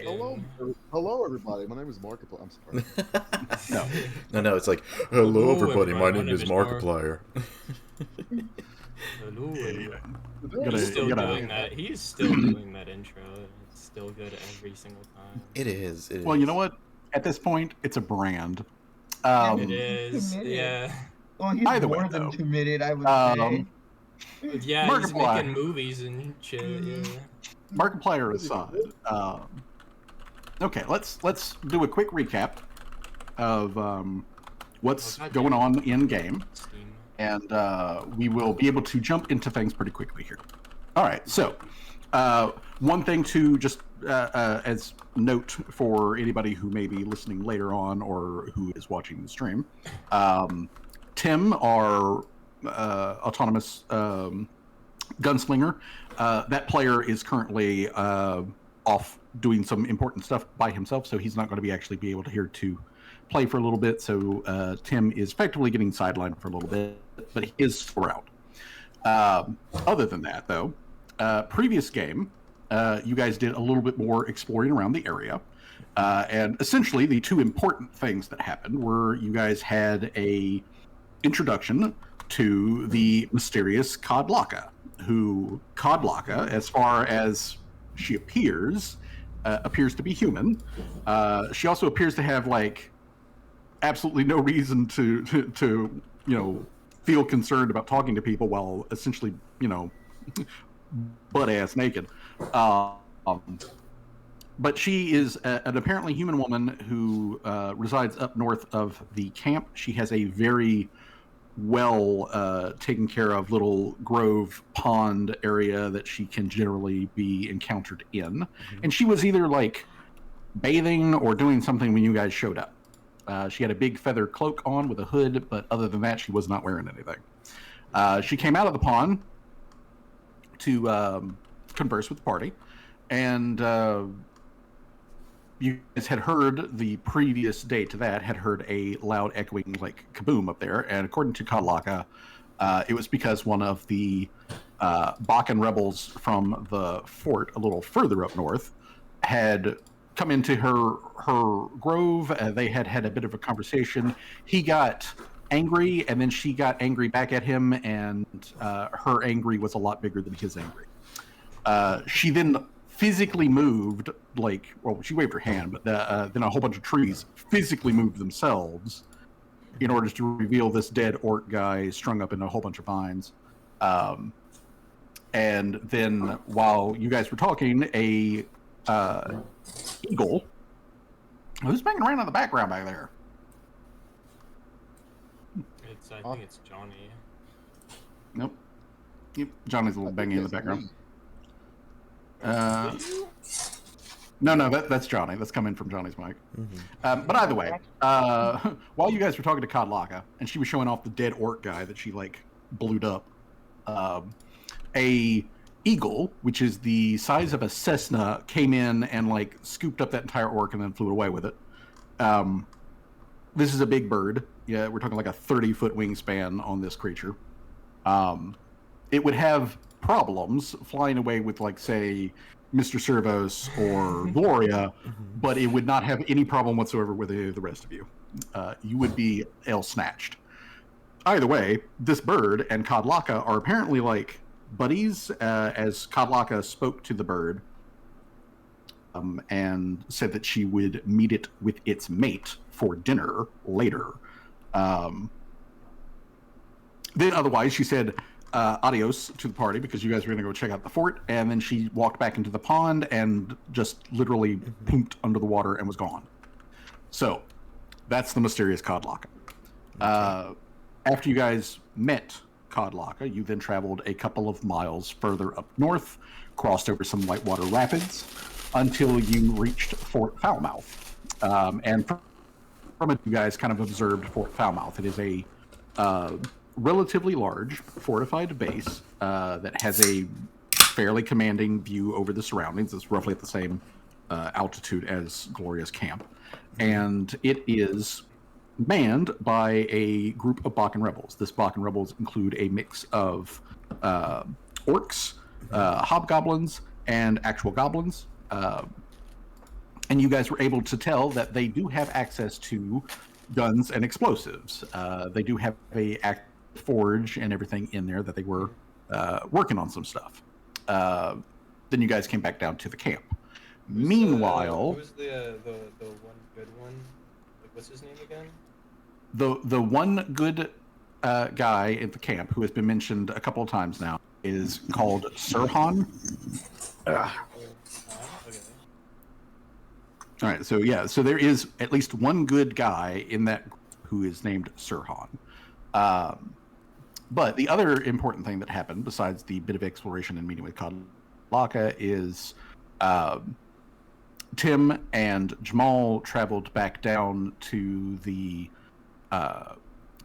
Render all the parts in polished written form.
Hello, hello, everybody. My name is Markiplier. I'm sorry. No. It's like, hello, Hello, everybody. My everybody. name is Markiplier. Hello, everybody. Today, He's still we're doing that. He's still doing that intro. It's still good every single time. It is. Well, you know what? At this point, it's a brand. It is. Committed. Yeah. Well, he's Either way, more than though. committed, I would say. Yeah, he's Markiplier. making movies and shit. Yeah. Markiplier aside. Okay, let's do a quick recap of what's going on in game, Steam. and we will be able to jump into things pretty quickly here. All right, so one thing to just as note for anybody who may be listening later on or who is watching the stream, Tim, our autonomous gunslinger, that player is currently off doing some important stuff by himself, so he's not going to be actually be able to here to play for a little bit. So Tim is effectively getting sidelined for a little bit, but he is still out. Other than that, though, previous game, you guys did a little bit more exploring around the area. And essentially, the two important things that happened were you guys had a introduction to the mysterious Kodlaka, who Kodlaka, as far as she appears to be human. She also appears to have like absolutely no reason to feel concerned about talking to people while essentially butt ass naked. But she is an apparently human woman who resides up north of the camp. She has a very well taken care of little grove pond area that she can generally be encountered in. Mm-hmm. And she was either like bathing or doing something when you guys showed up. She had a big feather cloak on with a hood, but other than that, she was not wearing anything. She came out of the pond to converse with the party, and you guys had heard the previous day to that, had heard a loud echoing like kaboom up there. And according to Kodlaka, it was because one of the Bakken rebels from the fort a little further up north had come into her grove. They had had a bit of a conversation. He got angry, and then she got angry back at him, and her angry was a lot bigger than his angry. She then physically moved, she waved her hand, but then a whole bunch of trees physically moved themselves in order to reveal this dead orc guy strung up in a whole bunch of vines. And then while you guys were talking, a eagle, who's banging around in the background back there? I think it's Johnny. Nope. Yep, Johnny's a little banging in the background. No, that's Johnny. That's coming from Johnny's mic. Mm-hmm. But either way, while you guys were talking to Kodlaka, and she was showing off the dead orc guy that she blued up, a eagle, which is the size of a Cessna, came in and scooped up that entire orc and then flew away with it. This is a big bird. Yeah, we're talking like a 30-foot wingspan on this creature. It would have problems flying away with, say, Mr. Servos or Gloria, but it would not have any problem whatsoever with the rest of you. You would be snatched. Either way, this bird and Kodlaka are apparently buddies, as Kodlaka spoke to the bird and said that she would meet it with its mate for dinner later. Then otherwise, she said adios to the party because you guys were going to go check out the fort, and then she walked back into the pond and just literally pooped under the water and was gone. So that's the mysterious Kodlaka. Okay. After you guys met Kodlaka, you then traveled a couple of miles further up north, crossed over some whitewater rapids until you reached Fort Foulmouth. And from it, you guys kind of observed Fort Foulmouth. It is a relatively large fortified base that has a fairly commanding view over the surroundings. It's roughly at the same altitude as Gloria's camp. And it is manned by a group of Bakken rebels. This Bakken rebels include a mix of orcs, hobgoblins, and actual goblins. and you guys were able to tell that they do have access to guns and explosives. They do have a active forge and everything in there that they were working on some stuff. Then you guys came back down to the camp. Meanwhile, who's the one good one? Like, what's his name again? the one good guy at the camp who has been mentioned a couple of times now is called Sirhan. Okay. All right, so there is at least one good guy in that group who is named Sirhan. But the other important thing that happened, besides the bit of exploration and meeting with Kadlaka, is Tim and Jamal traveled back down to the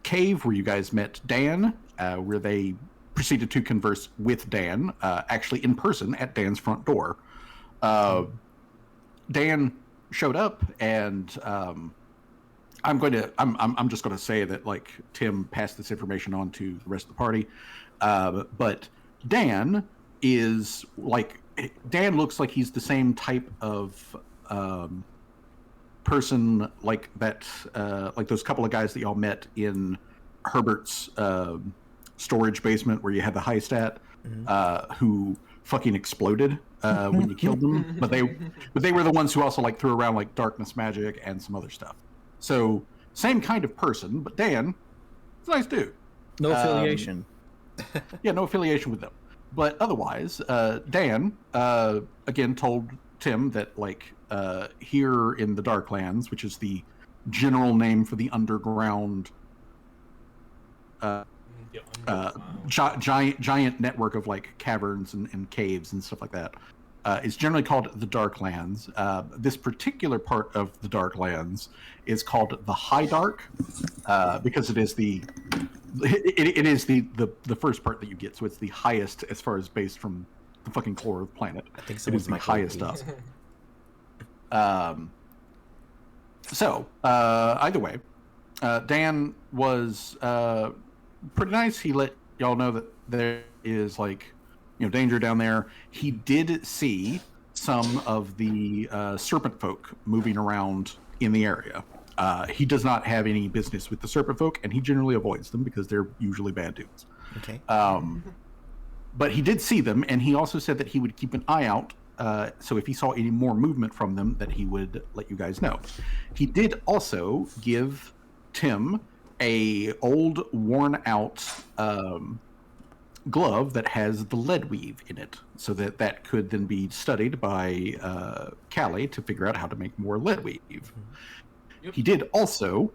cave where you guys met Dan, where they proceeded to converse with Dan, actually in person at Dan's front door. Dan showed up, and I'm just going to say that, like, Tim passed this information on to the rest of the party, but Dan is like, Dan looks like he's the same type of person like that, like those couple of guys that y'all met in Herbert's storage basement where you had the heist at, who fucking exploded when you killed them, but they were the ones who also like threw around like darkness magic and some other stuff. So same kind of person, but Dan, it's a nice dude. No affiliation. Yeah, no affiliation with them. But otherwise, Dan again told Tim that, like, here in the Darklands, which is the general name for the underground giant network of like caverns and caves and stuff like that, is generally called the Darklands. This particular part of the Darklands is called the High Dark, because it is the first part that you get, so it's the highest as far as based from the fucking core of the planet. I think It is the highest up. Either way, Dan was pretty nice. He let y'all know that there is, like, danger down there. He did see some of the serpent folk moving around in the area. He does not have any business with the serpent folk, and he generally avoids them because they're usually bad dudes. Okay. But he did see them, and he also said that he would keep an eye out. So if he saw any more movement from them, that he would let you guys know. He did also give Tim a old, worn-out glove that has the lead weave in it, so that could then be studied by Callie to figure out how to make more lead weave. Yep. He did also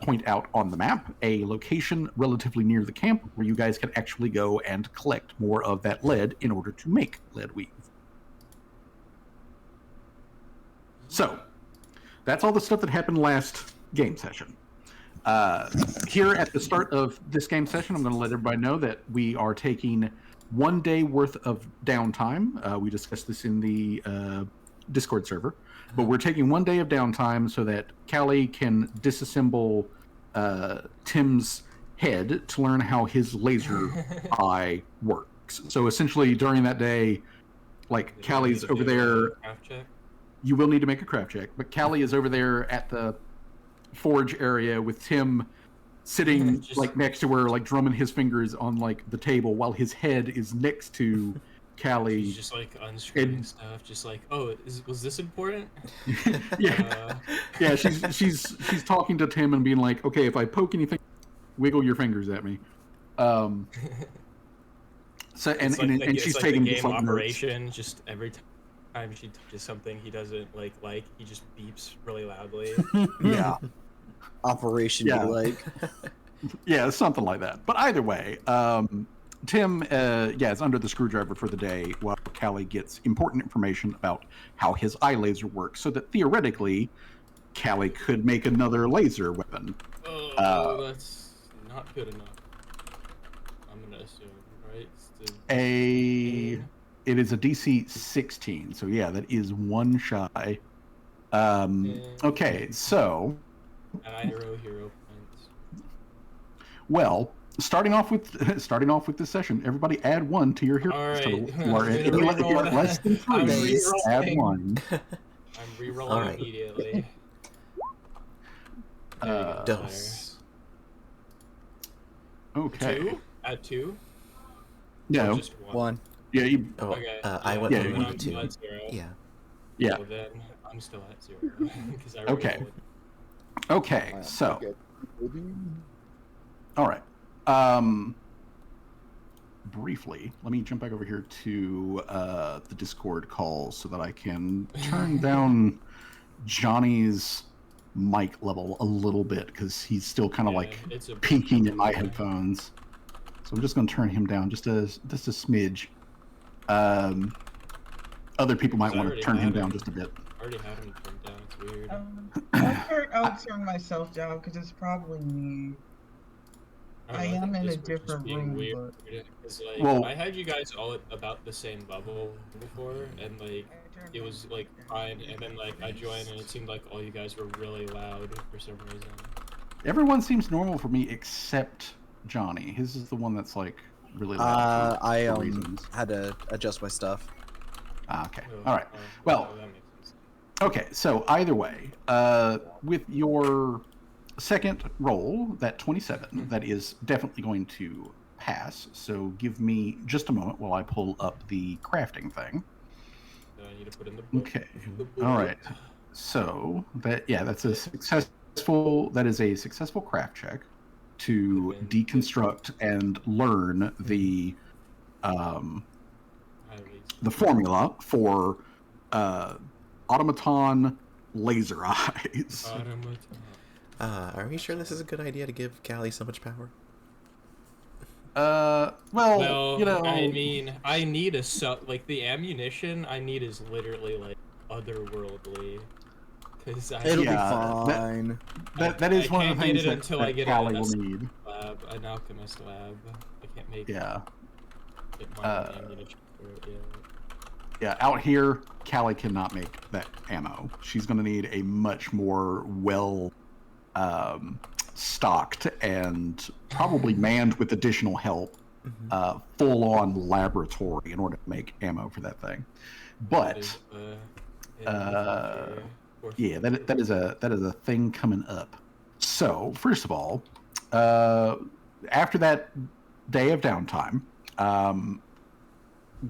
point out on the map a location relatively near the camp where you guys can actually go and collect more of that lead in order to make lead weave. So, that's all the stuff that happened last game session. Here at the start of this game session, I'm going to let everybody know that we are taking 1 day worth of downtime. We discussed this in the Discord server, but we're taking 1 day of downtime so that Callie can disassemble Tim's head to learn how his laser eye works. So essentially, during that day, like, Callie's over there. You will need to make a craft check, but Callie is over there at the forge area with Tim sitting like next to her, like drumming his fingers on like the table while his head is next to Callie. He's just like unscrewing stuff, just like, oh, was this important? Yeah, yeah. She's talking to Tim and being like, okay, if I poke anything, wiggle your fingers at me. So and she's like taking the game like operation. Notes. Just every time she touches something he doesn't like, he just beeps really loudly. Yeah. Operation, Yeah. like. Yeah, something like that. But either way, Tim, is under the screwdriver for the day while Callie gets important information about how his eye laser works, so that theoretically, Callie could make another laser weapon. Oh, that's not good enough. I'm gonna assume, right? It is a DC 16, so yeah, that is one shy. Okay, so. And I hero points. Well, starting off with this session, everybody add 1 to your hero. All right. So if you are less than 3, add 1. I'm rerolling All right. immediately. There you go, better. Dose. Okay. 2? At 2? No. Or just 1? One. Yeah. You, Okay. I yeah, went yeah, from then 1 I'm to still 2. at 0. Yeah. yeah. Well, then I'm still at 0. Because I Okay. rerolled. Okay. I am So. okay. All right. Briefly, let me jump back over here to the Discord call so that I can turn down Johnny's mic level a little bit because he's still kind of Yeah, like it's a bit peaking in my lower. headphones. So I'm just going to turn him down just a smidge. Other people might I want to already turn him had down him. just a bit. I already had him turned down. It's weird. I'll turn myself down because it's probably me. I don't know, am think in a Discord's just different being room, weird. but 'Cause, like, Well- I had you guys all at about the same bubble before, and like it was like fine, and then like I joined, and it seemed like all you guys were really loud for some reason. Everyone seems normal for me except Johnny. His is the one that's like really loud for reasons. had to adjust my stuff. Okay. Oh, All right. oh, Well, oh, that makes sense. okay. So either way, with your second roll, that 27, that is definitely going to pass. So give me just a moment while I pull up the crafting thing. So I need to put in the book. Okay. The book. All right. So that's a successful. That is a successful craft check to deconstruct and learn the formula for automaton laser eyes. Are we sure this is a good idea to give Callie so much power? Well, you know, I mean, I need like the ammunition I need is literally like otherworldly. Cause It'll be Yeah, fine. that is I one of can't the get things it that, until that I get Callie an will need. lab, an alchemist lab. I can't make Yeah. get my own ammunition for it yet. Yeah, out here, Callie cannot make that ammo. She's going to need a much more well stocked and probably manned with additional help, full-on laboratory in order to make ammo for that thing. But yeah, that is a thing coming up. So first of all, after that day of downtime,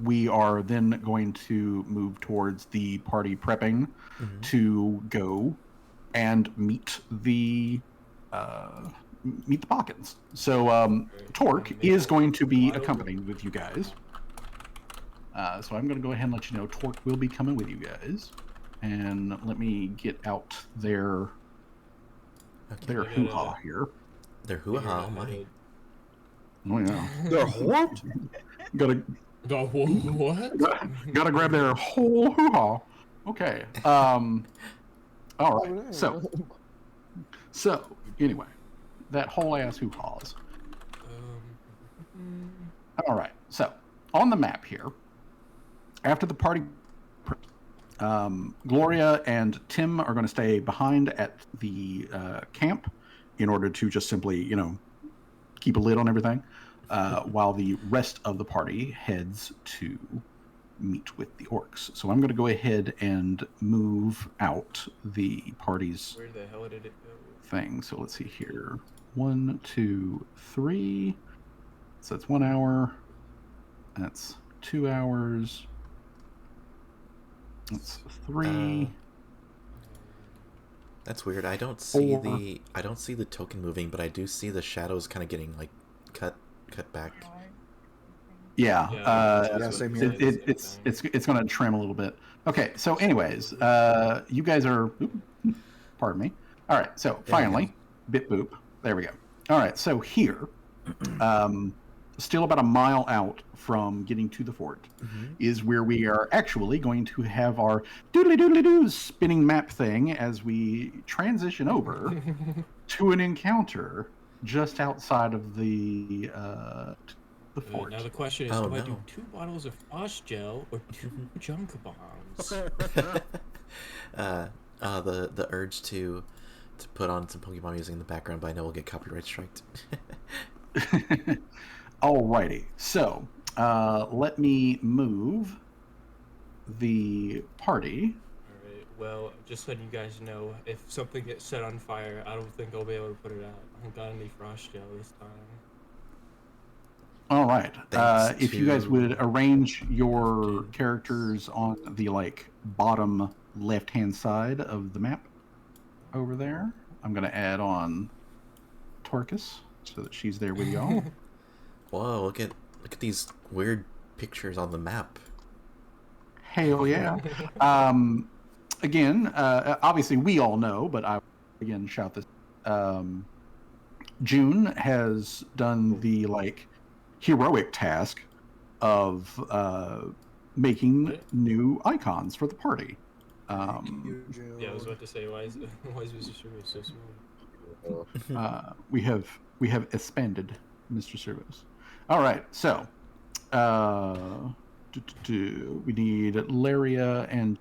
we are then going to move towards the party prepping to go and meet the Pockins. So Torque is going to be accompanying with you guys. So I'm going to go ahead and let you know Torque will be coming with you guys. And let me get out their hoo-ha here. Their hoo-ha, oh my. Oh yeah. They're what? Gotta The what? gotta grab their whole hoo-ha. Okay. All right. So anyway, that whole ass hoo-ha's. All right. So on the map here, after the party, Gloria and Tim are going to stay behind at the camp in order to just simply, you know, keep a lid on everything, while the rest of the party heads to meet with the orcs. So I'm going to go ahead and move out the party's Where the hell did it go? thing. So let's see here. 1, 2, 3. So that's 1 hour. That's 2 hours. That's 3. That's weird. I don't see 4. the token moving, but I do see the shadows kind of getting like cut back. Yeah. Yeah, same here. It's going to trim a little bit. Okay. So, anyways, you guys are. Pardon me. All right. So finally, bit boop. There we go. All right. So here, still about a mile out from getting to the fort, is where we are actually going to have our doodly-doodly-doo spinning map thing as we transition over to an encounter just outside of the fort. Now the question is, do I do 2 bottles of Osh gel or 2 junk bombs? The urge to put on some Pokemon music in the background, but I know we'll get copyright striked. Alrighty, so let me move the party well, just letting you guys know, if something gets set on fire, I don't think I'll be able to put it out. I don't got any frost gel this time. All right. Thanks If you guys to- would arrange your characters on the bottom left-hand side of the map over there, I'm gonna add on Torcus so that she's there with y'all. Whoa! Look at these weird pictures on the map. Hell yeah. Again, obviously we all know, but I again shout this. June has done the heroic task of making new icons for the party. Yeah, I was about to say, why is Mr. Servo so small? We have expanded Mr. Servos. All right, so we need Laria and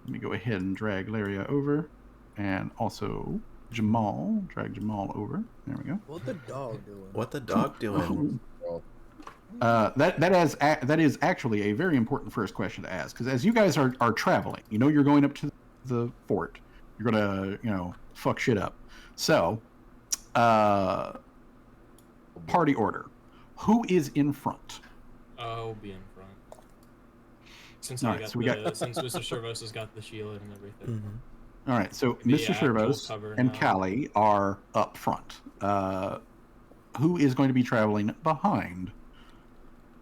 let me go ahead and drag Laria over, and also Jamal. Drag Jamal over. There we go. What the dog doing? What the dog doing? That is actually a very important first question to ask, because as you guys are traveling, you're going up to the fort. You're gonna fuck shit up. So, party order. Who is in front? I'll be in front. Since All I right, got so we since Mr. Servos has got the shield and everything. Mm-hmm. All right, so The Mr. actual Servos cover and now. Callie are up front. Who is going to be traveling behind?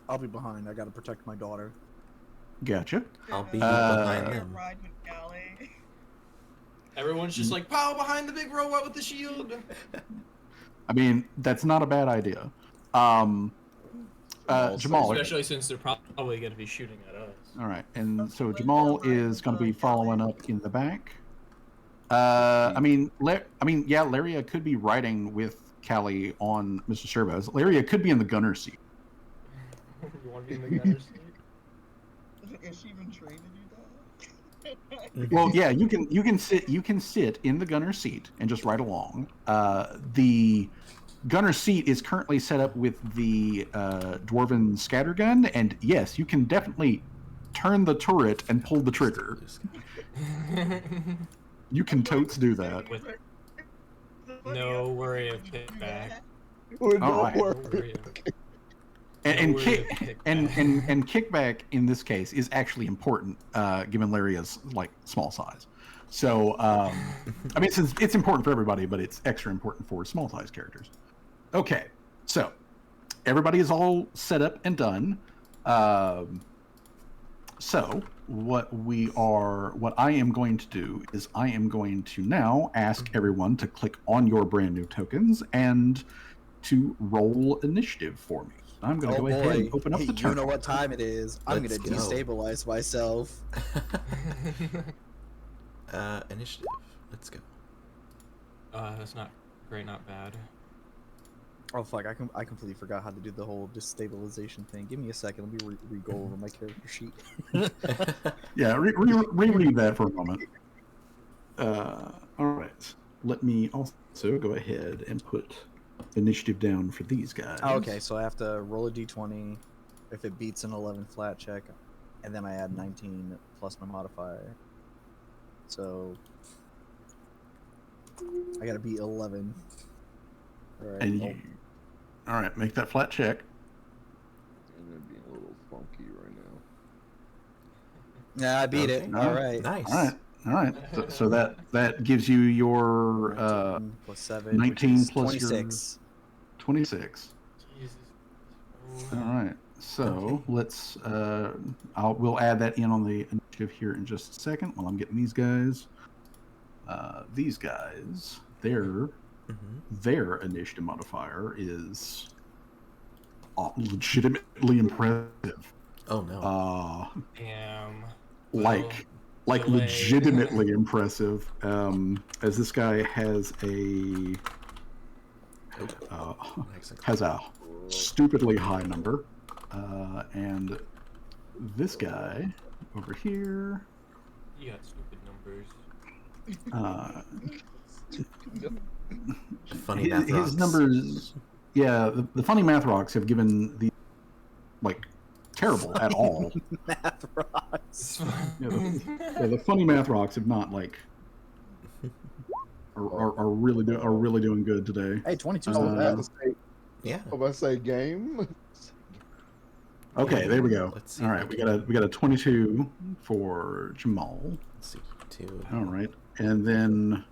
I'll be behind. I gotta protect my daughter. Gotcha. I'll be Uh, behind them. Ride with Callie. Everyone's just like, pow behind the big robot with the shield. I mean, that's not a bad idea. Jamal. Especially since they're probably going to be shooting at us. All right, and so Jamal is going to be following up in the back. I mean, Laria could be riding with Callie on Mr. Servos. Laria could be in the gunner seat. You want to be in the gunner seat? Is she even trained to do that? Well, yeah, you can sit in the gunner seat and just ride along. The gunner seat is currently set up with the dwarven scattergun, and yes, you can definitely turn the turret and pull the trigger. You can totes do that. With no worry of kickback. All right. No worry of And No kick way to and kickback in this case is actually important, given Laria's small size. So, I mean, it's important for everybody, but it's extra important for small size characters. Okay, so everybody is all set up and done. So what I am going to do is I am going to now ask everyone to click on your brand new tokens and to roll initiative for me. I'm going to go ahead and open up the You turn. know what time it is. I'm Let's gonna go. destabilize myself. Initiative. Let's go. That's not great, not bad. Oh fuck! I completely forgot how to do the whole destabilization thing. Give me a second. Let me re-go over my character sheet. Yeah, reread that for a moment. All right. Let me also go ahead and put initiative down for these guys. Oh, okay, so I have to roll a d20. If it beats an 11 flat check, and then I add 19 plus my modifier. So I gotta beat 11. All right. And you, all right, make that flat check. I'm gonna be a little funky right now. Yeah, I beat it. Okay. All right. Nice. All right. So that gives you your 19 plus 7. 19 which is plus 26. 26. Jesus. All right. So let's we'll add that in on the initiative here in just a second while I'm getting these guys. These guys, their initiative modifier is legitimately impressive. Oh no. Damn. Like delay. legitimately impressive. As this guy has a stupidly high number, and this guy over here. You got stupid numbers. Funny math rocks. His numbers, yeah. The funny math rocks have given the terrible at all. Math rocks. The funny math rocks have not like are really doing good today. Hey, 22 I was not about bad. to say, Yeah. I was about to say game. Okay, there we go. Let's see All if right, we we got a 22 for Jamal. Let's see. 2. All right, and then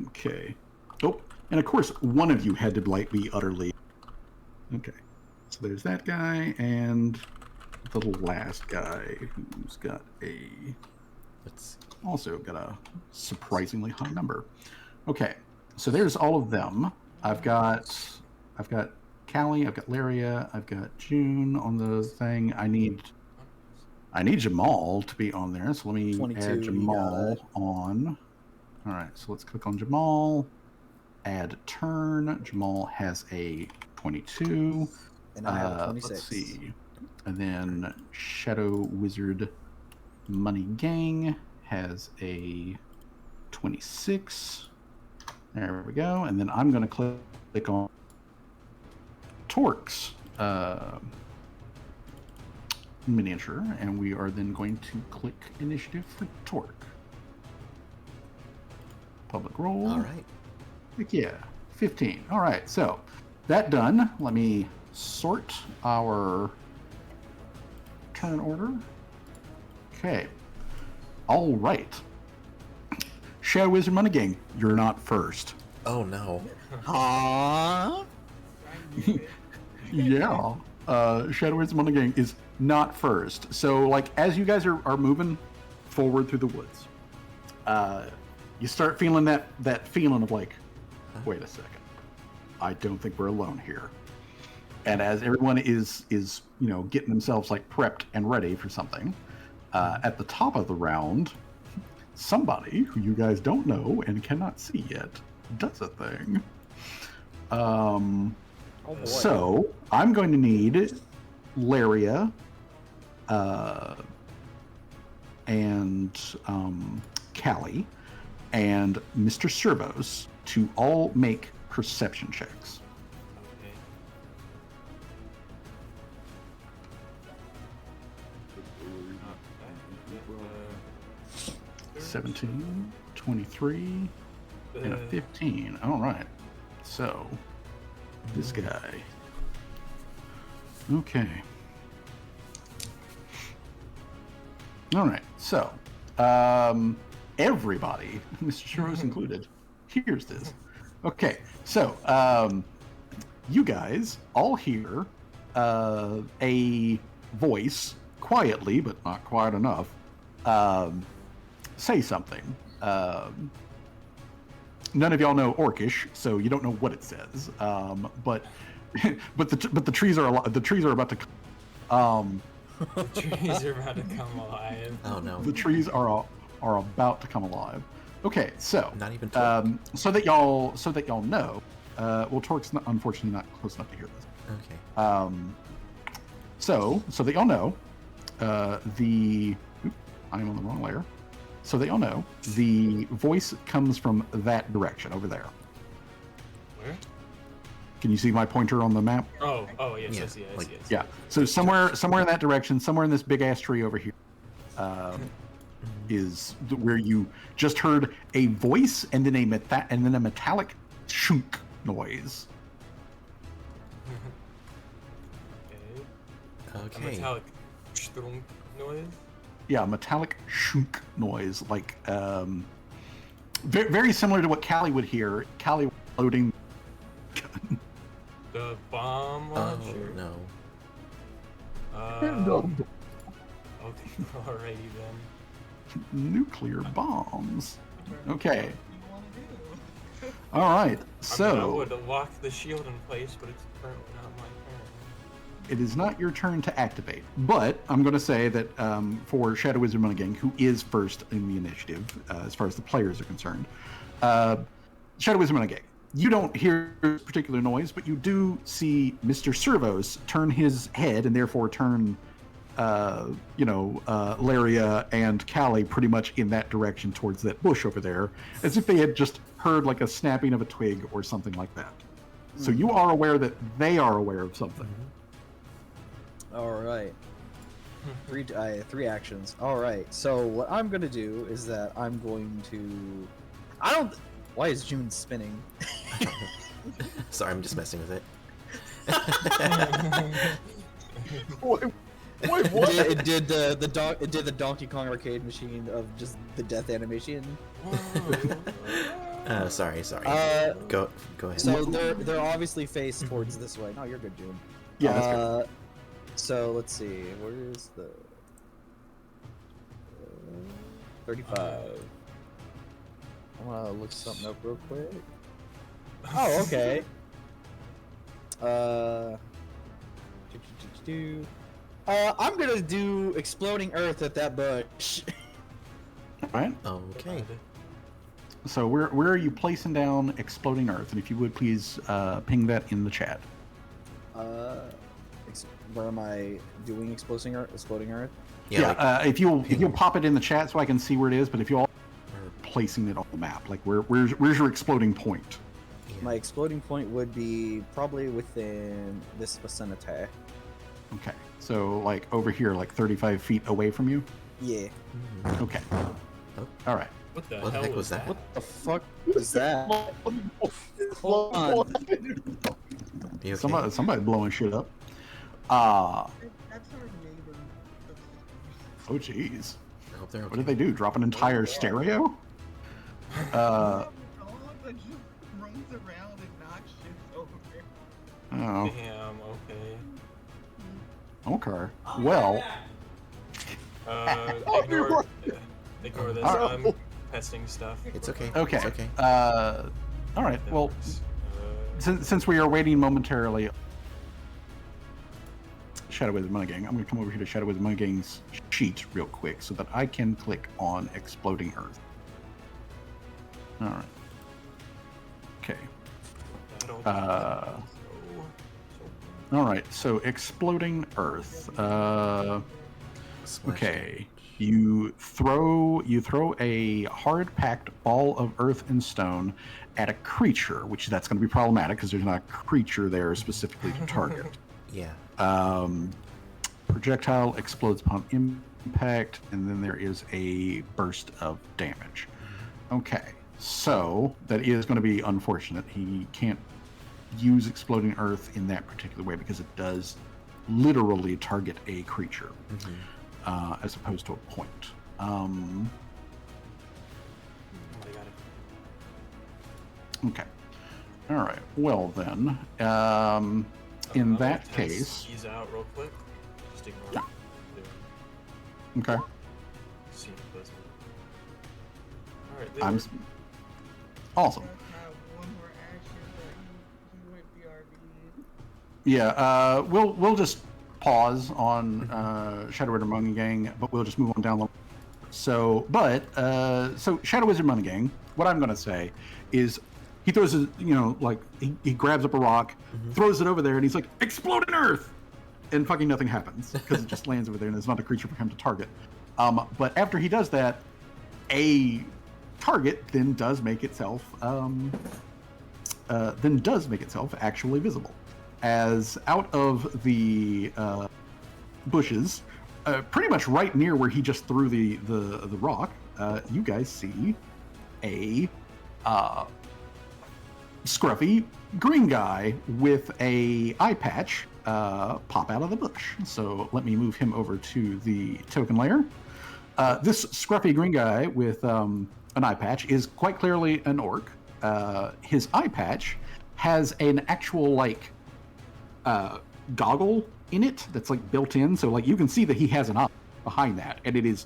okay. Oh, and of course, one of you had to like be utterly okay. So there's that guy and the last guy who's got Let's see. also got a surprisingly high number. Okay, so there's all of them. I've got Callie, I've got Laria, I've got June on the thing. I need Jamal to be on there, so let me 22, add you Jamal got it. on. All right, so let's click on Jamal, add turn. Jamal has a 22. And I have a 26. Let's see. And then Shadow Wizard Money Gang has a 26. There we go. And then I'm going to click on Torque's miniature, and we are then going to click initiative for Torque. Public roll. All right. Heck yeah, 15. All right, so that done. Let me sort our turn order. Okay. All right. Shadow Wizard Money Gang, you're not first. Oh no. Aww. Yeah. Shadow Wizard Money Gang is not first. So, like, as you guys are moving forward through the woods, you start feeling that feeling of like, wait a second, I don't think we're alone here. And as everyone is getting themselves like prepped and ready for something, at the top of the round, somebody who you guys don't know and cannot see yet does a thing. Oh boy. So I'm going to need Laria and Callie and Mr. Servos to all make perception checks. Okay. 17, 23, and a 15. All right. So, this guy. Okay. All right. So, everybody, Mr. Shiro's included, hears this. Okay. So, you guys all hear a voice quietly, but not quiet enough, say something. None of y'all know Orcish, so you don't know what it says. But the trees are about to. The trees are about to come alive. Oh no. The trees are about to come alive. Okay, so Not even Torque. so that y'all know. Well, Torque's unfortunately not close enough to hear this. Okay. So that y'all know, I'm on the wrong layer. So that y'all know, the voice comes from that direction over there. Where? Can you see my pointer on the map? Oh, yes, Yeah, I see. like- Yeah. So somewhere in that direction, somewhere in this big ass tree over here, is where you just heard a voice and then a metallic shunk noise. Okay. A Okay. metallic strunk noise. Yeah, metallic shunk noise, like very, very similar to what Callie would hear. Callie loading gun. The bomb Oh launcher. no. Okay, alrighty then. Nuclear bombs. Okay. All right. I mean, I So would lock the shield in place, but it's currently not my turn. it is not your turn to activate, but I'm going to say that for Shadow Wizard Money Gang, who is first in the initiative as far as the players are concerned, Shadow Wizard Money Gang, you don't hear this particular noise, but you do see Mr. Servos turn his head and therefore turn, Laria and Callie pretty much in that direction towards that bush over there, as if they had just heard like a snapping of a twig or something like that. So you are aware that they are aware of something. All right. Three actions. All right. So what I'm gonna do is that I'm going to. I don't. Why is June spinning? Sorry, I'm just messing with it. Wait, what? It did the Donkey Kong arcade machine of just the death animation. Sorry. Go ahead. So they're obviously faced towards this way. No, you're good, June. Yeah, that's good. So let's see. Where is the 35? I want to look something up real quick. Oh, okay. I'm gonna do exploding earth at that bush. All right. Okay. So where are you placing down exploding earth? And if you would please ping that in the chat. Where am I doing exploding earth? Yeah. like, if you'll pop it in the chat so I can see where it is, but if you all are placing it on the map, like where's your exploding point? yeah. My exploding point would be probably within this vicinity. Okay, so like over here, like 35 feet away from you. Yeah. Okay. Oh. All right. What the What the hell heck was that? What the fuck was that? Hold on. You okay? Somebody blowing shit up. That's our neighbor. Oh jeez. I hope they're okay. What did they do? Drop an entire stereo? Dog that just runs around and knocks shit over. Oh. Damn, okay. Okay. Well. Ignore this. Alright. I'm testing stuff. It's okay. Okay. It's okay. All right. Well, since we are waiting momentarily, Shadow Wizard Money Gang, I'm going to come over here to Shadow Wizard Money Gang's sheet real quick so that I can click on Exploding Earth. All right. Okay. All right. So Exploding Earth. Splash Okay. You throw a hard-packed ball of earth and stone at a creature, which that's going to be problematic because there's not a creature there specifically to target. Yeah. Projectile explodes upon impact, and then there is a burst of damage. Okay, so that is going to be unfortunate. He can't use exploding earth in that particular way because it does literally target a creature. As opposed to a point. Okay. All right. Well then, in that case. He's out real quick. Just ignore it. Okay. See if it does it. Alright, I'm awesome. That's not one more action, but he went BRB. Yeah. We'll just pause on Shadow Wizard Money Gang, but we'll just move on down the. So Shadow Wizard Money Gang. What I'm gonna say is, he throws his, like he grabs up a rock, throws it over there, and he's like, "Explode in Earth," and fucking nothing happens because it just lands over there, and there's not a creature for him to target. But after he does that, a target then does make itself actually visible. As out of the bushes, pretty much right near where he just threw the rock, you guys see a scruffy green guy with a eye patch pop out of the bush. So let me move him over to the token layer. This scruffy green guy with an eye patch is quite clearly an orc. His eye patch has an actual goggle in it that's built in, so you can see that he has an eye behind that, and it is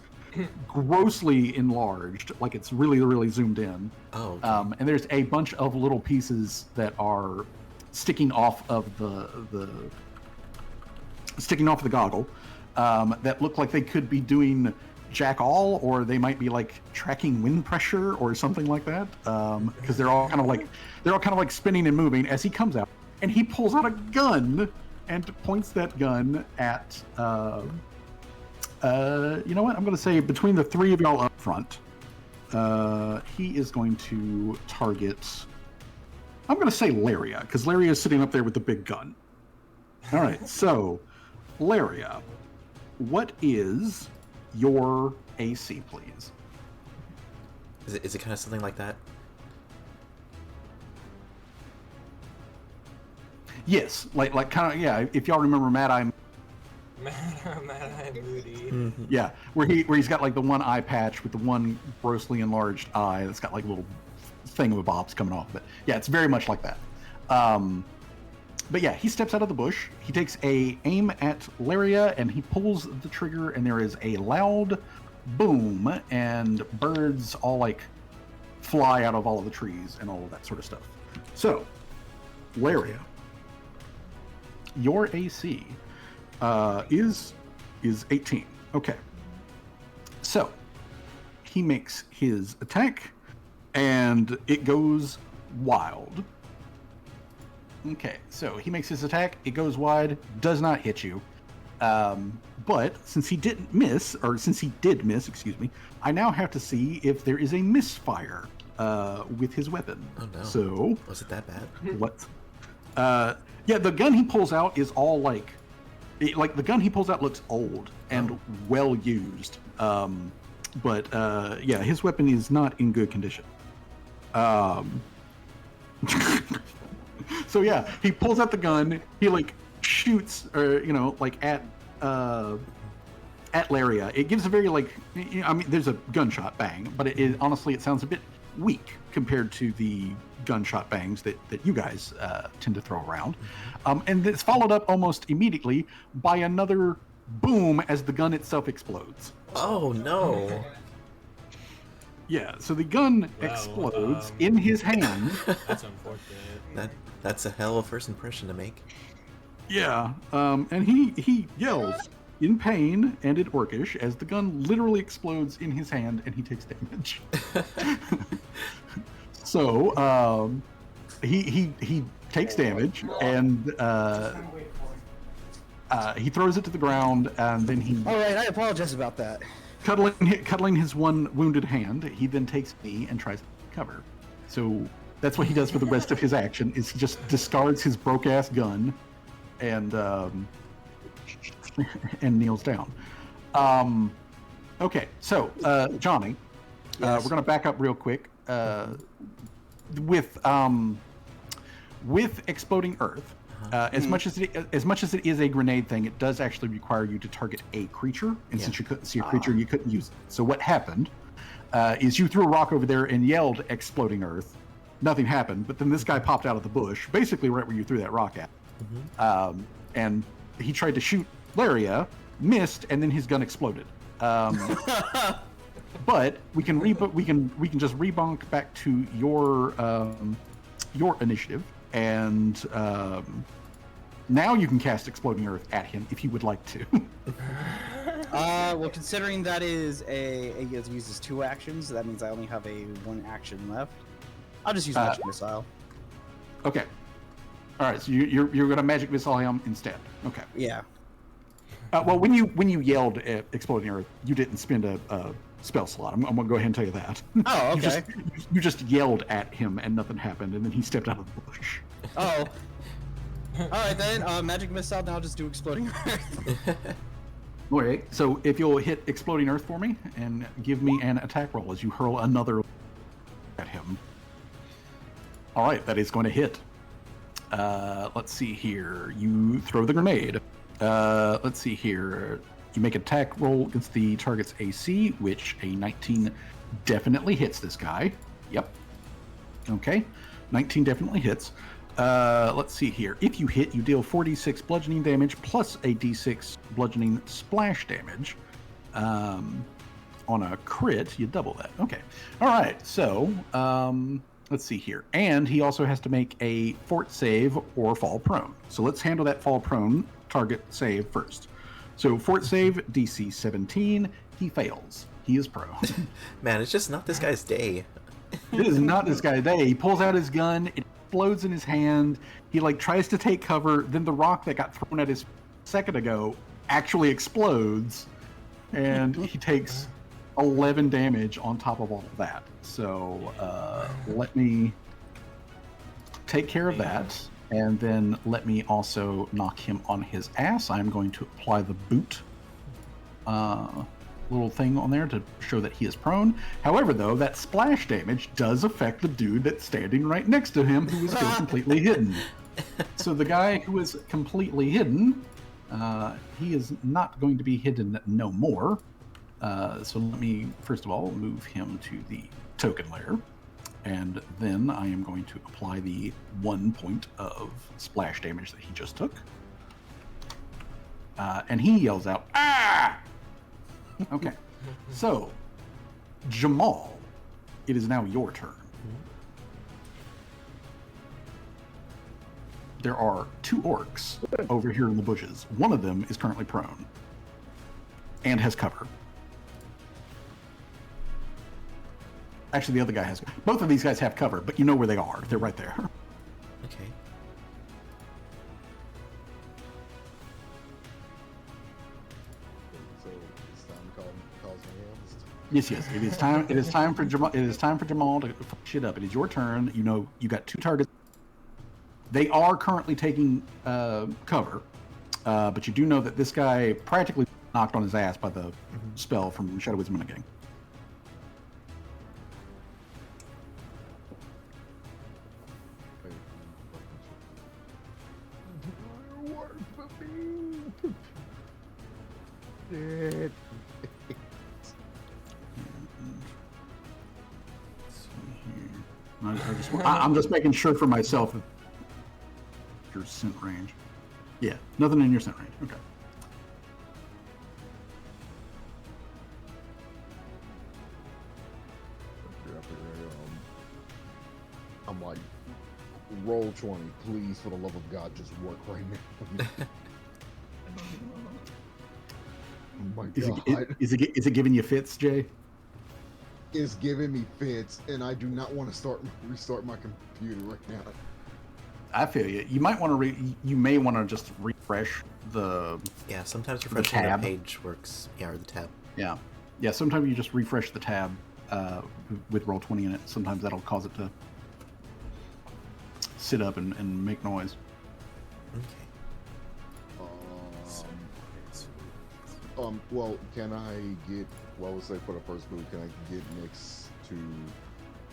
grossly enlarged, it's really zoomed in. Oh. Okay. And there's a bunch of little pieces that are sticking off of the goggle that look like they could be doing jack all, or they might be tracking wind pressure or something like that, because they're all kind of spinning and moving as he comes out, and he pulls out a gun and points that gun at you know what, I'm going to say between the three of y'all up front, he is going to target I'm going to say Laria, because Laria is sitting up there with the big gun. All right, so, Laria, what is your AC, please? Is it kind of something like that? Yes, like kind of, yeah, if y'all remember Mad Eye, Mad-Eye Moody. Mm-hmm. yeah, where he's got like the one eye patch with the one grossly enlarged eye that's got like a little thingamabobs coming off of it. Yeah, it's very much like that. But yeah, he steps out of the bush. He takes a aim at Laria, and he pulls the trigger, and there is a loud boom, and birds all like fly out of all of the trees and all of that sort of stuff. So, Laria, your AC is 18. Okay. So, he makes his attack, and it goes wild. Okay, so he makes his attack, it goes wide, does not hit you. But since he did miss, excuse me, I now have to see if there is a misfire with his weapon. Oh no. So, Was it that bad? what? Yeah, the gun he pulls out is all like the gun he pulls out looks old and well used. But yeah, his weapon is not in good condition. So yeah, he pulls out the gun. He like shoots, like at Laria. It gives a very I mean, there's a gunshot bang, but honestly, it sounds a bit weak compared to the gunshot bangs that you guys tend to throw around. And it's followed up almost immediately by another boom as the gun itself explodes. Oh no. Yeah, so the gun explodes in his hand. That's unfortunate. That's a hell of a first impression to make. Yeah, and he yells in pain and in Orcish as the gun literally explodes in his hand and he takes damage. So he takes damage and he throws it to the ground, and then he. All right, I apologize about that. Cuddling his one wounded hand, he then takes me and tries to cover. So that's what he does for the rest of his action. Is he just discards his broke ass gun, and and kneels down. Okay, so Johnny, Yes. we're gonna back up real quick. With exploding earth, as much as it is a grenade thing, it does actually require you to target a creature, and since you couldn't see a creature, you couldn't use it. So what happened is you threw a rock over there and yelled "exploding earth." Nothing happened, but then this guy popped out of the bush, basically right where you threw that rock at, and he tried to shoot Laria, missed, and then his gun exploded. But we can just rebonk back to your initiative, and now you can cast Exploding Earth at him if you would like to. Well, considering that is it uses 2 actions, that means I only have a 1 action left. I'll just use Magic Missile. Okay. All right. So you're gonna Magic Missile him instead. Okay. Yeah. Well, when you yelled at Exploding Earth, you didn't spend a spell slot. I'm gonna go ahead and tell you that. Oh, okay. You just yelled at him and nothing happened, and then he stepped out of the bush. Oh. All right then. Magic Missile. Now just do Exploding Earth. All right. So if you'll hit Exploding Earth for me and give me an attack roll as you hurl another at him. All right, that is going to hit. Let's see here. You throw the grenade. Let's see here. You make an attack roll against the target's AC, which a 19 definitely hits this guy. Yep. Okay. 19 definitely hits. Let's see here. If you hit, you deal 4d6 bludgeoning damage plus a d6 bludgeoning splash damage. On a crit, you double that. Okay. All right. So, let's see here. And he also has to make a fort save or fall prone. So let's handle that fall prone target save first. So fort save, DC 17. He fails. He is prone. Man, it's just not this guy's day. It is not this guy's day. He pulls out his gun. It explodes in his hand. He tries to take cover. Then the rock that got thrown at his second ago actually explodes, and he takes 11 damage on top of all of that. So let me take care of that, and then let me also knock him on his ass. I'm going to apply the boot little thing on there to show that he is prone. However, though, that splash damage does affect the dude that's standing right next to him, who is still completely hidden. So the guy who is completely hidden, he is not going to be hidden no more. So let me, first of all, move him to the token layer. And then I am going to apply the 1 point of splash damage that he just took. And he yells out, "Ah!" Okay. So, Jamal, it is now your turn. There are 2 orcs over here in the bushes. One of them is currently prone and has cover. Actually, the other guy has. Both of these guys have cover, but you know where they are. They're right there. Okay. So it's time to call my hands. Yes, yes. It is time. It is time for Jamal. It is time for Jamal to fuck shit up. It is your turn. You know, you got 2 targets. They are currently taking cover, but you do know that this guy practically knocked on his ass by the spell from Shadow Wisdom and Gang. I'm just making sure for myself. Your scent range. Yeah, nothing in your scent range. Okay. I'm like, roll 20, please, for the love of God, just work right now. Oh my God. Is it giving you fits, Jay? It's giving me fits, and I do not want to restart my computer right now. I feel you. You might want to you may want to just refresh the Yeah, sometimes refreshing the tab. page works. Yeah, or the tab. Yeah. Yeah, sometimes you just refresh the tab with Roll20 in it. Sometimes that'll cause it to sit up and make noise. Okay. Well, can I get, what was I for the first move, can I get next to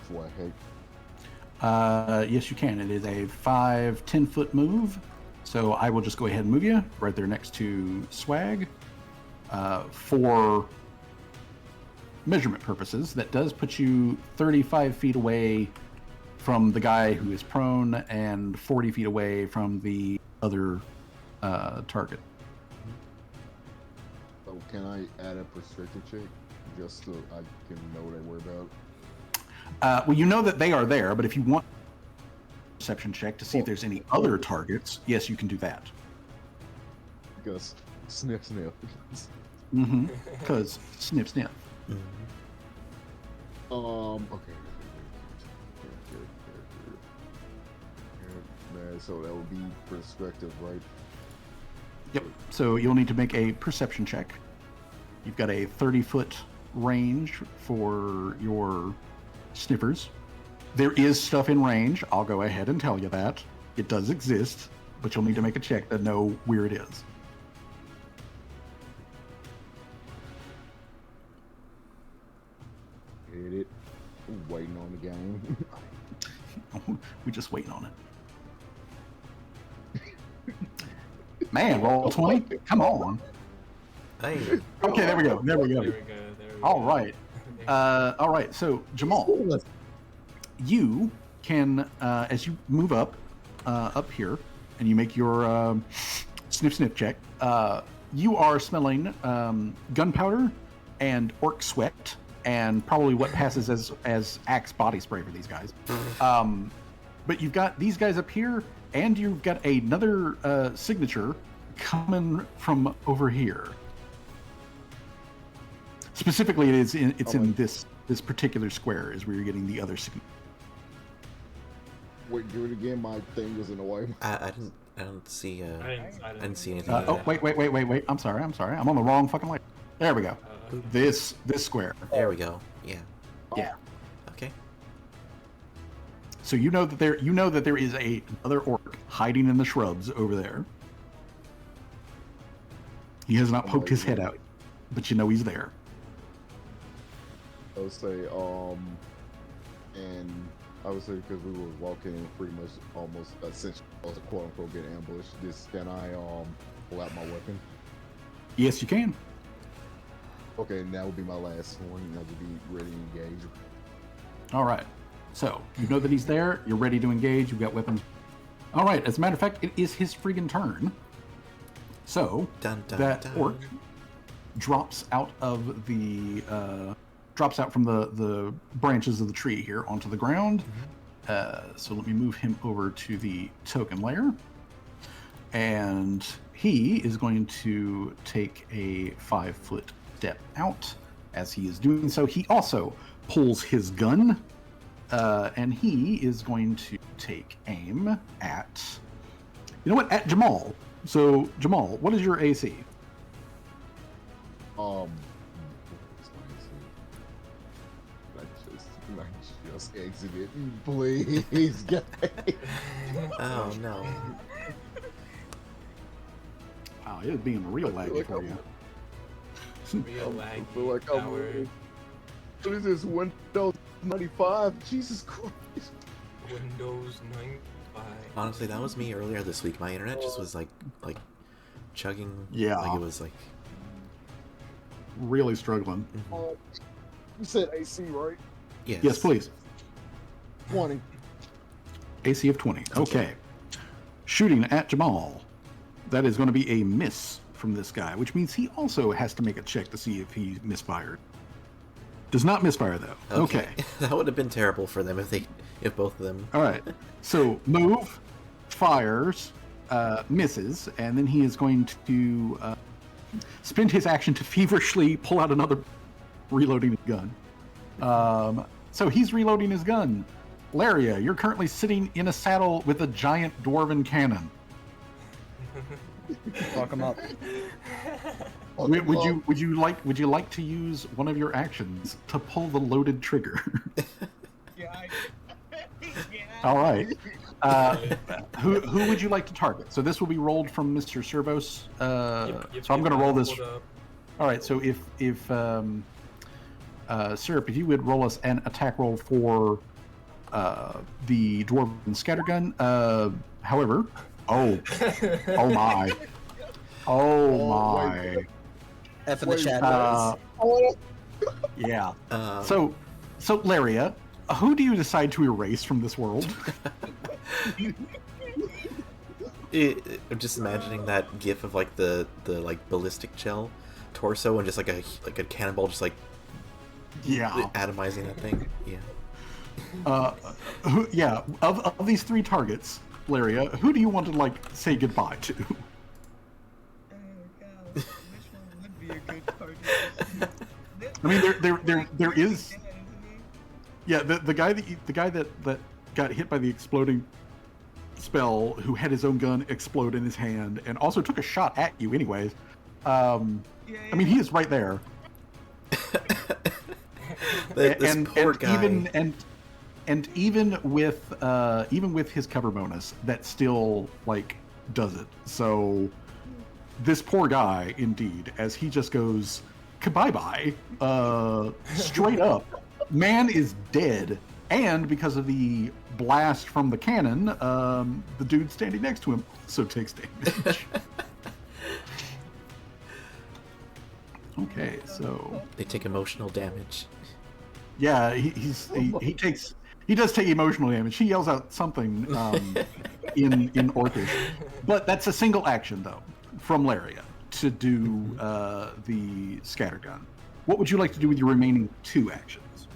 Swag? Yes, you can. It is a 5-10 foot move. So I will just go ahead and move you right there next to Swag. For measurement purposes, that does put you 35 feet away from the guy who is prone and 40 feet away from the other target. So can I add a perspective check just so I can know what we're about? Well, you know that they are there, but if you want a perception check to see if there's any other targets, yes, you can do that. Because sniff. Mm-hmm. Because sniff, sniff. Okay. So that would be perspective, right? Yep. So you'll need to make a perception check. You've got a 30-foot range for your sniffers. There is stuff in range. I'll go ahead and tell you that. It does exist, but you'll need to make a check to know where it is. Hit it. Waiting on the game. We're just waiting on it. Man, roll 20? Come on. Hey. Okay, there we go. There we go. All right. All right. So, Jamal, you can, as you move up here, and you make your sniff check, you are smelling gunpowder and orc sweat, and probably what passes as Axe body spray for these guys. But you've got these guys up here, and you've got another signature coming from over here. Specifically, it's in this particular square is where you're getting the other signature. Wait, do it again. My thing was in the way. I don't see. I didn't see anything. Oh, wait. I'm sorry. I'm on the wrong fucking light. There we go. This square. There we go. Yeah. Yeah. Okay. So you know that there is another orc hiding in the shrubs over there. He has not poked his head out, but you know he's there. I would say, and I would say because we were walking pretty much almost essentially was a quote unquote get ambushed. Can I pull out my weapon? Yes, you can. Okay, and that would be my last one. I would be ready to engage. All right. So you know that he's there. You're ready to engage. You've got weapons. All right. As a matter of fact, it is his friggin' turn. So Dun, dun, that dun. orc drops out of the from the branches of the tree here onto the ground. So let me move him over to the token layer, and he is going to take a 5-foot step out. As he is doing so, he also pulls his gun, and he is going to take aim at, you know what, at Jamal. So Jamal, what is your AC? I just exited, please, guys. Oh no. Wow, it is being real laggy like for you. Real I laggy feel like I'm. power. What is this? Windows 95? Jesus Christ! Windows 95. Honestly, that was me earlier this week. My internet just was like chugging. Yeah. Like it was like. Really struggling. Mhm. You said AC, right? Yes, please. 20. AC of 20. Okay. Shooting at Jamal. That is going to be a miss from this guy, which means he also has to make a check to see if he misfired. Does not misfire though. Okay. That would have been terrible for them if both of them. All right. So move, fires, misses, and then he is going to spend his action to feverishly pull out another, reloading his gun. So he's reloading his gun. Laria, you're currently sitting in a saddle with a giant dwarven cannon. Fuck him up. Would you like to use one of your actions to pull the loaded trigger? Yeah. All right. Who would you like to target? So this will be rolled from Mr. Servos. So I'm going to roll this. All right. So if Syrup, if you would roll us an attack roll for the dwarven scattergun. However, oh my, oh my. F in the shadows. Yeah. So Laria, who do you decide to erase from this world? I'm just imagining that gif of like the like ballistic gel torso and just like a cannonball just like atomizing that thing. Yeah. Of these three targets, Laria, who do you want to like say goodbye to? Oh god, which one would be a good target? I mean, there is. Yeah, the guy that got hit by the exploding spell, who had his own gun explode in his hand, and also took a shot at you, anyways. I mean, he is right there. This poor guy. Even with his cover bonus, that still like does it. So this poor guy, indeed, as he just goes bye, straight up, man is dead. And because of the blast from the cannon, the dude standing next to him also takes damage. Okay, so They take emotional damage. yeah, he does take emotional damage. He yells out something in Orcish, but that's a single action though from Laria to do the scattergun. What would you like to do with your remaining two actions?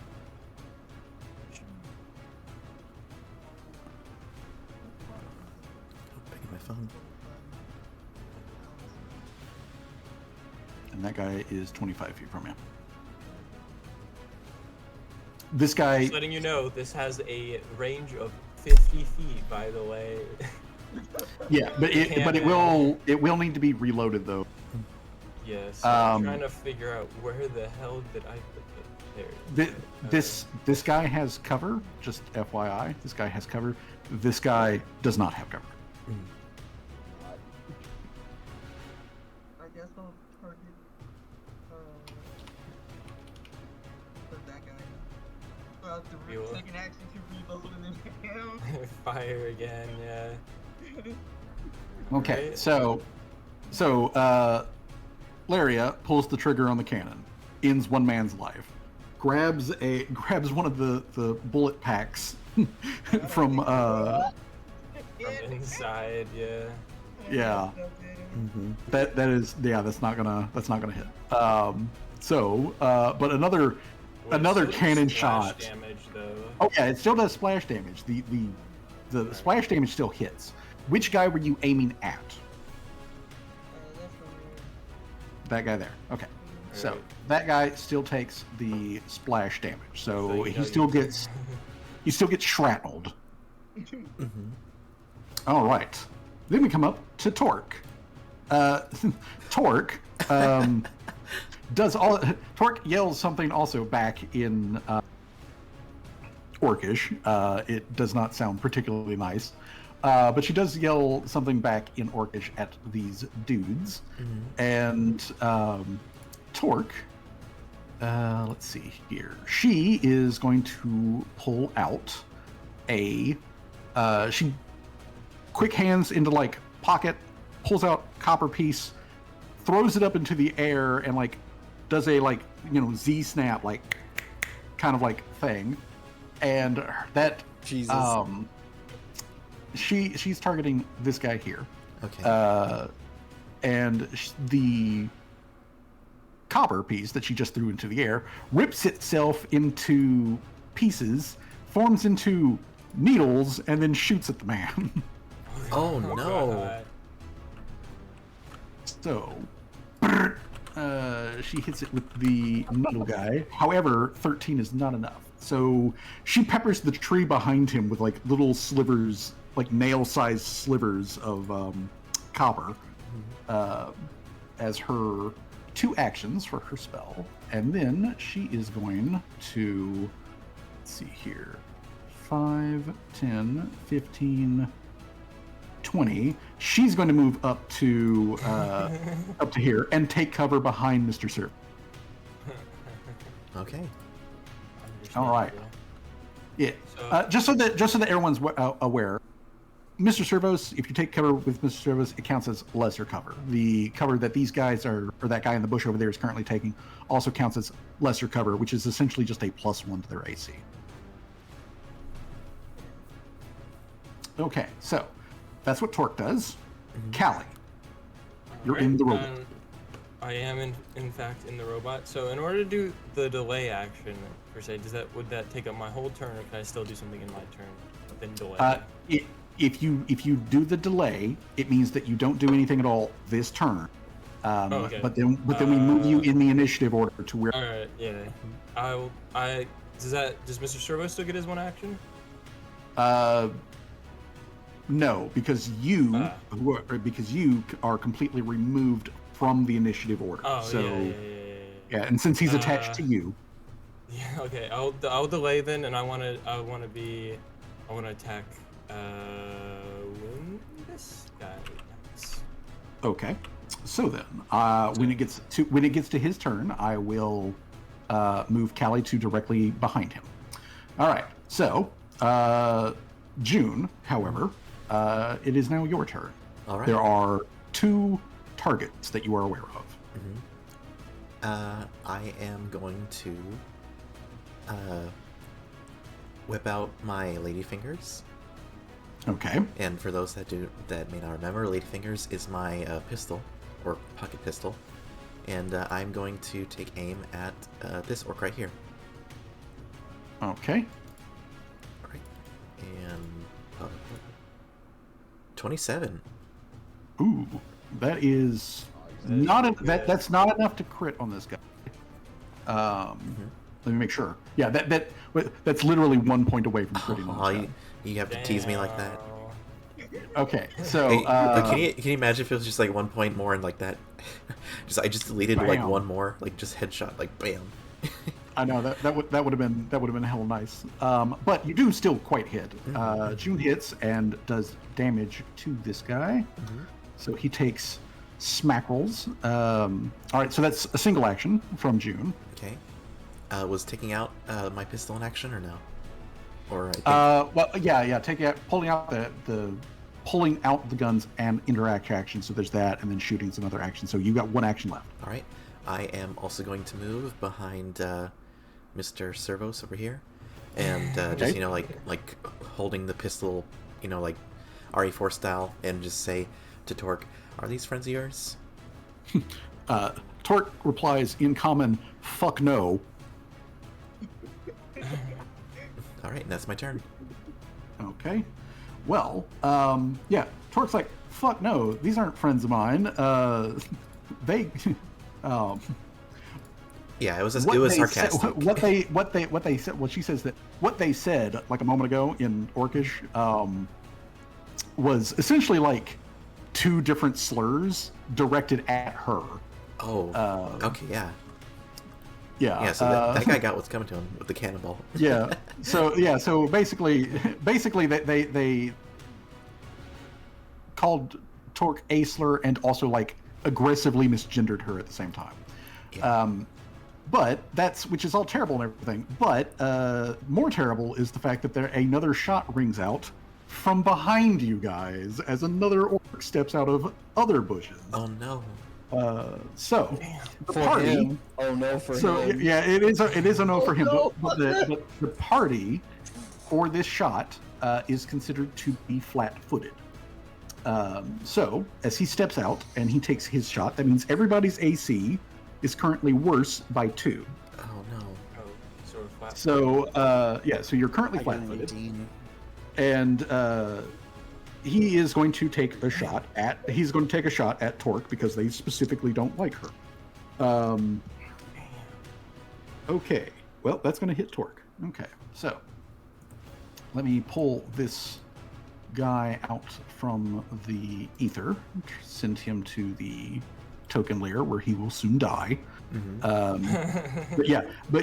Picking my phone. And that guy is 25 feet from you. This guy. Just letting you know, this has a range of 50 feet, by the way. Yeah, but it will need to be reloaded though. Yeah, so I'm trying to figure out where the hell did I put it there. This guy has cover. Just FYI, this guy has cover. This guy does not have cover. I guess I'll target that guy. So I'll have to take an action to reload and then him. Fire again, yeah. Okay, Right. so Laria pulls the trigger on the cannon, ends one man's life, grabs one of the bullet packs from inside, yeah. yeah. Mm-hmm. That's not gonna hit. But another Still cannon splash shot. damage though. Oh yeah, it still does splash damage. The splash damage still hits. Which guy were you aiming at? That guy there. Okay. So Alright. that guy still takes the splash damage. So you he know still you- gets shrapnelled. Mm-hmm. All right. Then we come up to Torque. Torque Torque yells something also back in Orcish. It does not sound particularly nice. But she does yell something back in Orcish at these dudes. Mm-hmm. And Torque, let's see here. She is going to pull out she quick hands into like pocket, pulls out copper piece, throws it up into the air, and like does a like Z snap like kind of like thing, and that Jesus. She's targeting this guy here. Okay. And the copper piece that she just threw into the air rips itself into pieces, forms into needles, and then shoots at the man. Oh no. God. So, she hits it with the needle guy. However, 13 is not enough. So she peppers the tree behind him with like little slivers, like nail-sized slivers of copper, as her 2 actions for her spell. And then she is going to, let's see here, 5, 10, 15, 20. She's going to move up to here and take cover behind Mr. Sir. Okay. All right. Yeah. So- Just so that everyone's aware, Mr. Servos, if you take cover with Mr. Servos, it counts as lesser cover. The cover that these guys or that guy in the bush over there is currently taking also counts as lesser cover, which is essentially just a +1 to their AC. Okay, so that's what Torque does. Callie, you're in the robot. I am in fact in the robot. So in order to do the delay action per se, would that take up my whole turn, or can I still do something in my turn within delay? If you do the delay, it means that you don't do anything at all this turn. Okay. But then we move you in the initiative order to where. All right, yeah. Does Mr. Servo still get his 1 action? No, because you are completely removed from the initiative order. Oh, so yeah. and since he's attached to you, Yeah, okay. I'll delay then, and I want to attack this guy. okay. So then, when it gets to his turn, I will move Callie to directly behind him. All right. So June, however, it is now your turn. All right. There are 2 targets that you are aware of. I am going to whip out my ladyfingers. Okay. And for those that may not remember, ladyfingers is my pistol or pocket pistol, and I'm going to take aim at this orc right here. Okay. All right, and 27. Ooh, that is that's not enough to crit on this guy. Let me make sure. Yeah, that's literally 1 point away from critting on Oh, this guy. you have to tease me like that. Okay, so Hey, can you imagine if it was just like 1 point more and like that? I just deleted like Bam. one more, like just headshot, like bam. I know that would have been hell nice. But you do still quite hit. June hits and does damage to this guy. So he takes smack rolls. All right, so that's a single action from June. Okay. Was taking out my pistol in action or no? Or I think... Well, yeah, pulling out pulling out the guns and interact action. So there's that, and then shooting some other action. So you got one action left. All right. I am also going to move behind Mr. Servos over here, and just like holding the pistol, like RE4 style, and just say to Torque, "Are these friends of yours?" Torque replies in common, "Fuck no." All right, and that's my turn. Okay. Well, yeah, Torque's like, "Fuck no, these aren't friends of mine. They." Yeah, it was sarcastic. What they said. Well, she says that what they said like a moment ago in Orcish was essentially like two different slurs directed at her. Oh, okay, yeah. Yeah. So that guy got what's coming to him with the cannonball. Yeah. So basically they called Torque a slur and also like aggressively misgendered her at the same time. Yeah. But which is all terrible and everything. But more terrible is the fact that another shot rings out from behind you guys as another orc steps out of other bushes. Oh no. So the For party. him. Oh no for him. Yeah, it is a no for him. But the party for this shot is considered to be flat-footed. So as he steps out and he takes his shot, that means everybody's AC is currently worse by 2. Oh no. So we're flat. So so you're currently I got an flat-footed, 18. and he is going to take a shot at Torque because they specifically don't like her. Okay, well that's going to hit Torque. Okay, so let me pull this guy out from the ether, send him to the token layer where he will soon die. But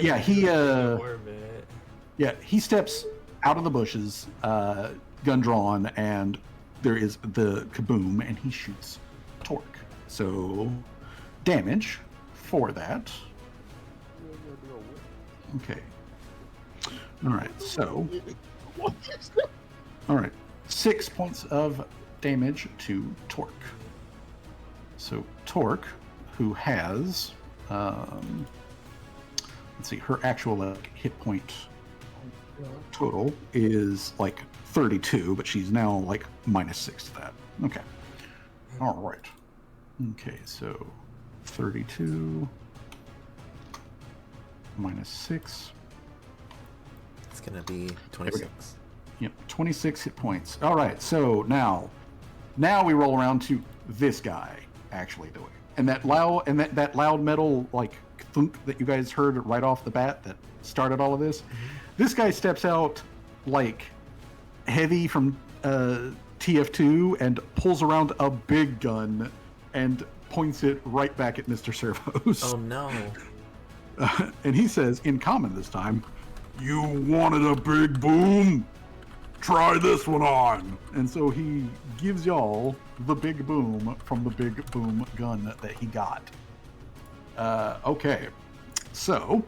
yeah, he steps out of the bushes, gun drawn, and there is the kaboom, and he shoots Torque. So damage for that. Okay. All right. So. All right. 6 points of damage to Torque. So Torque, who has, let's see, her actual hit point total is like 32, but she's now like -6 to that. Okay. All right. Okay, so 32 -6. It's gonna be 26. Yep, 26 hit points. All right, so now we roll around to this guy actually doing, and that loud metal like thunk that you guys heard right off the bat that started all of this. This guy steps out like heavy from TF2 and pulls around a big gun and points it right back at Mr. Servos. Oh no. And he says in common this time, "You wanted a big boom? Try this one on." And so he gives y'all the big boom from the big boom gun that he got. Okay, so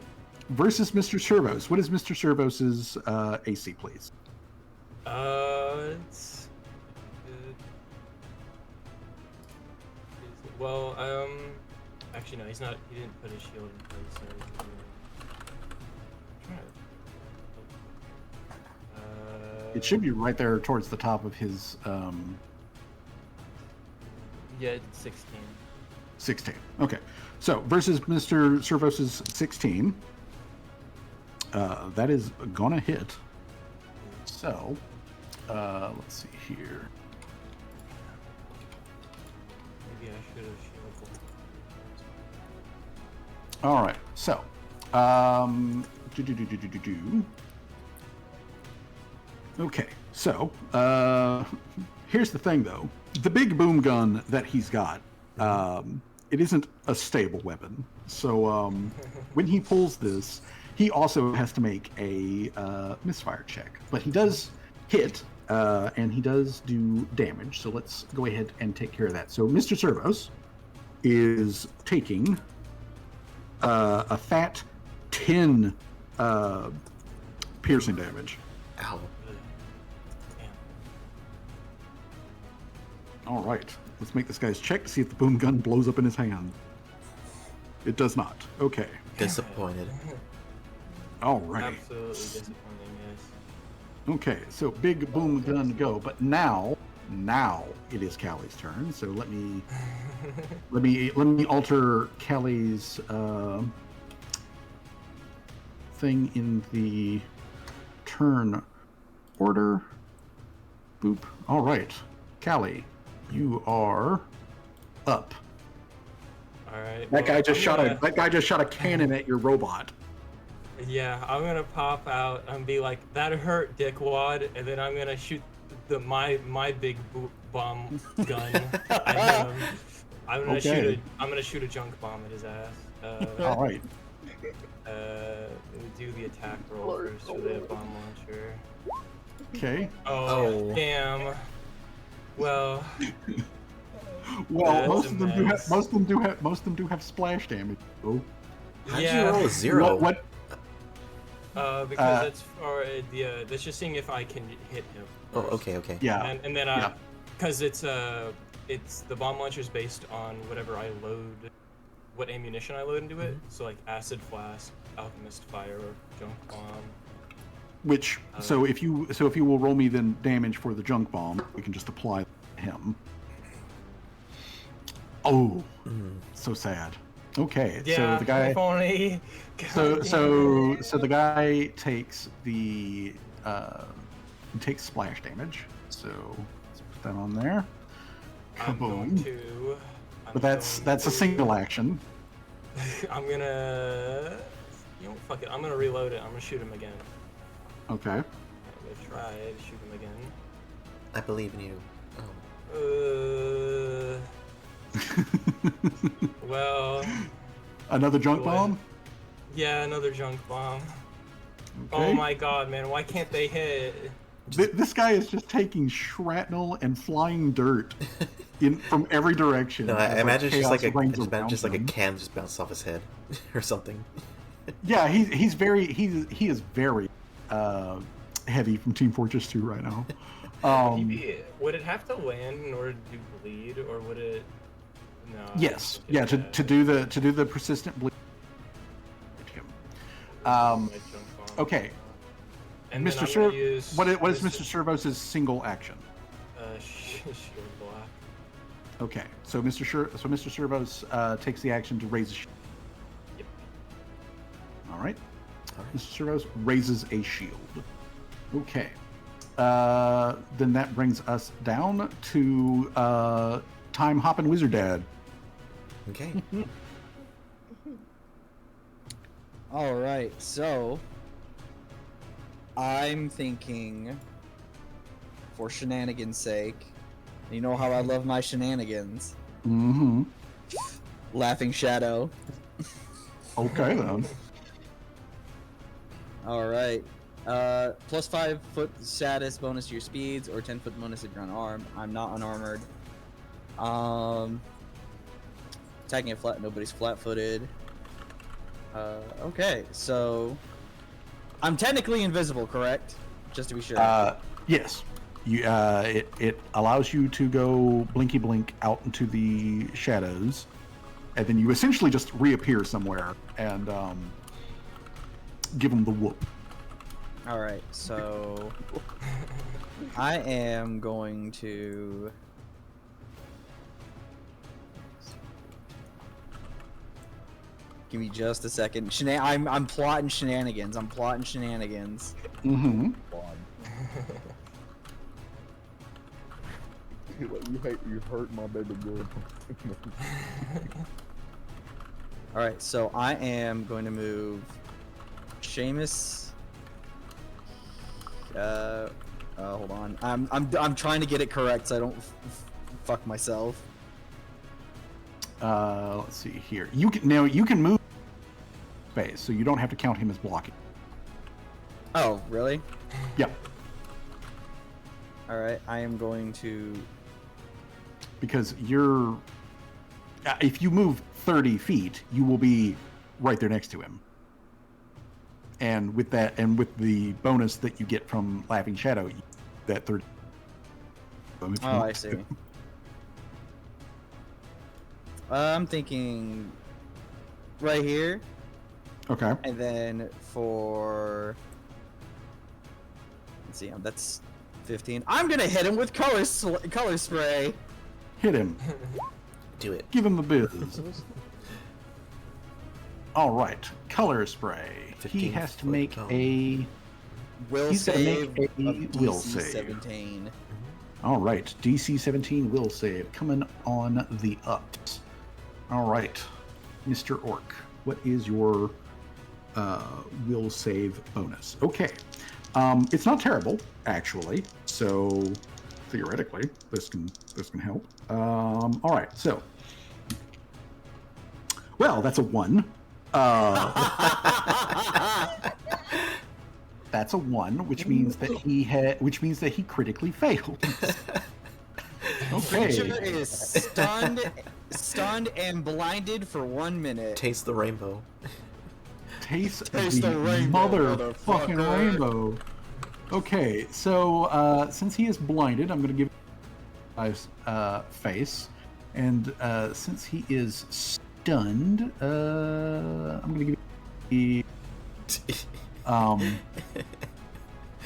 versus Mr. Servos. What is Mr. Servos's AC, please? It's well, actually no, he's not. He didn't put his shield in place. So It should be right there towards the top of his yeah, it's 16. 16. Okay, so versus Mr. Servos's 16, that is gonna hit. So let's see here. Maybe I should have shielded. All right, so Okay, so here's the thing, though. The big boom gun that he's got, it isn't a stable weapon. So when he pulls this, he also has to make a misfire check. But he does hit, and he does do damage. So let's go ahead and take care of that. So Mr. Servos is taking a fat 10 piercing damage. Ow. All right, let's make this guy's check to see if the boom gun blows up in his hand. It does not. Okay. Disappointed. All right. Absolutely disappointing, yes. Okay, so big boom gun go. But now it is Callie's turn. So let me alter Callie's thing in the turn order. Boop. All right, Callie, you are up. All right. That guy just I'm gonna- That guy just shot a cannon at your robot. Yeah, I'm gonna pop out and be like, "That hurt, dickwad," and then I'm gonna shoot my big bomb gun at him. I'm gonna shoot a junk bomb at his ass. All right. Do the attack roll first for the bomb launcher. Okay. Oh, Oh. damn. Well, Well, That's most a of them do have splash damage. Oh. How'd Yeah. you roll a 0? What? because that's for that's just seeing if I can hit him. Oh, first. okay. Yeah. And then Yeah. because it's the bomb launcher's based on whatever I load, what ammunition I load into it. So like acid flask, alchemist fire, or junk bomb. Which so if you will roll me then damage for the junk bomb, we can just apply him. Oh, so sad. Okay, Yeah, so the guy. if only. So God so damn it. so the guy takes takes splash damage. So let's put that on there. I'm going Kaboom. to. But that's a single action. I'm gonna. You know, fuck it. I'm gonna reload it. I'm gonna shoot him again. Okay. I'm gonna try to shoot him again. I believe in you. Oh. Well, Another junk Boy. bomb. yeah, another junk bomb. Okay. Oh my god, man, why can't they hit? This guy is just taking shrapnel and flying dirt from every direction. No, I as, imagine it's just chaos like reigns a around just like a him. can just bounced off his head or something. Yeah, he is very heavy from Team Fortress 2 right now. Would it have to land in order to do bleed, or would it? No. Yes, yeah, to do the persistent bleed. Okay, And then Mr. I'm Sir, gonna use what is this- Mr. Servos' single action? Shield block. Okay, so Mr. Servos takes the action to raise a shield. Yep. All right. All right. Mr. Servos raises a shield. Okay. Then that brings us down to Time Hoppin' Wizard Dad. Okay. All right, so I'm thinking, for shenanigans' sake, you know how I love my shenanigans. Mm-hmm. Laughing Shadow. Okay then. All right. Plus 5 foot status bonus to your speeds, or 10 foot bonus if you're unarmed. I'm not unarmored. Attacking it flat, nobody's flat-footed. Okay, so I'm technically invisible, correct? Just to be sure. Yes. You. It allows you to go blinky blink out into the shadows, and then you essentially just reappear somewhere and give them the whoop. All right, so I am going to. Give me just a second. I'm plotting shenanigans. I'm plotting shenanigans. Mm-hmm. You hurt my baby girl. All right, so I am going to move Seamus. Hold on. I'm trying to get it correct so I don't fuck myself. Let's see here. You can move space, so you don't have to count him as blocking. Oh, really? Yep. All right. I am going to. Because you're. If you move 30 feet, you will be right there next to him. And with that, and with the bonus that you get from Laughing Shadow, that 30. Oh, I see. I'm thinking right here, Okay. and then for let's see, that's 15. I'm gonna hit him with color spray. Hit him. Do it. Give him the biz. All right. Color spray. He has to make a. Will He's gonna save make a of will DC save. 17. All right. DC 17 will save coming on the ups. All right, Mr. Orc, what is your will save bonus? Okay. It's not terrible, actually. So theoretically, this can help. All right. So, well, that's a 1. That's a 1, which means that he critically failed. Okay. Creature is stunned and blinded for 1 minute. Taste the rainbow. Taste the the rainbow, motherfucking motherfucker. rainbow. Okay, so since he is blinded, I'm going to give him his face, and since he is stunned, I'm going to give him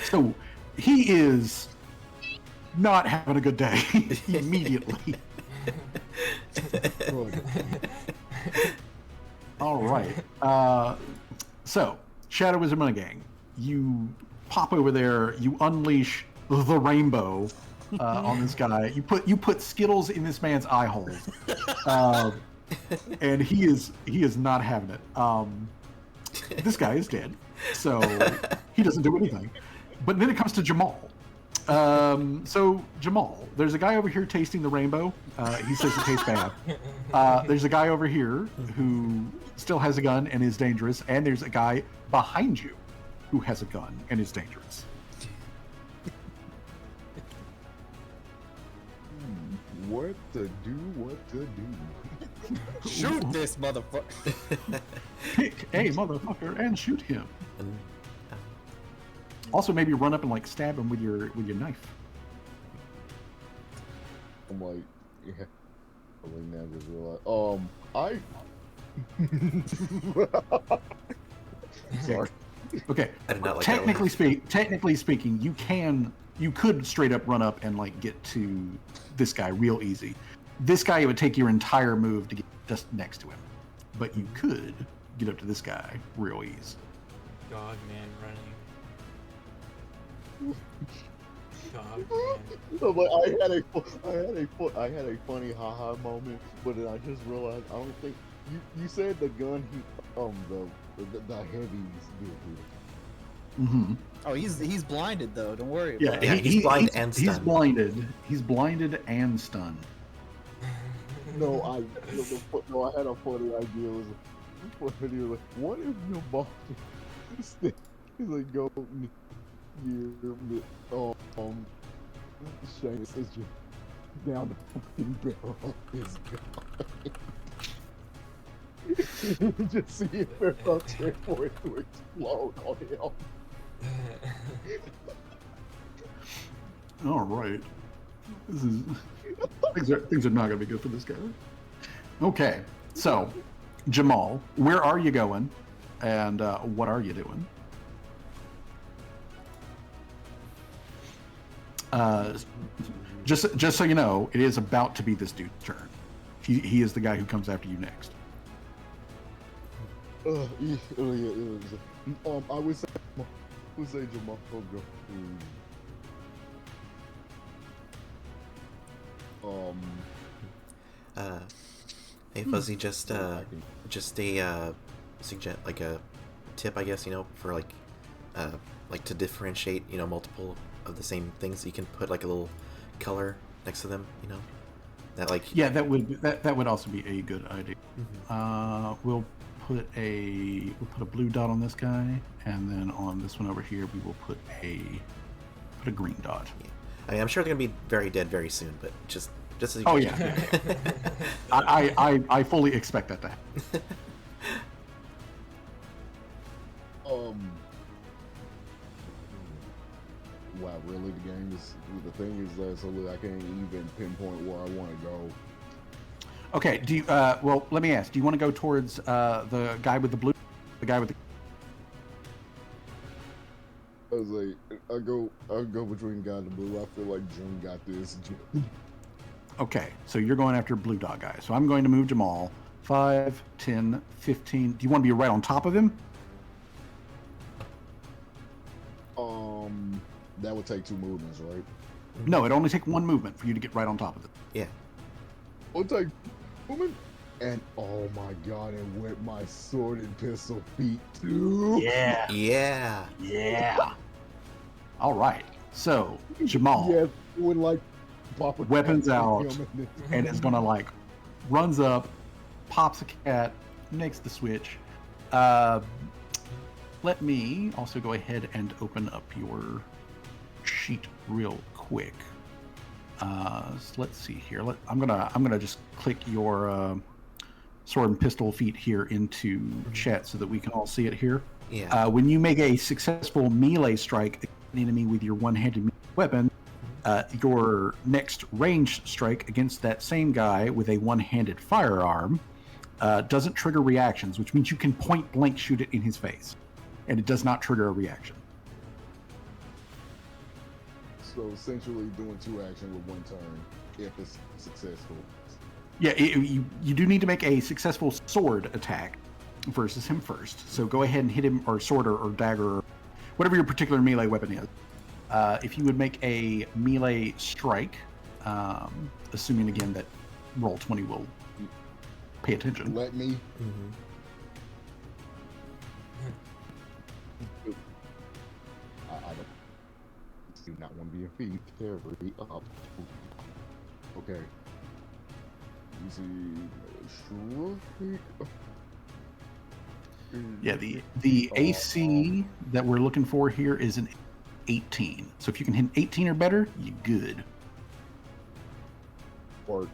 so he is not having a good day immediately. All right. So, Shadow Wizard Money Gang, you pop over there, you unleash the rainbow on this guy. You put Skittles in this man's eye holes, and he is not having it. This guy is dead, so he doesn't do anything. But then it comes to Jamal. So Jamal, there's a guy over here tasting the rainbow. He says it tastes bad. There's a guy over here who still has a gun and is dangerous, and there's a guy behind you who has a gun and is dangerous. What to do? Shoot this motherfucker. Pick a motherfucker and shoot him. Also, maybe run up and like stab him with your knife. I'm like, yeah. I like now just realized, sorry. Okay. I did not like Technically speaking, you could straight up run up and like get to this guy real easy. This guy, it would take your entire move to get just next to him, but you could get up to this guy real easy. Dog man running. Dog man. I'm like, I had a funny haha moment, but then I just realized I don't think you said the gun the heavies did it. Mm-hmm. Oh, he's blinded though. Don't worry. Yeah, about Yeah, it. he's blind and stunned. He's blinded. He's blinded and stunned. No, I had a funny idea. It was like, what if your boss he's like go Shane says you down the fucking barrel of his gun. You just see it barrel check for it to explode on him. All right. Things are not going to be good for this guy. Okay, so Jamal, where are you going, and what are you doing? Just so you know, it is about to be this dude's turn. He is the guy who comes after you next. Yeah, it was. I would say Jamal will go. Hey Fuzzy, just a suggest like a tip, I guess, for like to differentiate, multiple of the same things. You can put like a little color next to them, you know, that like Yeah, that would also be a good idea. We'll put a blue dot on this guy, and then on this one over here we will put a green dot. Yeah. I mean, I'm sure they're gonna be very dead very soon, but just as you Oh can. yeah, I fully expect that to happen. Wow, really? The thing is that so I can't even pinpoint where I want to go. Okay. Do you? Well, let me ask. Do you want to go towards the guy with the blue? The guy with the. I was like, I'll go between God and Blue. I feel like June got this. Okay, so you're going after blue dot guy. So I'm going to move Jamal 5, 10, 15. Do you want to be right on top of him? That would take 2 movements, right? No, it only take 1 movement for you to get right on top of it. Yeah. I'll take movement. And oh my God, and with my sword and pistol feet too. Yeah. Yeah. Yeah. All right. So Jamal, Yes, would like pop a Weapons cat out. on him and it's gonna like runs up, pops a cat, makes the switch. Let me also go ahead and open up your sheet real quick. So let's see here. I'm gonna just click your sword and pistol feat here into chat so that we can all see it here. Yeah. When you make a successful melee strike against an enemy with your one-handed weapon, your next ranged strike against that same guy with a one-handed firearm doesn't trigger reactions, which means you can point blank shoot it in his face, and it does not trigger a reaction. So essentially doing 2 actions with 1 turn if it's successful. Yeah, you do need to make a successful sword attack versus him first. So go ahead and hit him, or sword or dagger, or whatever your particular melee weapon is. If you would make a melee strike, assuming again that Roll20 will pay attention. Let me. I do not want to be a thief. Carry up. Okay. You see, Yeah, the AC that we're looking for here is an 18. So if you can hit 18 or better, you're good. Work.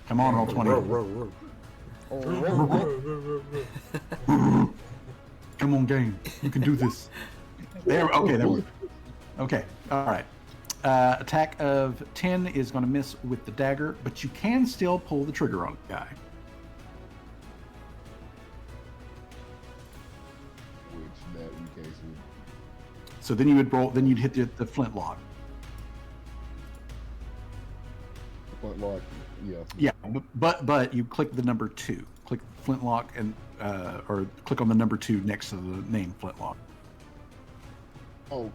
Come on, Roll20. Come on, game. You can do this. There we go. Okay, all right. Attack of 10 is going to miss with the dagger, but you can still pull the trigger on the guy. Which that in case we. So then you would roll. Then you'd hit the flintlock. Flintlock, yeah. Yeah, but you click the number 2. Click flintlock and or click on the number 2 next to the name flintlock. Oh.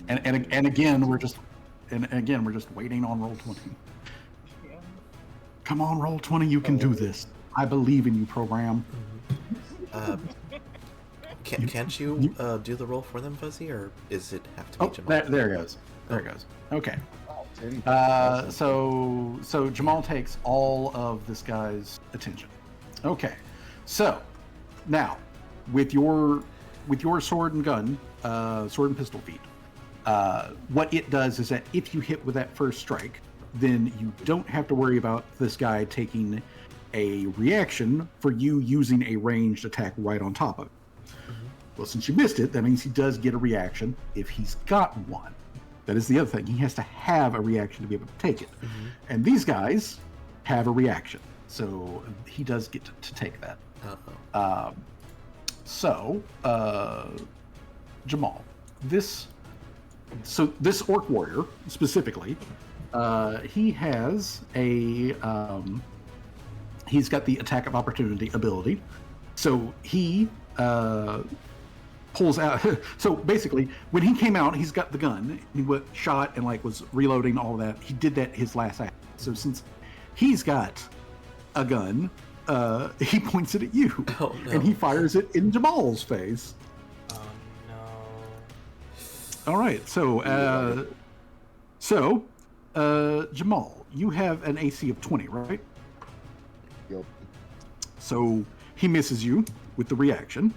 And again we're just waiting on Roll20. Come on, Roll20, you can do this. I believe in you, program. Can't you do the roll for them, Fuzzy, or is it have to be Jamal? There it goes. There it goes. Okay. So Jamal takes all of this guy's attention. Okay. So now with your sword and gun, sword and pistol feat, what it does is that if you hit with that first strike, then you don't have to worry about this guy taking a reaction for you using a ranged attack right on top of it. Well, since you missed it, that means he does get a reaction if he's got one. That is the other thing. He has to have a reaction to be able to take it. And these guys have a reaction. So he does get to take that. Jamal, this orc warrior specifically, he has he's got the attack of opportunity ability. So he pulls out. So basically, when he came out, he's got the gun. He shot and was reloading all that. He did that his last act. So since he's got a gun, he points it at you, Oh, no. and he fires it in Jamal's face. Oh no. All right, Jamal, you have an AC of 20, right? Yep. So he misses you with the reaction.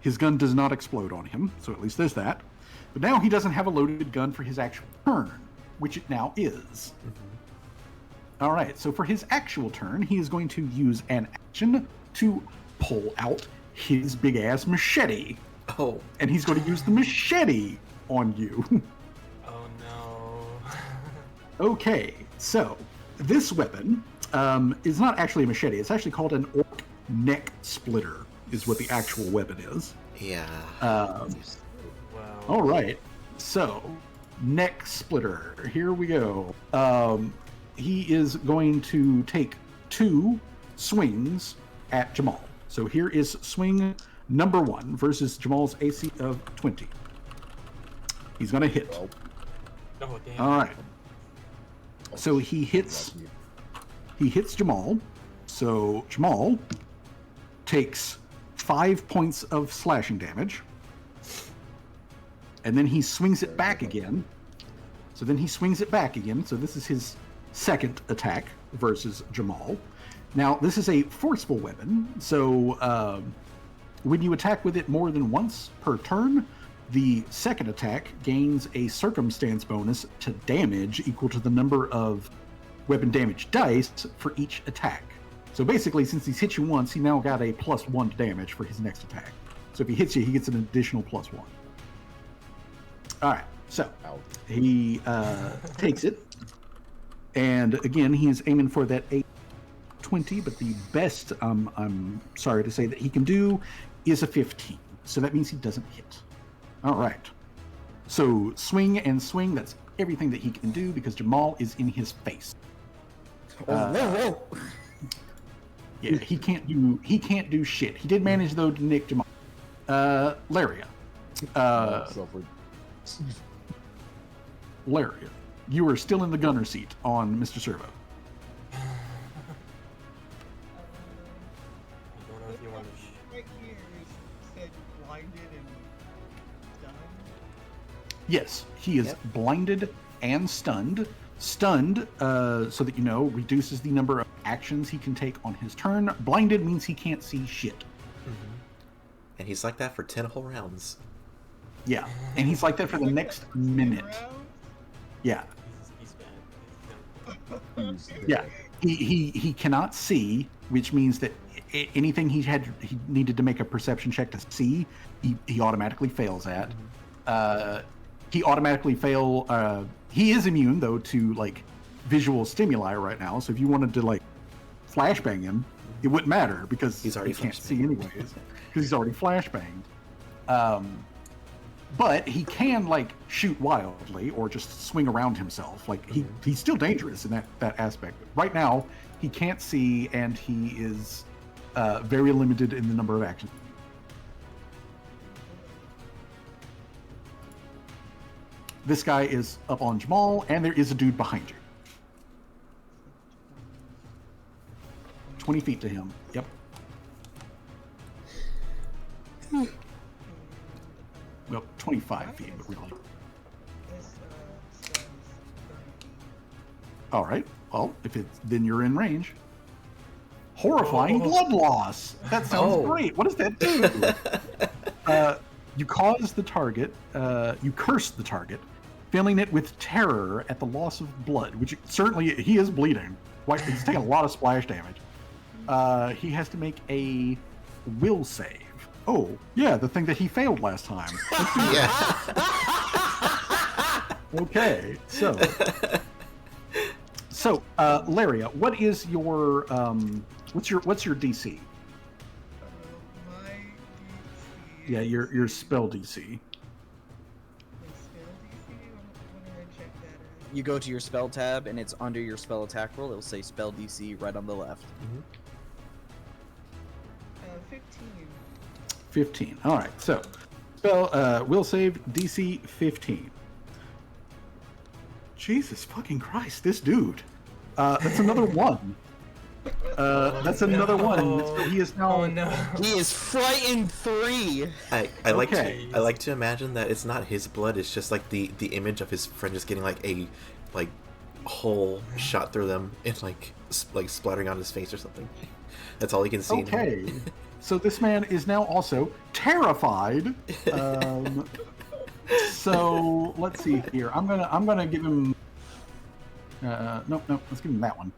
His gun does not explode on him, so at least there's that. But now he doesn't have a loaded gun for his actual turn, which it now is. All right, so for his actual turn, he is going to use an action to pull out his big-ass machete. Oh. And he's going to use the machete on you. Oh no. Okay, so this weapon is not actually a machete. It's actually called an orc neck splitter, is what the actual weapon is. Yeah. Wow. All right, so neck splitter. Here we go. He is going to take 2 swings at Jamal. So here is swing number 1 versus Jamal's AC of 20. He's going to hit. Oh damn. All right. So he hits Jamal. So Jamal takes 5 points of slashing damage. And then he swings it back again. So this is his second attack versus Jamal. Now, this is a forceful weapon. So when you attack with it more than once per turn, the second attack gains a circumstance bonus to damage equal to the number of weapon damage dice for each attack. So basically, since he's hit you once, he now got a +1 to damage for his next attack. So if he hits you, he gets an additional +1. All right, so he takes it, and again, he is aiming for that 20, but the best, I'm sorry to say, that he can do is a 15. So that means he doesn't hit. All right. So swing and swing, that's everything that he can do because Jamal is in his face. No. Yeah, he can't do shit. He did manage though to nick Jamal. Laria. Laria, you are still in the gunner seat on Mr. Servo. I don't know if you want to. Right here is said blinded and stunned. Yes, he is blinded and stunned. Stunned, so that you know, reduces the number of actions he can take on his turn. Blinded means he can't see shit. And he's like that for 10 whole rounds. Yeah, and he's like that for the next minute. Yeah, He's bad. yeah. He cannot see, which means that anything he needed to make a perception check to see, he automatically fails at. He automatically fail. He is immune though to like visual stimuli right now. So if you wanted to like flashbang him, it wouldn't matter because He's already he can't flashbanged. see anyways because he's already flashbanged. But he can like shoot wildly or just swing around himself. Like he's still dangerous in that aspect. Right now, he can't see and he is very limited in the number of actions. This guy is up on Jamal, and there is a dude behind you. 20 feet to him. Yep. Well, 25 feet, but really. This says 30 feet. All right. Well, then you're in range. Horrifying blood loss. That sounds great. What does that do? You cause the target. You curse the target, filling it with terror at the loss of blood, which certainly he is bleeding. He's taking a lot of splash damage. He has to make a will save. Oh, yeah, the thing that he failed last time. Let's do that. Okay, so Laria, what is your what's your DC? My DC. Yeah, your spell DC. My spell DC. I'm gonna check that out. You go to your spell tab, and it's under your spell attack roll. It'll say spell DC right on the left. 15. 15. All right, so spell will save DC 15. Jesus fucking Christ, this dude. That's another one. That's another one. So he is now. Oh no. He is frightened 3. I Okay. like to imagine that it's not his blood. It's just like the image of his friend just getting like a hole shot through them and like splattering on his face or something. That's all he can see. Okay. So this man is now also terrified. So let's see here. I'm gonna give him. No, let's give him that one.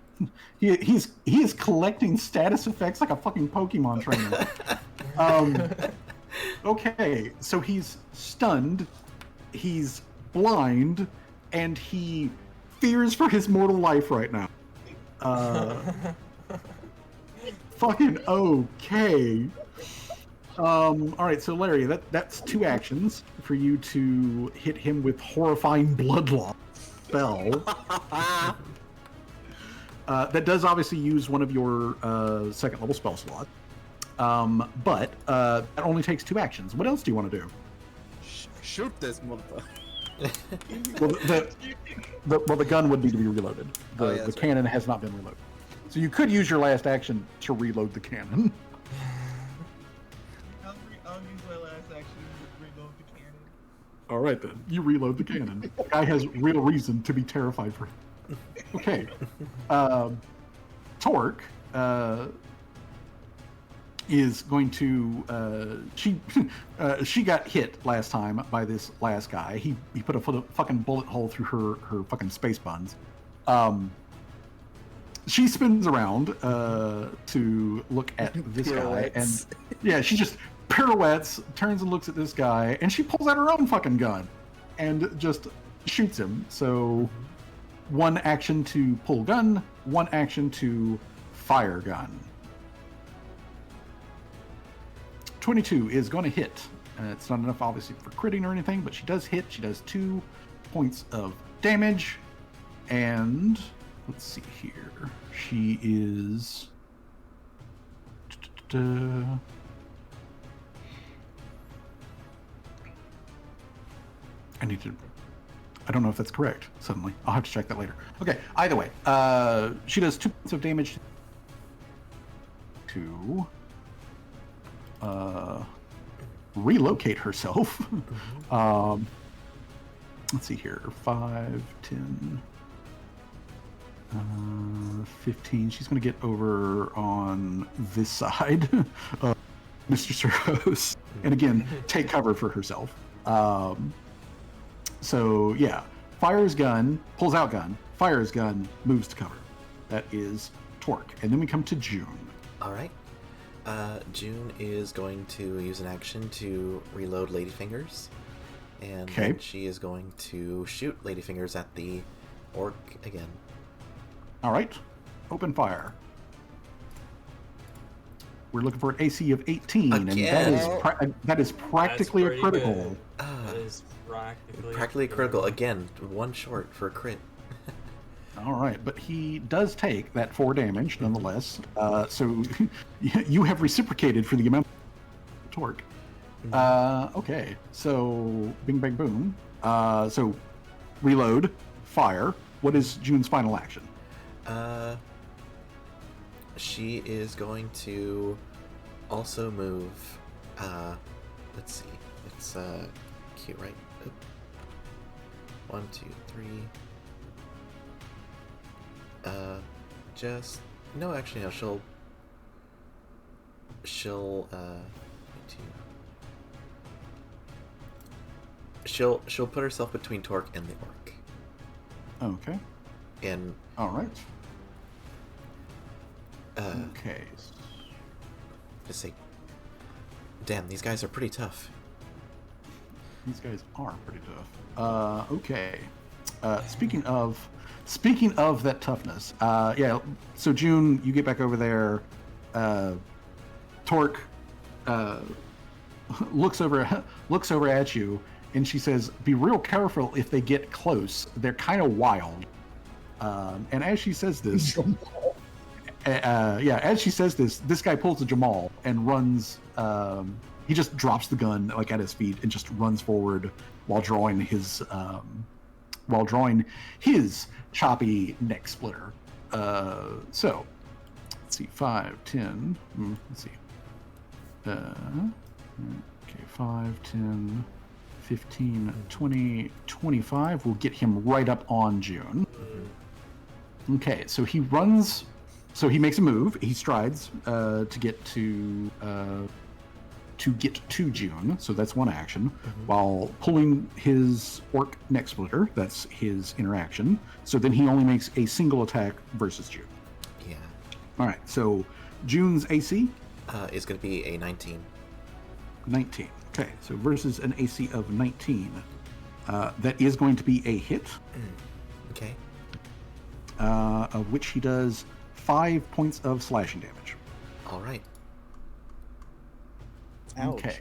He is collecting status effects like a fucking Pokemon trainer. Okay, so he's stunned, he's blind, and he fears for his mortal life right now. Fucking okay. All right, so Larry, that's 2 actions for you to hit him with horrifying blood loss spell. That does obviously use one of your 2nd level spell slots, but that only takes 2 actions. What else do you want to do? Shoot this motherfucker. Well, the gun would need to be reloaded. The Right. cannon has not been reloaded. So you could use your last action to reload the cannon. I'll use my last action to reload the cannon. All right, then. You reload the cannon. The guy has real reason to be terrified for him. Okay. Torque is going to... she got hit last time by this last guy. He put a fucking bullet hole through her fucking space buns. She spins around to look at this guy, and yeah, she just pirouettes, turns and looks at this guy, and she pulls out her own fucking gun and just shoots him. So 1 action to pull gun, 1 action to fire gun. 22 is going to hit. It's not enough, obviously, for critting or anything, but she does hit. She does 2 points of damage, and let's see here. She is. I don't know if that's correct. Suddenly, I'll have to check that later. Okay. Either way, she does 2 points of damage to relocate herself. Let's see here. 5, 10. 15. She's going to get over on this side of Mr. Servos. And again, take cover for herself. So, yeah. Fires gun, pulls out gun, fires gun, moves to cover. That is Torque. And then we come to June. All right. June is going to use an action to reload Ladyfingers. And then she is going to shoot Ladyfingers at the orc again. All right, open fire. We're looking for an AC of 18, and that is practically a critical. That is practically a critical. Again, 1 short for a crit. All right, but he does take that 4 damage nonetheless. So you have reciprocated for the amount of torque. Okay, so bing, bang, boom. So reload, fire. What is June's final action? She is going to also move. Let's see. It's cute, right? 1, 2, 3. Just no. Actually, no. She'll put herself between Torque and the orc. Okay. And all right. Okay. Just say, damn, these guys are pretty tough. These guys are pretty tough. Okay. Speaking of that toughness, yeah. So June, you get back over there. Torque looks over at you, and she says, "Be real careful if they get close. They're kind of wild." And as she says this, this guy pulls a Jamal and runs. He just drops the gun like at his feet and just runs forward while drawing his choppy neck splitter. So let's see, 5, 10. Let's see. Okay, 5, 10, 15, 20, 25. We'll get him right up on June. Okay, so he runs. So he makes a move. He strides to get to June. So that's one action. While pulling his orc neck splitter. That's his interaction. So then he only makes a single attack versus June. Yeah. All right. So June's AC is going to be a 19. 19. Okay. So versus an AC of 19. That is going to be a hit. Okay. Of which he does 5 points of slashing damage. All right. Ouch. Okay.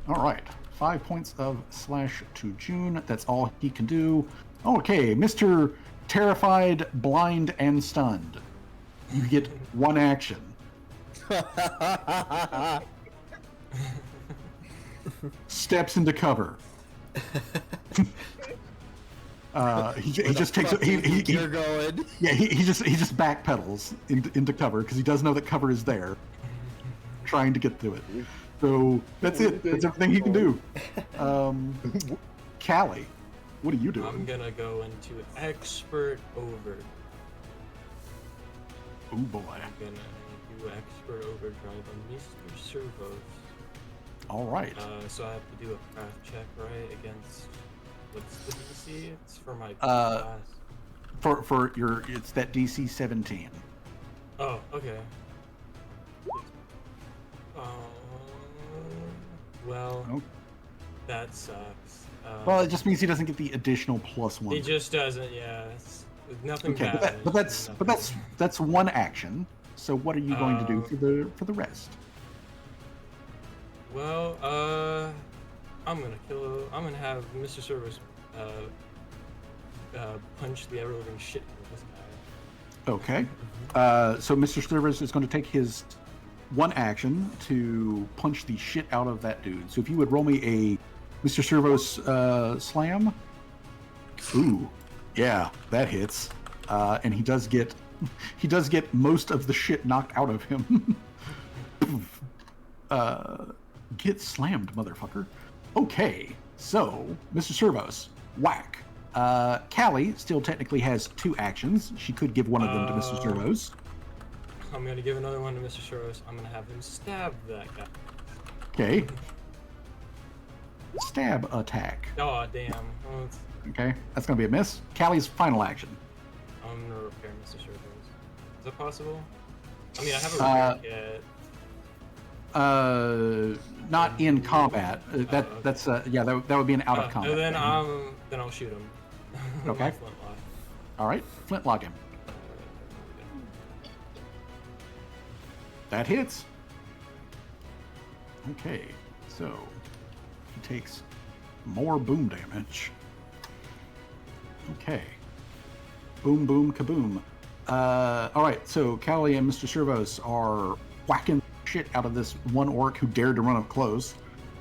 All right. 5 points of slash to June. That's all he can do. Okay, Mr. Terrified, Blind, and Stunned. You get one action. Steps into cover. He just takes You're going. Yeah, he just backpedals into cover because he does know that cover is there, trying to get to it. So that's it. That's everything he can do. Callie, what are you doing? I'm gonna go into expert over. Oh boy. I'm gonna do expert overdrive on Mr. Servos. All right. So I have to do a craft check, right? Against what's the DC? It's for my Uh, class. For your, it's that DC 17. Oh, okay. Well, Oh. that sucks. Well, it just means he doesn't get the additional +1. He just doesn't. Yeah, it's nothing Okay, bad. that's one action. So what are you going to do for the rest? Well, I'm gonna have Mr. Service punch the ever-living shit out of this guy. Okay. So Mr. Slivers is going to take his one action to punch the shit out of that dude. So if you would roll me a Mr. Servos slam. Ooh, yeah, that hits. And he does get most of the shit knocked out of him. Get slammed, motherfucker. Okay, so Mr. Servos, whack. Callie still technically has 2 actions. She could give one of them to Mr. Servos. I'm gonna give another one to Mr. Soros. I'm gonna have him stab that guy. Okay. Stab attack. Oh damn. Well, Okay, that's gonna be a miss. Callie's final action. I'm gonna repair Mr. Soros. Is that possible? I mean, I haven't repaired yet. Not in combat. That would be an out of combat. And then thing. then I'll shoot him. Okay. My flintlock. All right, flintlock him. That hits. Okay, so he takes more boom damage. Okay. Boom, boom, kaboom. All right, so Callie and Mr. Servos are whacking shit out of this one orc who dared to run up close.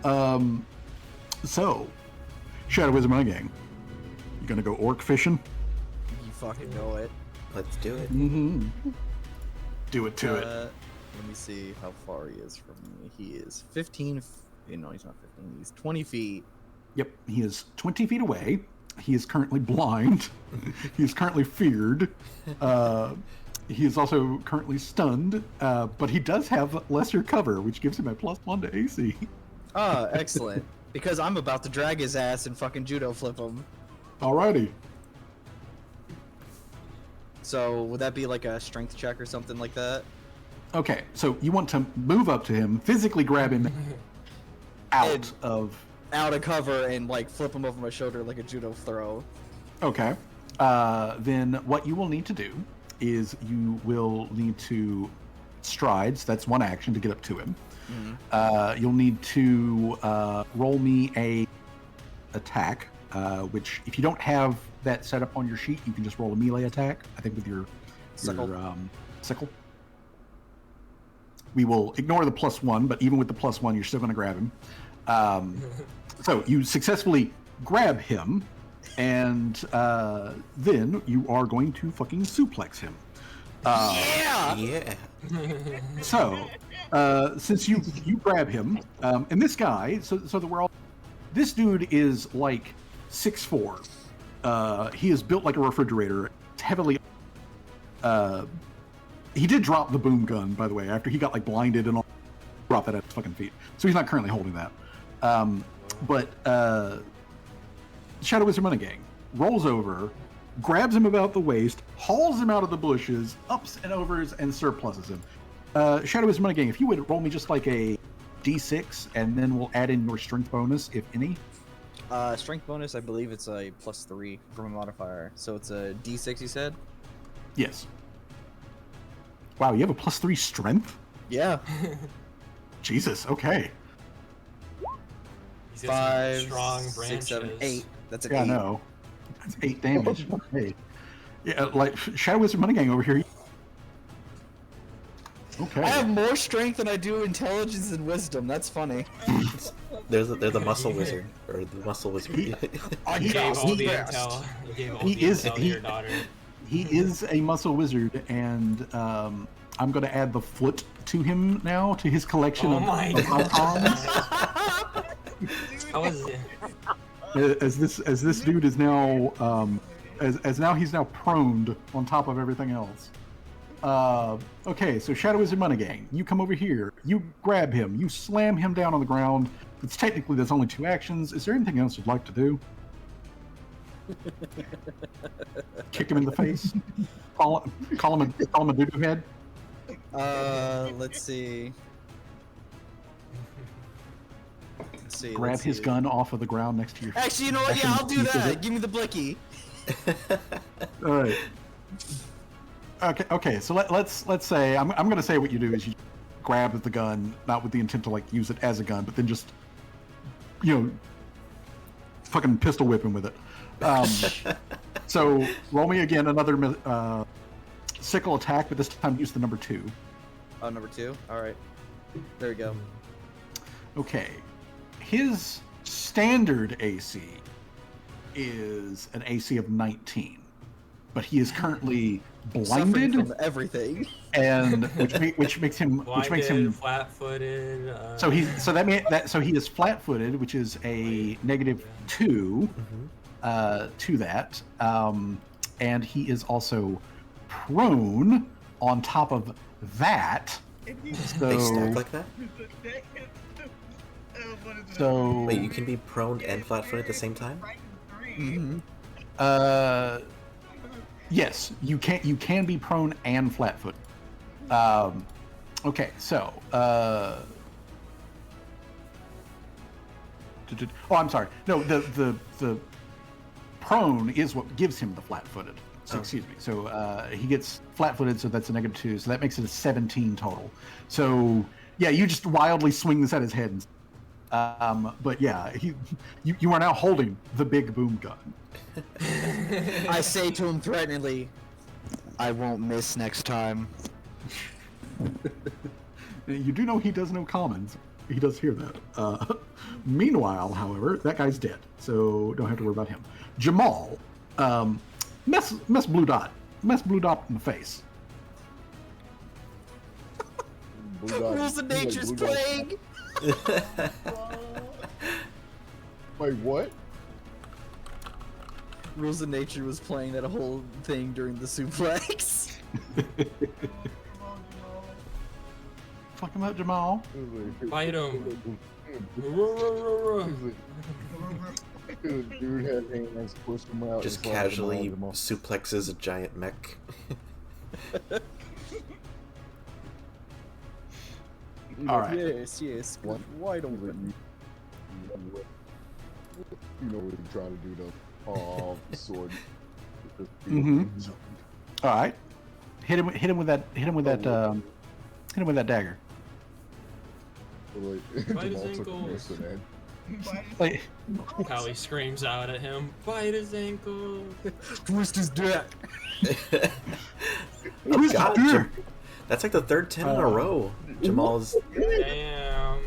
So, Shadow Wizard Money Gang, you gonna go orc fishing? You fucking know it. Let's do it. Mm-hmm. Do it to it. Let me see how far he is from me. He is 15. No, he's not 15. He's 20 feet. Yep, he is 20 feet away. He is currently blind. He is currently feared. He is also currently stunned, but he does have lesser cover, which gives him a +1 to AC. Ah, excellent. Because I'm about to drag his ass and fucking judo flip him. Alrighty. So would that be like a strength check or something like that? Okay, so you want to move up to him, physically grab him out And- of... Out of cover and like flip him over my shoulder like a judo throw. Okay. Then what you will need to do is you will need to strides. That's one action to get up to him. Mm-hmm. You'll need to roll me a attack, which if you don't have that set up on your sheet, you can just roll a melee attack. I think with your Sickle. sickle. We will ignore the +1, but even with the +1, you're still going to grab him. So you successfully grab him, and then you are going to fucking suplex him. Yeah. Yeah. So, since you grab him, and this guy, so that we're all, this dude is like 6'4". He is built like a refrigerator. It's heavily. He did drop the boom gun, by the way, after he got like blinded and all. Dropped that at his fucking feet, so he's not currently holding that. But Shadow Wizard Money Gang rolls over, grabs him about the waist, hauls him out of the bushes, ups and overs, and surpluses him. Shadow Wizard Money Gang, if you would roll me just like a d6, and then we'll add in your strength bonus, if any. Strength bonus, I believe it's a +3 from a modifier, so it's a d6. You said? Yes. Wow, you have a +3 strength? Yeah. Jesus. Okay. He's got some 5, strong 6, branches. 7, 8. That's an Yeah, 8. no. That's 8 damage. Okay. Yeah, like Shadow Wizard Money Gang over here. Okay. I have more strength than I do intelligence and wisdom. That's funny. They're the muscle wizard, or the muscle wizard. You gave all the intel. You gave all the intel to your daughter. He is a muscle wizard, and I'm going to add the foot to him now, to his collection Oh of my icons. How was it? As this dude is now as now he's now proned on top of everything else. Okay, so Shadow Wizard Money Gang, you come over here, you grab him, you slam him down on the ground. It's technically there's only 2 actions. Is there anything else you'd like to do? Kick him in the face? Call him a doo-doo head? Let's see. Grab let's his see. gun off of the ground next to your Actually, you know what? Yeah, I'll do that. Give me the blicky. All right. Okay. So let's say I'm going to say what you do is you grab the gun, not with the intent to like use it as a gun, but then just fucking pistol whip him with it. So roll me again another sickle attack, but this time use the number 2. Oh, number 2. All right. There we go. Okay. His standard AC is an AC of 19, but he is currently Suffering blinded from everything. and which makes him flat-footed. so he is flat-footed, which is a -2 to that, and he is also prone on top of that. They stack like that? So Wait, you can be prone and flat-footed at the same time? Yes, you can be prone and flat-footed. Okay, so oh, I'm sorry. No, the prone is what gives him the flat-footed. So, excuse me. So he gets flat-footed, so that's a -2. So that makes it a 17 total. So yeah, you just wildly swing this at his head. But yeah, you are now holding the big boom gun. I say to him threateningly, "I won't miss next time." You do know he does know commons. He does hear that. Meanwhile, however, that guy's dead, so don't have to worry about him. Jamal, mess Blue Dot in the face. Rules of Nature's playing. Wait, what? Rules of Nature was playing that whole thing during the suplex. Fuck him up, Jamal. Fight him. Dude had hands, pushed him out. Just and slapped him casually on Jamal. suplexes a giant mech. All right. Yes. Why don't we? You know what he tried to do though. Sword. All right. Hit him with that dagger. Bite his ankle. Like, Callie screams out at him, "Bite his ankle!" Twist his dick. Oh, God, that's like the 3rd 10 in a row. Jamal's. Damn.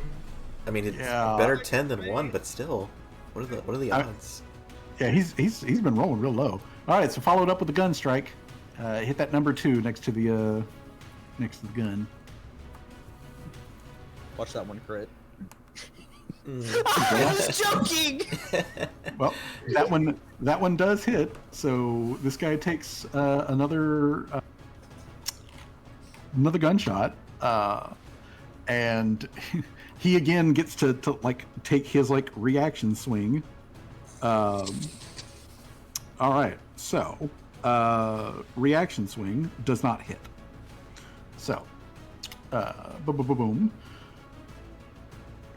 I mean, it's Yeah. better 10 than 1, but still, what are the odds? yeah, he's been rolling real low. All right, so followed up with the gun strike. Hit that number 2 next to the gun. Watch that one crit. Mm. I was joking. Well, that one does hit. So this guy takes another gunshot, and he again gets to like take his like reaction swing. All right, so reaction swing does not hit. So, boom.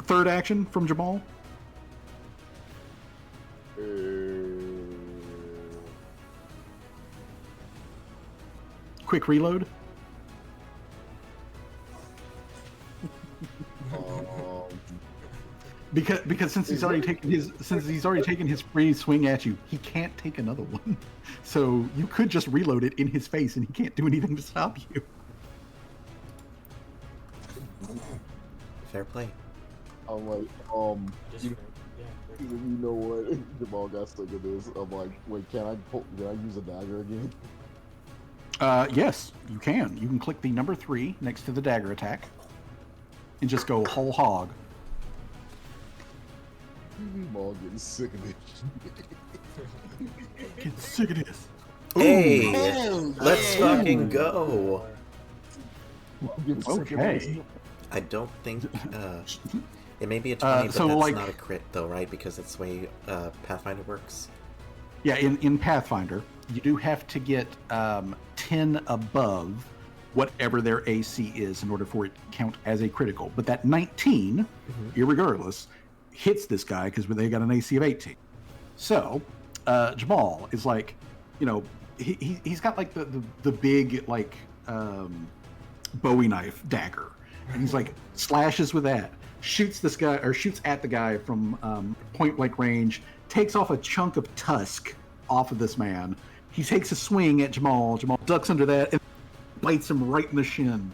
Third action from Jamal. Quick reload. Because since he's already taken his free swing at you, he can't take another one. So you could just reload it in his face, and he can't do anything to stop you. Fair play. I'm like, Just you know what? Jamal got sick of this. I'm like, wait, can I use a dagger again? Yes, you can. You can click the number 3 next to the dagger attack, and just go whole hog. Jamal getting sick of it. Get sick of this. Hey, let's fucking go. Getting sick of this. Okay. I don't think it may be a 20, but so, that's like- not a crit though, right? Because that's the way Pathfinder works. Yeah, in Pathfinder, you do have to get 10 above whatever their AC is in order for it to count as a critical. But that 19, irregardless, hits this guy because they got an AC of 18. So Jamal is like, you know, he's got like the big like Bowie knife dagger, and he's like slashes with that, shoots at the guy from point blank range, takes off a chunk of tusk off of this man. He takes a swing at Jamal. Jamal ducks under that and bites him right in the shin.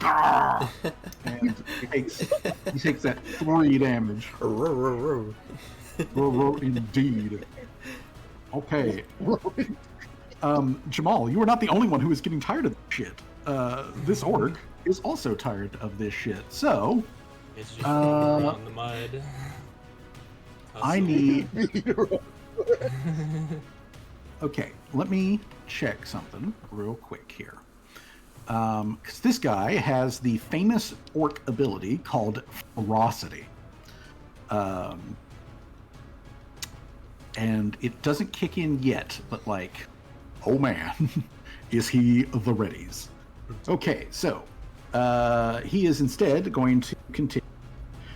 And he takes that 3 damage. Indeed. Okay. Jamal, you are not the only one who is getting tired of this shit. This orc is also tired of this shit. So, It's just around the mud. I need... Okay, let me check something real quick here. Because this guy has the famous orc ability called Ferocity. And it doesn't kick in yet, but like, oh man, is he the readies. Okay, so he is instead going to continue.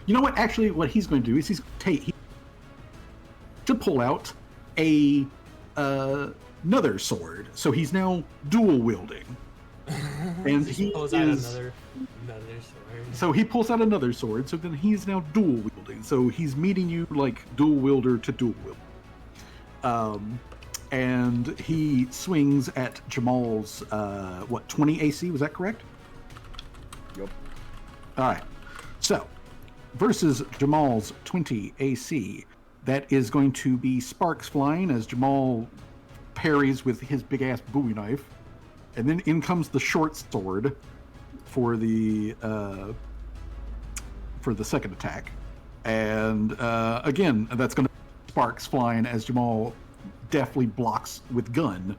You know what? Actually, what he's going to do is he's to pull out a another sword. So he's now dual wielding. And he pulls out is another sword. so he pulls out another sword. So then he's now dual wielding. So he's meeting you like dual wielder to dual wielder. And he swings at Jamal's 20 AC. Was that correct? Yep. All right. So versus Jamal's 20 AC, that is going to be sparks flying as Jamal parries with his big ass Bowie knife. And then in comes the short sword for the second attack, and again that's going to sparks flying as Jamal deftly blocks with gun.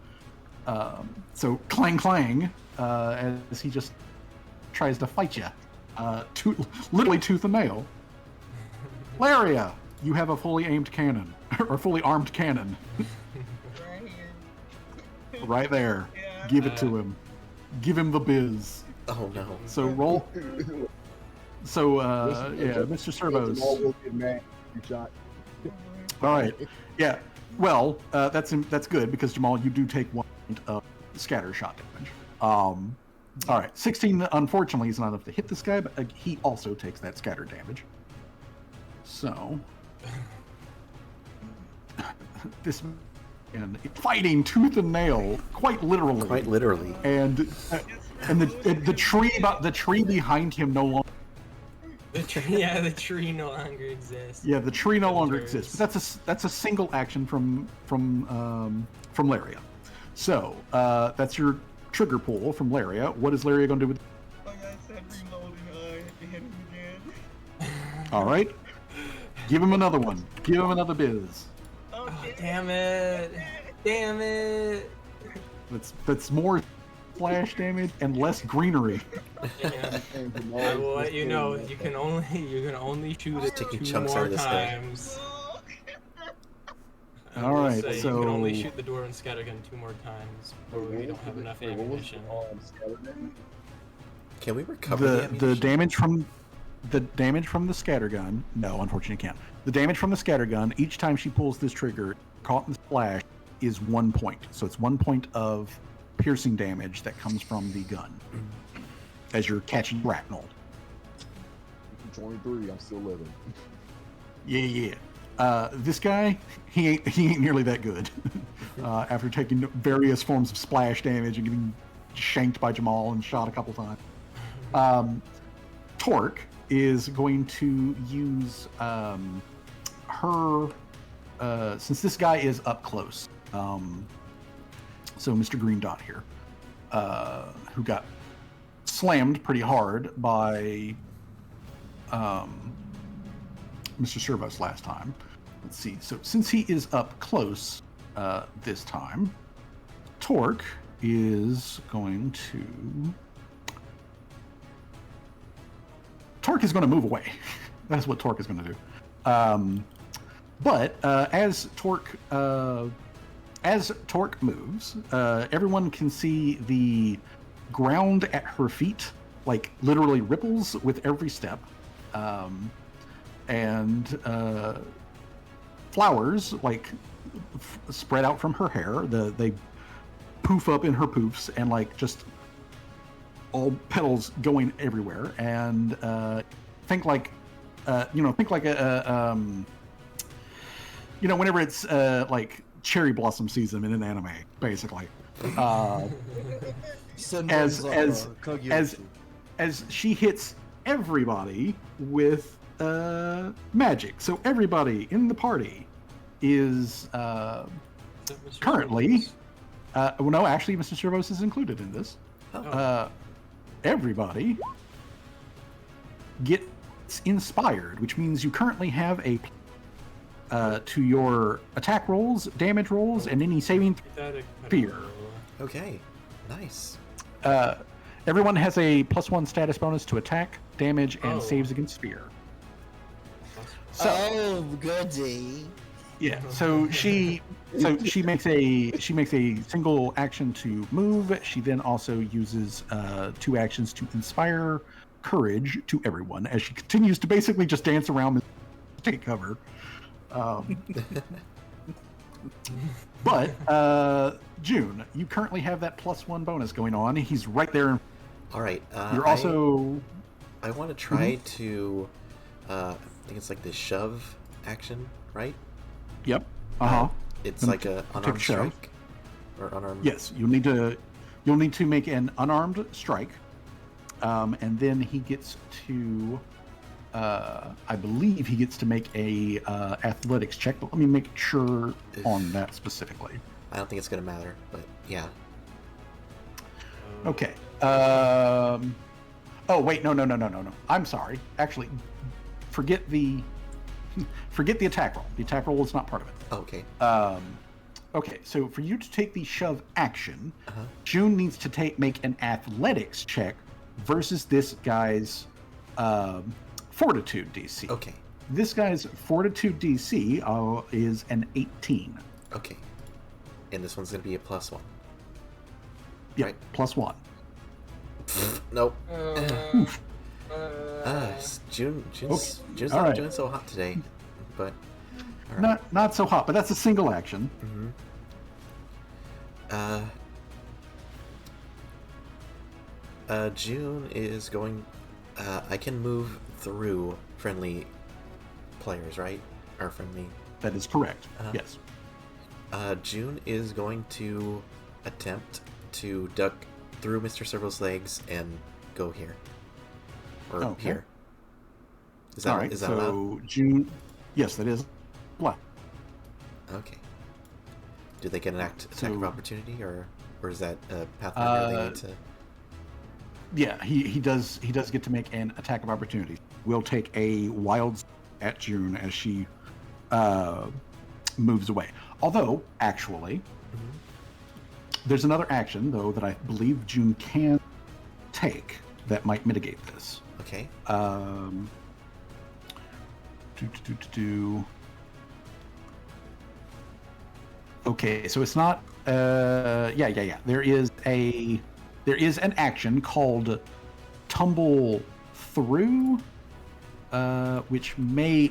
So clang clang as he just tries to fight you, literally tooth and nail. Laria, you have a fully aimed cannon or fully armed cannon Right here. right there. Yeah. Give it to him. Give him the biz. Oh no. So roll. So yeah, Mr. Servos. Jamal will get mad. You shot. All right. Yeah. Well, that's good because Jamal, you do take 1 point of scatter shot damage. All right. 16 unfortunately is not enough to hit this guy, but he also takes that scatter damage. So this man fighting tooth and nail, quite literally. Quite literally. And the tree behind him no longer. The tree no longer exists. Yeah, the tree no longer exists. But that's a single action from Laria. So that's your trigger pull from Laria. What is Laria going to do with? Like I said, reloading. Hit him again. All right. Give him another one. Give him another biz. Oh, Oh, shit. damn it! Damn it! That's more splash damage and less greenery. Yeah. I will let you know. You can only shoot it taking 2 chunks out more of this guy. times. I All will right, say so- you can only shoot the door and scattergun 2 more times, or we don't have enough ammunition. Can we recover the The ammunition? damage from the scattergun. No, unfortunately, you can't. The damage from the scattergun each time she pulls this trigger, caught in the splash, is 1 point. So it's 1 point of piercing damage that comes from the gun as you're catching shrapnel. 23, I'm still living. Yeah. This guy, he ain't nearly that good. After taking various forms of splash damage and getting shanked by Jamal and shot a couple times. Torque is going to use her, since this guy is up close. So Mr. Green Dot here, who got slammed pretty hard by Mr. Servos last time. Let's see. So since he is up close this time, Torque is going to... Torque is going to move away. That's what Torque is going to do. But as Torque moves, everyone can see the ground at her feet, like literally ripples with every step, and flowers like spread out from her hair. They poof up in her poofs and like just all petals going everywhere. And think like whenever it's like cherry blossom season in an anime, basically. As she hits everybody with magic. So everybody in the party is currently well, no, actually Mr. Servos is included in this. Everybody gets inspired, which means you currently have a to your attack rolls, damage rolls, and any saving fear. Okay, nice. Everyone has a +1 status bonus to attack, damage, and saves against fear. So, Oh, goody. yeah. So she makes a single action to move. She then also uses 2 actions to inspire courage to everyone as she continues to basically just dance around and take cover. But June, you currently have that +1 bonus going on. He's right there. All right. You're also. I want to try to. I think it's like the shove action, right? Yep. It's Gonna like a take unarmed shove. strike, or unarmed. Yes, you'll need to make an unarmed strike, and then he gets to. I believe he gets to make a athletics check, but let me make sure on that specifically. I don't think it's gonna matter, but yeah. Okay. Oh wait, no. I'm sorry. Actually, forget the attack roll. The attack roll is not part of it. Okay. Okay, so for you to take the shove action, June needs to make an athletics check versus this guy's fortitude DC. Okay. This guy's fortitude DC is an 18. Okay. And this one's gonna be a +1. Yeah, Right. +1. Nope. June's All not right. doing so hot today, but all right. Not so hot, but that's a single action. June is going. I can move through friendly players, right? Or friendly. That is correct. Yes. June is going to attempt to duck through Mr. Servo's legs and go here. Or Okay. here. Is that, All right. is that so allowed? June. Yes, that is. What? Okay. Do they get an attack of opportunity, or is that a Pathfinder they need to? Yeah, he does get to make an attack of opportunity. We'll take a wild at June as she moves away. Although, actually, there's another action though that I believe June can take that might mitigate this. Okay. Okay, so it's not. Yeah. There is an action called Tumble Through, which may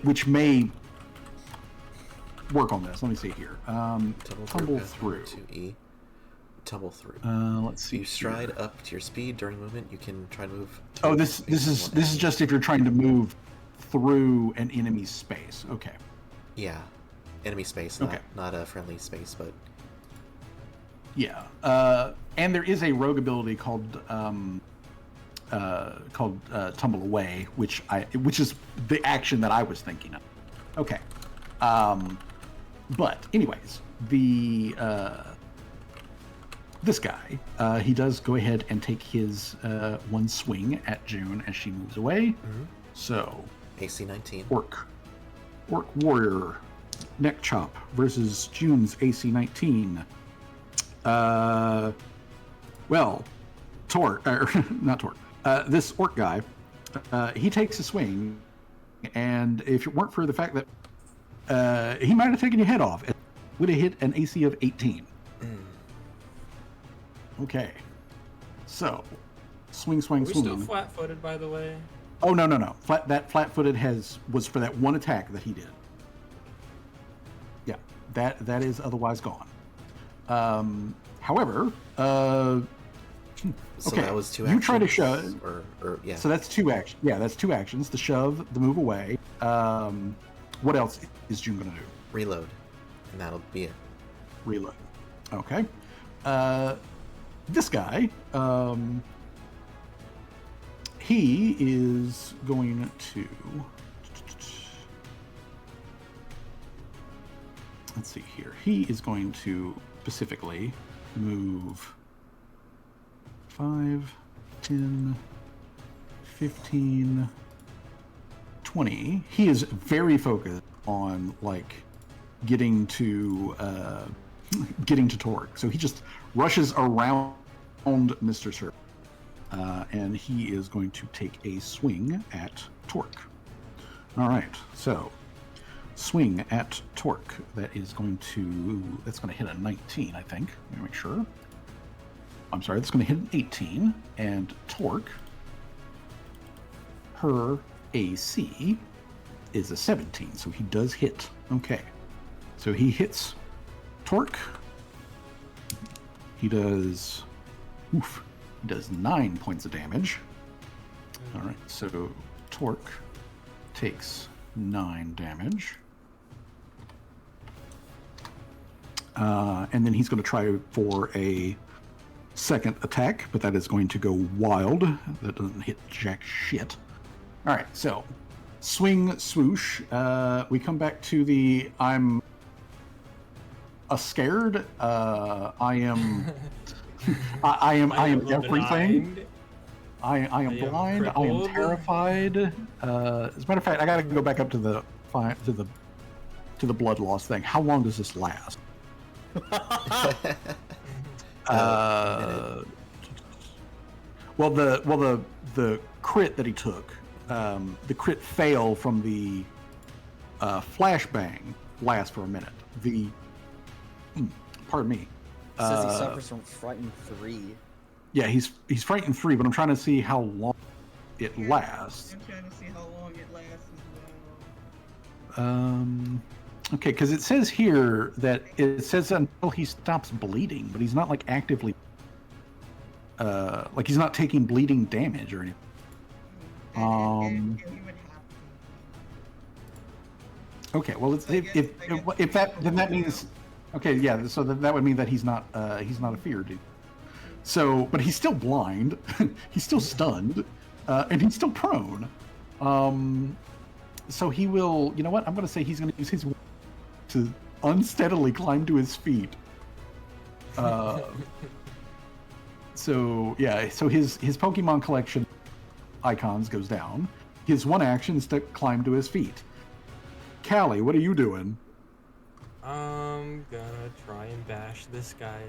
work on this. Let me see here. Tumble through. 2E. Tumble through. Let's see. You stride up to your speed during movement. You can try to move. Oh, this is just if you're trying to move through an enemy space. Okay. Yeah, enemy space. Okay. Not a friendly space, but. Yeah. And there is a rogue ability called Tumble Away, which is the action that I was thinking of. Okay. But anyways, this guy, he does go ahead and take his one swing at June as she moves away. Mm-hmm. So AC 19. Orc Warrior Neck Chop versus June's AC 19. Well, not Torque. This Orc guy, he takes a swing, and if it weren't for the fact that he might have taken your head off, it would have hit an AC of 18. Okay, so swing. Are we still flat-footed, by the way? Oh no. That flat-footed was for that one attack that he did. Yeah, that is otherwise gone. However, So okay, that was 2 you actions. try to shove. Or yeah. So that's 2 actions. Yeah, that's 2 actions: the shove, the move away. What else is June gonna do? Reload, and that'll be it. Reload. Okay. This guy, he is going to. Let's see here. He is going to specifically move 5, 10, 15, 20. He is very focused on getting to Torque. So he just rushes around Mr. Sir. And he is going to take a swing at Torque. All right, so swing at Torque. That's going to hit a 19, I think. Let me make sure. I'm sorry, that's going to hit an 18. And Torque, her AC is a 17, so he does hit. Okay, so he hits Torque. He does 9 points of damage. All right, so Torque takes 9 damage. And then he's going to try for a second attack, but that is going to go wild. That doesn't hit jack shit. All right, so swing, swoosh. We come back to the I'm scared. I am everything. I am blind. I am terrified. As a matter of fact, I got to go back up to the blood loss thing. How long does this last? Well, the crit that he took, the crit fail from the flashbang lasts for a minute. Pardon me. It says he suffers from Frightened 3. Yeah, he's frightened 3, but I'm trying to see how long it lasts. I'm trying to see how long it lasts as well. Okay, because it says here that it says until he stops bleeding, but he's not actively, he's not taking bleeding damage or anything. And he would have to. Okay, well, if that means, okay, yeah, so that would mean that he's not a fear dude. So, but he's still blind, he's still stunned, and he's still prone. So he will, you know what? I'm going to say he's going to use his to unsteadily climb to his feet So yeah, so his Pokemon collection icons goes down. His one action is to climb to his feet. Callie, what are you doing? I'm gonna try and bash this guy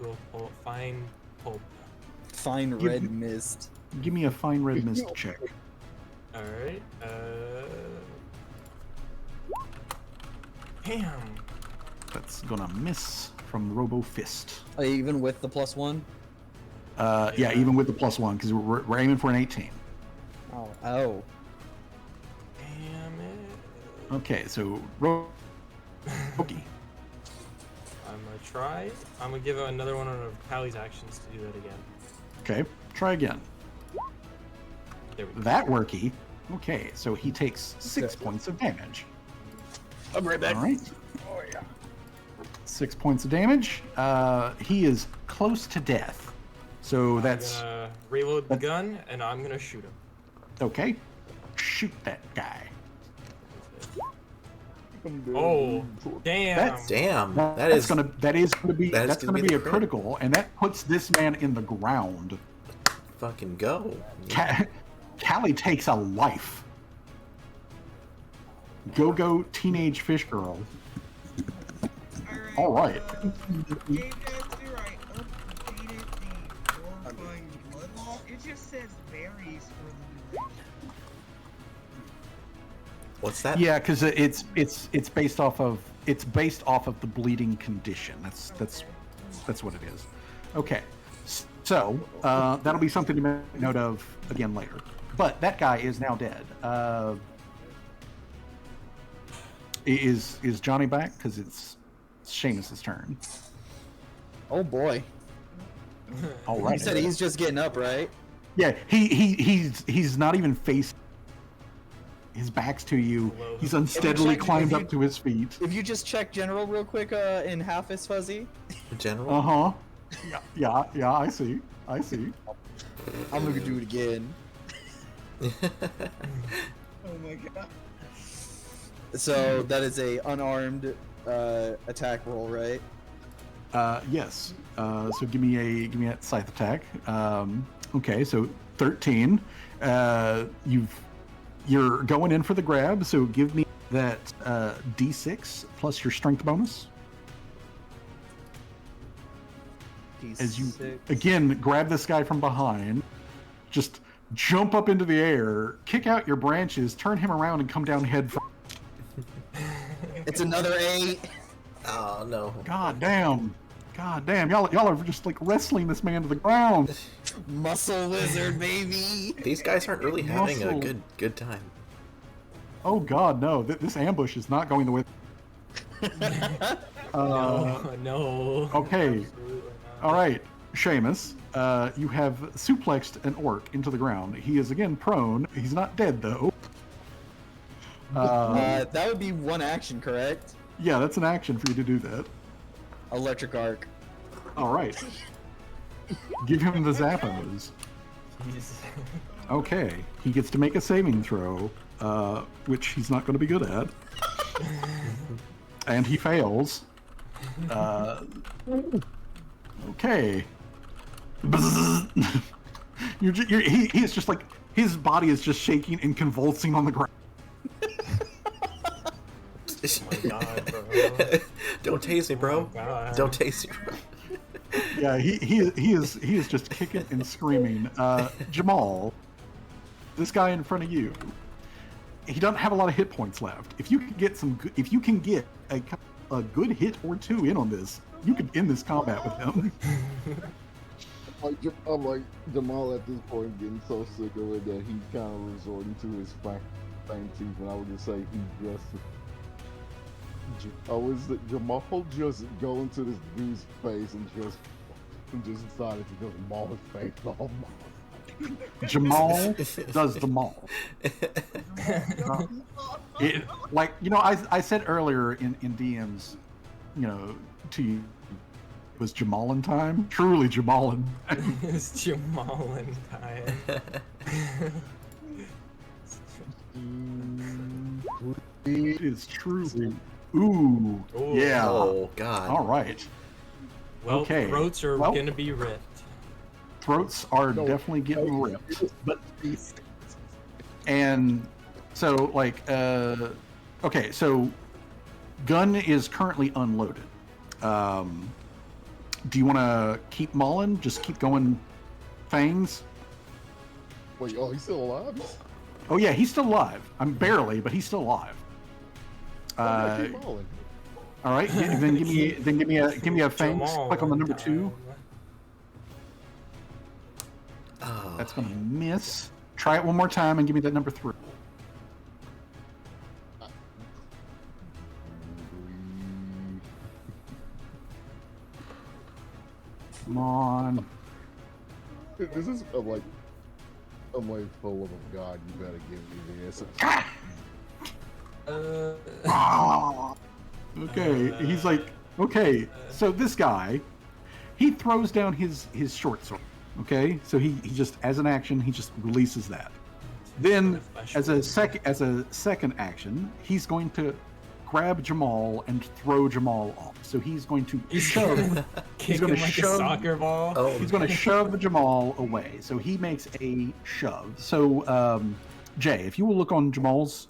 to a fine pulp. Fine red mist. Give me a fine red mist check. Alright, damn. That's gonna miss from Robo Fist. Even with the +1? Yeah, even with the +1, because we're aiming for an 18. Oh. Damn it. Okay, so Roki. I'm gonna try. I'm gonna give another one of Callie's actions to do that again. Okay, try again. There we go. That worky. Okay, so he takes 6 points of damage. I'm right back. All right. Oh yeah. 6 points of damage. He is close to death. So that's I'm gonna reload the gun and I'm gonna shoot him. okay. Shoot that guy. Oh, damn. That's- Damn, That's is gonna be that is gonna be a the crit. critical, and that puts this man in the ground. fucking go. Callie takes a life. Go teenage fish girl. All right. Game Dad's right. Updated the horrifying blood loss. It just says varies for the duration. What's that? Yeah, because it's based off of the bleeding condition. That's what it is. Okay, so that'll be something to make note of again later. But that guy is now dead. Is Johnny back? Because it's Seamus's turn. Oh boy. All right. You said he's just getting up, right? Yeah, he's not even facing. His back's to you. Hello. He's unsteadily If you- climbed if you- up to his feet. If you just check general real quick in Halfus Fuzzy, General? Uh huh. Yeah. I see. I'm gonna do it again. Oh my god. So that is a unarmed attack roll, right? Yes. So give me a scythe attack. Okay, so 13. You're going in for the grab. So give me that D6 plus your strength bonus. As you again grab this guy from behind, just jump up into the air, kick out your branches, turn him around, and come down head first. It's another 8. Oh no. God damn, y'all are just like wrestling this man to the ground. Muscle wizard, baby. These guys aren't really having a Muscle. good time. Oh God, no! This ambush is not going the way. No. Okay. Absolutely not. All right, Seamus, you have suplexed an orc into the ground. He is again prone. He's not dead though. That would be one action, correct? Yeah, that's an action for you to do that. Electric arc. All right. Give him the Zappos. Jeez. Okay, he gets to make a saving throw, which he's not going to be good at, and he fails. Okay. He is just like his body is just shaking and convulsing on the ground. Oh my god, bro. Don't tase me, bro. Oh my God. Don't tase me, bro. Yeah, he is just kicking and screaming. Jamal, this guy in front of you, he doesn't have a lot of hit points left. If you can get a good hit or two in on this, you could end this combat with him. I'm like Jamal at this point getting so sick of it that he's kind of resorting to his fang teeth, and I would just say he just. Jamal just go into this dude's face and just decided to just maul his face off. Jamal does the maul. Like, I said earlier in DMs, to you, it was Jamalin time. Truly Jamalin. It's Jamalin time. It is truly. Ooh, Ooh. yeah. Oh god. All right. Well, Okay. throats are Well- gonna be ripped. Throats are No, definitely getting ripped. But And so, like, okay, so gun is currently unloaded. Do you want to keep mauling? Just keep going fangs? wait, oh, he's still alive? Oh, yeah, he's still alive. I'm barely, but he's still alive. Oh, keep rolling. All right, then give me a fangs. Jamal Click on the one number 2. time. Oh, That's gonna miss. Try it one more time and give me that number 3. Come on. This is I'm like full of God. You better give me this. Okay, he's like, okay, so this guy, he throws down his short sword. Okay, so he just, as an action, he just releases that. Then, as a second action, he's going to grab Jamal and throw Jamal off. So he's going to shove. Kick gonna him like shove- a soccer ball. oh, He's going to shove Jamal away. So he makes a shove. So, Jay, if you will look on Jamal's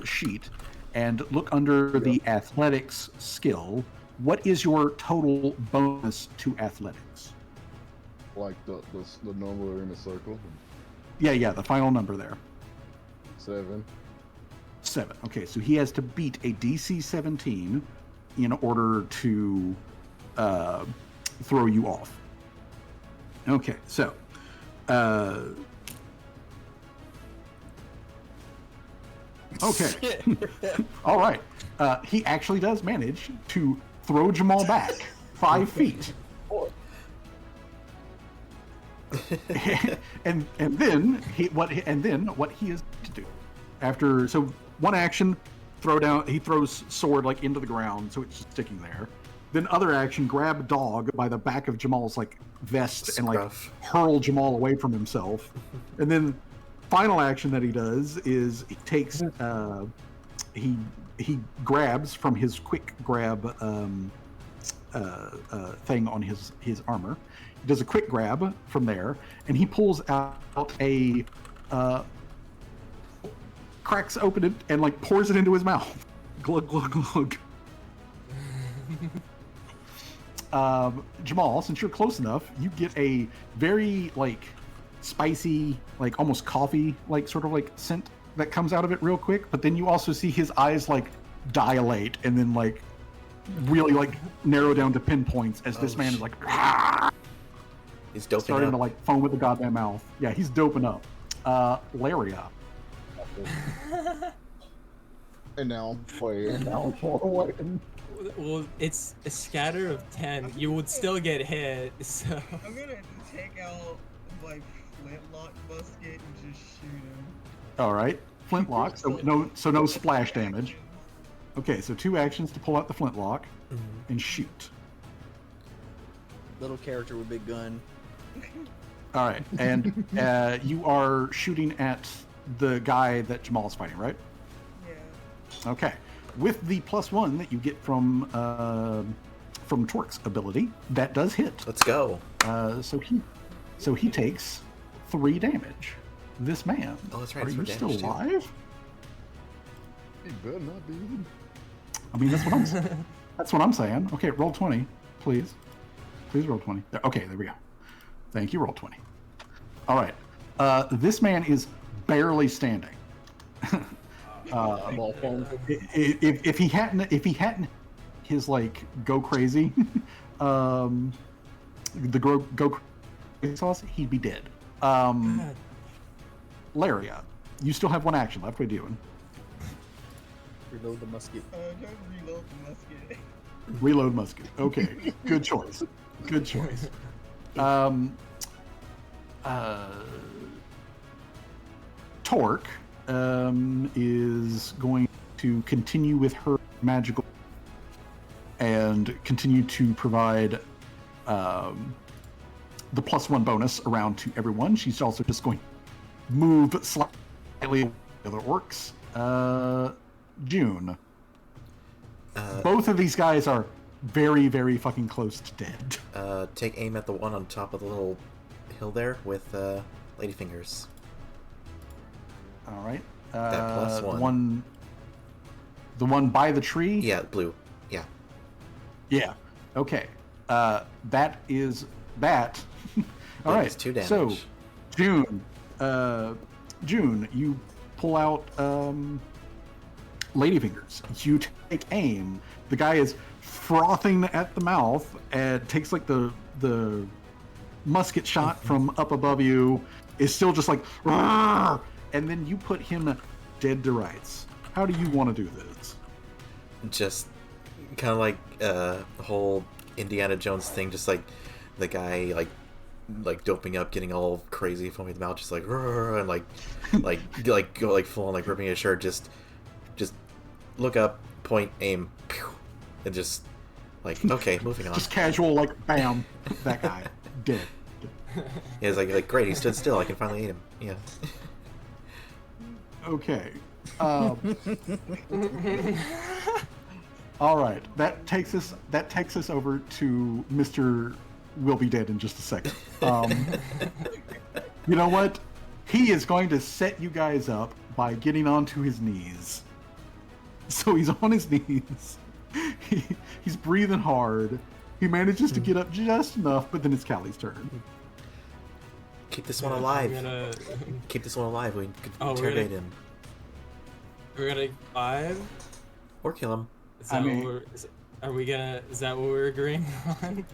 sheet and look under the athletics skill, what is your total bonus to athletics? Like the number in the circle. Yeah, the final number there. 7. 7. Okay, so he has to beat a DC 17 in order to throw you off. Okay, so okay. All right. He actually does manage to throw Jamal back 5 feet. and then what he is to do after, so one action, he throws sword like into the ground, so it's sticking there. Then other action, grab dog by the back of Jamal's like vest and like Scruff. hurl Jamal away from himself. And then final action that he does is he takes he grabs from his quick grab thing on his armor. He does a quick grab from there, and he pulls out a cracks open it and like pours it into his mouth. Glug glug glug. Jamal, since you're close enough, you get a very like spicy, like almost coffee like sort of like scent that comes out of it real quick. But then you also see his eyes like dilate and then like really like narrow down to pinpoints as this man is like he's doping starting up. to like foam with the goddamn mouth. Yeah, he's doping up. Laria. And now I'm playing. Now I'm playing. Well, it's a scatter of 10. You would still get hit, so. I'm gonna take out my flintlock musket and just shoot him. All right, flintlock. So no splash damage. Okay, so 2 actions to pull out the flintlock and shoot. Little character with big gun. All right, and you are shooting at the guy that Jamal's fighting, right? Yeah. Okay. With the +1 that you get from Torque's ability, that does hit. Let's go. So he takes 3 damage. This man. Oh, that's right, Are it's you for still damage, too. alive? He better not be. I mean, that's what I'm saying. Okay, roll 20, please. Please roll 20. Okay, there we go. Thank you. Roll 20. All right. This man is barely standing. If he hadn't his like go crazy, the go crazy sauce, he'd be dead. Laria, you still have 1 action left. What are you doing? Reload the musket. Just reload the musket. Reload musket. Okay, good choice. Good choice. Torque is going to continue with her magical and continue to provide the +1 bonus around to everyone. She's also just going to move slightly with the other orcs. June. Both of these guys are very, very fucking close to dead. Take aim at the one on top of the little hill there with ladyfingers. All right. That plus The one by the tree? Yeah, blue. Yeah. Yeah. Okay. That is that. All right. 2 damage. So, June, you pull out ladyfingers. You take aim. The guy is frothing at the mouth and takes like the musket shot from up above you. Is still just like, "Rrr!" And then you put him dead to rights. How do you want to do this? Just kind of like the whole Indiana Jones thing, just like the guy like doping up, getting all crazy, foaming at the mouth, just like "Rrr," and like full on like ripping his shirt, just look up, point, aim, pew, and just like okay, moving on. Just casual, like bam, that guy dead. Yeah, it's like great, he stood still, I can finally eat him. Yeah. Okay. All right. That takes us over to Mr. Will Be Dead in just a second. You know what? He is going to set you guys up by getting onto his knees. So he's on his knees. He's breathing hard. He manages to get up just enough, but then it's Callie's turn. Keep this one alive. Keep this one alive. We could interrogate him. We're gonna 5? Or kill him. Is that what we're agreeing on?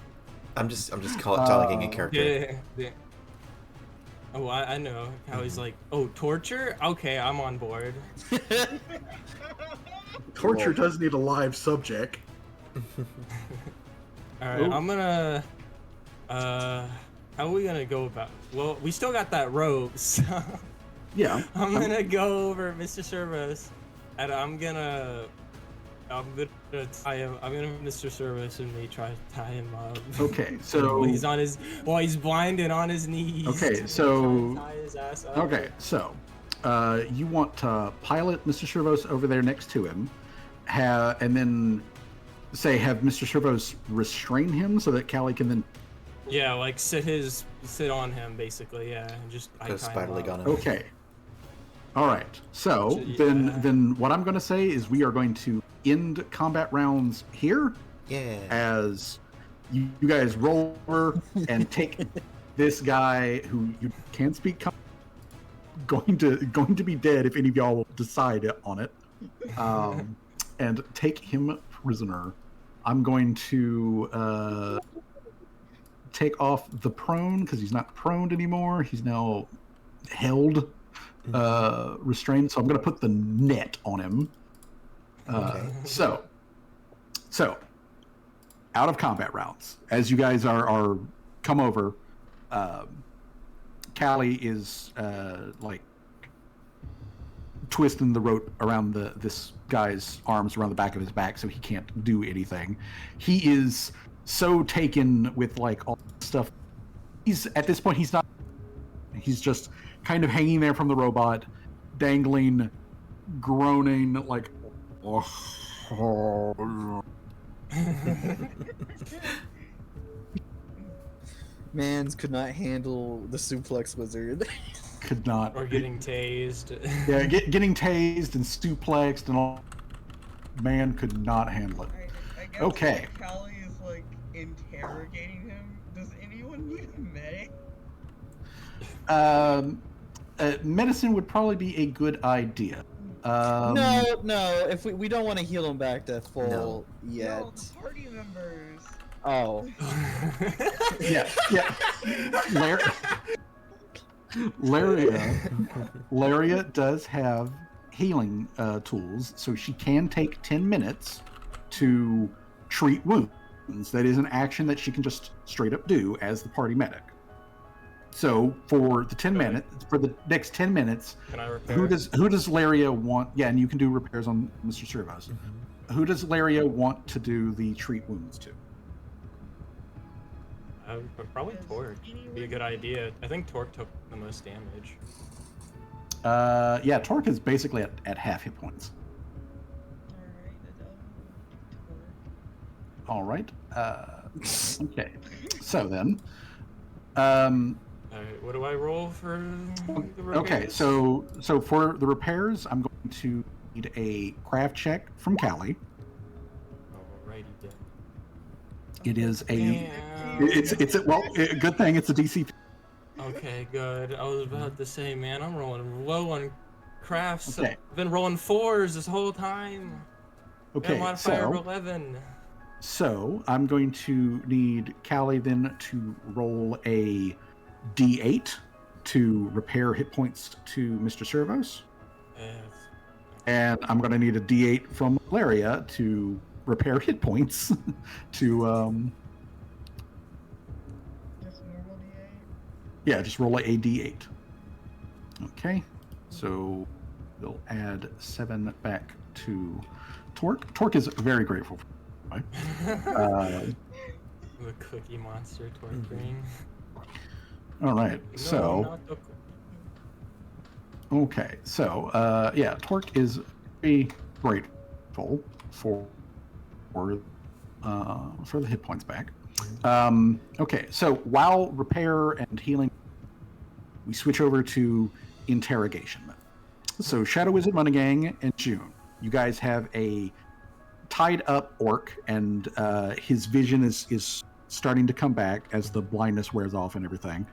I'm just talking in character. Yeah. Oh, I know how he's like, oh, torture? Okay, I'm on board. Torture does need a live subject. Alright, I'm gonna... how are we gonna go about... Well, we still got that rope, so... Yeah. I'm gonna go over Mr. Servos, and I'm gonna tie him. I'm gonna have Mr. Servos and me try to tie him up. Okay, so while he's blind and on his knees. Okay, so tie his ass up. okay, so you want to pilot Mr. Servos over there next to him, and then have Mr. Servos restrain him so that Callie can then. Yeah, like sit on him basically. Yeah, and just Go spider leg on him. Okay. All right. So then what I'm going to say is we are going to end combat rounds here. Yeah. As you guys roll over and take this guy who you can't speak. Going to be dead if any of y'all will decide on it. And take him prisoner. I'm going to take off the prone because he's not proned anymore. He's now held. Restrained, so I'm going to put the net on him. Okay. So out of combat rounds, as you guys are come over, Callie is like twisting the rope around this guy's arms around the back of his back, so he can't do anything. He is so taken with like all this stuff. At this point he's not. He's just kind of hanging there from the robot, dangling, groaning like. Mans could not handle the suplex wizard. Could not. Or getting tased. Yeah, getting tased and suplexed and all. Man could not handle it. I guess Okay. Callie is like interrogating him. Does anyone need a medic? Medicine would probably be a good idea. No. If we don't want to heal him back to full yet. No, the party members. Oh. Yeah. Laria does have healing tools, so she can take 10 minutes to treat wounds. That is an action that she can just straight up do as the party medic. So for the next 10 minutes, Can I repair? who does Laria want? Yeah, and you can do repairs on Mr. Servos. Mm-hmm. Who does Laria want to do the treat wounds to? Probably Torque. Be a good idea. I think Torque took the most damage. Yeah, Torque is basically at half hit points. All right. Okay. So then, um, Alright, what do I roll for the repairs? okay. So for the repairs, I'm going to need a craft check from Callie. Alrighty then. It is a. Damn. Good thing it's a DC. Okay, good. I was about to say, man, I'm rolling low on crafts. Okay. I've been rolling 4s this whole time. Okay. And modifier of So 11. I'm going to need Callie then to roll a D8 to repair hit points to Mr. Servos. Yes. And I'm going to need a D8 from Valeria to repair hit points to Just normal D8. yeah, just roll a D8. Okay, so we'll add 7 back to Torque. Torque is very grateful. Right? The cookie monster torturing. All right, No, so not the okay, so yeah, Torque is very grateful for the hit points back. Okay, so while repair and healing, we switch over to interrogation. So Shadow Wizard Moneygang and June, you guys have a tied up orc, and his vision is starting to come back as the blindness wears off and everything.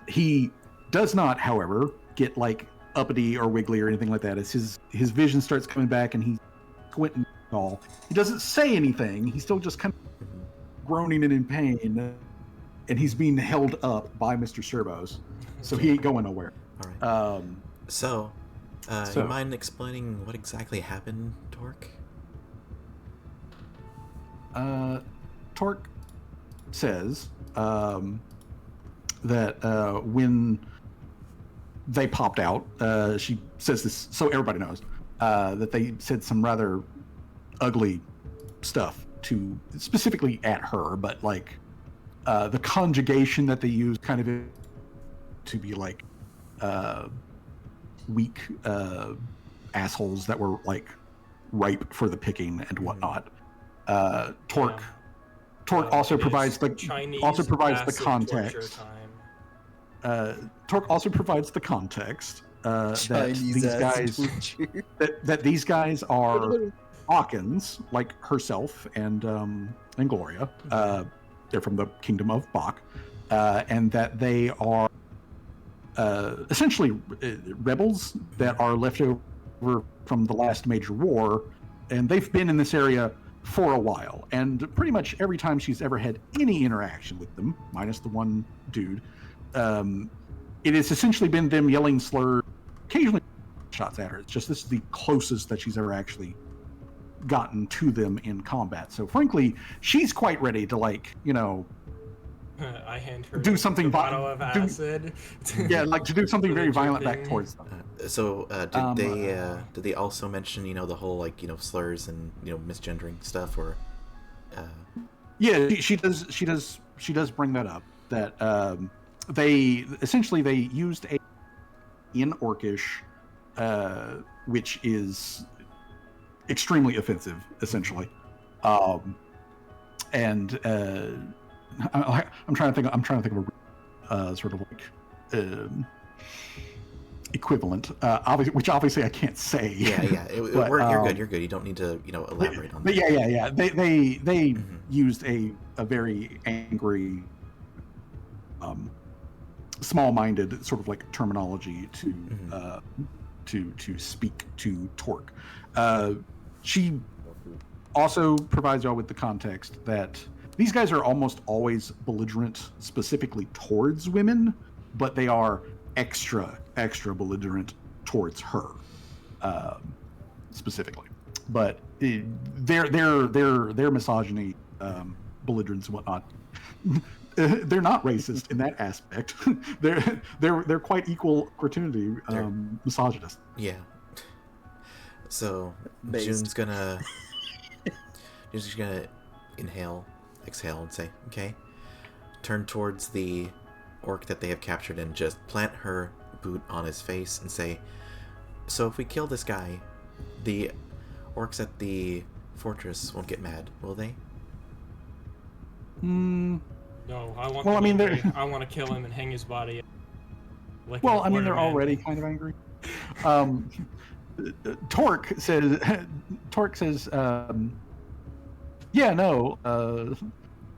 He does not, however, get like uppity or wiggly or anything like that. As his vision starts coming back and he's squinting all. He doesn't say anything. He's still just kind of groaning and in pain, and he's being held up by Mr. Servos, so he ain't going nowhere. All right. So You mind explaining what exactly happened, Torque? Torque says that when they popped out, she says this so everybody knows, that they said some rather ugly stuff to specifically at her, but like the conjugation that they use kind of to be like weak assholes that were like ripe for the picking and whatnot. Torque also provides the Chinese acid context. torture time. Torque also provides the context that Chinese these acid guys torture. that these guys are Aakhans, like herself and Gloria. They're from the kingdom of Bach, and that they are essentially rebels that are left over from the last major war, and they've been in this area for a while. And pretty much every time she's ever had any interaction with them, minus the one dude, it has essentially been them yelling slurs, occasionally shots at her. It's just this is the closest that she's ever actually gotten to them in combat. So frankly, she's quite ready to, like, you know, I hand her do something a bottle of do- acid. yeah, like to do something very violent back Dripping. towards them. Did they also mention, you know, the whole, like, you know, slurs and, you know, misgendering stuff, or Yeah, she does bring that up, that they used a in Orcish, which is extremely offensive, essentially. And I'm trying to think of a sort of like equivalent, obviously I can't say. yeah. But, You're good. You don't need to, you know, elaborate on But that. yeah. They used a very angry, small-minded sort of like terminology to speak to Torque. She also provides y'all with the context that these guys are almost always belligerent, specifically towards women, but they are extra belligerent towards her, specifically. But their misogyny, belligerence and whatnot, they're not racist in that aspect. they're quite equal opportunity misogynist. Yeah. So Based. June's gonna inhale, exhale, and say, "Okay." Turn towards the orc that they have captured and just plant her boot on his face and say, "So if we kill this guy, the orcs at the fortress won't get mad, will they? No, I want. Well, I mean, angry. I want to kill him and hang his body. Like well, an I mean, they're ornament. already kind of angry. Torque says, yeah, no,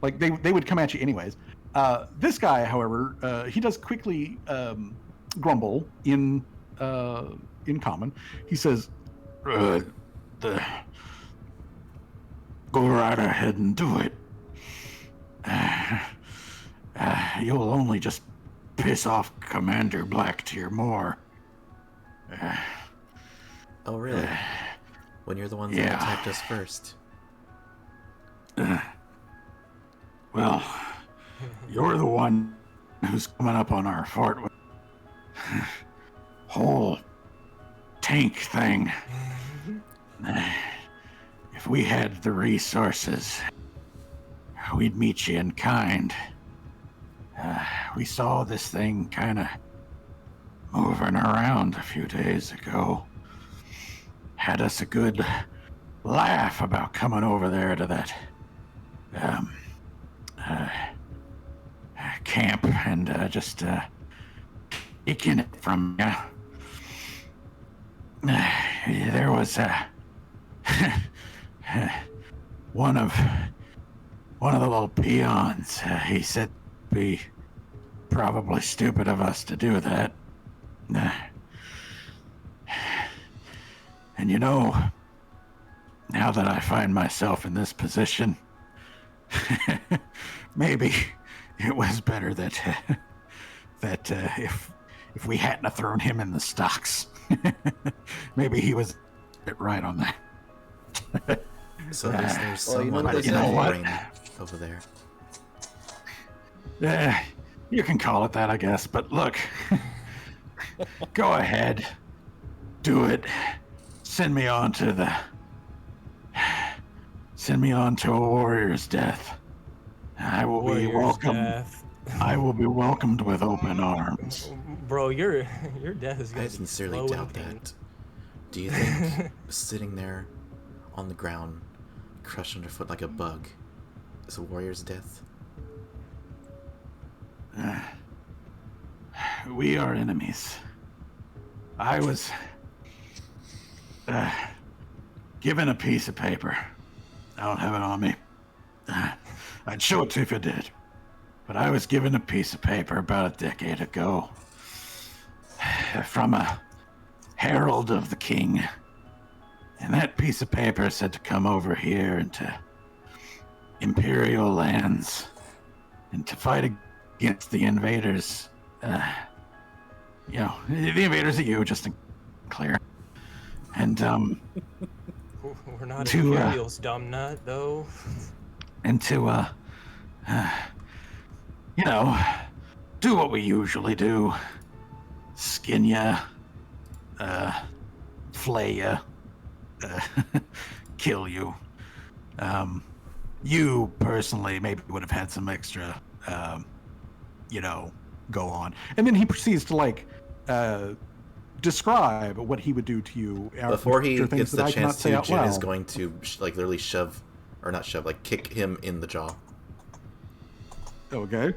like they would come at you anyways. This guy, however, he does quickly grumble in common. He says, go right ahead and do it. You'll only just piss off Commander Blacktear more. Oh, really? When you're the ones that attacked us first. Well, you're the one who's coming up on our fort with whole tank thing. If we had the resources, we'd meet you in kind. We saw this thing kind of moving around a few days ago. Had us a good laugh about coming over there to that camp and just taking it from you. There was one of the little peons. He said it'd be probably stupid of us to do that. And you know, now that I find myself in this position, maybe it was better that if we hadn't have thrown him in the stocks, maybe he was right on that. So there's well, someone what they with say. a brain over there. You can call it that, I guess. But look, go ahead, do it. Send me on to a warrior's death. I will be welcomed. I will be welcomed with open arms. Bro, your death is I gonna be sincerely slow doubt and pain. that. Do you think sitting there on the ground, crushed underfoot like a bug, is a warrior's death? We are enemies. I was given a piece of paper. I don't have it on me. I'd show it to you if you did. But I was given a piece of paper about a decade ago from a herald of the king. And that piece of paper said to come over here into imperial lands and to fight against the invaders. The invaders at you, just to clear. And We're not to, Imperials, dumb nut, though. and to do what we usually do: skin ya, flay ya, kill you. You personally maybe would have had some extra, go on. And then he proceeds to describe what he would do to you Before he after gets things that the I cannot chance say to, out Jin is loud. going to literally kick him in the jaw. Okay.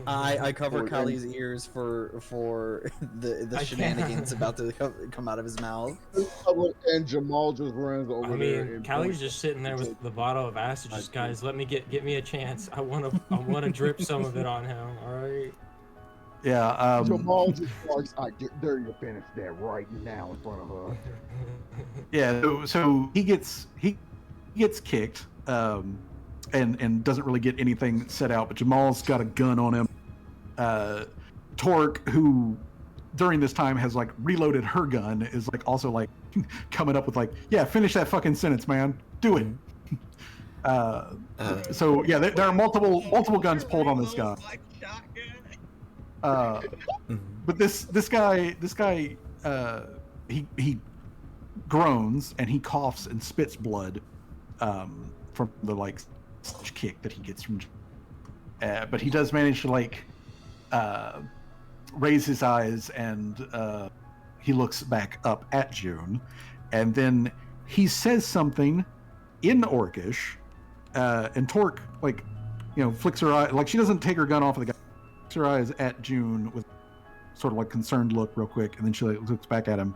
I cover Kali's ears for the I shenanigans can't. about to come out of his mouth. And Jamal just runs over I there. mean, and Callie's points. just sitting there with the bottle of acid. Just guys, let me get me a chance. I wanna drip some of it on him. All right. Yeah. Jamal just walks. I dare you to finish that right now in front of her. Yeah. So he gets kicked, and doesn't really get anything set out. But Jamal's got a gun on him. Torque, who during this time has reloaded her gun, is also coming up with yeah, finish that fucking sentence, man. Do it. So yeah, there are multiple guns pulled on this guy. But this guy, he groans and he coughs and spits blood from the kick that he gets from. But he does manage to raise his eyes and he looks back up at June, and then he says something in Orcish, and Torque, like, flicks her eye. Like, she doesn't take her gun off of the guy. Flicks her eyes at June with sort of like concerned look real quick, and then she looks back at him.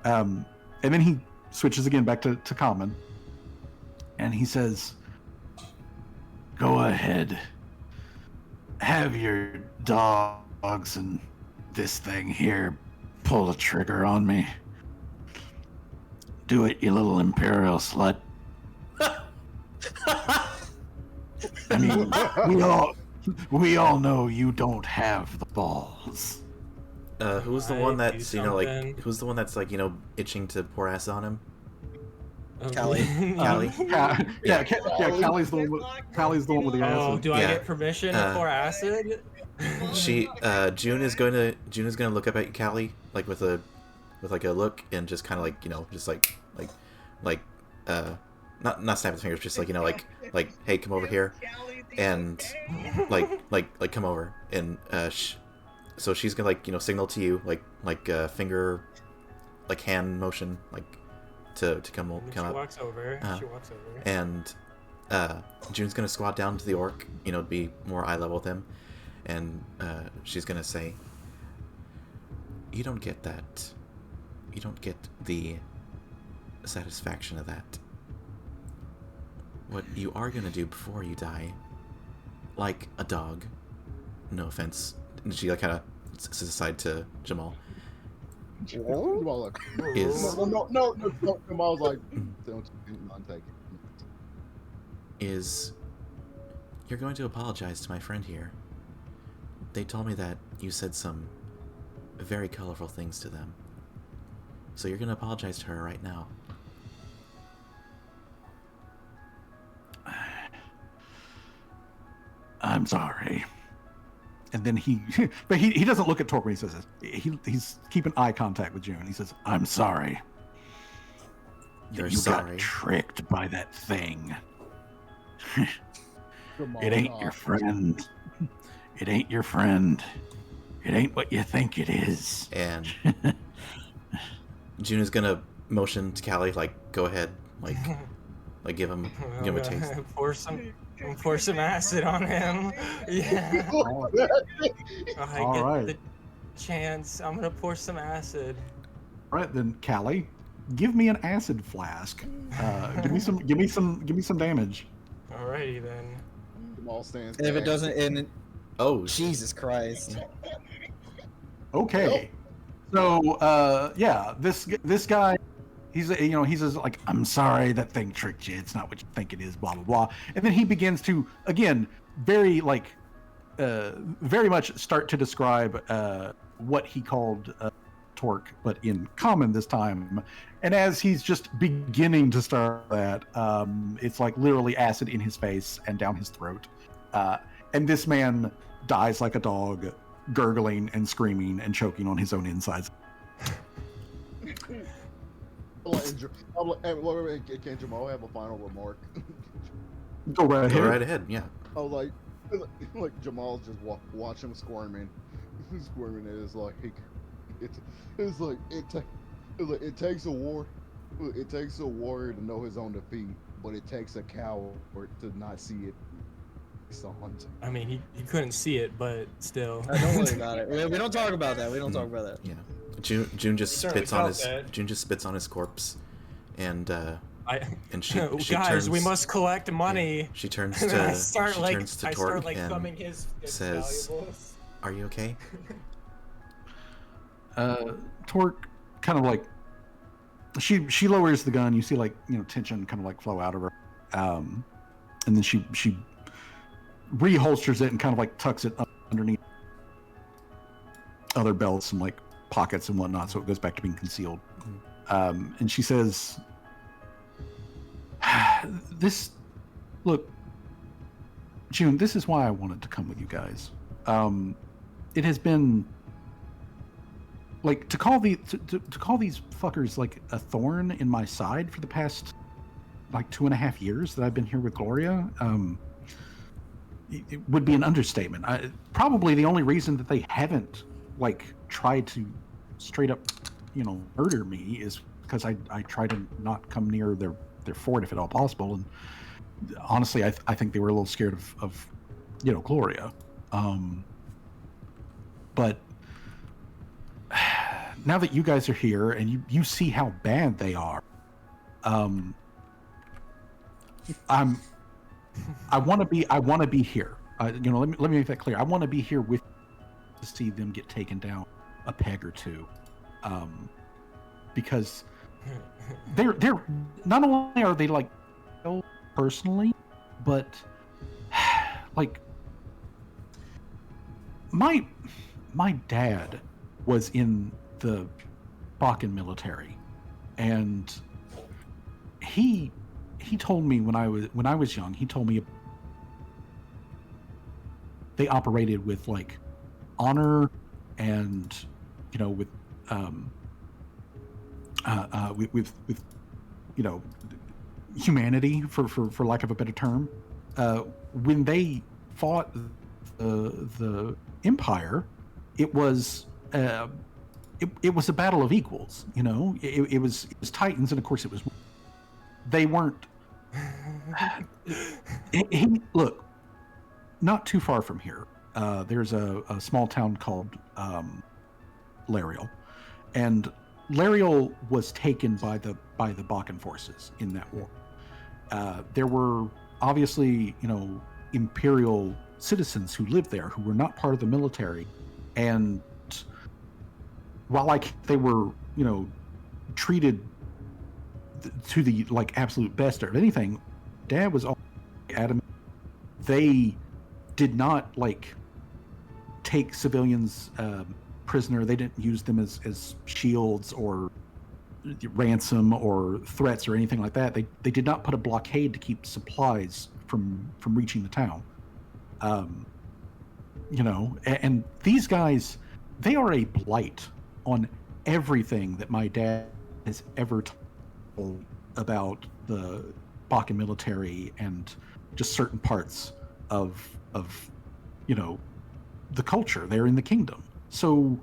And then he switches again back to common, and he says, "Go ahead. Have your dogs and this thing here pull the trigger on me. Do it, you little imperial slut." I mean, we all know you don't have the balls. Who's the one that's who's the one that's like itching to pour acid on him? Callie. Callie. Yeah, Callie's the one with the acid. Oh, do I get permission to pour acid? June is gonna look up at you, Callie, like with a look, and just kind of not snap his fingers, just like hey, come over here, and like come over, and so she's gonna signal to you like finger, like hand motion, like to come up. She walks over. And June's gonna squat down to the orc, be more eye level with him, and she's gonna say, "You don't get that. You don't get the satisfaction of that. What you are gonna do before you die, like a dog, no offense," and she kind of sits aside to Jamal. Jamal like, Is no. Jamal's like, don't take it. Is you're going to apologize to my friend here. They told me that you said some very colorful things to them. So you're going to apologize to her right now. I'm sorry. And then he doesn't look at Torque when he says this. He's keeping eye contact with June. He says, "I'm sorry. You're you sorry. got tricked by that thing. Jamal, It ain't your friend. It ain't your friend. It ain't what you think it is." And June is going to motion to Callie, like, go ahead, like give him a taste. Pour some acid on him. Yeah. All I get right. the chance. I'm gonna pour some acid. All right, then, Callie, give me an acid flask. Give me some damage. Alrighty then. Jamal stands. And if it back. doesn't, and Oh, Jesus Christ. Okay. So, yeah, this guy, he's just like, "I'm sorry, that thing tricked you. It's not what you think it is, blah, blah, blah." And then he begins to, again, very much start to describe what he called Torque, but in common this time. And as he's just beginning to start that, it's like literally acid in his face and down his throat. And this man dies like a dog, gurgling and screaming and choking on his own insides. Can Jamal have a final remark? Go right ahead. go right ahead, yeah. I was like Jamal's just watch him squirming, and it's like it takes a war. It takes a warrior to know his own defeat, but it takes a coward to not see it. I mean, he couldn't see it, but still. Don't worry about it. We don't talk about that. We don't talk about that. Yeah. June just Certainly spits on felt his that. June just spits on his corpse, and she Guys, turns, we must collect money. She turns And to then I start Torque thumbing and his says, valuables. "Are you okay?" Torque kind of like she lowers the gun. You see tension kind of like flow out of her, and then she reholsters it and kind of like tucks it up underneath other belts and like pockets and whatnot, so it goes back to being concealed. And she says, "Look, June, this is why I wanted to come with you guys. It has been like to call these fuckers like a thorn in my side for the past like 2.5 years that I've been here with Gloria. It would be an understatement. Probably the only reason that they haven't like tried to straight up, murder me is because I try to not come near their fort if at all possible. And honestly, I think they were a little scared of Gloria. But now that you guys are here and you see how bad they are, I want to be here. Let me make that clear. I want to be here with to see them get taken down a peg or two, because they're not only are they like personally, but like my dad was in the Bakken military, and he told me when I was young, he told me they operated with like honor and with humanity for lack of a better term. When they fought the Empire, it was a battle of equals. It was Titans, and of course it was. They weren't. Look, not too far from here, there's a small town called Lariel, and Lariel was taken by the Bakken forces in that war. There were obviously, imperial citizens who lived there who were not part of the military, and while they were, treated to the absolute best of anything, Dad was adamant they did not take civilians prisoner. They didn't use them as shields or ransom or threats or anything like that. They did not put a blockade to keep supplies from reaching the town. And these guys, they are a blight on everything that my dad has ever told about the Bakken military and just certain parts of the culture there in the kingdom. So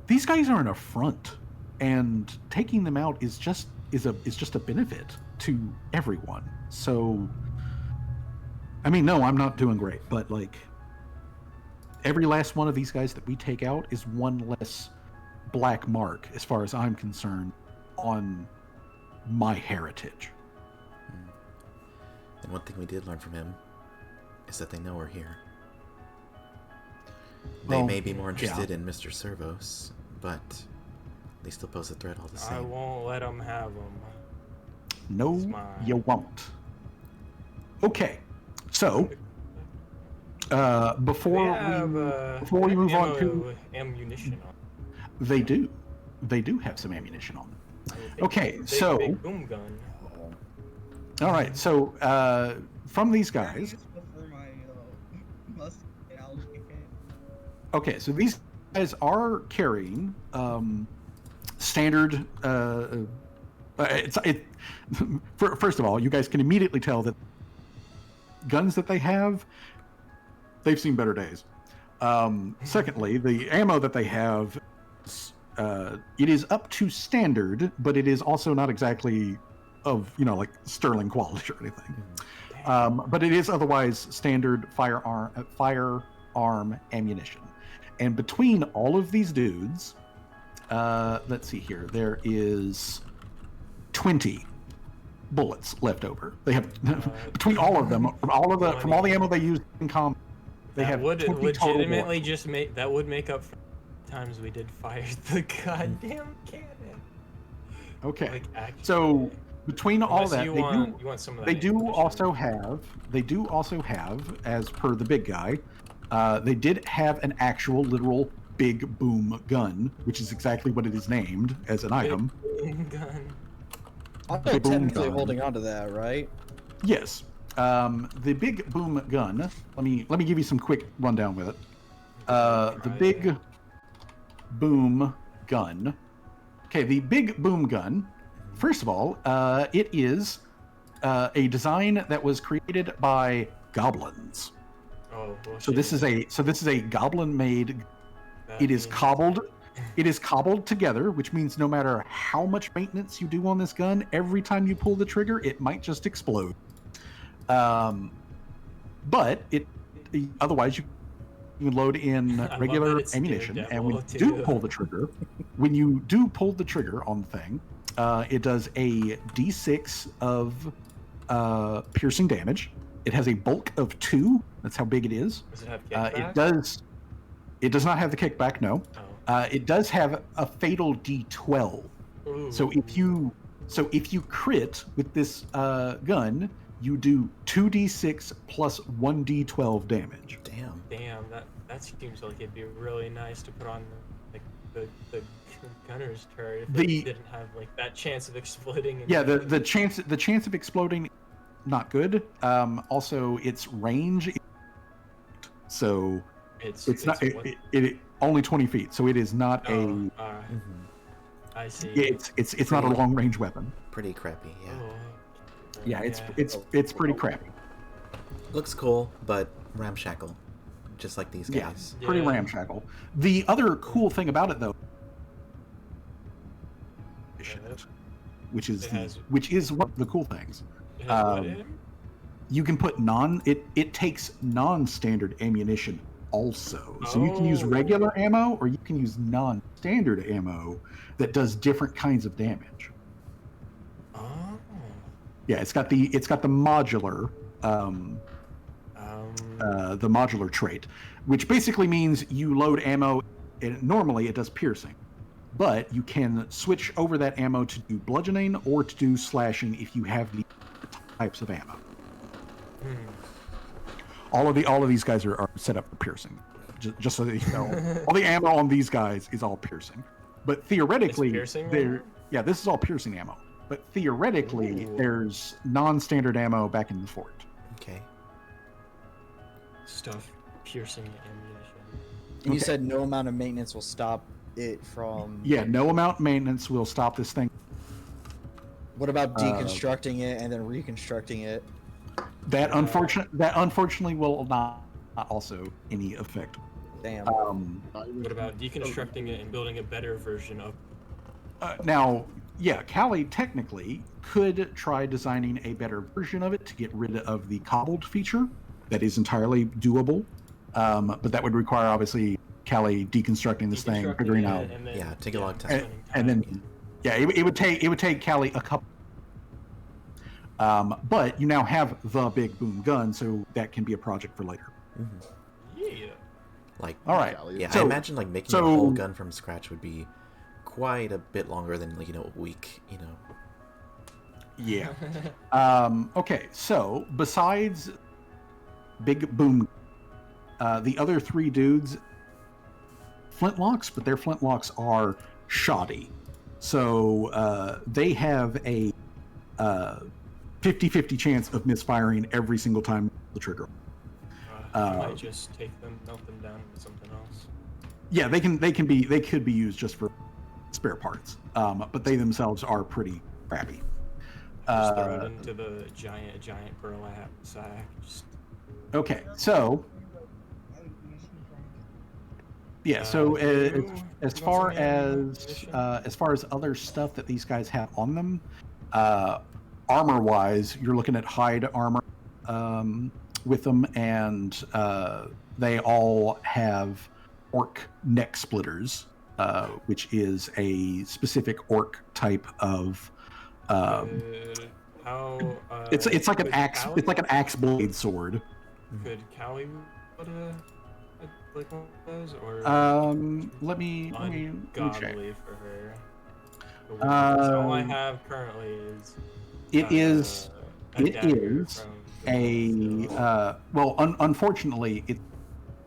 these guys are an affront, and taking them out is just a benefit to everyone. So no, I'm not doing great, but every last one of these guys that we take out is one less black mark, as far as I'm concerned, on my heritage. And one thing we did learn from him is that they know we're here. They may be more interested in Mr. Servos, but they still pose a threat all the same. I won't let them have them. No, you won't. Okay, so before we move on to ammunition on. They do have some ammunition on them. Okay, so big boom gun. All right, so from these guys. Okay, so these guys are carrying standard. First of all, you guys can immediately tell that guns that they have, they've seen better days. Secondly, the ammo that they have, it is up to standard, but it is also not exactly of sterling quality or anything. But it is otherwise standard firearm ammunition. And between all of these dudes, let's see here, there is 20 bullets left over. They have between all of them, from all the ammo they used in combat, they have 20 legitimately total just make that would make up for times we did fire the goddamn cannon. Okay, so between all that, you want some of that they do also have, as per the big guy, they did have an actual literal big boom gun, which is exactly what it is named as an item. Boom gun. I'm technically holding on to that, right? Yes. The big boom gun. Let me give you some quick rundown with it. The big boom gun. Okay, the big boom gun. First of all, it is a design that was created by goblins. Oh, so this is a goblin made. It is cobbled It is cobbled together, which means no matter how much maintenance you do on this gun, every time you pull the trigger, it might just explode. But otherwise you can load in I love regular that it's ammunition, and when Daredevil, you do too. pull the trigger, when you do pull the trigger on the thing, it does a D6 of piercing damage. It has a bulk of 2. That's how big it is. Does it have kickback? It does not have the kickback. No. Oh. It does have a fatal D12. Ooh. So if you crit with this gun, you do 2d6 plus 1d12 damage. Damn. That seems like it'd be really nice to put on the gunner's turret if The- it didn't have like that chance of exploding. Yeah, the chance of exploding, not good. Also, its range, so it's not what? it only 20 feet, so it is not Oh, a. alright. Mm-hmm. I see. It's not a long range weapon. Pretty crappy. Yeah. Oh, Yeah, it's pretty crappy. Looks cool, but ramshackle, just like these Yeah. guys. Pretty Yeah. ramshackle. The other cool thing about it, though, which is one of the cool things. It has what in it? You can put it takes non-standard ammunition also. So you can use Oh. regular ammo, or you can use non-standard ammo that does different kinds of damage. Oh. Yeah, it's got the modular the modular trait, which basically means you load ammo, and normally it does piercing, but you can switch over that ammo to do bludgeoning or to do slashing if you have the types of ammo. All of these guys are set up for piercing, just so that you know. All the ammo on these guys is all piercing, but theoretically, It's piercing ammo? this is all piercing ammo. But theoretically, Ooh. there's non-standard ammo back in the fort. Okay. Stuff piercing ammunition. You Okay. said no amount of maintenance will stop it from. Yeah, no amount of maintenance will stop this thing. What about deconstructing it and then reconstructing it? That unfortunately will not also any effect. Damn. What about deconstructing it and building a better version of? Now, yeah, Callie technically could try designing a better version of it to get rid of the cobbled feature. That is entirely doable, but that would require obviously Callie deconstructing this thing, Deconstructing figuring it out, and then- Yeah, take a long time. spending and time. then yeah, it would take Callie a couple. But you now have the big boom gun, so that can be a project for later. Yeah. Like, All right. yeah, I So- imagine like making a so- whole gun from scratch would be quite a bit longer than like a week. Yeah. Okay, so besides Big Boom, the other 3 dudes, flintlocks, but their flintlocks are shoddy. So they have a 50-50 chance of misfiring every single time the trigger. I might just take them, melt them down with something else. Yeah, they could be used just for spare parts, but they themselves are pretty crappy. Just throw it into the giant burlap sack. Just Okay, so yeah, so as far as other stuff that these guys have on them, armor wise, you're looking at hide armor with them, and they all have orc neck splitters, which is a specific orc type of. It's like an axe. It's like an axe blade sword. Could Callie put like one of those, or Let me check. ungodly for her? All I have currently is. It is a dagger from the a well. Unfortunately, it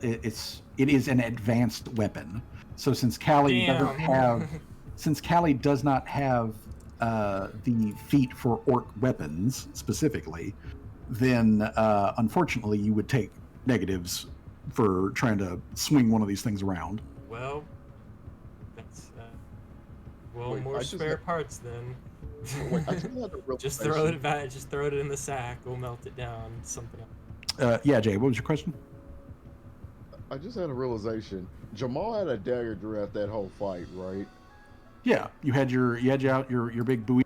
is an advanced weapon. So since Callie does not have the feat for orc weapons specifically, then unfortunately you would take negatives for trying to swing one of these things around. Well, that's Wait, more I just spare got- parts then. Wait, I just had a real Just question. throw it back. Just throw it in the sack. We'll melt it down. Something else. Yeah, Jay, what was your question? I just had a realization. Jamal had a dagger throughout that whole fight, right? Yeah, you had your big Bowie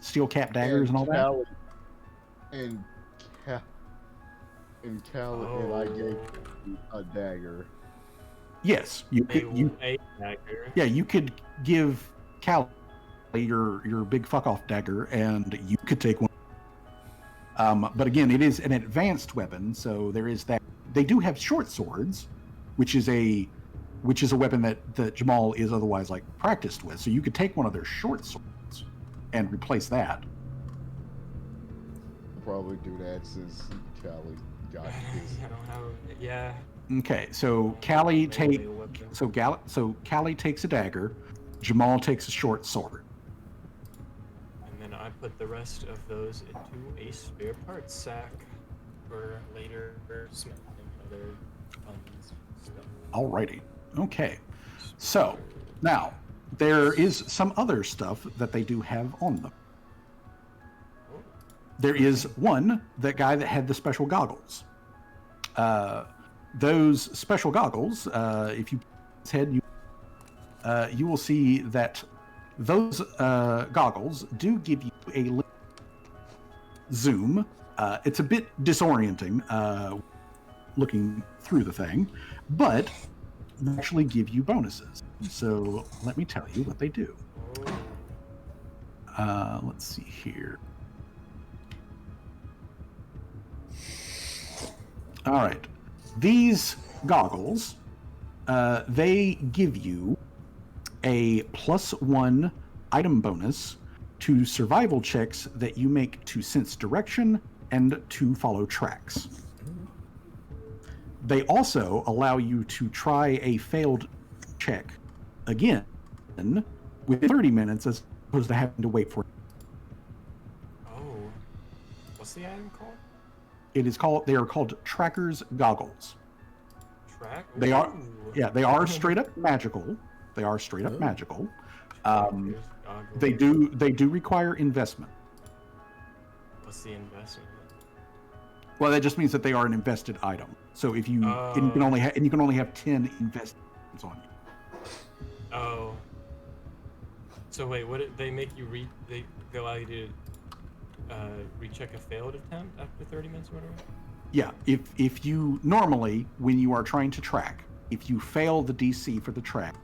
steel cap daggers and all that. Callie and Ca- and Callie and I gave Oh, you a dagger. Yes, you could. a dagger. Yeah, you could give Callie your big fuck off dagger, and you could take one. But again, it is an advanced weapon, so there is that. They do have short swords, which is a weapon that Jamal is otherwise like practiced with. So you could take one of their short swords and replace that. I'll probably do that since Callie got I his. don't have. Yeah. Okay, so Callie Melee weapon. so Callie takes a dagger, Jamal takes a short sword. And then I put the rest of those into a spare parts sack for later smithing and other fun stuff. Alrighty. Okay. So now there is some other stuff that they do have on them. Oh, There is one, that guy that had the special goggles. Those special goggles, if you his head, you will see that those goggles do give you a zoom. It's a bit disorienting looking through the thing, but they actually give you bonuses. So let me tell you what they do. Let's see here. All right. These goggles, they give you a +1 item bonus to survival checks that you make to sense direction and to follow tracks. They also allow you to try a failed check again within 30 minutes as opposed to having to wait for it. Oh. What's the item called? They are called Tracker's Goggles. Track? They are, Ooh. yeah, they are straight up magical. They are straight up Oh. magical. Goggles. They do require investment. What's the investment? Well, that just means that they are an invested item. So if you and you can only have 10 investments on you. Oh. So wait, they make you they allow you to recheck a failed attempt after 30 minutes or whatever? Yeah, if you normally, when you are trying to track, if you fail the DC for the track,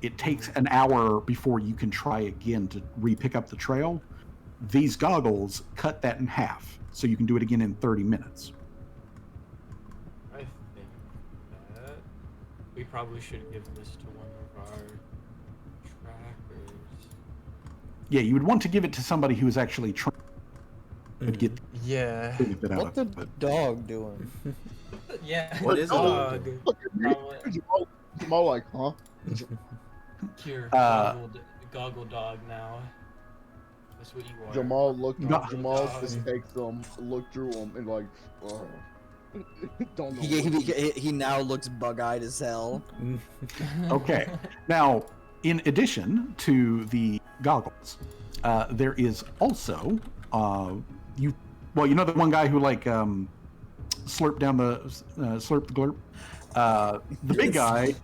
it takes an hour before you can try again to re-pick up the trail. These goggles cut that in half, so you can do it again in 30 minutes. I think that we probably should give this to one of our trackers. Yeah, you would want to give it to somebody who is actually trying to get Yeah. the benefit out What of the it. dog doing? Yeah. What is it? dog? Look at me. Jamal like, huh? You're Uh, goggle dog now. That's what you are. Jamal looked. No. Jamal Dog. just takes them, looked through them, and like, don't know. He now looks bug-eyed as hell. Okay. Now, in addition to the goggles, there is also you know the one guy who like slurped down the slurp the glurp. The big guy.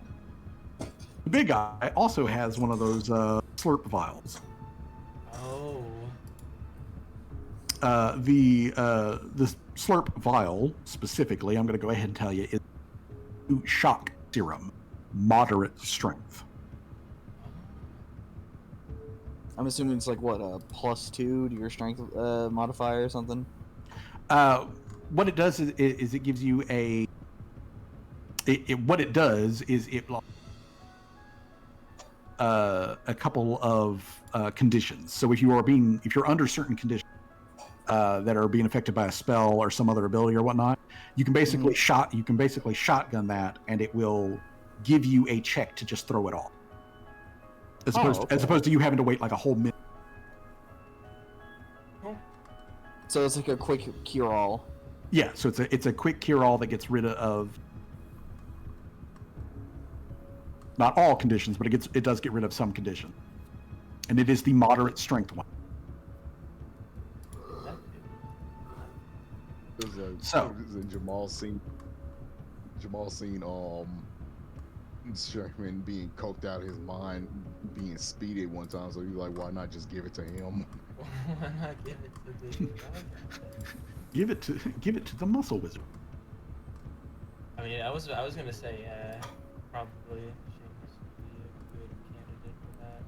The big guy also has one of those slurp vials. Oh. The slurp vial specifically, I'm going to go ahead and tell you, is shock serum, moderate strength. I'm assuming it's like what, a +2 to your strength modifier or something? What it does is it gives you a. What it does is it a couple of conditions. So if you're under certain conditions that are being affected by a spell or some other ability or whatnot, you can basically shotgun that, and it will give you a check to just throw it off. As opposed to you having to wait like a whole minute. So it's like a quick cure-all. Yeah, so it's a quick cure-all that gets rid of not all conditions, but it does get rid of some conditions, and it is the moderate strength one. There's So- Jamal scene. Jamal seen Sherman being coked out of his mind, being speeded one time, so he's like, why not just give it to him? Why not give it to the guy? Give it to the muscle wizard. I mean, I was gonna say probably Seamus would be a good candidate for that.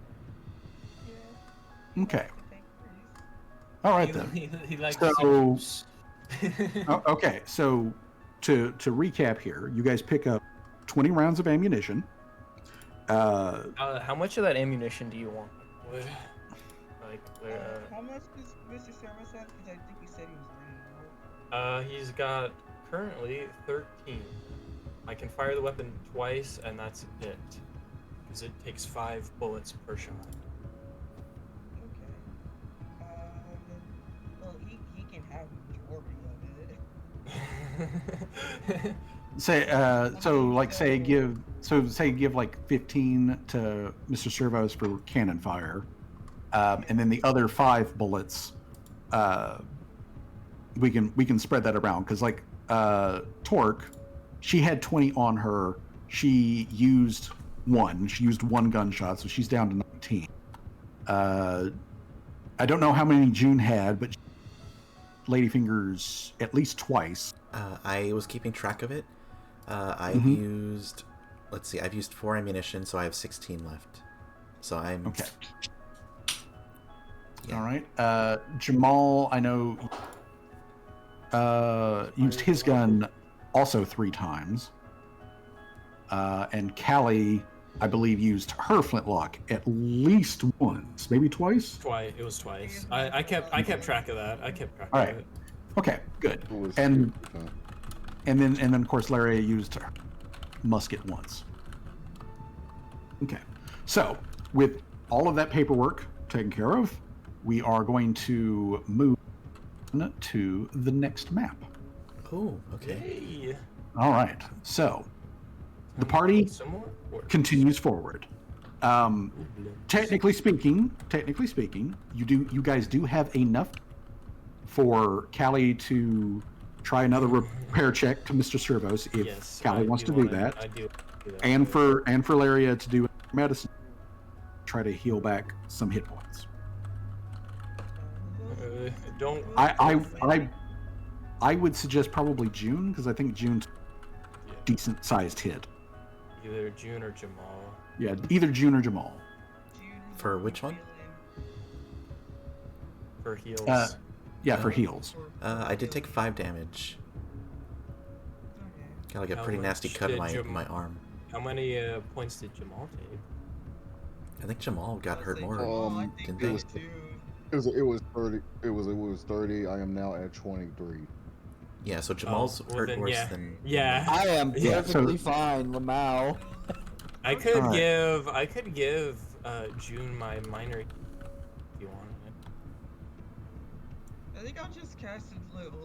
Yeah. Okay. Thank you. All right then. He likes So- juice. Okay, so to recap here, you guys pick up 20 rounds of ammunition. How much of that ammunition do you want? Like, How much does Mr. Service have? Because I think he said he was ready. he's got currently 13. I can fire the weapon twice, and that's it. Because it takes 5 bullets per shot. Okay. Well, he can have majority of it. Say give like 15 to Mr. Servos for cannon fire, and then the other 5 bullets, we can spread that around because like Torque, she had 20 on her. She used one gunshot, so she's down to 19. I don't know how many June had, but Ladyfingers at least twice. I was keeping track of it. I've Mhm. used, let's see, I've used 4 ammunition, so I have 16 left. So I'm Okay. Yeah. All right. Jamal, I know, used his gun also 3 times. And Callie, I believe, used her flintlock at least once, maybe twice. It was twice. I kept track of that. I kept track All of right. it. Okay, good. It was And stupid, huh? and then of course Larry used her musket once. Okay. So with all of that paperwork taken care of, we are going to move on to the next map. Oh, okay. Hey. All right. So the party Some more? Or- continues forward. Technically speaking, you guys do have enough for Callie to try another repair check to Mr. Servos if Yes, Callie I wants to do wanna- that, I do that. and for Laria to do medicine, try to heal back some hit points. Don't. I would suggest probably June because I think June's Yeah, decent sized hit. either June or Jamal. Yeah, either June or Jamal. June, For which one? For heals. Yeah, for heals. I did take 5 damage. Got like a How pretty nasty much cut in did my arm. How many points did Jamal take? I think Jamal got hurt more, I didn't it they? was- It was 30. It was 30. I am now at 23. Yeah, so Jamal's well hurt then, worse yeah. than... Yeah. I am Yeah, perfectly fine, Lamau. I could Alright. give June my minor if you wanted. I think I'll just cast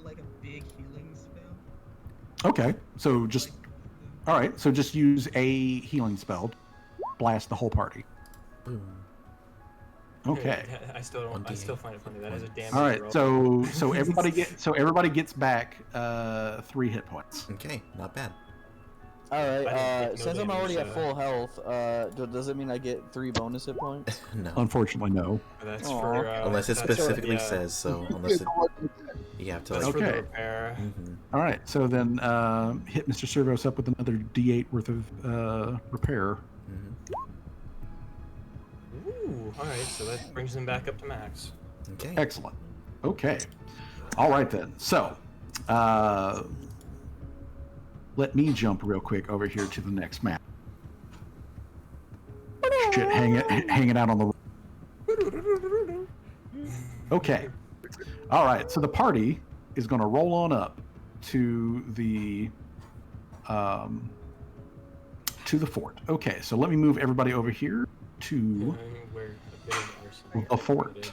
like a big healing spell. Okay, so just all right. So just use a healing spell, blast the whole party. Boom. Okay. I still don't. I 1d8 still find it funny. That is a damage All right. roll. So everybody gets back 3 hit points. Okay, not bad. All I didn't right. take no Since I'm already damage, at full health, does it mean I get 3 bonus hit points? No. Unfortunately, no. That's Aw. for Unless it that's for- specifically yeah, says so. Unless it, you have to That's like... for the Okay. repair. Mhm. All right. So then hit Mr. Servos up with another D8 worth of repair. Mhm. Ooh. All right. So that brings him back up to max. Okay. Excellent. Okay. All right then. So let me jump real quick over here to the next map. Shit, hanging out on the. Okay. All right. So the party is going to roll on up to the fort. Okay. So let me move everybody over here to. Where a bit of arsenal A fort. included.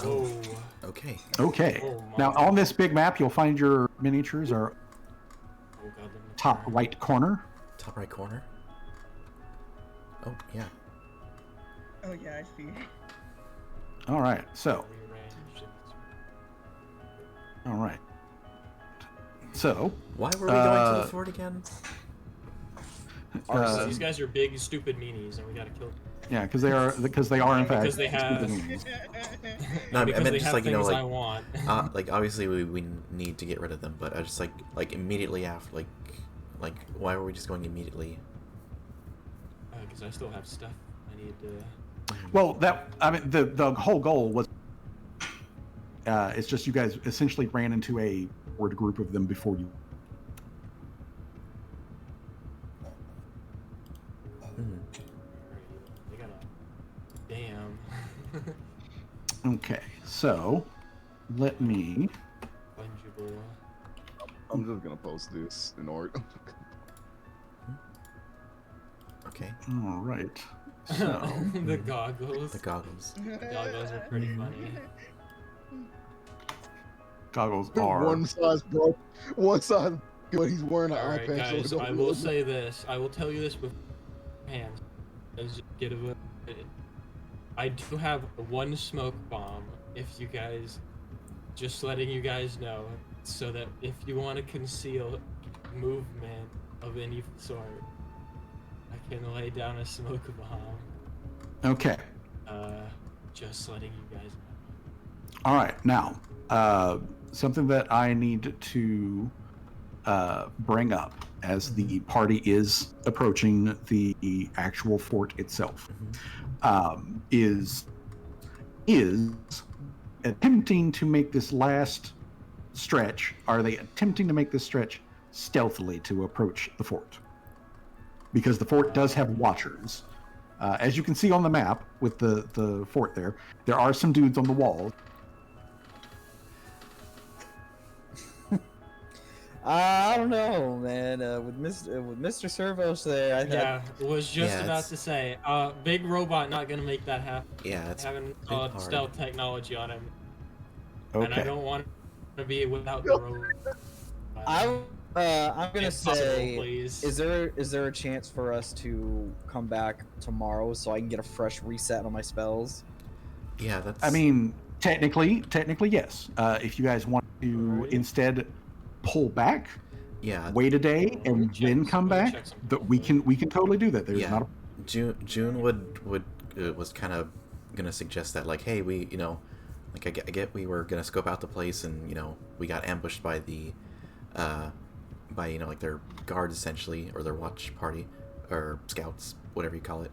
Whoa. Okay. Okay. Oh my. Now on this big map, you'll find your miniatures are Oh god. let me top try. right corner. Top right corner. Oh, yeah. Oh yeah, I see. All right. So. Rearranged. All right. So Why were we going to the fort again? These guys are big, stupid meanies, and we gotta kill them. yeah, because they are in fact Because they have- stupid meanies. No, I because meant they just have like things I like want. like obviously we need to get rid of them, but I just like immediately after like why were we just going immediately? Because I still have stuff I need to. Well, the whole goal was it's just you guys essentially ran into a horde group of them before you. They got a damn. Okay, so let me. Fungible. I'm just gonna post this in order. Okay. All right. So The goggles. The goggles. The goggles are pretty funny. goggles are One size broke. One size, but he's wearing an Alright, iPad. guys, so it I don't will look- say this. I will tell you this beforehand. As get a I do have one smoke bomb. If you guys, just letting you guys know, so that if you want to conceal movement of any sort, I can lay down a smoke bomb. okay. Just letting you guys know. All right, now something that I need to bring up as the party is approaching the actual fort itself is attempting to make this last stretch. Are they attempting to make this stretch stealthily to approach the fort? Because the fort does have watchers. As you can see on the map with the fort there are some dudes on the wall. I don't know, man. With Mr. Servos there, Yeah, was just Yeah, about it's- to say, big robot not gonna make that happen. Yeah, it's Having pretty hard. stealth technology on him, Okay. and I don't want to be without the robot. I'm gonna If possible, say, please. is there a chance for us to come back tomorrow so I can get a fresh reset on my spells? Yeah, that's. I mean, technically, yes. If you guys want to instead pull back, yeah. wait a day, and check- then come let me back, check something that we can totally do that. There's Yeah. not a June was kind of gonna suggest that, like, hey, we, you know, like I get we were gonna scope out the place, and you know we got ambushed by the by, you know, like their guards essentially, or their watch party, or scouts, whatever you call it.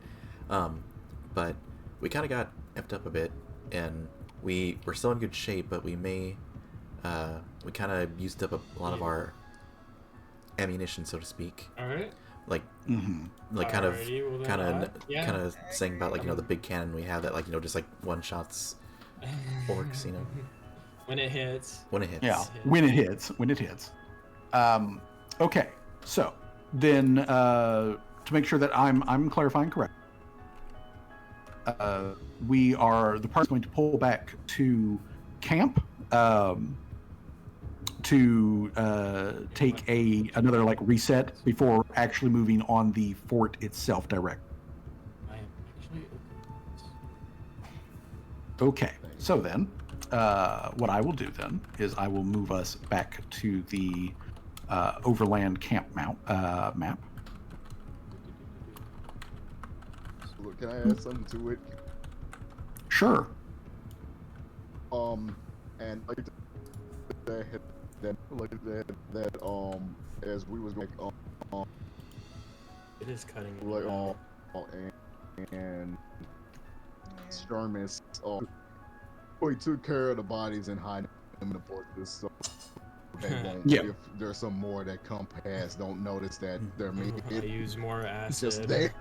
But we kind of got effed up a bit, and we're still in good shape, but we may we kind of used up a lot of our ammunition, so to speak. All right. Like Mhm. like Alrighty, well then, kind of yeah. kind of saying about, like, you know, the big cannon we have that, like, you know, just like one shots orcs, you know, When it hits. when it hits. Yeah, when it hits. Okay, so then to make sure that I'm clarifying correct, the party's going to pull back to camp to take another like reset before actually moving on the fort itself direct. I am actually Okay, so then what I will do then is I will move us back to the overland camp map. Look, can I add something to it? Sure. And like that as we was going it is cutting. it like out. and Sturmis we took care of the bodies and hiding them in the fortress, so they won't, Yeah. if there's some more that come past, don't notice that they're I making use more it's acid. just there.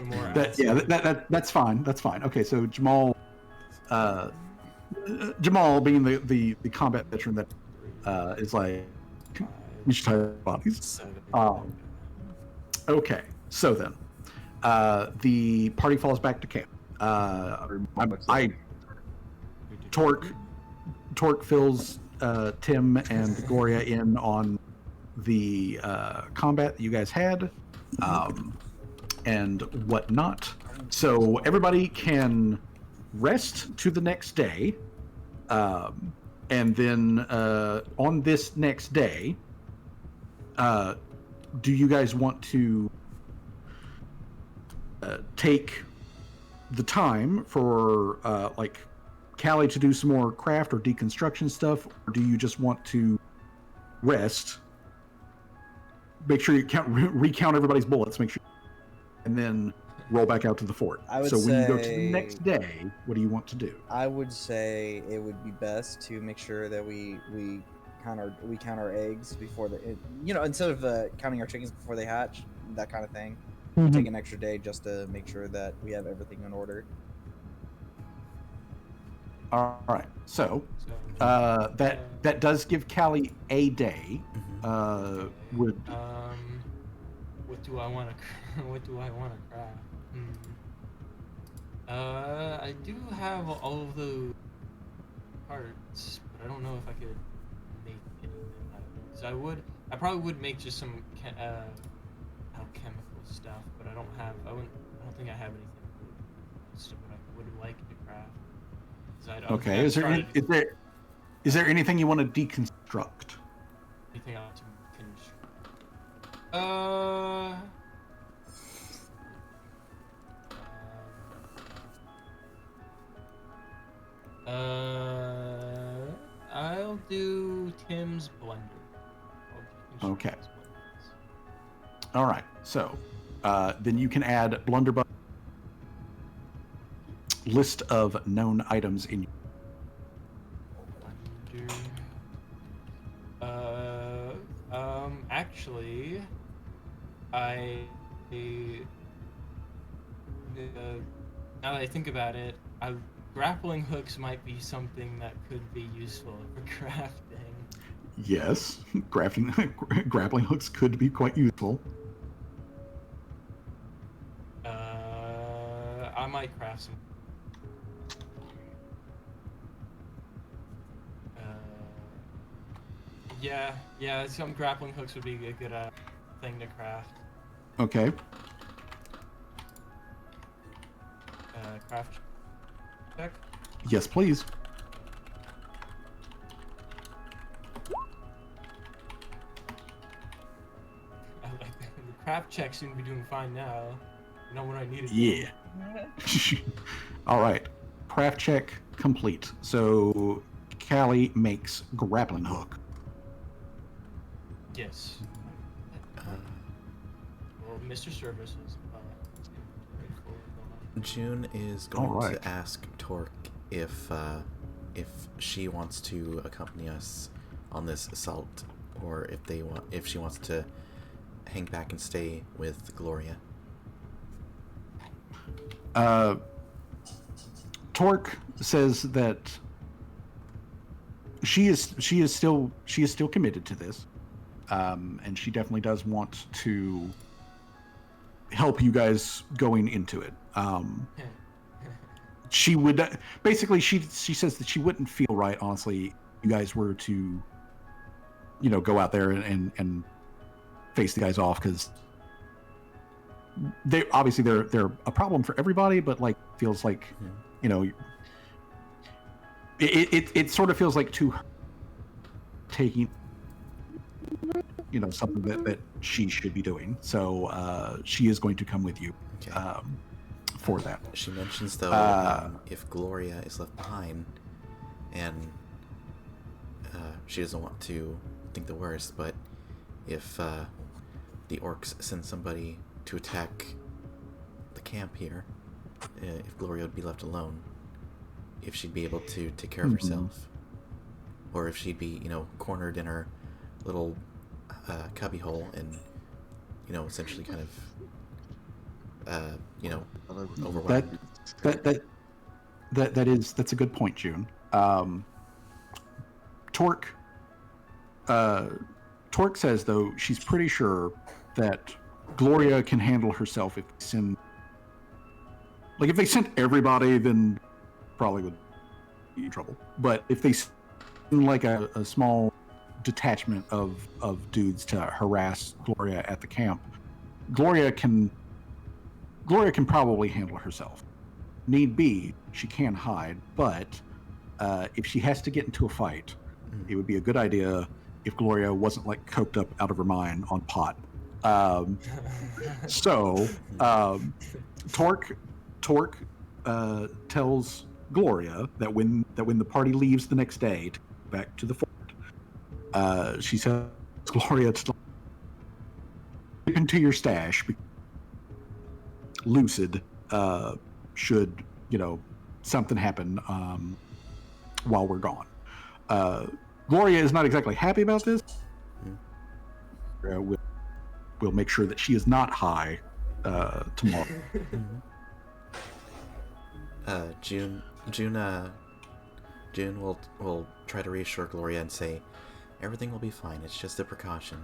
More That, acid. yeah, that's fine. That's fine. Okay, so Jamal being the combat veteran that is like, we should tie bodies. 7. Okay, so then the party falls back to camp. Torque fills Tim and Gloria in on the combat that you guys had and whatnot. So everybody can rest to the next day. And then on this next day, Do you guys want to take the time for like Callie to do some more craft or deconstruction stuff, or do you just want to rest? Make sure you recount everybody's bullets. Make sure, and then roll back out to the fort. I would so when you go to the say- next day, what do you want to do? I would say it would be best to make sure that we count our eggs before instead of counting our chickens before they hatch, that kind of thing. Take an extra day just to make sure that we have everything in order. All right. So that does give Callie a day. Would what do I want to craft? I do have all of the parts, but I don't know if I could make anything out of it. So I probably would make just some alchemical stuff, but I don't think I have anything that I would like to craft. okay. Is there anything you want to deconstruct? Anything I want to construct? I'll do Tim's blender. Okay. All right. So, then you can add blunderbuss list of known items in your actually, now that I think about it, grappling hooks might be something that could be useful for crafting. Yes, grappling hooks could be quite useful. I might craft some. Yeah, some grappling hooks would be a good thing to craft. Okay. Craft check. Yes, please. The craft check seem to be doing fine now. Not what I needed. Yeah. All right. Craft check complete. So Callie makes grappling hook. Yes. Well, Mr. Service is June is going Alright. to ask Torque if she wants to accompany us on this assault, or if she wants to hang back and stay with Gloria. Torque says that she is still committed to this, and she definitely does want to help you guys going into it. She would basically she says that she wouldn't feel right, honestly, if you guys were to go out there and face the guys off, because they're a problem for everybody, but like feels like it sort of feels like to her taking something that she should be doing. So she is going to come with you. Okay. For that. She mentions though if Gloria is left behind, and she doesn't want to think the worst, but if the orcs send somebody to attack the camp here, if Gloria would be left alone, if she'd be able to take care of herself, or if she'd be cornered in her little cubby hole and essentially kind of overwhelmed. That's a good point, June. Torque says though she's pretty sure that Gloria can handle herself if they sent everybody, then probably would be in trouble. But if they send like a small detachment of dudes to harass Gloria at the camp, Gloria can probably handle herself. Need be, she can hide, but if she has to get into a fight, it would be a good idea if Gloria wasn't like coked up out of her mind on pot. Um, so Torque tells Gloria that when the party leaves the next day to go back to the fort, she tells Gloria to dip into your stash. Lucid, should something happen while we're gone. Gloria is not exactly happy about this. We'll make sure that she is not high tomorrow. June will try to reassure Gloria and say, everything will be fine. It's just a precaution.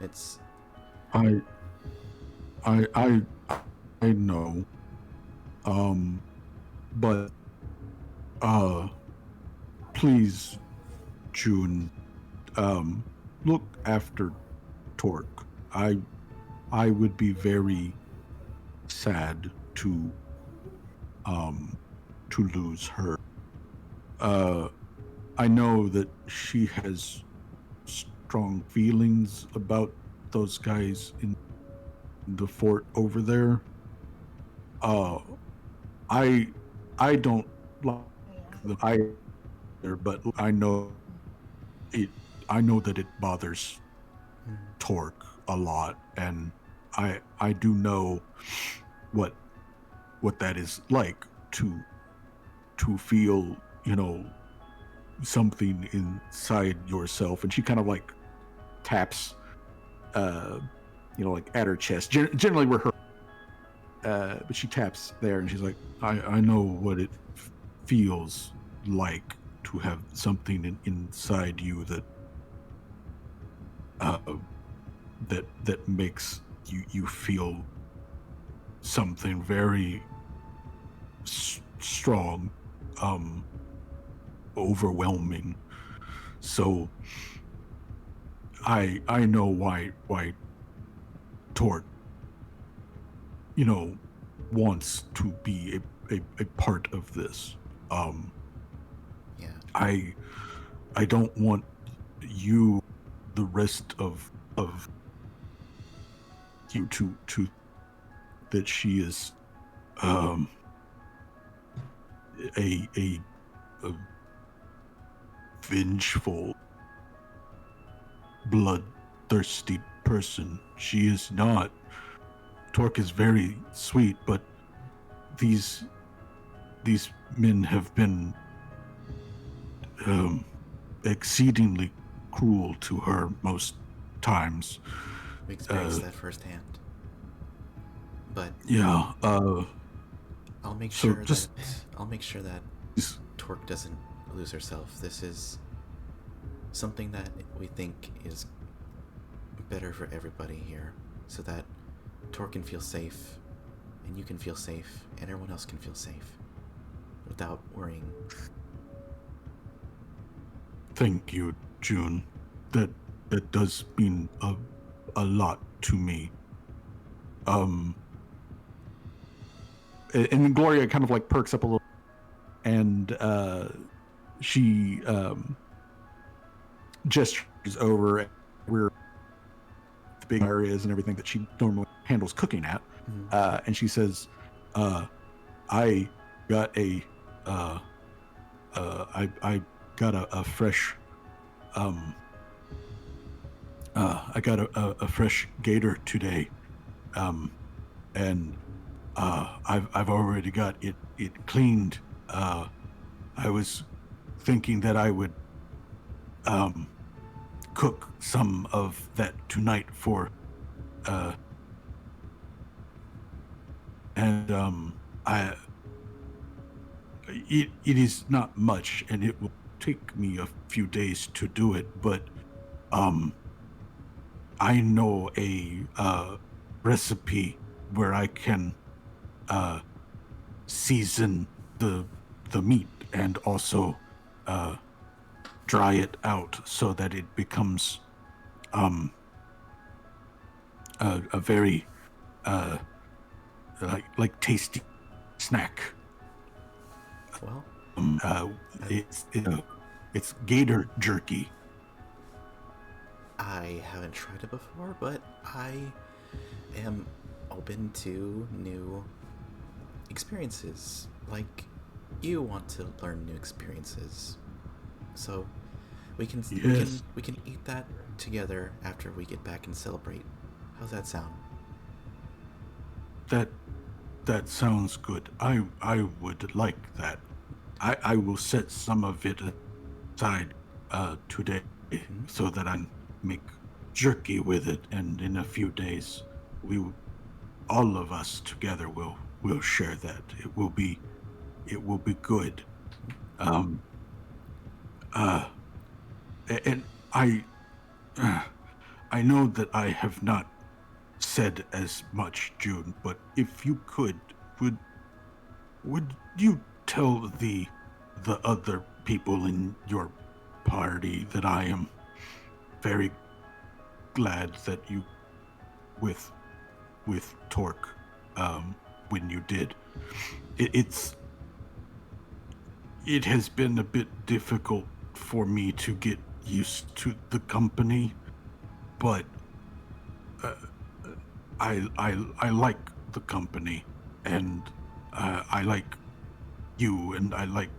It's. I know. But please, June, look after Torque. I would be very sad to lose her. I know that she has strong feelings about those guys in the fort over there. I don't like them either, but I know that it bothers Torque a lot, and I do know what that is like to feel, something inside yourself. And she kind of like taps like at her chest, generally where her but she taps there, and she's like, I know what it feels like to have something inside you that makes you feel something very strong, overwhelming. So I know why Torque wants to be a part of this. Yeah. I don't want you, the rest of you to that she is a vengeful, bloodthirsty person. She is not. Torque is very sweet, but these men have been exceedingly cruel to her most times. We experienced that firsthand. But yeah, I'll make so sure just- I'll make sure that Torque doesn't lose herself. This is something that we think is better for everybody here, so that Torque can feel safe, and you can feel safe, and everyone else can feel safe without worrying. Thank you, June. That does mean a lot to me. And Gloria kind of like perks up a little, and she gestures over where the big areas and everything that she normally handles cooking at, and she says, I got a fresh I got a fresh gator today, and I've already got it cleaned. I was thinking that I would cook some of that tonight for and it is not much, and it will take me a few days to do it, but I know a recipe where I can season the meat and also dry it out so that it becomes a very like tasty snack. Well, It's gator jerky. I haven't tried it before, but I am open to new experiences. Like, you want to learn new experiences, so we can Yes. we can eat that together after we get back and celebrate. How's that sound? That sounds good. I would like that. I will set some of it aside today so that I can make jerky with it, and in a few days we all of us together will share that. It will be good. Um and I know that I have not said as much, June, but if you could, would you tell the other people in your party that I am very glad that you with Torque when you did. It has been a bit difficult for me to get used to the company, but I like the company, and I like you, and I like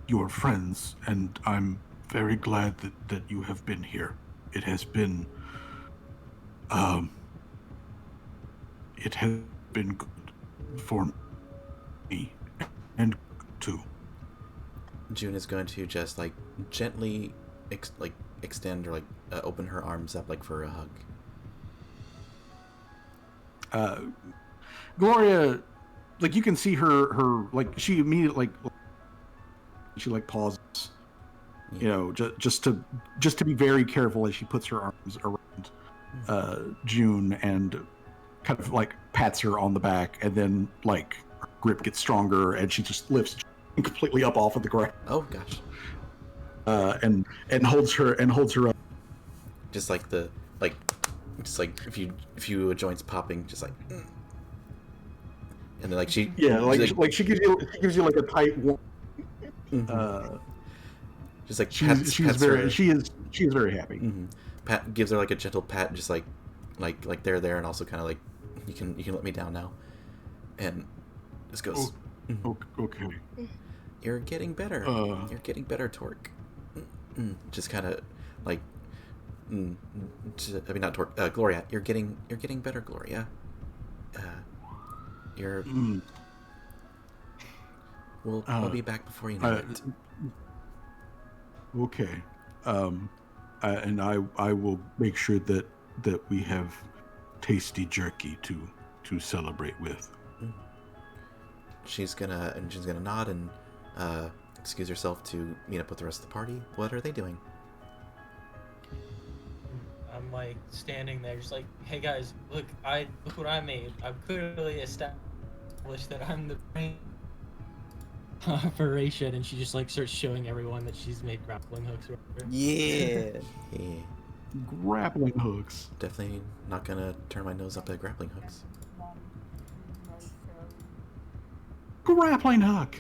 your friends, and I'm very glad that you have been here. It has been it has been good for me and too. June is going to just like gently extend or open her arms up like for a hug. Gloria, like you can see her like she immediately she pauses, you know, just to be very careful as she puts her arms around June and kind of like pats her on the back, and then like her grip gets stronger and she just lifts completely up off of the ground. Oh gosh. And holds her up. Just like if you joints popping, just like, and then like she she gives you like a tight one. Just like she is very happy. Mm-hmm. Pat gives her like a gentle pat, just like they're there, and also kind of like you can let me down now, and this goes. Okay. You're getting better. You're getting better, Torque. Just kind of like, I mean not Torque. Gloria, you're getting better, Gloria. You're. We'll be back before you know it. Okay. And I will make sure that we have tasty jerky to celebrate with. She's gonna nod and excuse herself to meet up with the rest of the party. What are they doing? I'm like standing there, just like, hey guys, look what I made. I've clearly established that I'm the brain operation, and she just like starts showing everyone that she's made grappling hooks. Yeah. Yeah. Grappling hooks. Definitely not gonna turn my nose up at grappling hooks. Grappling hook.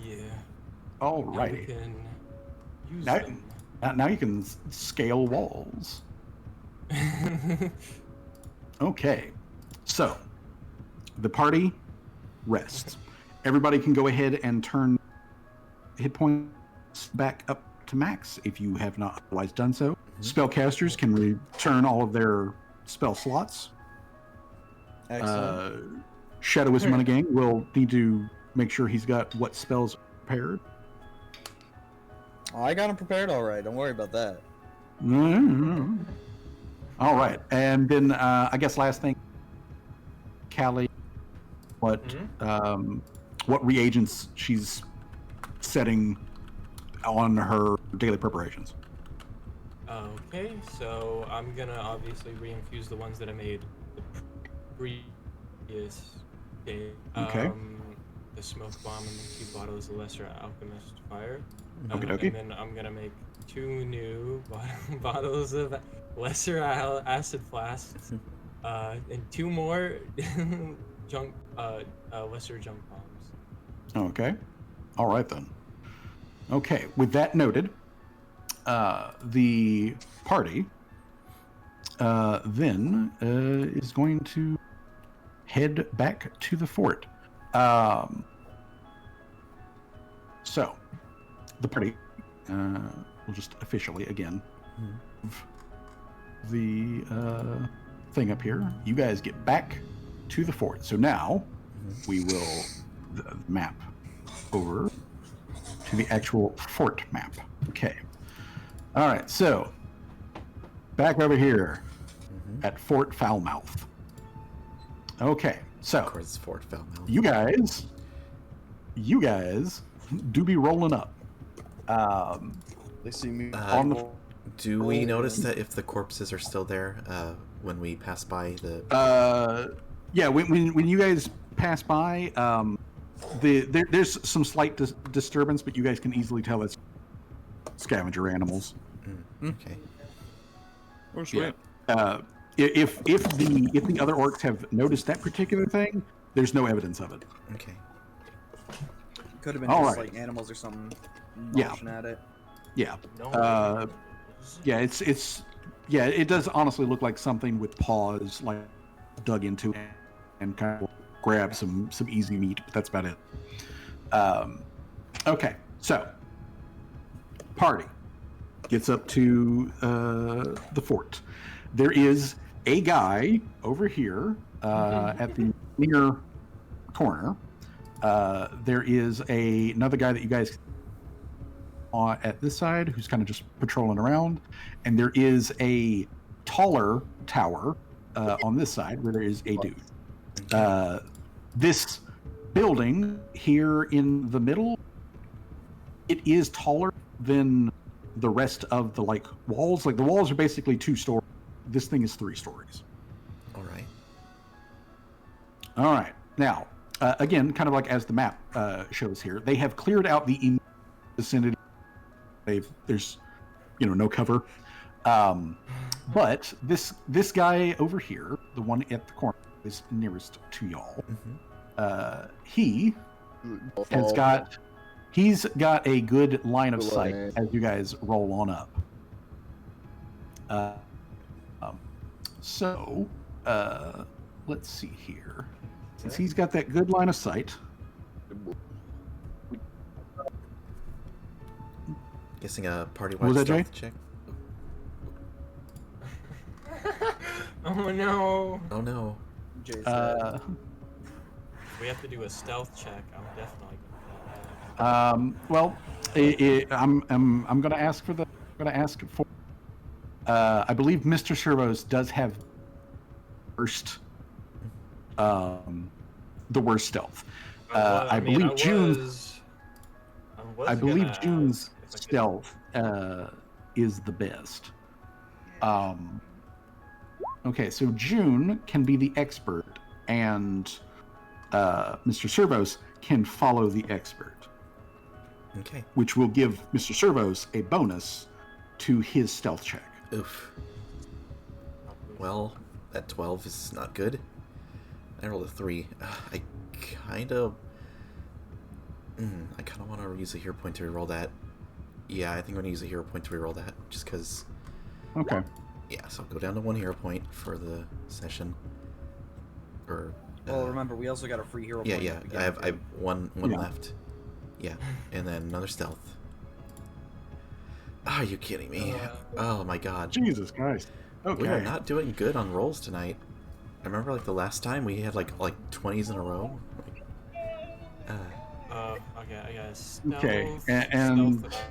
Yeah. Alrighty. Can use Now, them. now you can scale walls. Okay. So, the party rests. Everybody can go ahead and turn hit points back up to max if you have not otherwise done so. Spellcasters can return all of their spell slots. Excellent. Shadow Wisdom will need to make sure he's got what spells prepared. Oh, I got him prepared all right. Don't worry about that. All right. And then I guess last thing, Callie, what reagents she's setting on her daily preparations. Okay, so I'm gonna obviously reinfuse the ones that I made the previous day. Okay. The smoke bomb and the 2 bottles of Lesser Alchemist Fire. Okay. And then I'm gonna make 2 new bottles of Lesser Acid Flasks, and 2 more Lesser Junk Bombs. Okay. All right then. Okay. With that noted, the party then is going to head back to the fort. So, the party will just officially again move the thing up here. You guys get back to the fort. So now we will the map over to the actual fort map. Okay. All right. So back over here at Fort Foulmouth. Okay. So Of course, it's Fort Falmouth. you guys do be rolling up. They see me On the- Do we notice that if the corpses are still there when we pass by the? Yeah, when you guys pass by, there's some slight disturbance, but you guys can easily tell it's scavenger animals. Okay. Oh, sweet. If the other orcs have noticed that particular thing, there's no evidence of it. Okay. Could have been All just right. like animals or something. Yeah. Marching at it. Yeah. No. Yeah, it does honestly look like something with paws like dug into it and kind of grab some easy meat, but that's about it. Okay, so party gets up to the fort. There is a guy over here at the near corner. There is another guy that you guys at this side who's kind of just patrolling around, and there is a taller tower on this side where there is a dude. This building here in the middle, it is taller than the rest of the walls. Like the walls are basically 2 stories. This thing is 3 stories. All right. All right. Now, again, kind of like as the map shows here, they have cleared out the vicinity. There's, no cover. But this guy over here, the one at the corner, is nearest to y'all. He has he's got a good line of sight as you guys roll on up. So let's see here. Since he's got that good line of sight, Guessing a party What was wide that, stealth check. Oh no. Oh no. Jay's We have to do a stealth check. I'm definitely well, I'm going to ask for I believe Mr. Servos does have the worst stealth. I believe June's stealth is the best. Okay, so June can be the expert, and Mr. Servos can follow the expert. Okay. Which will give Mr. Servos a bonus to his stealth check. Oof. Well, that 12 is not good. I rolled a 3. I kind of want to use a hero point to reroll that. Yeah, I think I'm going to use a hero point to reroll that, just because... Okay. Yeah, so I'll go down to 1 hero point for the session. Or... well, remember, we also got a free hero Yeah, point. yeah, at the I have beginning, one Yeah. left. Yeah, and then another stealth. Are you kidding me? Oh my god. Jesus Christ. Okay. We are not doing good on rolls tonight. I remember the last time we had like 20s in a row. okay, I got a stealth. Okay, and stealth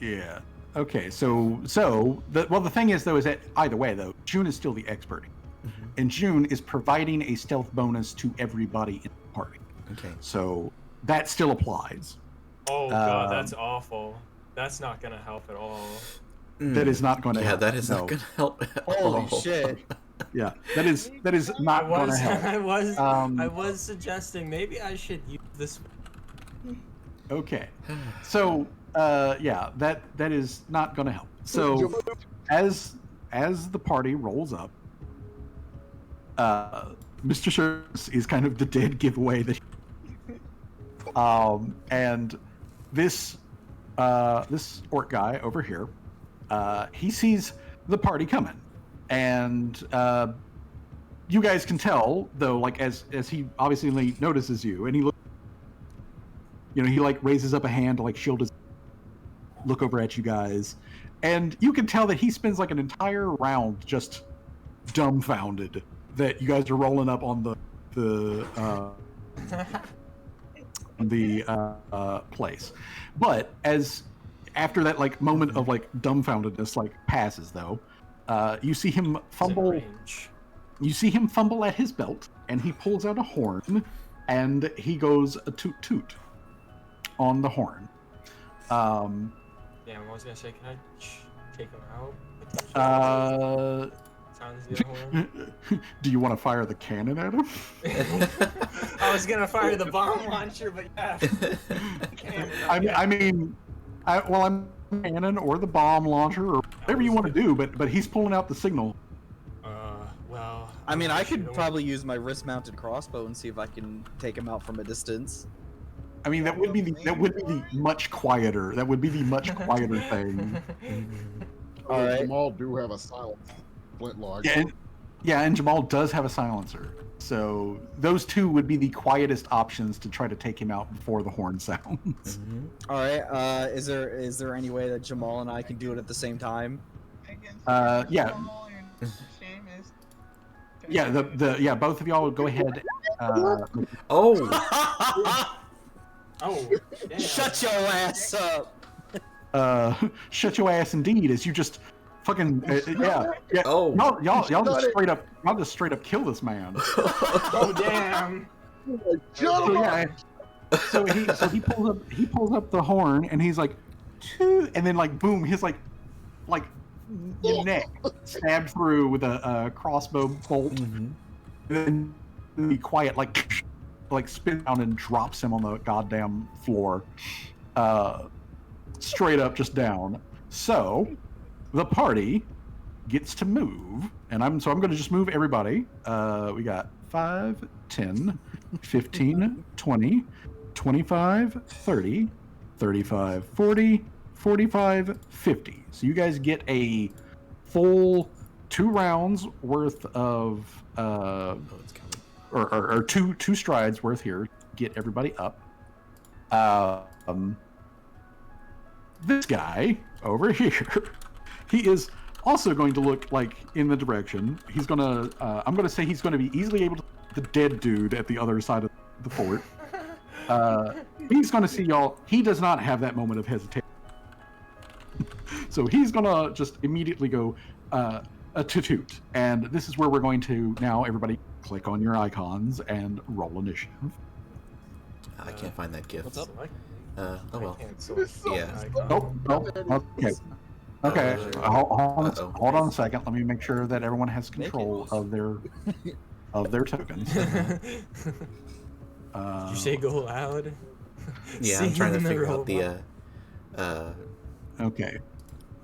yeah. Okay, so the thing is though is that either way though, June is still the expert, and June is providing a stealth bonus to everybody in the party. Okay. So that still applies. Oh god, that's awful. That's not gonna help at all. That is not going to Yeah, help. that is No. not going to help at Holy all. shit. Yeah, that is not going to help. I was suggesting maybe I should use this. Okay, so yeah, that is not going to help. So as the party rolls up, Mr. Shirts is kind of the dead giveaway that, and this this orc guy over here, he sees the party coming, and you guys can tell though, like as he obviously notices you, and he looks, he like raises up a hand to like shield his look over at you guys, and you can tell that he spends like an entire round just dumbfounded that you guys are rolling up on the place. But as after that like moment of like dumbfoundedness like passes though, you see him fumble. You see him fumble at his belt, and he pulls out a horn, and he goes a toot toot on the horn. Yeah, I was gonna say, can I take him out? Sounds the horn. Do you want to fire the cannon at him? I was gonna fire the bomb launcher, but yeah. I'm cannon or the bomb launcher or whatever you want to do, but he's pulling out the signal. Well. I mean, I could probably use my wrist-mounted crossbow and see if I can take him out from a distance. I mean, that would be the much quieter. That would be the much quieter thing. All right. Jamal do have a silent flintlock. Yeah, and Jamal does have a silencer. So those two would be the quietest options to try to take him out before the horn sounds. All right. Is there any way that Jamal and I can do it at the same time? Yeah. Yeah, both of y'all would go ahead. Oh, damn. Shut your ass up. Shut your ass indeed, as you just fucking yeah. Oh. Y'all just straight up kill this man. Oh, damn. So he pulls up the horn, and he's like, and then like boom, his like your neck stabbed through with a crossbow bolt, and then be quiet like spins down and drops him on the goddamn floor, straight up just down. So the party gets to move, and I'm going to just move everybody. We got 5, 10, 15, 20, 25, 30, 35, 40, 45, 50. So you guys get a full 2 rounds worth of or two strides worth here. Get everybody up. This guy over here, he is also going to look like in the direction. He's gonna. I'm gonna say he's going to be easily able to the dead dude at the other side of the fort. He's going to see y'all. He does not have that moment of hesitation. So he's gonna just immediately go a toot, and this is where we're going to now. Everybody, click on your icons and roll initiative. I can't find that gift. What's up? Oh well. Yeah. Oh, okay. Okay. Hold on a second. Let me make sure that everyone has control of their tokens. Did you say go loud? Yeah, I'm trying to figure out the. Okay.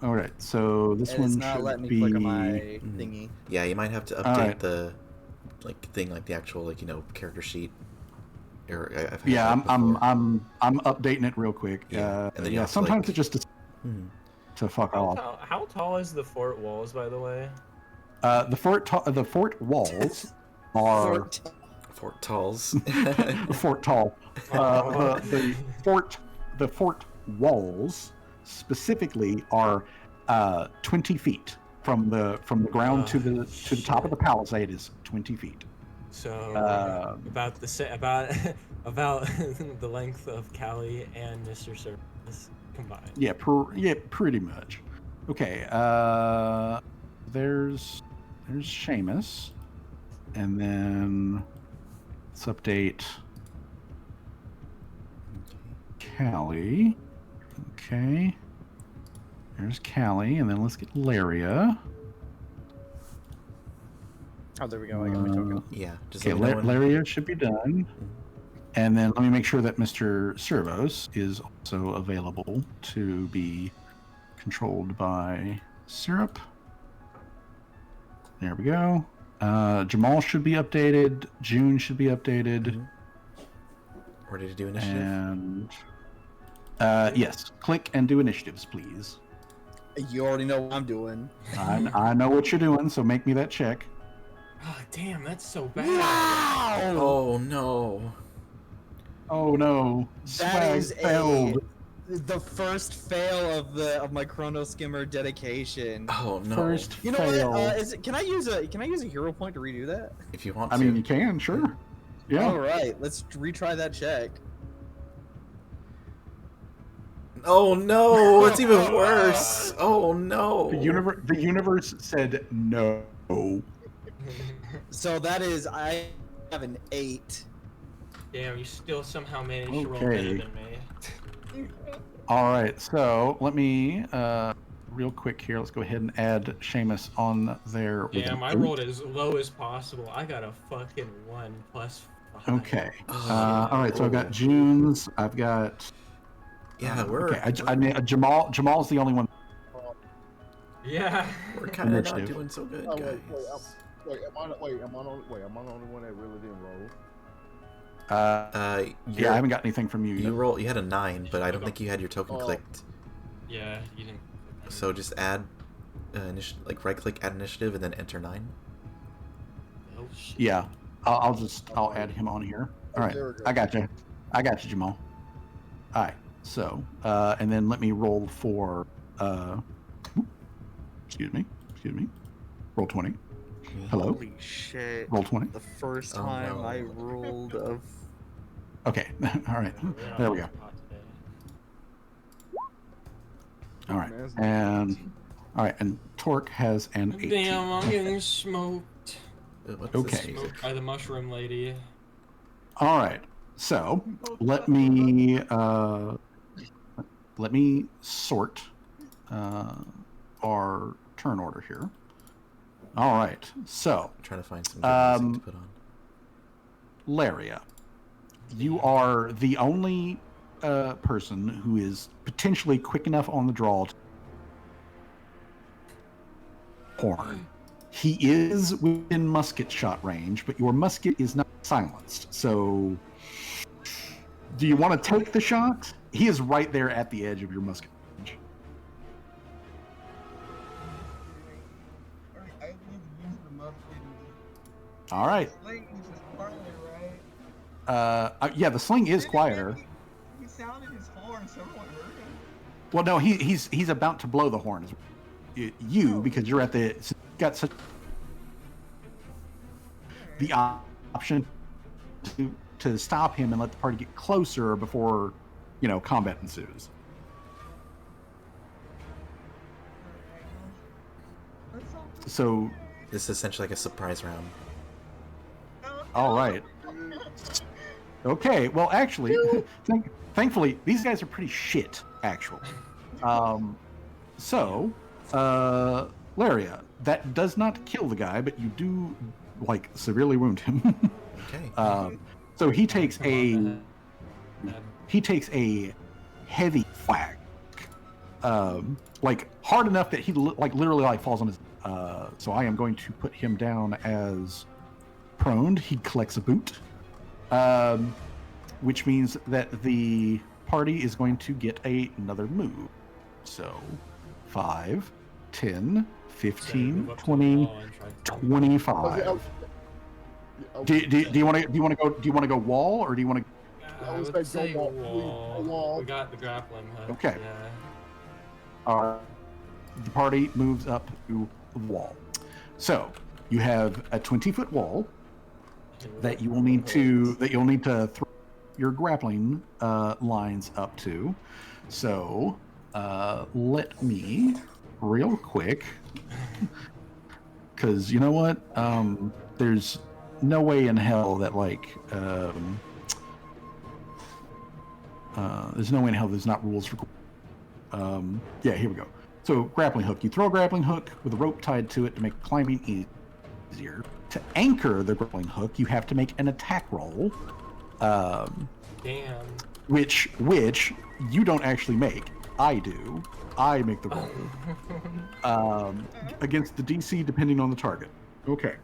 All right. So this one not should letting me be. click on my thingy. Yeah, you might have to update the the actual character sheet. Or Yeah, I'm updating it real quick. Yeah, and then you yeah. have to, Sometimes it just to fuck off. How tall is the fort walls, by the way? The fort walls are Fort Talls. Fort Tall. The fort walls specifically are 20 feet from the ground to the top of the palisade is 20 feet. So about the length of Callie and Mr. Service combined. Yeah, pretty much. Okay. There's Seamus, and then let's update Callie. Okay. There's Callie, and then let's get Laria. Oh, there we go. I got my token. Yeah. Just Okay, Laria should be done. And then let me make sure that Mr. Servos is also available to be controlled by Syrup. There we go. Jamal should be updated. June should be updated. Ready to do initiative? And Yes. Click and do initiatives, please. You already know what I'm doing. I know what you're doing, so make me that check. Oh, damn, that's so bad. Wow! Oh no. Oh no. That Swag is failed. the first fail of my Chrono Skimmer dedication. Oh no. First You know fail. what? Can I use a hero point to redo that? If you want I to. mean, you can, sure. Yeah. All right, let's retry that check. Oh no, it's even worse. Oh no. The universe said no. So that is I have an 8. Damn, you still somehow managed to roll better Okay. than me. All right, so let me real quick here. Let's go ahead and add Seamus on there. with Damn, an I 8. rolled as low as possible. I got a fucking 1 plus 5. Okay. Oh, All right, so I've got June's. I've got. Yeah, we're Okay. I mean, Jamal's the only one. Yeah. we're kind of not Initiative. doing so good, Oh, guys. am I the only one that really didn't roll? Yeah, I haven't got anything from you. You yet. roll. You had a 9, but I don't think you had your token Oh. clicked. Yeah, you didn't. So just add, like right click, add initiative, and then enter 9. Oh, shit. Yeah, I'll add him on here. All right, There we go. I got you, Jamal. All right, so and then let me roll for excuse me, roll 20. Hello, Holy shit! roll 20. The first Oh, time no. I rolled a Okay, all right, We're not there we go. on spot today. All right, and Torque has an 18. Damn, I'm getting smoked. What's Okay. this? Smoked by the mushroom lady. All right, so let me sort our turn order here. All right, so I'm trying to find some good music to put on. Laria, you are the only person who is potentially quick enough on the draw to horn. He is within musket shot range, but your musket is not silenced. So, do you want to take the shot? He is right there at the edge of your musket range. Alright, I need to use the musket. All right. Sling is just quieter, right? Yeah, the sling is quieter. He sounded his horn, someone heard him. Well, no, he's about to blow the horn. You, because you're at the got such the option to stop him and let the party get closer before combat ensues. Let's all So, This is essentially like a surprise round. all right. Okay. Well, actually, thankfully, these guys are pretty shit. Actually. So, Laria, that does not kill the guy, but you do severely wound him. Okay. So he takes a heavy whack, hard enough that he literally falls on his. So I am going to put him down as prone. He collects a boot, which means that the party is going to get another move. So 5, 10, 15, 20, 25. Do you want to go wall, or do you want to? I I was would say say go wall. wall. We got the grappling hook. Okay. Yeah. The party moves up to the wall. So you have a 20-foot wall that you'll need to throw your grappling lines up to. So let me real quick, because you know what? There's no way in hell that there's no way in hell there's not rules for. Yeah, here we go. So grappling hook. You throw a grappling hook with a rope tied to it to make climbing easier. To anchor the grappling hook, you have to make an attack roll. Damn. Which you don't actually make. I do. I make the roll. Against the DC depending on the target. Okay.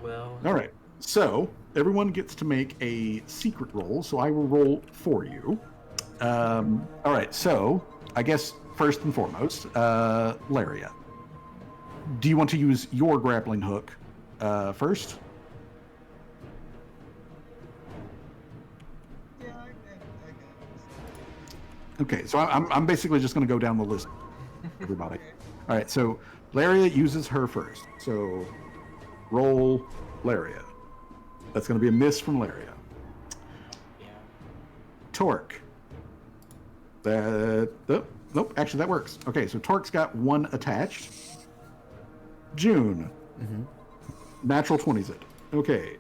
Well. All right. So everyone gets to make a secret roll. So I will roll for you. All right, so I guess first and foremost, Laria, do you want to use your grappling hook first? Yeah, I got it. Okay, so I'm basically just going to go down the list, everybody. Okay. All right, so Laria uses her first. So roll Laria. That's going to be a miss from Laria. Yeah. Torque. Nope, actually that works. Okay, so Torque's got 1 attached. June. Mm-hmm. Natural 20's it. Okay.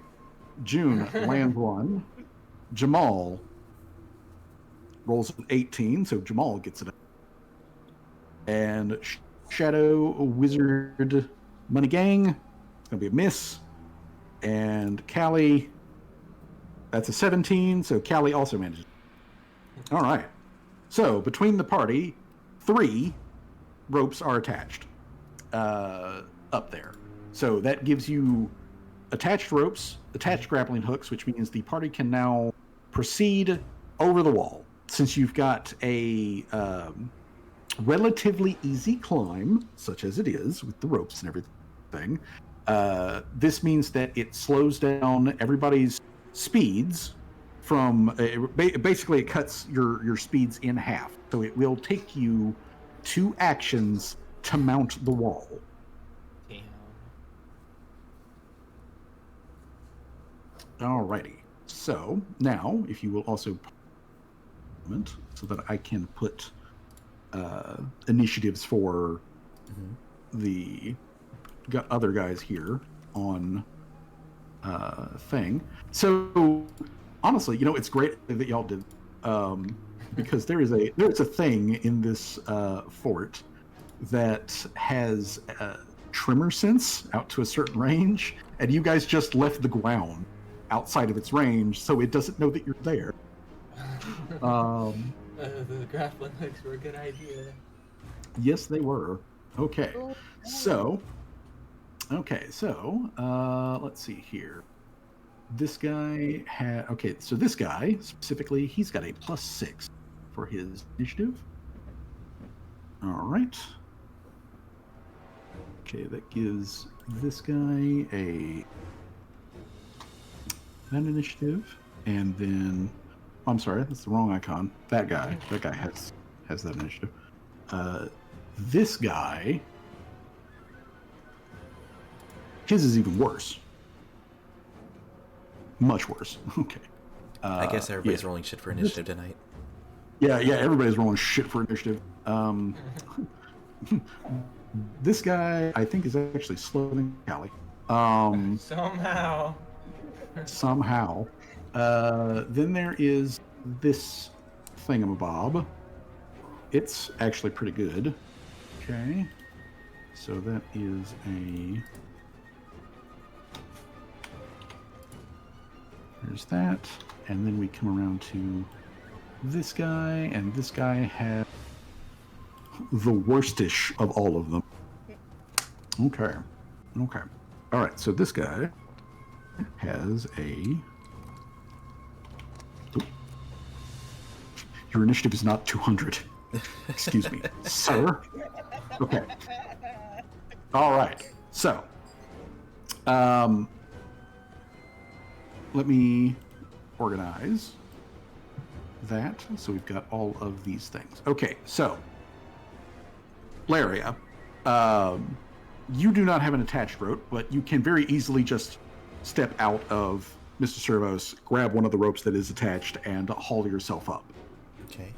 June lands 1. Jamal rolls an 18, so Jamal gets it. And Shadow Wizard Money Gang, it's going to be a miss. And Callie, that's a 17, so Callie also manages. All right. So between the party, 3 ropes are attached up there. So that gives you attached ropes, attached grappling hooks, which means the party can now proceed over the wall. Since you've got a relatively easy climb, such as it is with the ropes and everything, this means that it slows down everybody's speeds from basically it cuts your speeds in half. So it will take you 2 actions to mount the wall. Damn. Alrighty. So now, if you will also so that I can put initiatives for the other guys here on thing. So honestly, it's great that y'all did, because there's a thing in this fort that has tremor sense out to a certain range, and you guys just left the ground outside of its range, so it doesn't know that you're there. The grappling hooks were a good idea. Yes, they were. Okay, so let's see here. This guy so this guy specifically, he's got a +6 for his initiative. All right. Okay, that gives this guy an initiative, and then I'm sorry, that's the wrong icon. That guy has that initiative. This guy, his is even worse. Much worse. Okay. I guess everybody's rolling shit for initiative tonight. Yeah, everybody's rolling shit for initiative. This guy, I think, is actually slower than Callie. Somehow. Then there is this thingamabob. It's actually pretty good. Okay. So that is there's that. And then we come around to this guy, and this guy has the worstish of all of them. Okay. All right, so this guy has your initiative is not 200. Excuse me, sir. Okay. All right. So, let me organize that. So we've got all of these things. Okay. So, Laria, you do not have an attached rope, but you can very easily just step out of Mr. Servos, grab one of the ropes that is attached, and haul yourself up. Okay.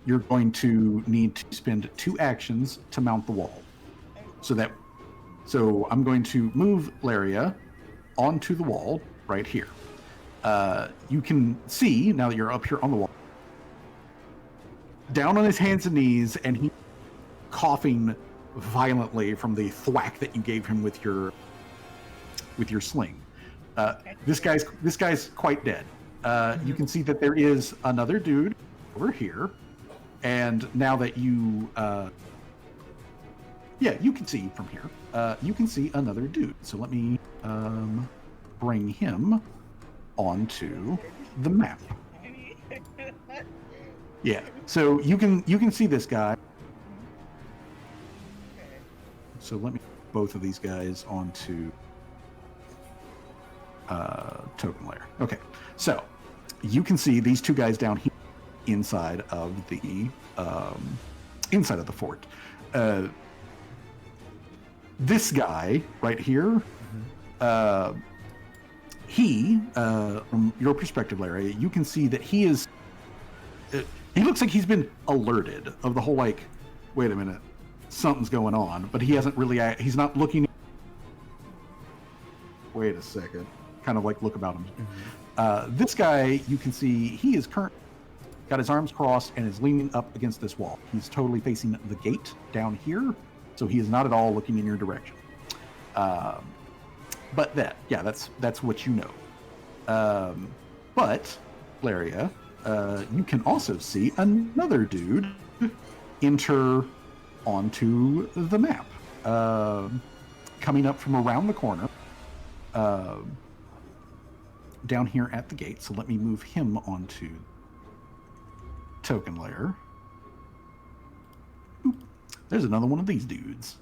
You're going to need to spend 2 actions to mount the wall. So I'm going to move Laria onto the wall right here. You can see, now that you're up here on the wall, down on his hands and knees, and he's coughing violently from the thwack that you gave him with your sling. This guy's quite dead. You can see that there is another dude over here, and now that you you can see from here. You can see another dude. So let me bring him onto the map. Yeah. So you can see this guy. Okay. So let me put both of these guys onto token layer. Okay. So you can see these two guys down here inside of the fort. This guy right here, he, from your perspective, Larry, you can see that he is. He looks like he's been alerted of the whole, like, wait a minute, something's going on, but he hasn't really. He's not looking. Wait a second. Kind of like look about him. This guy, you can see, he is got his arms crossed and is leaning up against this wall. He's totally facing the gate down here, so he is not at all looking in your direction. But that's what you know. But Laria, you can also see another dude enter onto the map, coming up from around the corner, down here at the gate. So let me move him onto token layer. Oop. There's another one of these dudes.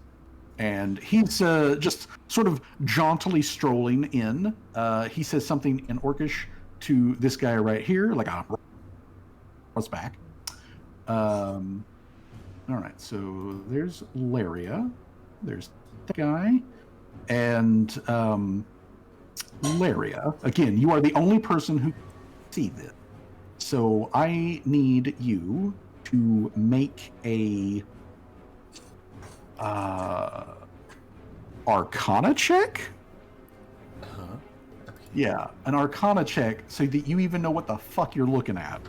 And he's just sort of jauntily strolling in. He says something in Orcish to this guy right here, like a back. All right, so there's Laria. There's the guy. And Laria, again, you are the only person who can see this. So I need you to make a Arcana check? Okay. Yeah, an Arcana check so that you even know what the fuck you're looking at.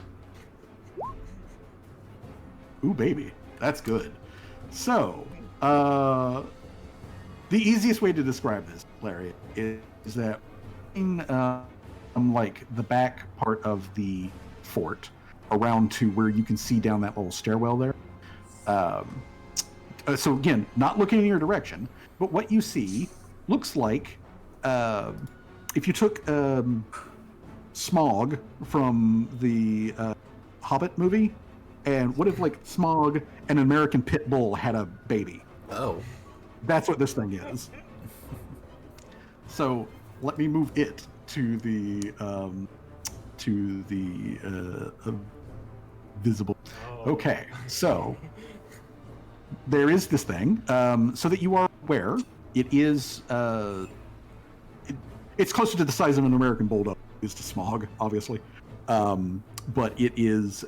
Ooh, baby. That's good. So, the easiest way to describe this, Larry, is that in like the back part of the fort, around to where you can see down that little stairwell there. So again, not looking in your direction, but what you see looks like if you took Smaug from the Hobbit movie, and what if like Smaug and an American pit bull had a baby? Oh. That's what this thing is. So let me move it to the visible. Oh. Okay, so there is this thing. So that you are aware, it is it's closer to the size of an American bulldog is to Smaug, obviously. But it is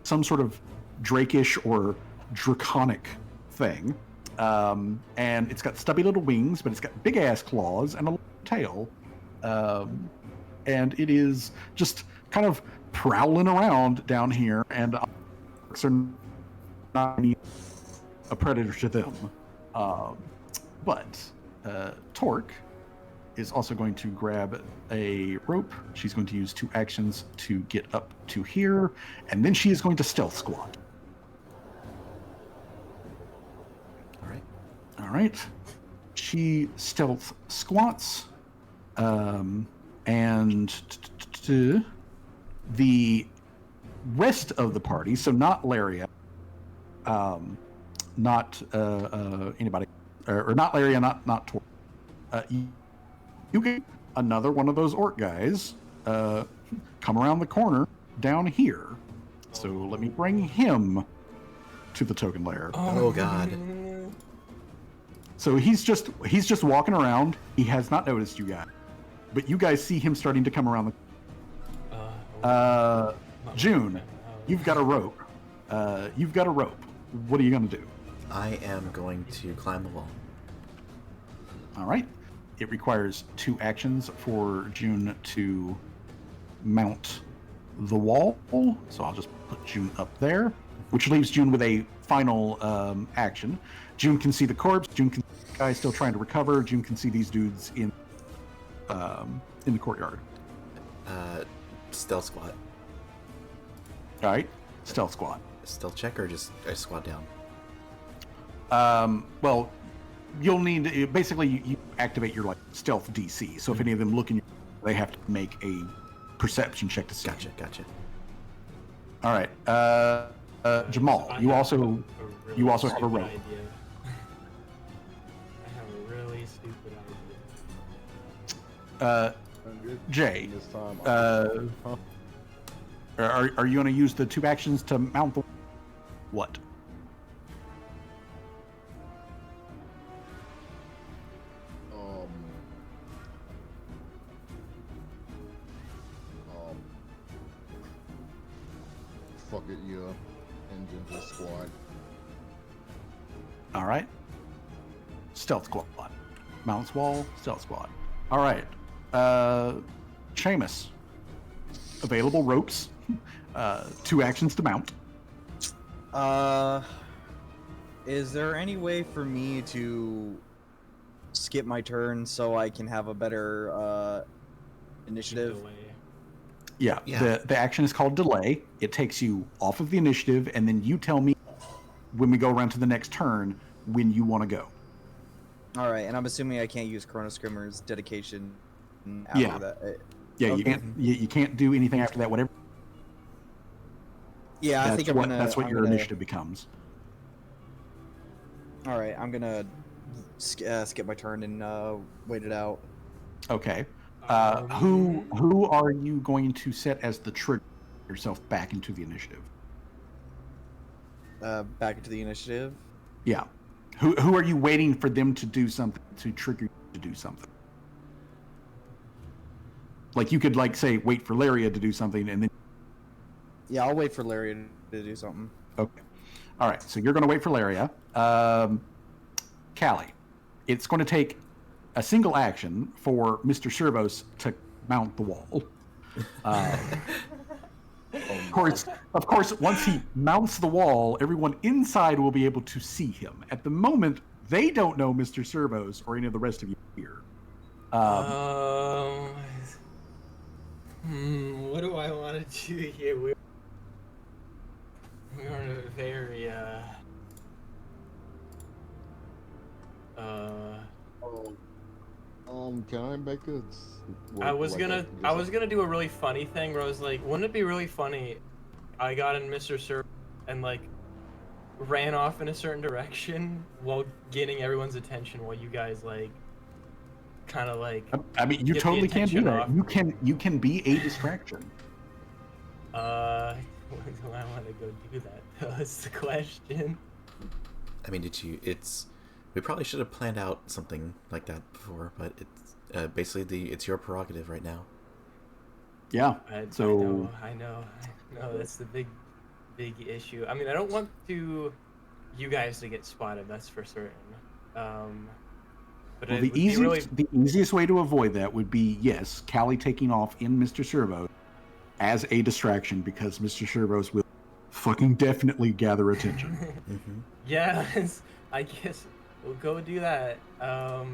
some sort of drakish or draconic thing. And it's got stubby little wings, but it's got big ass claws and a little tail. And it is just kind of prowling around down here, and orcs are not a predator to them. But Torque is also going to grab a rope. She's going to use 2 actions to get up to here, and then she is going to stealth squat. All right. She stealth squats, and the rest of the party, so not Laria, not anybody, or not Laria, not Tor. You get another one of those orc guys come around the corner down here. So let me bring him to the token layer. Oh God. So he's just walking around. He has not noticed you guys, but you guys see him starting to come around the. June, you've got a rope. What are you gonna do? I am going to climb the wall. All right. It requires 2 actions for June to mount the wall. So I'll just put June up there, which leaves June with a final action. June can see the corpse. June can see the guy still trying to recover. June can see these dudes in the courtyard. Stealth squat. All right. Stealth squat. Stealth check or just I squat down? Well, you'll need basically you activate your like stealth DC. So if any of them look in, they have to make a perception check to see. Gotcha. All right. Jamal, I you have also a really you also have a stupid rope. idea. I have a really stupid idea. Jay, This time, huh? are you going to use the 2 actions to mount the what? Um, fuck it, yeah. Engine to squad. All right. Stealth squad. Mounts wall, stealth squad. All right. Seamus. Available ropes. 2 actions to mount. Is there any way for me to skip my turn so I can have a better initiative? Delay. Yeah. Yeah. The action is called delay. It takes you off of the initiative, and then you tell me when we go around to the next turn when you want to go. All right, and I'm assuming I can't use Chrono Scrimmer's dedication after Yeah. that. Yeah, Okay. you can't do anything after that. Whatever. Yeah, I think I'm gonna. That's what I'm your gonna- initiative becomes. All right, I'm gonna skip my turn and wait it out. Okay. Um, Who are you going to set as the trigger yourself back into the initiative? Back into the initiative. Yeah. Who are you waiting for them to do something to trigger you to do something? Like you could like wait for Laria to do something and then. Yeah, I'll wait for Larry to do something. Okay. All right. So you're going to wait for Laria. Callie, it's going to take a single action for Mr. Servos to mount the wall. Of course, once he mounts the wall, everyone inside will be able to see him. At the moment, they don't know Mr. Servos or any of the rest of you here. What do I want to do here? We're in a very Can I make a? I was gonna do a really funny thing where I was like, wouldn't it be really funny? I got in Mr. Sir and like ran off in a certain direction while getting everyone's attention while you guys like kind of like. I mean, you get the totally can do attention that. off. You can be a distraction. Do I want to go do that? That's the question. I mean, we probably should have planned out something like that before, but it's basically it's your prerogative right now. Yeah. I know. That's the big issue. I mean, I don't want you guys to get spotted. That's for certain. But Well, it the would be really the easiest way to avoid that would be, yes, Callie taking off in Mr. Servo as a distraction, because Mr. Servos will fucking definitely gather attention. yes. I guess we'll go do that. All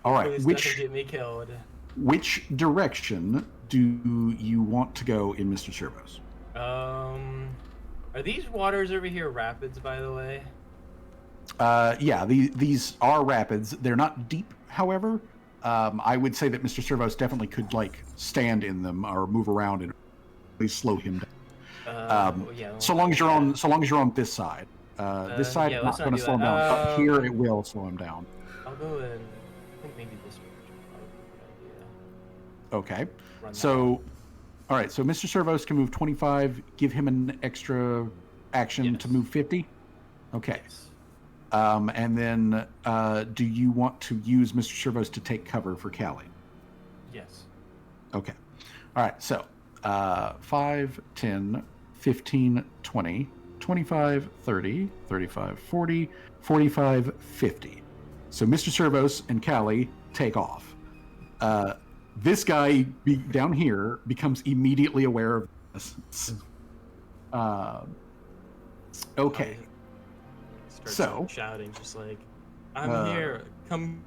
Hopefully right, this doesn't get me killed. which direction do you want to go in Mr. Servos? Are these waters over here rapids, by the way? Yeah, these are rapids. They're not deep, however. I would say that Mr. Servos definitely could like stand in them or move around and at least slow him down. Yeah. So long as you're on this side. This side yeah, is let's not not going to do slow him that. down. Up here, it will slow him down. I'll go in. I think maybe this direction would probably be a good idea. Okay. Run that So, all right. So Mr. Servos can move 25. Give him an extra action Yes. to move 50. Okay. Yes. And then, do you want to use Mr. Servos to take cover for Callie? Yes. Okay. All right. So, 5, 10, 15, 20, 25, 30, 35, 40, 45, 50. So Mr. Servos and Callie take off. This guy down here becomes immediately aware of this. Okay. Starts So- shouting, just like, I'm here. Come,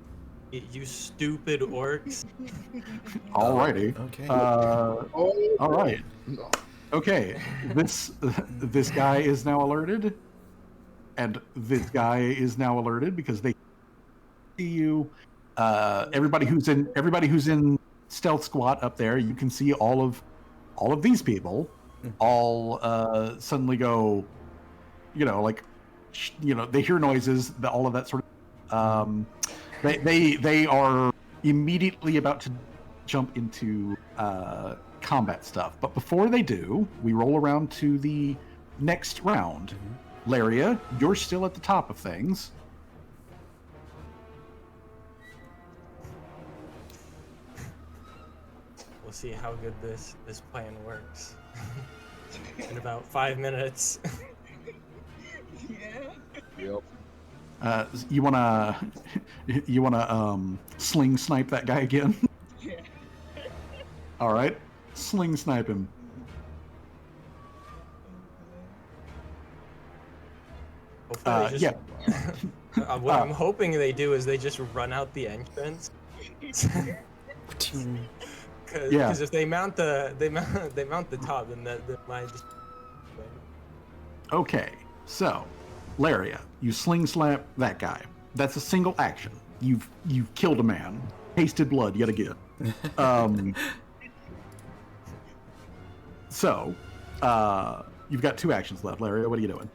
you stupid orcs. Alrighty. Okay. All right. Okay. This guy is now alerted, and this guy is now alerted because they see you. Everybody who's in stealth squat up there, you can see all of these people. all suddenly go, like, they hear noises, all of that sort of. They are immediately about to jump into combat stuff, but before they do, we roll around to the next round. Laria, you're still at the top of things. We'll see how good this plan works. In about 5 minutes. Yeah. Yep. You wanna sling snipe that guy again? Yeah. All right, sling snipe him. Hopefully they just, Yeah. what I'm hoping they do is they just run out the entrance. Yeah. Because if they mount the top, then that might just. Okay, so Laria, you sling slap that guy. That's a single action. You've killed a man. Tasted blood yet again. So, you've got 2 actions left, Laria. What are you doing?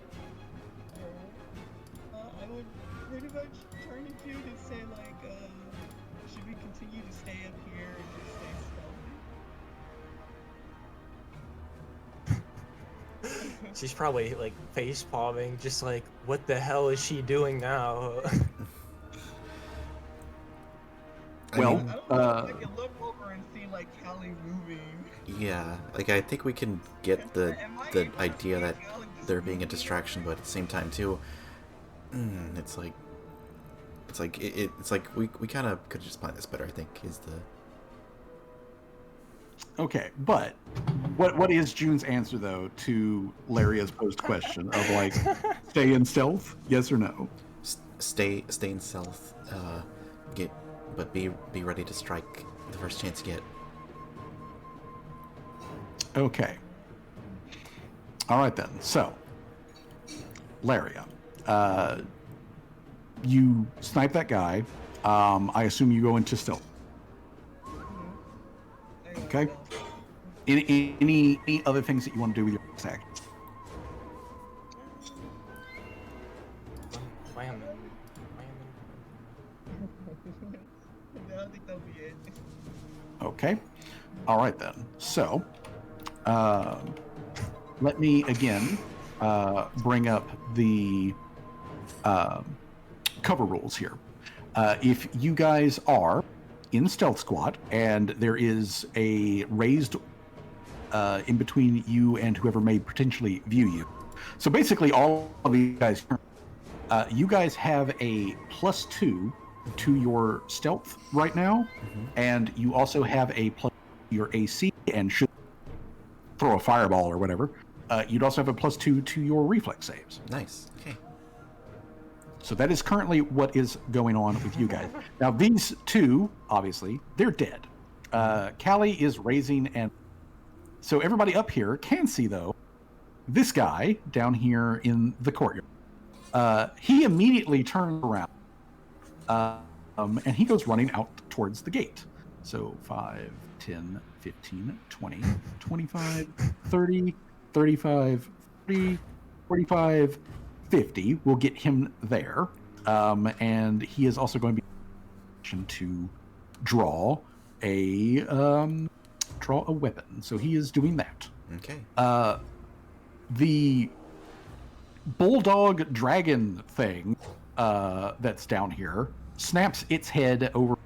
I would pretty much turn to you to say, like, should we continue to stay up here and just stay stealthy? She's probably like face palming, just like, what the hell is she doing now? Well, I don't know if I can look over and see, like, Callie moving. Yeah, like I think we can get the Am I the able to idea see that Callie just they're being a moving? distraction, but at the same time too, it's like we kind of could just plan this better. I think is the okay, but what is June's answer though to Laria's posed question of like, stay in stealth? Yes or no? stay in stealth, but be ready to strike the first chance you get. Okay. All right then. So, Laria, you snipe that guy. I assume you go into stealth. Okay. Any other things that you want to do with your next action? Wham. No, I think that'll be it. Okay. All right then. So, let me again bring up the cover rules here. If you guys are in stealth squad and there is a raised in between you and whoever may potentially view you. So basically, all of you guys have a +2 to your stealth right now, and you also have a plus to your AC and should throw a fireball or whatever. You'd also have a +2 to your reflex saves. Nice. Okay. So that is currently what is going on with you guys. Now these two, obviously, they're dead. Callie is raising, and so everybody up here can see though this guy down here in the courtyard. He immediately turns around, and he goes running out towards the gate. So 5, 10, 15, 20, 25, 30, 35, 40, 45, 50 will get him there. And he is also going to be to draw a weapon. So he is doing that. Okay. The bulldog dragon thing that's down here snaps its head over,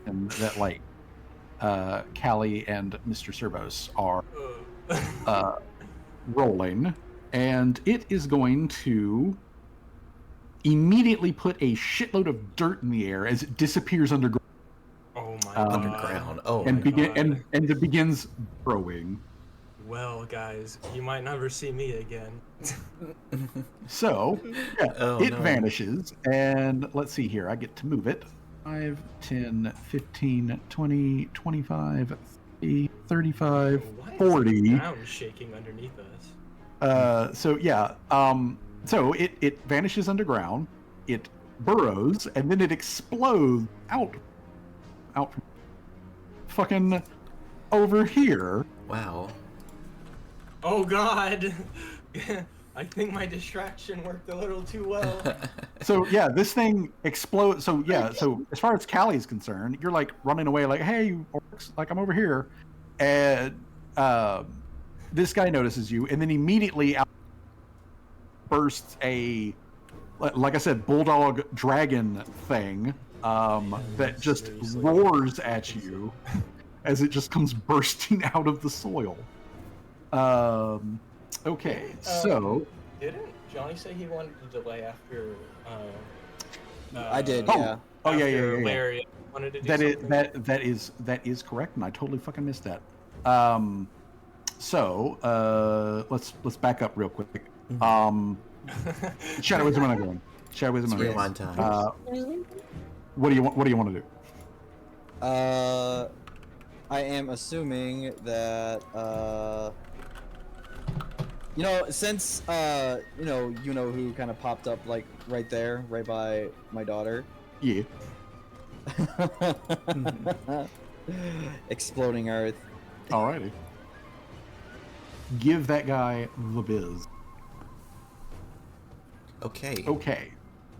and that like Callie and Mr. Servos are rolling, and it is going to immediately put a shitload of dirt in the air as it disappears underground. Oh my god. Underground. Oh and my begin god. and it begins burrowing. Well, guys, you might never see me again. So, yeah, Oh, it no. vanishes, and let's see here. I get to move it. 5, 10, 15, 20, 25, 30, 35, Why is 40. the ground shaking underneath us? So, yeah. So it vanishes underground. It burrows, and then it explodes out from fucking over here. Wow. Oh God. I think my distraction worked a little too well. So yeah, this thing explodes. So yeah, so as far as Callie's concerned, you're like running away, like, "Hey, you orcs, like I'm over here," and this guy notices you, and then immediately out bursts a, like I said, bulldog dragon thing that just seriously. roars at you as it just comes bursting out of the soil. Okay, so Didn't Johnny say he wanted to delay after? I did, Oh. yeah. oh yeah, after yeah. Larry wanted to do That is something? that is correct, and I totally fucking missed that. Let's back up real quick. Shadow Wisdom on going. Shadow Wisdom on Rewind time. What do you want? What do you want to do? I am assuming that since you know who kind of popped up like right there, right by my daughter. Yeah. Exploding Earth. Alrighty. Give that guy the biz. Okay. Okay.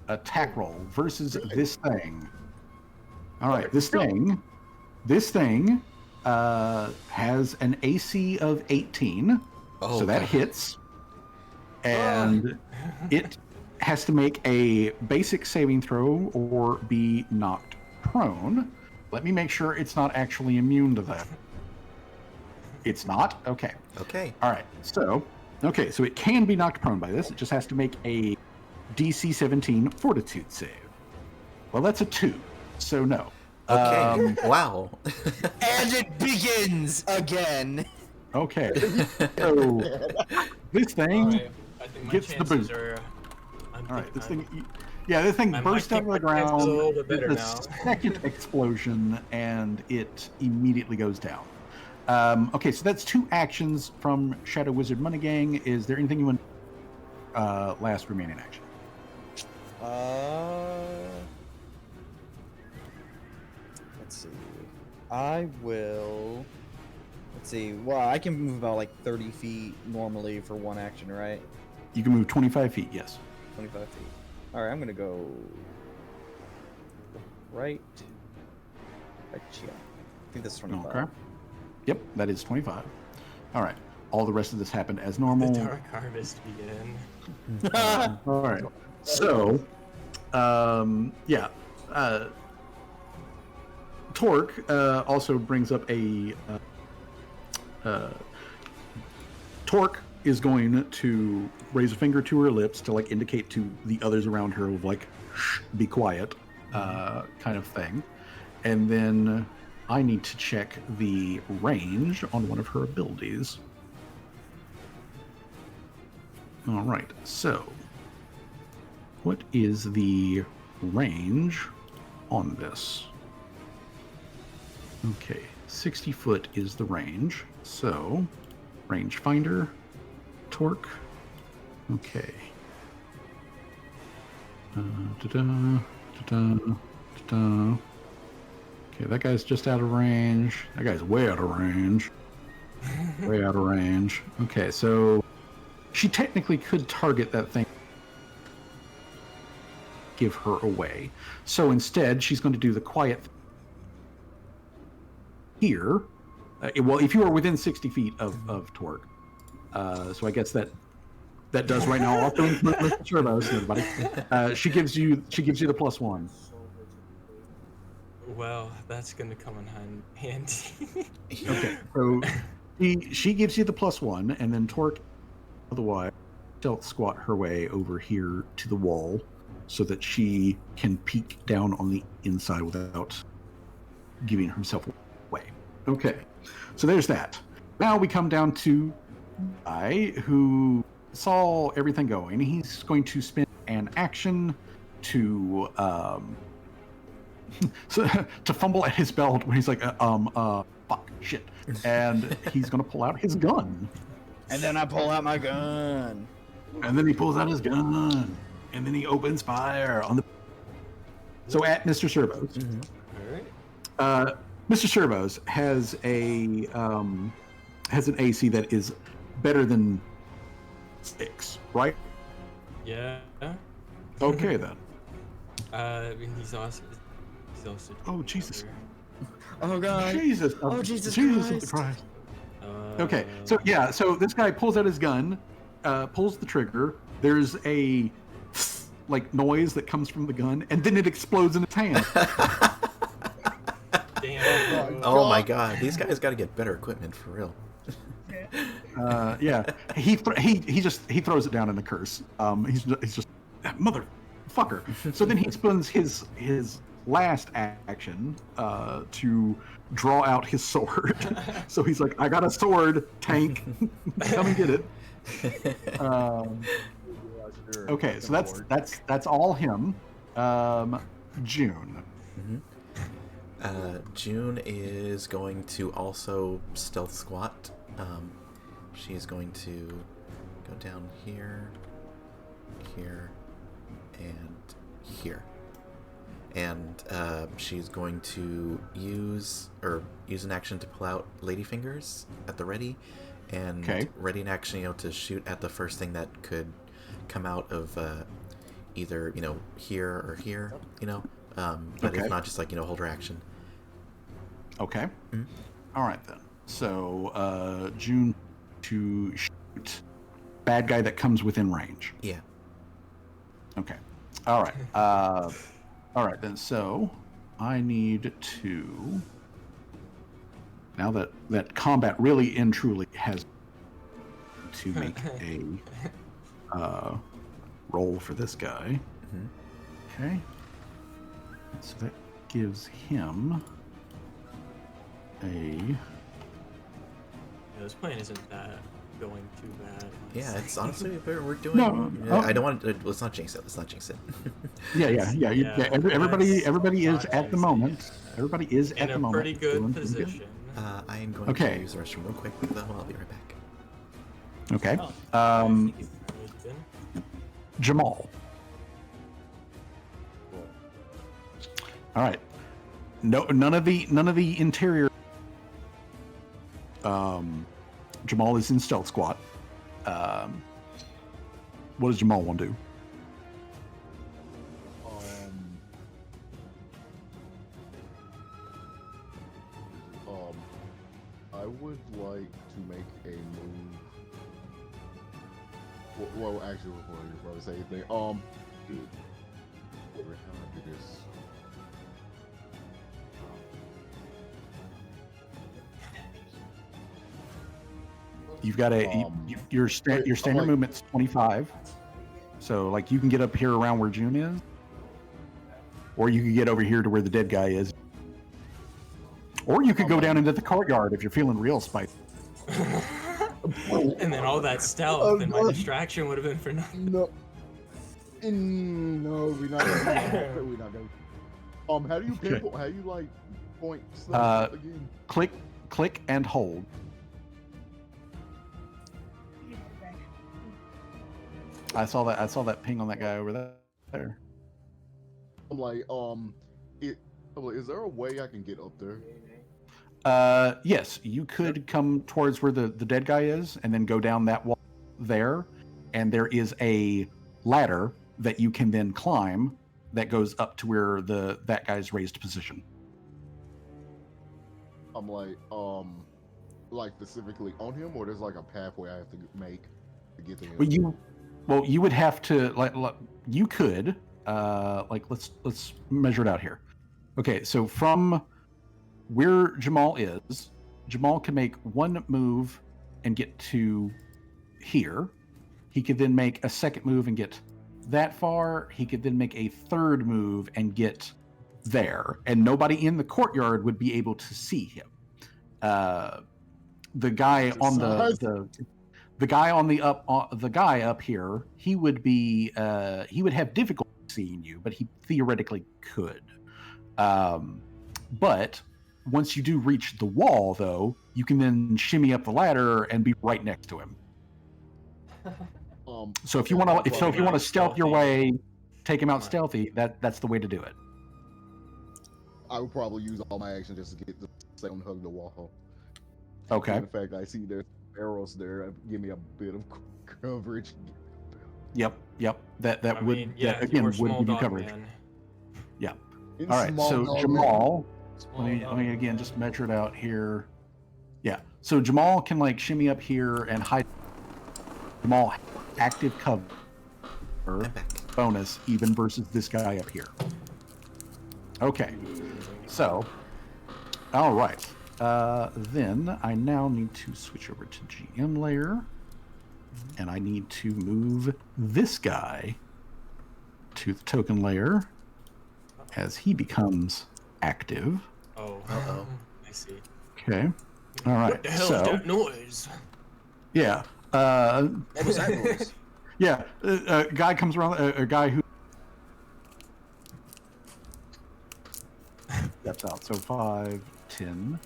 Attack roll versus this thing. All right. This thing has an AC of 18. Oh, So that God. hits. And it has to make a basic saving throw or be knocked prone. Let me make sure it's not actually immune to that. It's not? Okay. Okay. All right. So it can be knocked prone by this. It just has to make a DC 17 fortitude save. Well, that's a 2. So no. Okay. Wow. And it begins again. Okay. So this thing Alright, I think my gets the chances boot. are. All right, this thing burst out of the ground. A little bit better The now. second explosion, and it immediately goes down. Okay, so that's 2 actions from Shadow Wizard Money Gang. Is there anything you want? Last remaining action. Let's see. I will. Let's see. Well, I can move about like 30 feet normally for one action, right? You can move 25 feet. Yes. 25 feet. All right, I'm gonna go right. Right here. I think that's 25. Okay. Yep, that is 25. All right. All the rest of this happened as normal. The Dark Harvest begin. All right. So, Torque also brings up a. Torque is going to raise a finger to her lips to like indicate to the others around her of like, shh, be quiet, kind of thing, and then I need to check the range on one of her abilities. All right, so what is the range on this? Okay, 60 foot is the range. So, range finder, Torque. Okay. Okay, that guy's just out of range. That guy's way out of range. Way out of range. Okay, so she technically could target that thing, give her away. So instead, she's going to do the quiet thing here. Well, if you are within 60 feet of Torque. So I guess that does right now. Also include Mr. Servos, everybody. She gives you the +1. Well, that's gonna come in handy. Okay, so she gives you the +1, and then Torque, otherwise, stealth squat her way over here to the wall, so that she can peek down on the inside without giving herself away. Okay, so there's that. Now we come down to I, who saw everything going. He's going to spend an action to to fumble at his belt when he's like, fuck, shit. And he's going to pull out his gun. And then I pull out my gun. And then he pulls out his gun. And then he opens fire on the... So at Mr. Servos. Alright. Mr. Servos has an AC that is better than 6, right? Yeah. Okay then. I mean, he's also. Oh, Jesus. Oh god. Jesus. Oh, Jesus Jesus Christ. Christ. Okay, so yeah, so this guy pulls out his gun, pulls the trigger. There's a like noise that comes from the gun, and then it explodes in his hand. Damn. Oh my god, these guys got to get better equipment for real. Yeah, he throws it down in a curse. He's just motherfucker. So then he spends his last action to draw out his sword. So he's like, I got a sword, tank, come and get it. Okay, so that's all him. June. June is going to also stealth squat. She's going to go down here, here, and here. And she's going to use an action to pull out Ladyfingers at the ready, and ready an action, to shoot at the first thing that could come out of either here or here, but if not, just hold her action. Okay. Mm-hmm. All right then. So June to shoot bad guy that comes within range. Yeah. Okay. All right. All right then. So I need to, now that combat really and truly has, to make a roll for this guy. Mm-hmm. Okay. So that gives him a. This plan isn't that going too bad. Yeah, it's honestly we're doing. No, I don't want to. Let's not jinx it. Let's not jinx it. Yeah. Everybody is at the moment. Everybody is at the moment. In a pretty good position. I am going to use the restroom real quick, though. I'll be right back. Okay. Jamal. All right. No, none of the interior. Jamal is in stealth squat. What does Jamal want to do? I would like to make a move. Well, actually, before you probably say anything, dude, how do I do this? You've got your standard movement's 25, so like you can get up here around where June is, or you could get over here to where the dead guy is, or you could go down into the courtyard if you're feeling real spicy. And then all that stealth and my distraction would have been for nothing. No, we're not gonna. We're not gonna. How do you pinpoint? How do you point stuff again? Click and hold. I saw that ping on that guy over there. I'm like, is there a way I can get up there? Yes, you could come towards where the dead guy is, and then go down that wall there, and there is a ladder that you can then climb that goes up to where that guy's raised position. I'm like specifically on him, or there's like a pathway I have to make to get to him. Well, you would have to you could let's measure it out here. Okay, so from where Jamal is, Jamal can make one move and get to here. He could then make a second move and get that far. He could then make a third move and get there, and nobody in the courtyard would be able to see him. The guy on the guy up here, he would have difficulty seeing you, but he theoretically could. But once you do reach the wall, though, you can then shimmy up the ladder and be right next to him. So if you want to stealth your way, take him out stealthy. That's the way to do it. I would probably use all my action just to get the second hug the wall. Okay. In fact, I see there's arrows there. Give me a bit of coverage. Yep. That I would mean, yeah, that you were again would small give you dog coverage. man. Yeah. It's All right. small So dog Jamal, Small let dog me again man. just measure it out here. Yeah. So Jamal can like shimmy up here and hide. Jamal active cover I'm back. bonus even versus this guy up here. Okay. So, all right. Then I now need to switch over to GM layer, and I need to move this guy to the token layer as he becomes active. Oh. Uh-oh. I see. Okay. All right. What the hell so, is that noise? yeah. What was that noise? Yeah. A guy comes around. A guy who steps out. So 5, 10,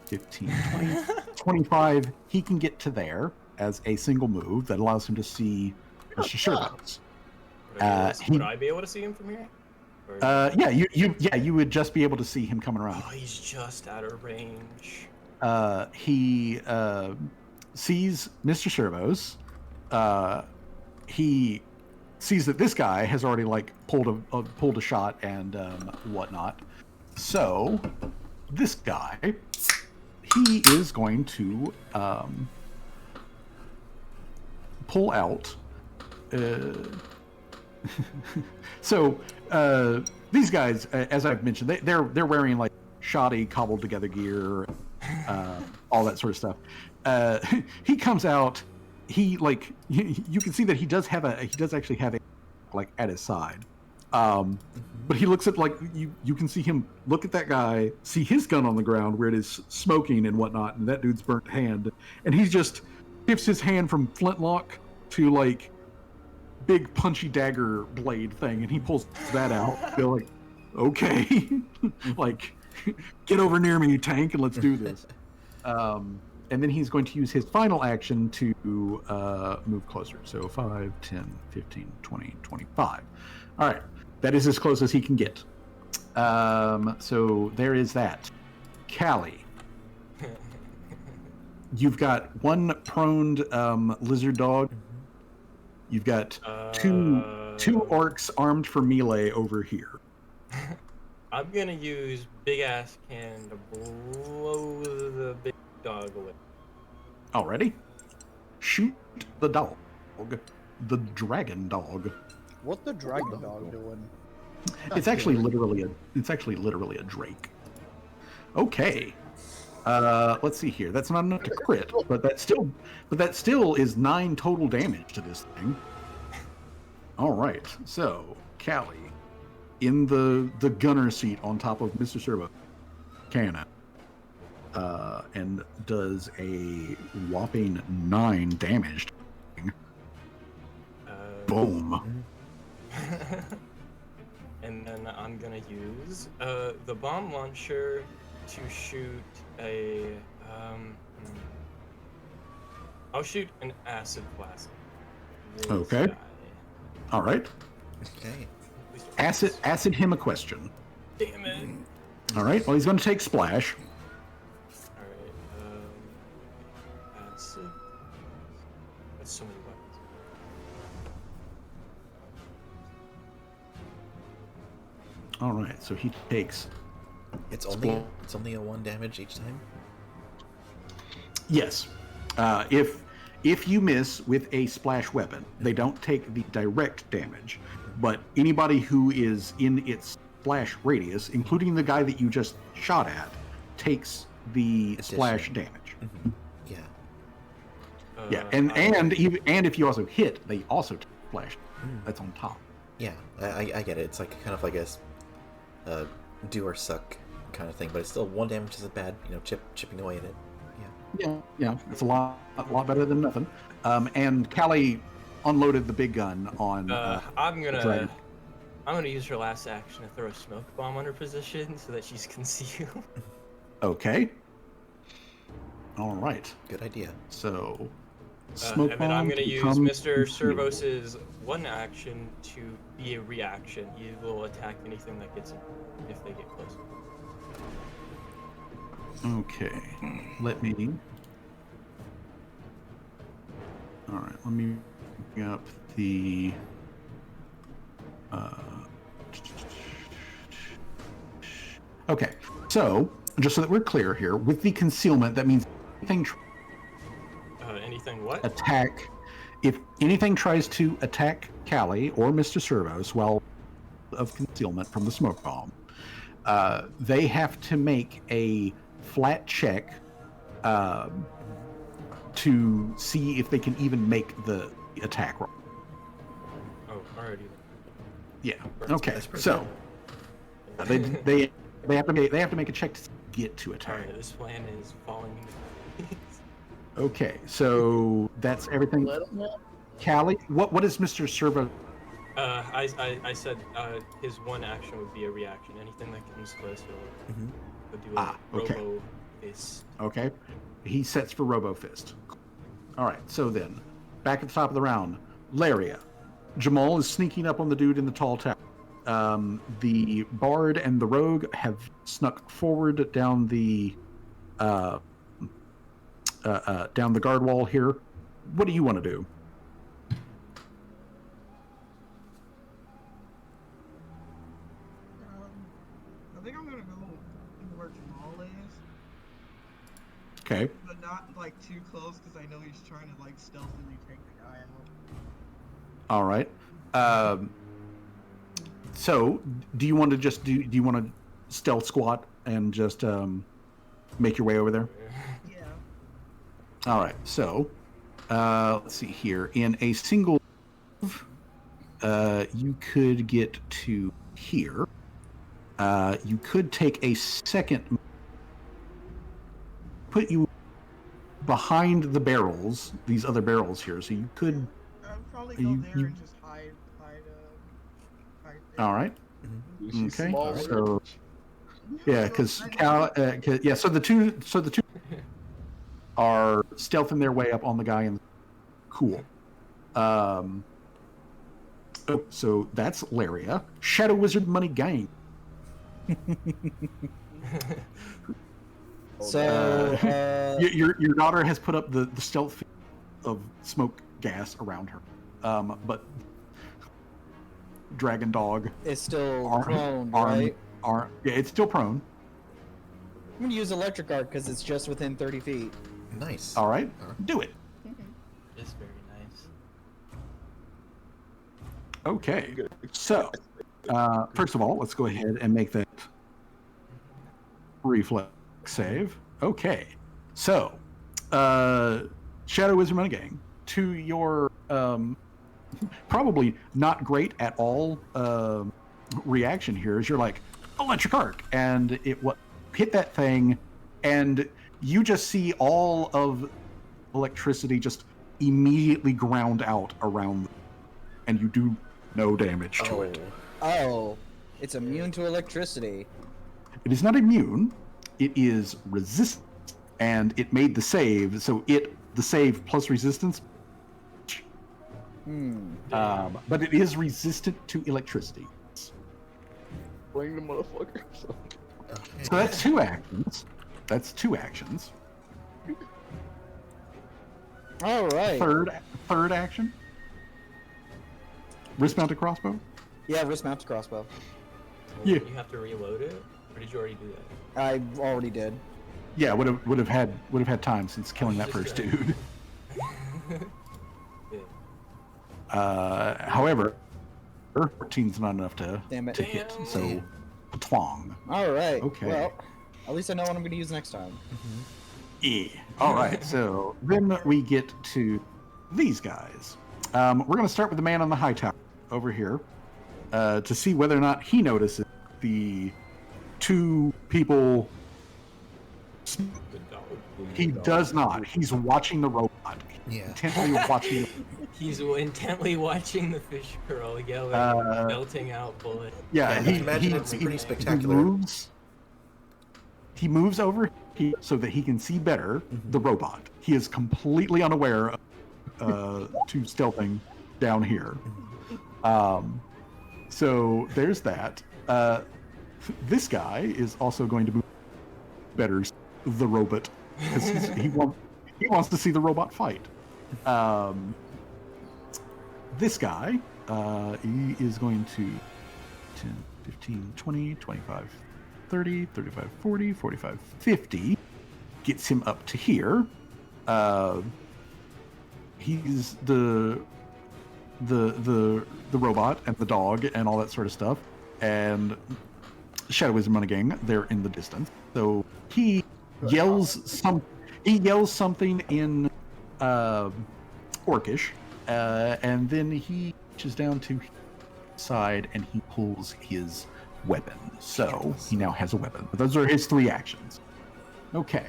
15, 20, 25. He can get to there as a single move that allows him to see Mr. Sherbox. Would I be able to see him from here? Or- Yeah, you would just be able to see him coming around. Oh, he's just out of range. He sees Mr. Servos. He sees that this guy has already like pulled a shot and whatnot. So this guy, he is going to pull out. So these guys, as I've mentioned, they're wearing like shoddy, cobbled together gear, all that sort of stuff. He comes out. He like you can see that he does actually have a like at his side. But he looks at like you can see him look at that guy, see his gun on the ground where it is smoking and whatnot, and that dude's burnt hand, and he just shifts his hand from flintlock to like big punchy dagger blade thing, and he pulls that out. They're like, okay, like get over near me, you tank, and let's do this. And then he's going to use his final action to move closer. So 5, 10, 15, 20, 25. All right. That is as close as he can get. So there is that. Callie. You've got one proned lizard dog. You've got two orcs armed for melee over here. I'm gonna use big ass cannon to blow the big dog away. Already? Shoot the dog. The dragon dog. What the dragon dog doing? It's actually literally a drake. Okay. Let's see here. That's not enough to crit, but that still is 9 total damage to this thing. All right. So, Callie in the gunner seat on top of Mr. Servo cannon. And does a whopping 9 damage. Boom. And then I'm gonna use the bomb launcher to shoot a. I'll shoot an acid blast. This Okay. guy. All right. Okay. Acid him a question. Damn it! All right. Well, he's going to take splash. Alright, acid. That's so many buttons. All right. So he takes. It's only a 1 damage each time. Yes. If you miss with a splash weapon, they don't take the direct damage, but anybody who is in its splash radius, including the guy that you just shot at, takes the splash damage. Mm-hmm. Yeah. Yeah, and if you also hit, they also take splash. That's on top. Yeah, I get it. It's like kind of like a do or suck kind of thing, but it's still 1 damage isn't bad. You know, chipping away at it. Yeah, it's a lot better than nothing. And Callie unloaded the big gun on. I'm dragon. gonna use her last action to throw a smoke bomb on her position so that she's concealed. Okay. All right. Good idea. So, smoke and then I'm bomb gonna use becomes Mr. concealed. Servos's one action to be a reaction. He will attack anything that gets him if they get close. Okay. Let me All right, let me bring up the. Okay, so just so that we're clear here, with the concealment, that means anything Anything what? attack. If anything tries to attack Callie or Mr. Servos while of concealment from the smoke bomb, they have to make a flat check to see if they can even make the attack roll. Oh, already. Yeah. That's Okay. So they have to make a check to get to attack. Alright, this plan is falling into place. Okay. So that's everything. Let 'em know. Callie, what is Mr. Servo? I said his one action would be a reaction. Anything that comes close, he'll do a Okay. robo fist. Okay. He sets for Robo Fist. All right. So then, back at the top of the round, Laria. Jamal is sneaking up on the dude in the tall tower. The Bard and the Rogue have snuck forward down the guard wall here. What do you want to do? I think I'm gonna go where Jamal is, Okay. but not like too close because I know he's trying to like stealthily take the guy out. All right. So, do you want to just do you want to stealth squat and just make your way over there? Yeah. All right. So, let's see here. In a single move, you could get to here. You could take a second, put you behind the barrels, these other barrels here. So you could. I'd probably go You- there you- and just hide there. All right. She's Okay. small. So yeah, because yeah. So the two are stealthing their way up on the guy in. Cool. So that's Laria. Shadow Wizard Money Gang. So, Your daughter has put up the stealth of smoke gas around her, but Dragon Dog it's still arm, prone, right? yeah, it's still prone. I'm gonna use electric arc because it's just within 30 feet. Nice. All right, do it. It's very nice. Okay, so first of all, let's go ahead and make that reflex save. Okay, so Shadow Wizard Money Gang, to your probably not great at all reaction here is you're like electric arc, and it hit that thing, and you just see all of electricity just immediately ground out around, and you do no damage to it. Oh, it's immune to electricity. It is not immune. It is resistant, and it made the save. So the save plus resistance. But it is resistant to electricity. Bring the motherfucker. So that's two actions. Two actions. All right. Third action. Wrist mounted crossbow. Yeah, wrist mounted crossbow. Yeah. You have to reload it, or did you already do that? I already did. Yeah, would have had time since killing that first dude. Yeah. However, 14's not enough to Damn it. hit. So, twang. All right. Okay. Well, at least I know what I'm gonna use next time. Yeah. All right. So then we get to these guys. We're going to start with the man on the high tower over here to see whether or not he notices the two people. The dog. He does not. He's watching the robot. Yeah. Intently watching. He's intently watching the fish girl yelling, belting out bullets. Yeah. I can imagine it's pretty spectacular. He moves over so that he can see better the robot. He is completely unaware of to stealthing down here. So there's that. This guy is also going to move better the robot because he wants to see the robot fight. This guy, he is going to 10, 15, 20, 25, 30, 35, 40, 45, 50. Gets him up to here. He's the robot and the dog and all that sort of stuff. And Shadow Wisdom Running, they're in the distance. So he yells something in Orcish, and then he reaches down to his side and he pulls his weapon. So he now has a weapon. Those are his 3 actions. Okay.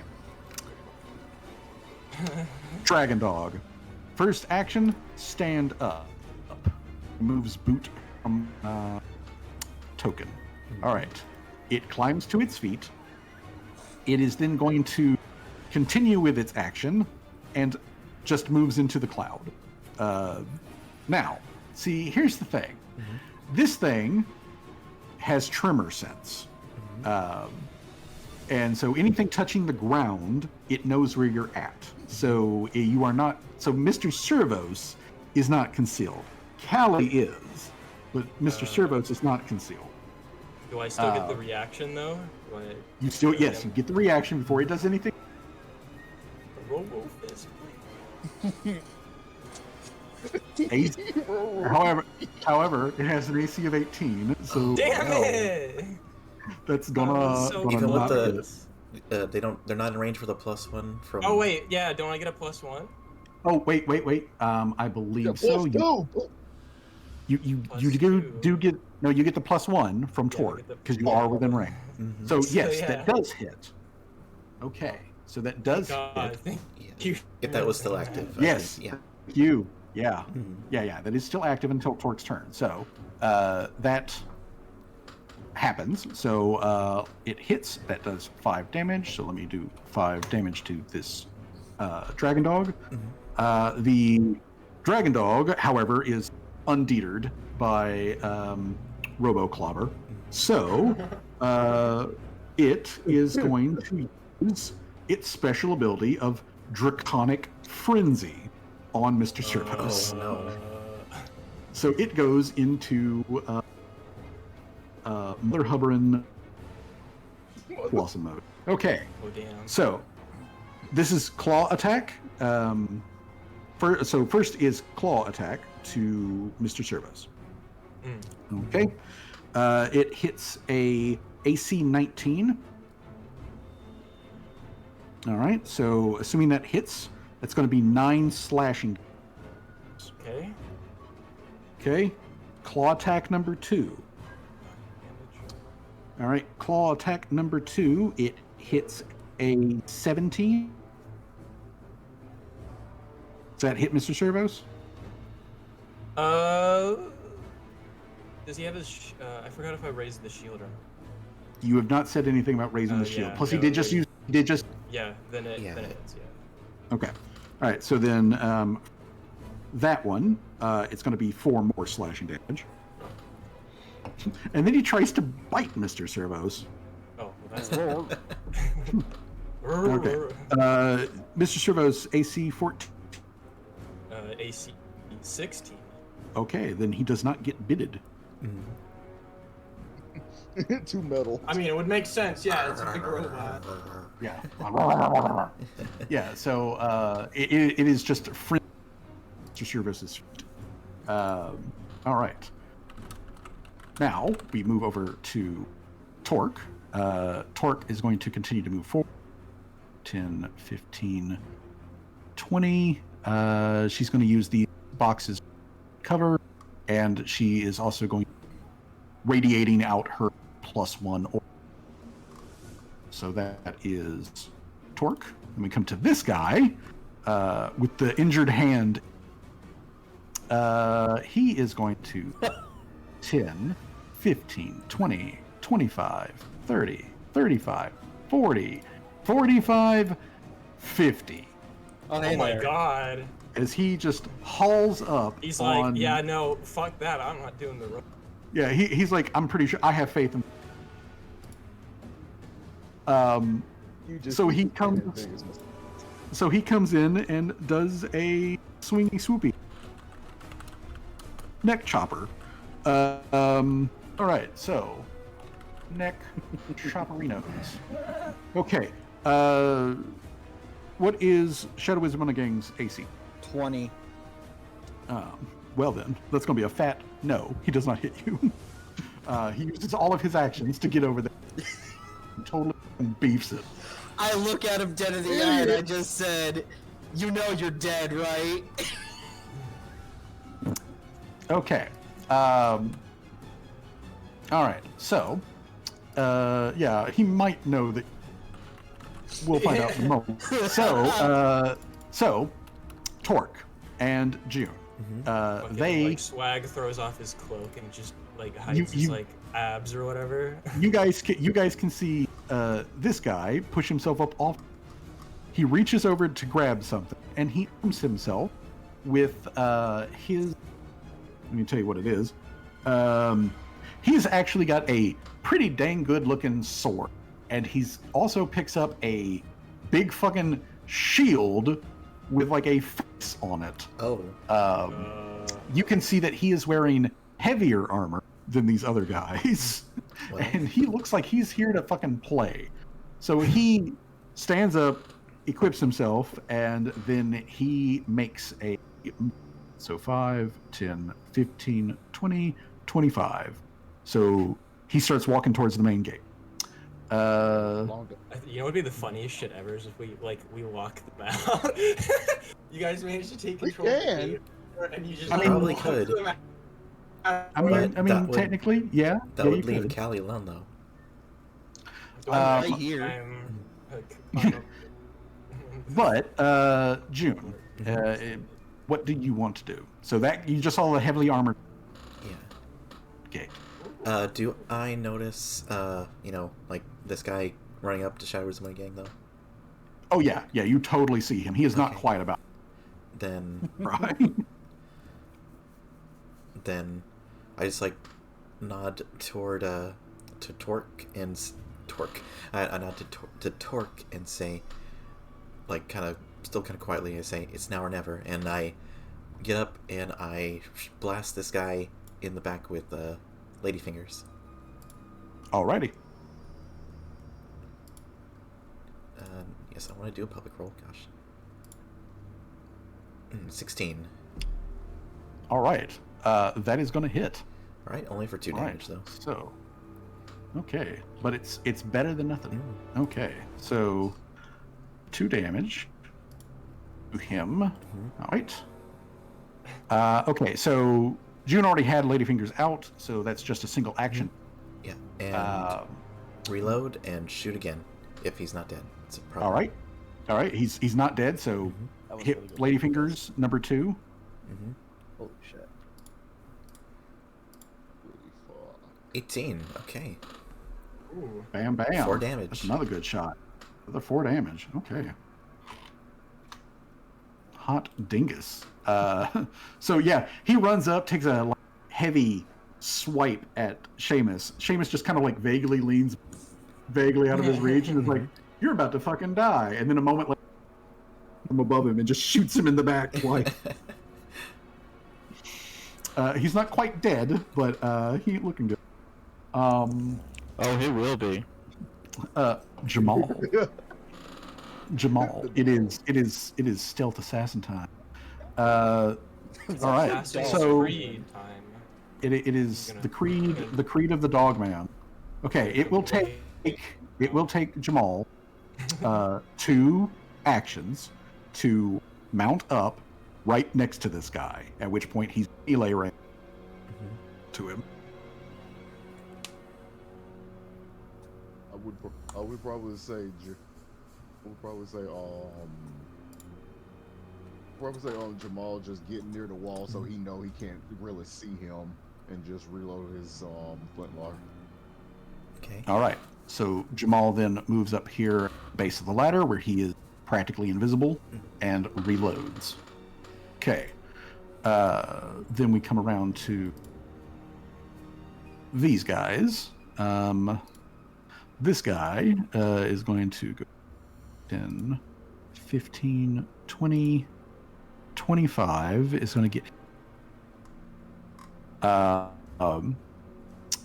Dragon Dog. First action, stand up. Moves boot from token. All right. It climbs to its feet. It is then going to continue with its action and just moves into the cloud. Now, see, here's the thing. This thing has tremor sense. And so anything touching the ground, it knows where you're at. So you are not. So Mr. Servos is not concealed. Callie is, but Mr. Servos is not concealed. Do I still get the reaction though? You still, yes, you get the reaction before he does anything. Robo fist, AC, however, it has an AC of 18, so damn it! That's gonna Even with not the hit. they're not in range for the +1 from. Oh wait, yeah. Don't I get a +1? Oh wait. I believe so. You get you get the +1 from Torque because you are within range. Mm-hmm. So yes, yeah. that does hit. Okay, so that does God, hit. If that was still active. Yes. Yeah. You. Yeah. Mhm. Yeah. That is still active until Torque's turn. So that happens. So it hits. That does 5 damage. So let me do 5 damage to this dragon dog. Mm-hmm. The dragon dog, however, is undeterred by Robo Clobber. So it is going to use its special ability of Draconic Frenzy on Mr. Servos. Oh no. So it goes into Mother Hubberin Blossom mode. Okay, Oh damn. so this is claw attack. First is claw attack to Mr. Servos. Okay, it hits a AC 19. All right, so assuming that hits, that's going to be 9 slashing. Okay. Okay, claw attack number 2. All right, claw attack number 2. It hits a 17. Does that hit Mr. Servos? Does he have his? I forgot if I raised the shield or not. You have not said anything about raising the shield. Yeah, Plus, no, he did just use. He did just. Yeah. Then it Yeah. hits. Yeah. Okay. All right. So then, that one, it's going to be 4 more slashing damage. And then he tries to bite Mr. Servos. Oh, well, that's Okay. Mr. Servos, AC 14. AC 16. Okay, then he does not get bitted. Too metal. I mean, it would make sense. Yeah, it's a big robot. Yeah. Yeah, so it is just Mr. Servos' all right. Now we move over to Torque. Torque is going to continue to move forward. 10, 15, 20. She's going to use the boxes cover, and she is also going radiating out her +1 aura. So that is Torque. Then we come to this guy with the injured hand. He is going to 10, 15, 20, 25, 30, 35, 40, 45, 50. Oh, Oh my god. As he just hauls up. He's on, like, yeah, no, fuck that. I'm not doing the robot. Yeah, he's like, I'm pretty sure I have faith in. You just So he keep comes- getting big as So he comes in and does a swingy swoopy neck chopper. All right, so neck chopperinos. Okay. What is Shadow Wizard Gang's AC? 20. Well then, that's going to be a fat no. He does not hit you. He uses all of his actions to get over there. Totally beefs it. I look at him dead in the eye and I just said, "You know you're dead, right?" Okay. All right. So, yeah, he might know that. We'll find out in a moment. So, Torque and June. Fucking, They like, Swag throws off his cloak and just like hides his like abs or whatever. you guys can see this guy push himself up off. He reaches over to grab something and he arms himself with his. Let me tell you what it is. He's actually got a pretty dang good looking sword, and he's also picks up a big fucking shield with like a face on it. You can see that he is wearing heavier armor than these other guys. Well. And he looks like he's here to fucking play. So he stands up, equips himself, and then he makes a... So 5, 10, 15, 20, 25. So he starts walking towards the main gate. You know what would be the funniest shit ever is if we lock them out. You guys managed to take control of the gate, and you just probably lock could. them out. I mean, that would- technically, yeah. That yeah, would you leave could. Callie alone, though. Right here. I'm, like, But June, what do you want to do? So that you just saw the heavily armored. Yeah. Okay. Do I notice, like this guy running up to Shadow Wizard Gang, though? Oh yeah, you totally see him. He is not Okay. quiet about Then, it, right? then, I just like nod toward to Torque and Torque. I nod to Torque and say, like, still kind of quietly, I say, "It's now or never," and I get up and I blast this guy in the back with ladyfingers. Alrighty. Yes, I want to do a public roll. Gosh, 16. All right. That is going to hit. All right, only for 2 All right. damage though. So, okay, but it's better than nothing. Okay, so 2 damage to him. All right. Okay, so June already had Ladyfingers out, so that's just a single action. Yeah, and reload and shoot again if he's not dead. It's a problem. All right. He's not dead, so That was hit really good. Ladyfingers number 2. Holy shit. 18. Okay. Ooh. Bam, bam. 4 damage. That's another good shot. Another 4 damage. Okay. Hot dingus. So yeah, he runs up, takes a heavy swipe at Seamus. Seamus just kind of like vaguely leans vaguely out of his reach and is like, "You're about to fucking die." And then a moment later, from above him and just shoots him in the back twice. He's not quite dead, but he ain't looking good. Oh, he will be. Jamal. Jamal. It is stealth assassin time. All right. Assassin's So Creed time. it is the creed of the dog man. Okay, it will take Jamal 2 actions to mount up right next to this guy, at which point he's melee range to him. I would probably say Jamal just getting near the wall so he know he can't really see him and just reload his flintlock. Okay. All right. So Jamal then moves up here, base of the ladder, where he is practically invisible, and reloads. Okay. Then we come around to these guys. This guy is going to go 10, 15, 20, 25 is going to get.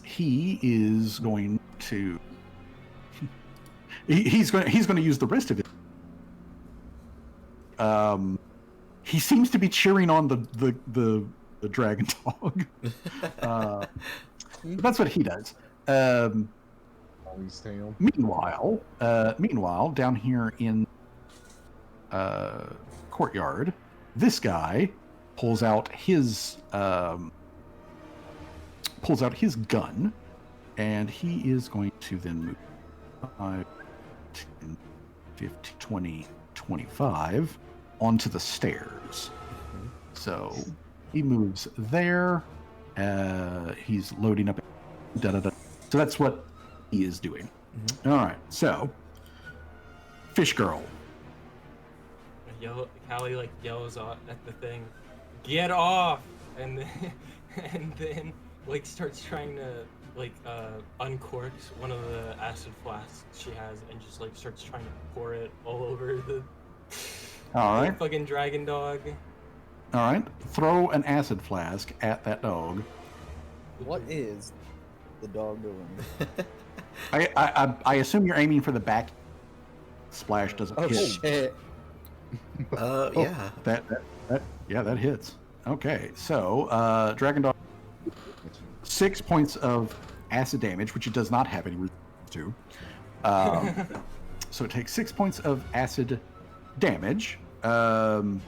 He is going to. He's going to use the rest of it. He seems to be cheering on the dragon dog. That's what he does. Always Sam. Meanwhile, down here in courtyard, this guy pulls out his gun, and he is going to then move 5, 10, 15, 20, 25 onto the stairs. So he moves there. He's loading up. So that's what he is doing. All right. So, Fish Girl. Callie like yells at the thing, "Get off!" And then like starts trying to like uncork one of the acid flasks she has, and just like starts trying to pour it all over the. All right. Fucking dragon dog. All right. Throw an acid flask at that dog. What is the dog doing? I assume you're aiming for the back. Splash doesn't Oh hit. shit! Yeah. That hits. Okay, so Dragon Dog 6 points of acid damage, which it does not have any reason to. So it takes 6 points of acid damage, and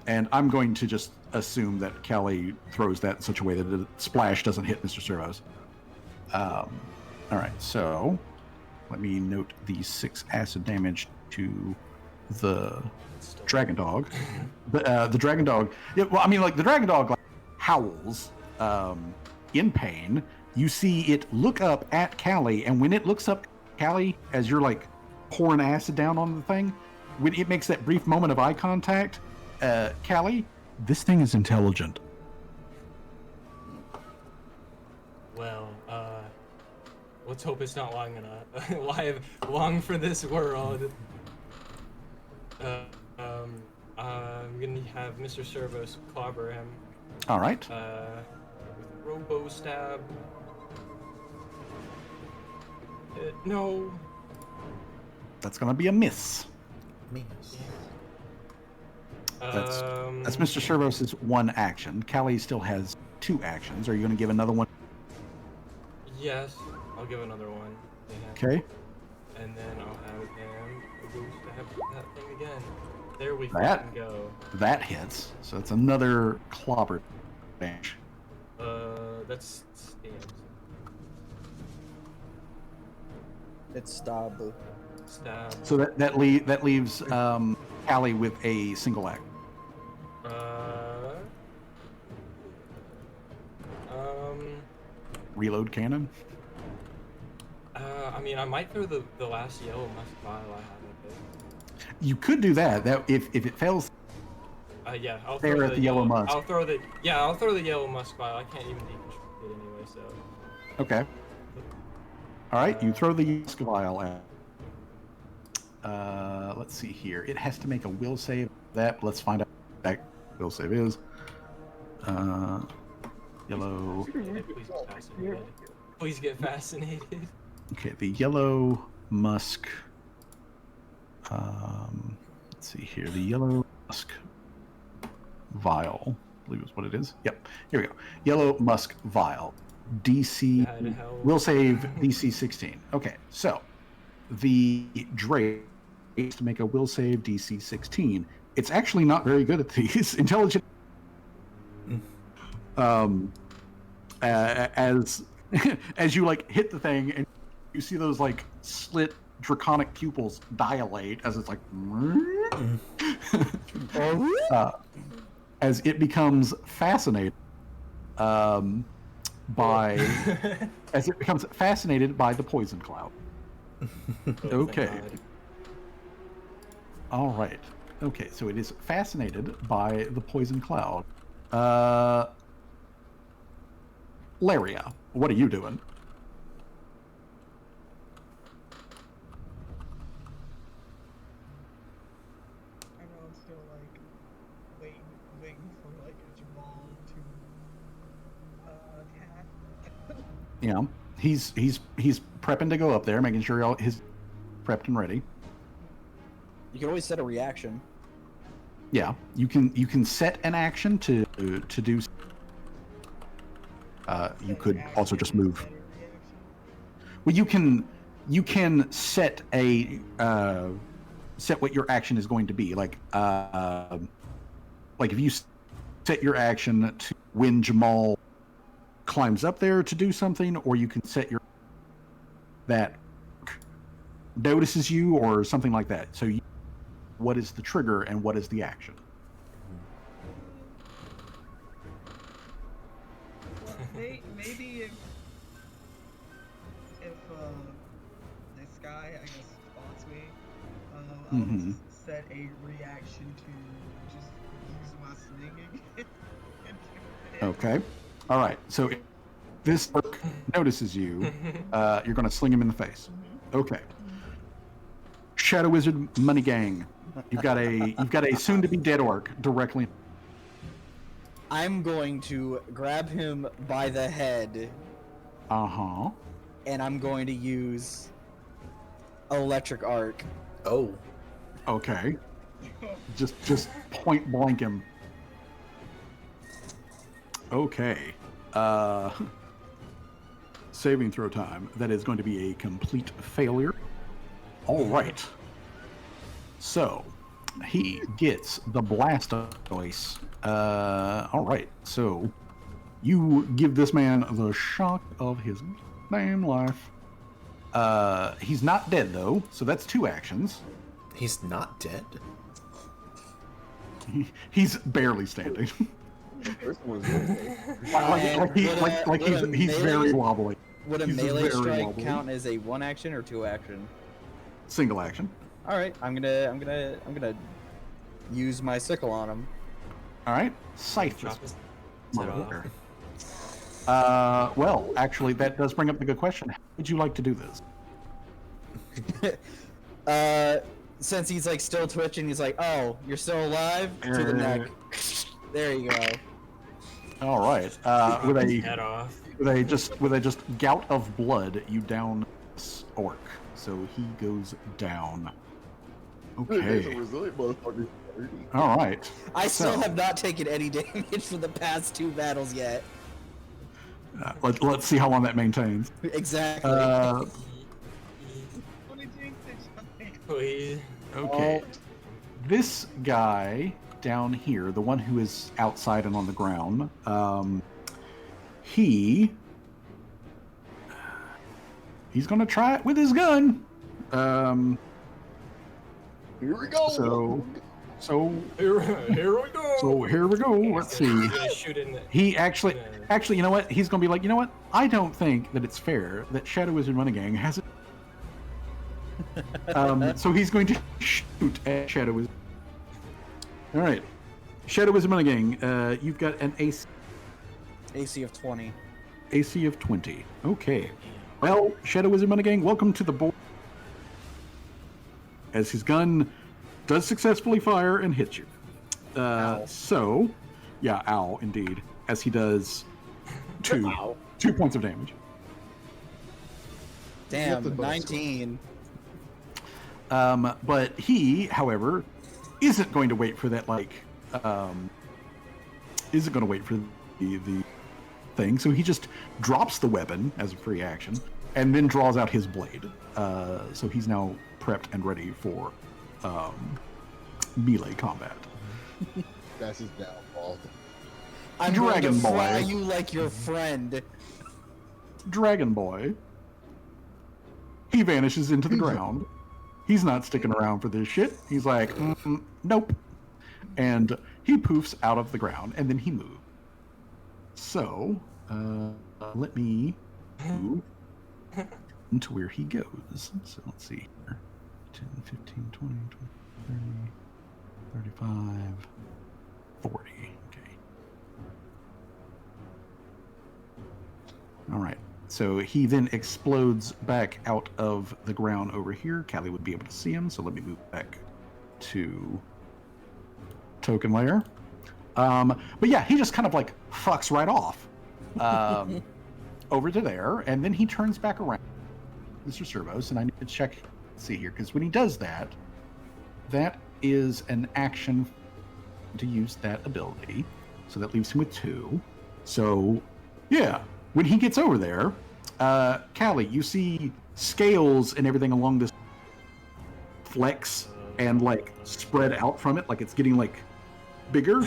I'm going to just assume that Callie throws that in such a way that the splash doesn't hit Mr. Servos. All right, so let me note the 6 acid damage to the dragon dog. The dragon dog. Yeah, well, I mean, like the dragon dog like, howls in pain. You see it look up at Callie, and when it looks up at Callie as you're like pouring acid down on the thing, when it makes that brief moment of eye contact, Callie, this thing is intelligent. Well, let's hope it's not long enough. Long for this world. I'm gonna have Mr. Servos clobber him. All right. With Robo Stab. No. That's gonna be a miss. Miss. That's Mr. Servos' one action. Callie still has 2 actions. Are you gonna give another one? Yes, I'll give another one. Yeah. Okay. And then I'll have him Robo Stab that thing again. There we That- fucking go. That hits. So it's another clobber damage. That's stabs. It's stab. Stab. So that leaves Callie with a single act. Reload cannon. I mean, I might throw the last yellow musk vial I have with it. You could do that. That if it fails, Yeah, I'll there throw at the yellow musk. I'll throw the yellow musk vial. I can't even deconstruct it anyway, so. Okay. All right, you throw the musk vial at. Let's see here. It has to make a will save. Let's find out what that will save is. Yellow. Please get fascinated. Please get fascinated. Okay, the yellow musk. Let's see here. The yellow musk vial, I believe is what it is. Yep. Here we go. Yellow musk vial. DC will save DC 16. Okay, so the Drake to make a will save DC 16. It's actually not very good at these. Intelligent. As you like hit the thing and you see those like slit draconic pupils dilate as it's like as it becomes fascinated by the poison cloud. Okay. All right. Okay, so it is fascinated by the poison cloud. Laria, what are you doing? You know, he's prepping to go up there, making sure all his prepped and ready. You can always set a reaction. Yeah, you can set an action to do. You could also just move. Well, you can set a set what your action is going to be. Like if you set your action to when Jamal climbs up there to do something, or you can set your that notices you or something like that. So what is the trigger and what is the action? Well, maybe if this guy, I guess, spots me, I'll just set a reaction to just use my slinging. Okay. All right. So if this orc notices you, you're going to sling him in the face. Okay. Shadow Wizard Money Gang. You've got a soon to be dead orc directly. I'm going to grab him by the head. Uh-huh. And I'm going to use electric arc. Oh. Okay. Just point blank him. Okay. Saving throw time. That is going to be a complete failure. All right. So, he gets the Blastoise. All right. So, you give this man the shock of his damn life. He's not dead, though, so that's 2 actions. He's not dead? He's barely standing. The first one's okay. He's very wobbly. Would a He's melee very strike wobbly. count as a 1 action or 2 action? Single action. All right, I'm gonna use my sickle on him. All right, scythe Chop this his head motherfucker. Well, actually, that does bring up the good question. How would you like to do this? Since he's like still twitching, he's like, "Oh, you're still alive?" To the neck. There you go. All right. Chop his With head off. a just gout of blood, you down this orc, so he goes down. There's a Okay. resilient motherfucker. All right. I still So, have not taken any damage for the past 2 battles yet. let's see how long that maintains. Exactly. Please. Okay. This guy down here, the one who is outside and on the ground, he's gonna try it with his gun. Here we go. So Here we go. here we go. Let's see. He's gonna shoot in the. He actually, you know what? He's gonna be like, you know what? I don't think that it's fair that Shadow Wizard Money Gang has it. So he's going to shoot at Shadow Wizard. All right, Shadow Wizard Money Gang. You've got an AC of 20. AC of 20. Okay. Well, Shadow Wizard Money Gang, welcome to the board. As his gun does successfully fire and hit you. Ow. So, yeah, ow, indeed. As he does 2 points of damage. Damn, Nothing but a 19. But he, however, isn't going to wait for that, isn't going to wait for the thing. So he just drops the weapon as a free action and then draws out his blade. So he's now prepped and ready for melee combat. That's his downfall. I'm Dragon going to fry Boy. you like your friend. Dragon Boy. He vanishes into the ground. He's not sticking around for this shit. He's like, nope. And he poofs out of the ground, and then he moves. So, let me move into where he goes. So let's see here. 10, 15, 20, 30, 35, 40. Okay. All right. So he then explodes back out of the ground over here. Callie would be able to see him, so let me move back to Token Layer. But yeah, he just kind of like fucks right off. over to there, and then he turns back around, Mr. Servos, and I need to check, see here, because when he does that, that is an action to use that ability. So that leaves him with 2. So, yeah, when he gets over there, Callie, you see scales and everything along this flex and like spread out from it, like it's getting like bigger,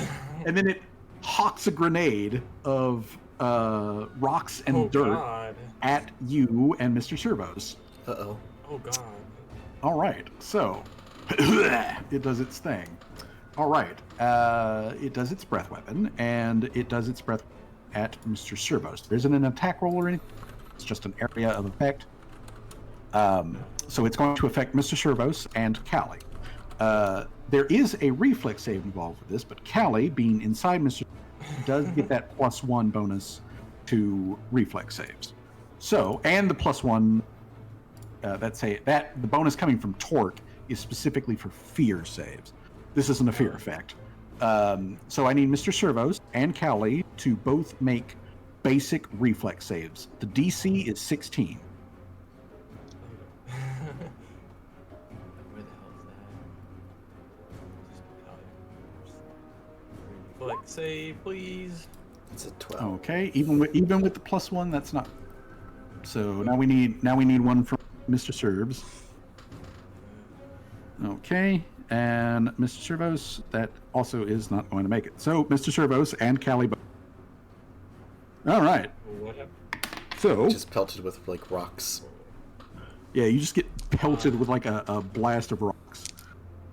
and then it hawks a grenade of rocks and dirt God. at you and Mr. Servos. Uh-oh. Oh god. All right, so it does its thing. All right, it does its breath weapon, and it does its breath at Mr. Servos. There isn't an attack roll or anything. It's just an area of effect. So it's going to affect Mr. Servos and Callie. There is a reflex save involved with this, but Callie, being inside Mr. does get that +1 bonus to reflex saves. So, and the +1, the bonus coming from Torque is specifically for fear saves. This isn't a fear effect. So I need Mr. Servos and Callie to both make basic reflex saves. The DC is 16. Where the hell is that? Reflex save, please. It's a 12. Okay, even with the +1, that's not. So now we need one from Mr. Servs. Okay, and Mr. Servos, that also is not going to make it. So Mr. Servos and Callie. All right. What happened? So Just pelted with like rocks. yeah, you just get pelted with like a blast of rocks.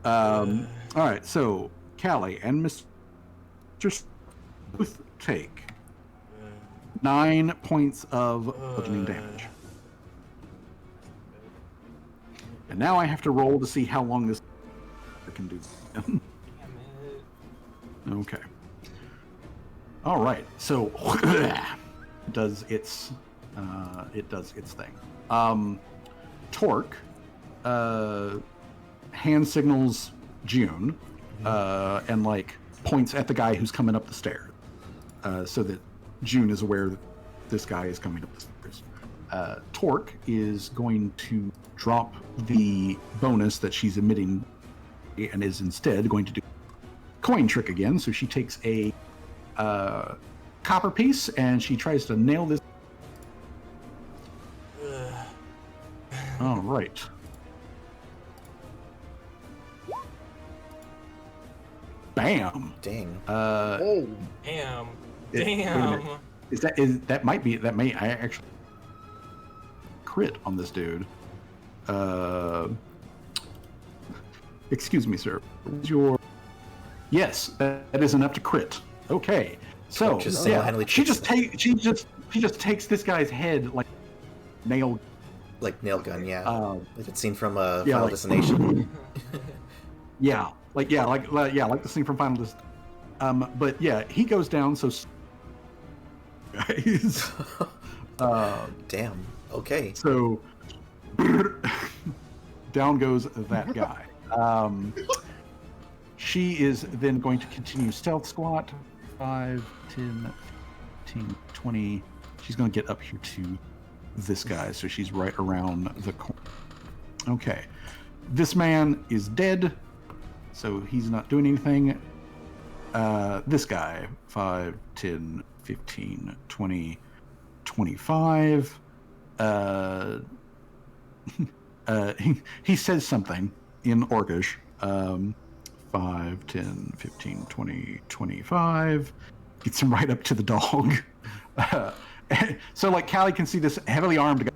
All right, so Callie and Mr. both take 9 points of bludgeoning damage. And now I have to roll to see how long this can do. Damn it. Okay. All right. So it does its thing. Torque hand signals June and like points at the guy who's coming up the stairs, so that June is aware that this guy is coming up the stairs. Torque is going to drop the bonus that she's emitting and is instead going to do coin trick again. So she takes a copper piece and she tries to nail this. All right. Bam. Dang. Oh, Damn. Wait a Damn. minute. That may I actually crit on this dude. Excuse me, sir. What's your? Yes, that is enough to crit. Okay, so Just yeah, single-handedly she kicks just takes this guy's head like nail. Like nail gun, yeah. Like it's seen from yeah, Final like- Destination. Yeah, like the scene from Final Destination. But yeah, he goes down. So guys, Damn. Okay. so down goes that guy. She is then going to continue stealth squat. 5, 10, 15, 20. She's going to get up here to this guy, so she's right around the corner. Okay. This man is dead, so he's not doing anything. This guy, 5, 10, 15, 20, 25. He says something in Orcish. 5, 10, 15, 20, 25. Gets him right up to the dog. So, like, Callie can see this heavily armed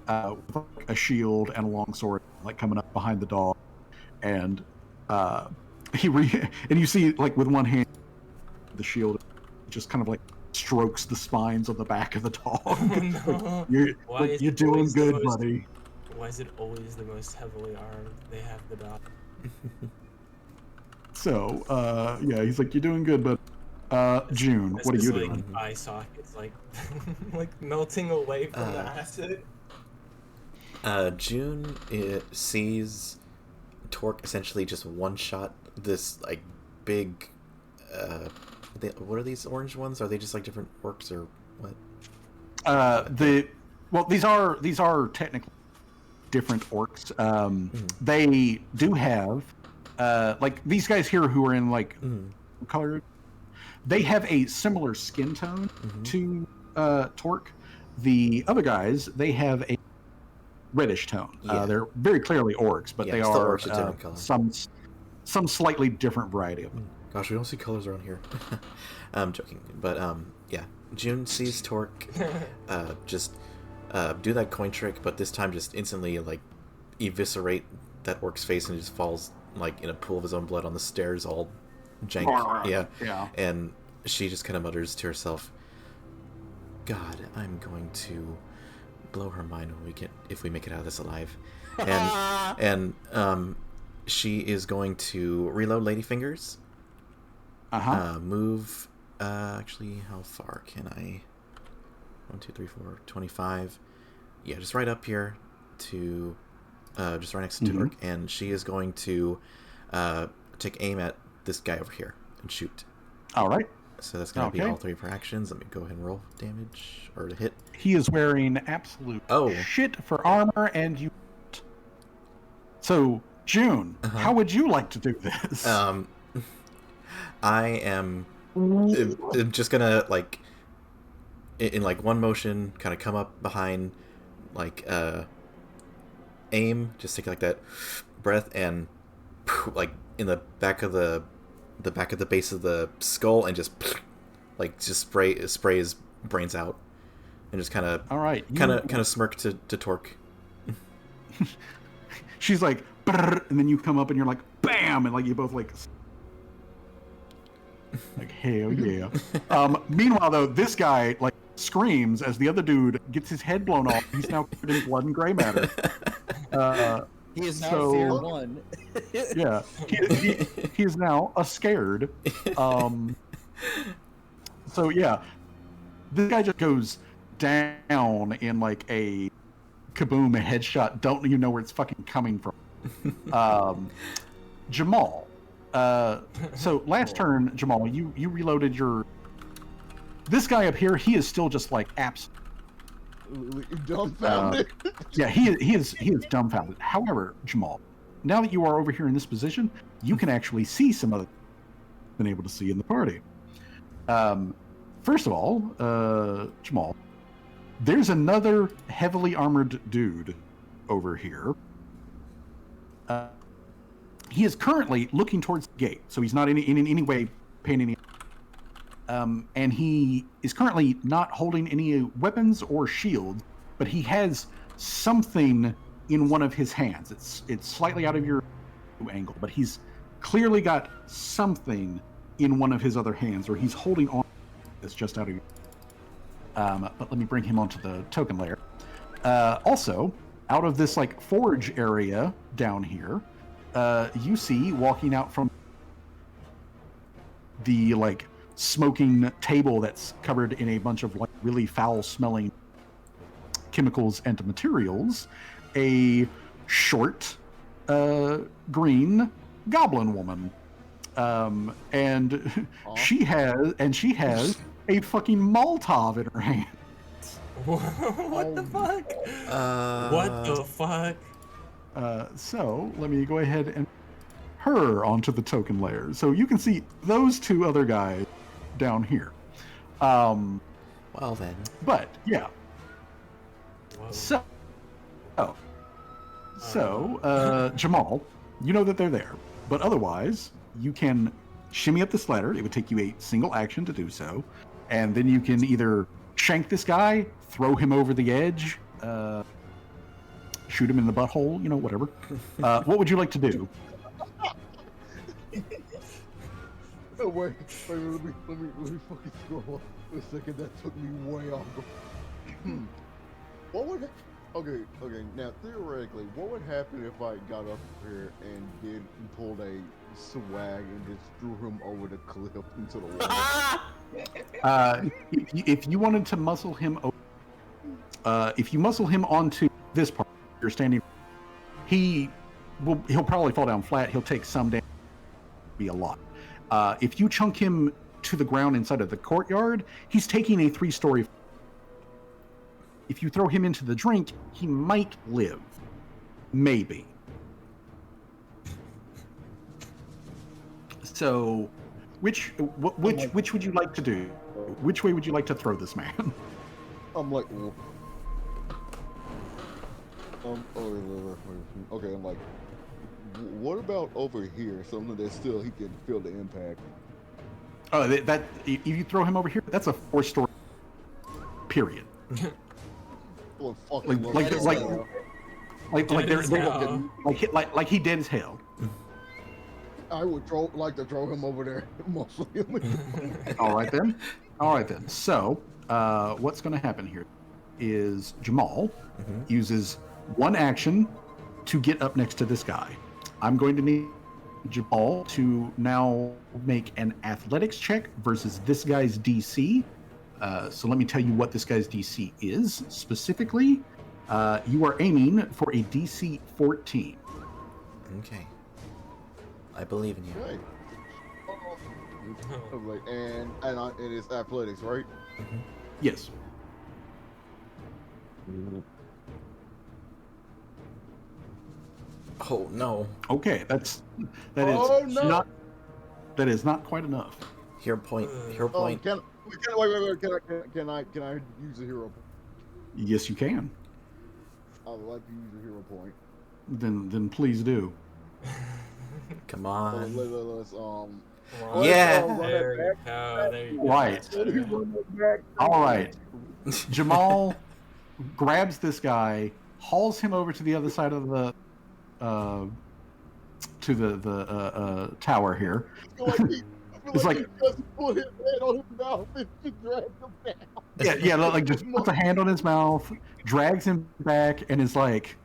guy with like, a shield and a long sword, like, coming up behind the dog. And and you see, like, with one hand, the shield just kind of, like, strokes the spines on the back of the dog. No. Why is You're it doing always the good, most- buddy. Why is it always the most heavily armed? They have the dog. So, yeah, he's like, you're doing good, but June, This what are is you like doing? eye sockets, like like melting away from the acid. June sees Torque essentially just one shot this like big. What are these orange ones? Are they just like different orcs or what? these are technically different orcs. They do have like these guys here who are in like color. They have a similar skin tone to Torque. The other guys, they have a reddish tone. Yeah. They're very clearly orcs, but Yeah, they still are orcs, a different color. some slightly different variety of them. Gosh, we don't see colors around here. I'm joking, but yeah. June sees Torque just do that coin trick, but this time just instantly like eviscerate that orc's face, and he just falls like in a pool of his own blood on the stairs, all jank. Yeah. And she just kind of mutters to herself, "God, I'm going to blow her mind if we make it out of this alive." And she is going to reload Ladyfingers. Move. Actually, how far can I? 1, 2, 3, 4, 25. Yeah, just right up here to, just right next to Torque, and she is going to take aim at this guy over here and shoot. All right. So that's going to be all 3 of her actions. Let me go ahead and roll damage or to hit. He is wearing absolute shit for armor, and you. So, June, how would you like to do this? I am just gonna like in like one motion kind of come up behind, like aim, just take like that breath and like in the back of the base of the skull, and just spray his brains out, and just kind of smirk to Torque. She's like, and then you come up and you're like, bam, and like you both like hell yeah. Meanwhile, though, this guy like screams as the other dude gets his head blown off. He's now covered in blood and gray matter. He is now fear one. Yeah, he is now a scared. So yeah, this guy just goes down in like a kaboom, a headshot. Don't even know where it's fucking coming from. Jamal. So last turn, Jamal, you reloaded your. This guy up here, he is still just like absolutely dumbfounded. Yeah, he is dumbfounded. However, Jamal, now that you are over here in this position, you can actually see some other been able to see in the party. First of all, Jamal, there's another heavily armored dude over here. He is currently looking towards the gate, so he's not in any way paying any. And he is currently not holding any weapons or shields, but he has something in one of his hands. It's slightly out of your angle, but he's clearly got something in one of his other hands, or he's holding on. It's just out of your. But let me bring him onto the token layer. Also, out of this like forge area down here. You see walking out from the like smoking table that's covered in a bunch of like really foul smelling chemicals and materials, a short green goblin woman, and she has a fucking Molotov in her hand. What the fuck? What the fuck? So let me go ahead and her onto the token layer, so you can see those two other guys down here. Well then. But yeah. Whoa. So Jamal, you know that they're there, but otherwise you can shimmy up this ladder. It would take you a single action to do so, and then you can either shank this guy, throw him over the edge. Shoot him in the butthole, whatever. What would you like to do? Oh, wait, let me fucking scroll a second. That took me way off. What would? Okay. Now theoretically, what would happen if I got up here and pulled a swag and just threw him over the cliff into the water? If you wanted to muscle him, if you muscle him onto this part. You're standing. He'll probably fall down flat. He'll take some damage. Be a lot. If you chunk him to the ground inside of the courtyard, he's taking a 3-story. if you throw him into the drink, he might live. Maybe. So, which would you like to do? Which way would you like to throw this man? I'm like, okay, I'm like, what about over here? Something that still he can feel the impact. Oh, that if you throw him over here, that's a 4-story. Period. Well, Like he dead as hell. I would throw him over there mostly. All right then. So, what's going to happen here is Jamal uses one action to get up next to this guy. I'm going to need Jamal to now make an athletics check versus this guy's DC. So let me tell you what this guy's DC is specifically. You are aiming for a DC 14. Okay. I believe in you. Okay. And it's athletics, right? Yes. Oh no. Okay, that is not quite enough. Hero point. Can I use a hero point? Yes, you can. I would like to use a hero point. Then please do. Come on. Let's Yeah. There you go. There you go. Right. All right. Jamal grabs this guy, hauls him over to the other side of the tower here. It's like just put his head on his mouth and just drag him down. yeah, like just puts a hand on his mouth, drags him back, and is like,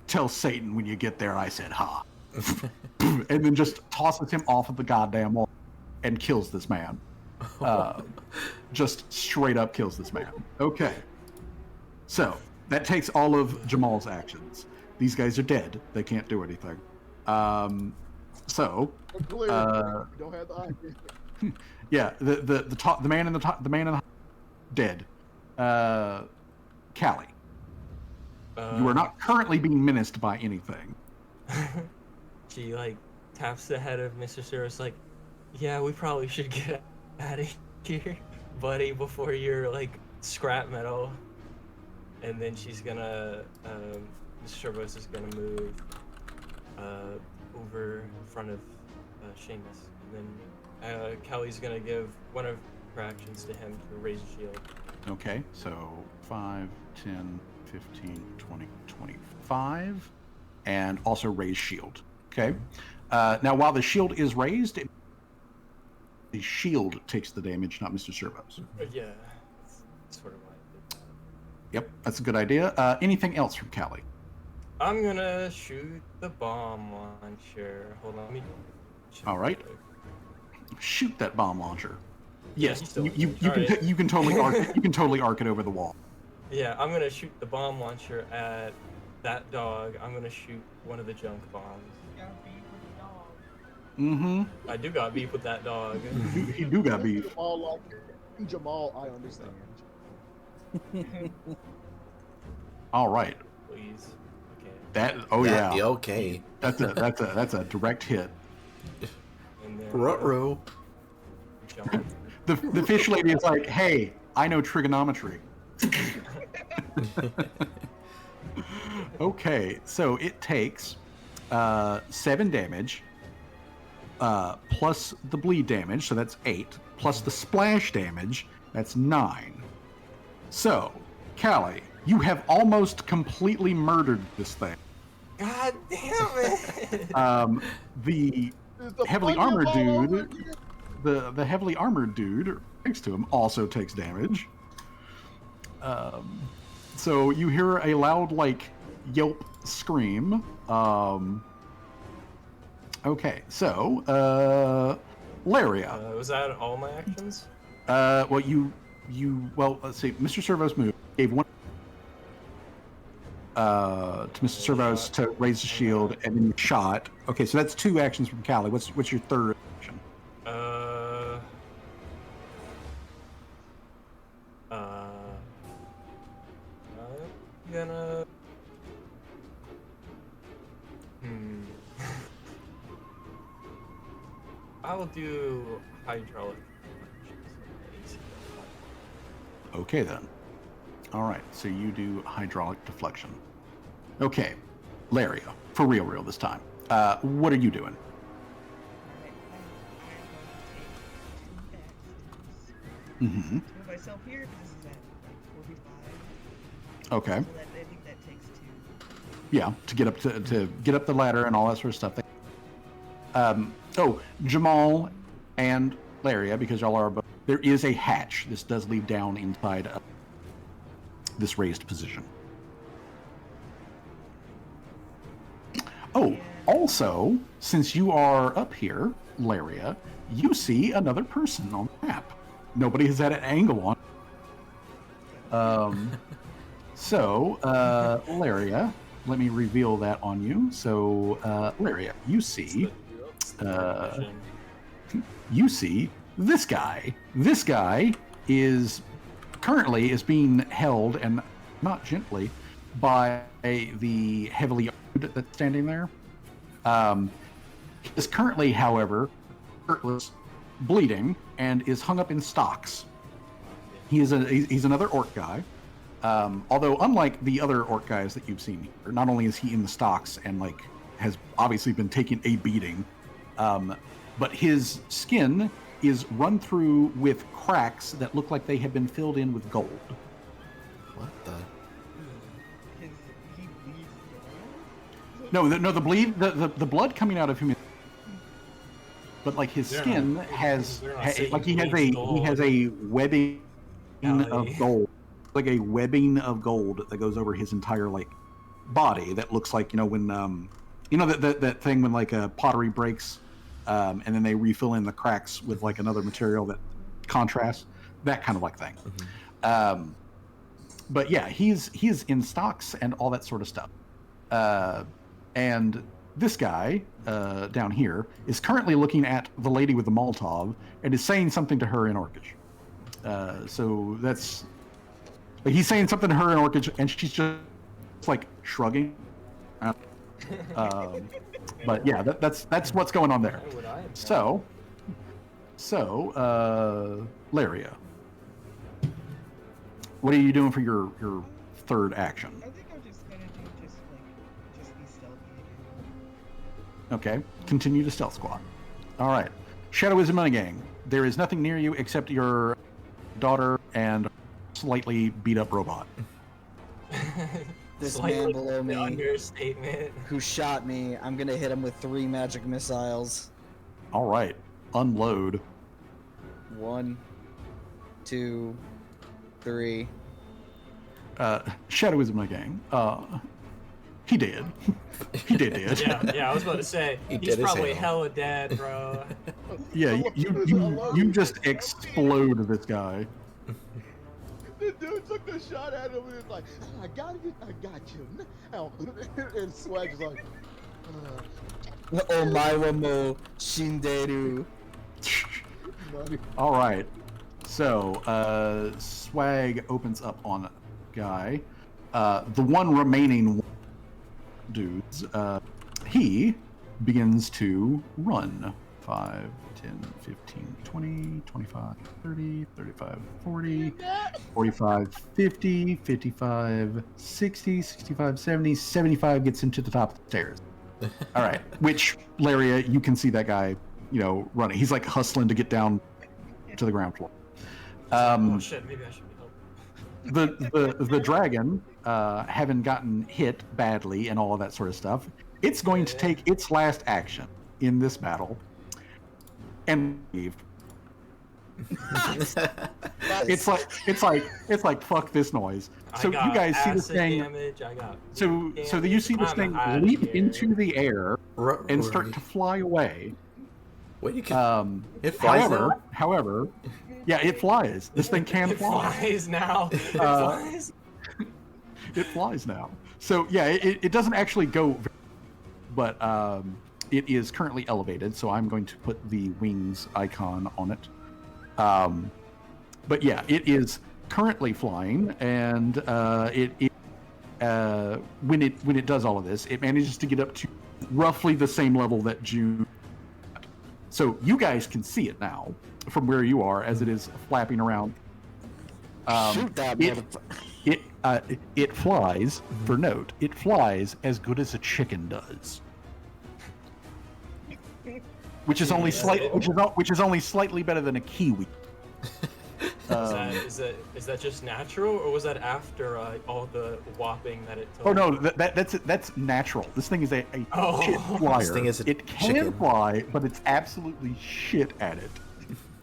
"Tell Satan when you get there I said ha," and then just tosses him off of the goddamn wall and kills this man. Just straight up kills this man. Okay, so that takes all of Jamal's actions. These guys are dead. They can't do anything. So, don't have the eye. yeah, the man in the dead. Callie, you are not currently being menaced by anything. She like taps the head of Mr. Cirrus like, yeah, we probably should get out of here, buddy, before you're like scrap metal. And then she's gonna, Mr. Servos is gonna move over in front of Seamus. And then Kelly's gonna give one of her actions to him to raise a shield. Okay, so 5, 10, 15, 20, 25, and also raise shield. Okay. Now, while the shield is raised, the shield takes the damage, not Mr. Servos. Yeah, that's sort of why I did that. Yep, that's a good idea. Anything else from Callie? I'm gonna shoot the bomb launcher. Hold on, let me. All right. Shoot that bomb launcher. Yes, still you right. can totally arc it over the wall. Yeah, I'm gonna shoot the bomb launcher at that dog. I'm gonna shoot one of the junk bombs. Mm-hmm. I do got beef with that dog. You do got beef. Jamal, I understand. All right. Please. Okay. That. Oh yeah. Okay. That's a direct hit. And then Ruh-roh. jump. The fish lady is like, hey, I know trigonometry. Okay, so it takes 7 damage, plus the bleed damage, so that's 8, plus the splash damage, that's 9. So, Callie, you have almost completely murdered this thing. God damn it! The heavily armored dude, the heavily armored dude next to him also takes damage. So you hear a loud, like, yelp scream. Okay, so, Laria. Was that all my actions? Well, well, let's see. Mr. Servos moved. Gave one to Mr. Servos to raise the shield, and then you shot. Okay, so that's 2 actions from Callie. What's your third action? gonna. I will do hydraulic. Okay then. All right, so you do hydraulic deflection. Okay, Laria, for real this time. What are you doing? Mm-hmm. To put myself here, because this is at like 45. Okay. So that, I think that takes 2. Yeah, to get up to get up the ladder and all that sort of stuff. Jamal and Laria, because y'all are both. There is a hatch. This does lead down inside of this raised position. Oh, also, since you are up here, Laria, you see another person on the map. Nobody has had an angle on. So, Laria, let me reveal that on you. So, Laria, you see this guy. This guy is currently being held, and not gently, by the heavily armed that's standing there. He is currently, however, shirtless, bleeding, and is hung up in stocks. He's another orc guy. Although unlike the other orc guys that you've seen here, not only is he in the stocks and like has obviously been taking a beating, but his skin is run through with cracks that look like they have been filled in with gold. What the? He bleeds. The blood coming out of him, but like his skin has he has a webbing of gold, like a webbing of gold that goes over his entire like body. That looks like when that thing when like a pottery breaks, and then they refill in the cracks with like another material that contrasts, that kind of like thing. Mm-hmm. But yeah, he's in stocks and all that sort of stuff. And this guy down here is currently looking at the lady with the Molotov and is saying something to her in Orcish. So that's like he's saying something to her in Orcish, and she's just like shrugging. But yeah, that's what's going on there. So, Laria, what are you doing for your third action? I think I'm just gonna do just be stealthy again. Okay, continue to stealth squad. All right, Shadowism Money Gang. There is nothing near you except your daughter and slightly beat up robot. This man below me, understatement, who shot me, I'm gonna hit him with 3 magic missiles. All right, unload. 1, 2, 3. Shadowism Money Gang. He did. He did. Yeah, I was about to say he's probably hella dead, bro. Yeah, you just explode this guy. The dude took the shot at him and was like, I got you now. And Swag's like, Omae mo shinderu. All right. So, Swag opens up on Guy. The one remaining dudes, he begins to run. 5, 10, 15, 20, 25, 30, 35, 40, 45, 50, 55, 60, 65, 70, 75 gets him to the top of the stairs. All right. Which, Laria, you can see that guy, running. He's like hustling to get down to the ground floor. Oh shit, maybe I should be helping. The dragon, having gotten hit badly and all of that sort of stuff, it's going to take its last action in this battle and leave. It's like fuck this noise. So you guys see this thing. So you see this thing leap into the air and start to fly away. Wait, you can. It flies now? However, yeah, it flies. This thing can fly. It flies now. It flies. It flies now. So yeah, it doesn't actually go, but it is currently elevated. So I'm going to put the wings icon on it. But yeah, it is currently flying, and it when it does all of this, it manages to get up to roughly the same level that June. So you guys can see it now from where you are as it is flapping around. Shoot that motherfucker. It flies. For note, it flies as good as a chicken does, which is only slightly better than a kiwi. Is that just natural, or was that after all the whopping that it took? Oh no, that's natural. This thing is a shit flyer. This thing is a it can chicken. fly, but it's absolutely shit at it.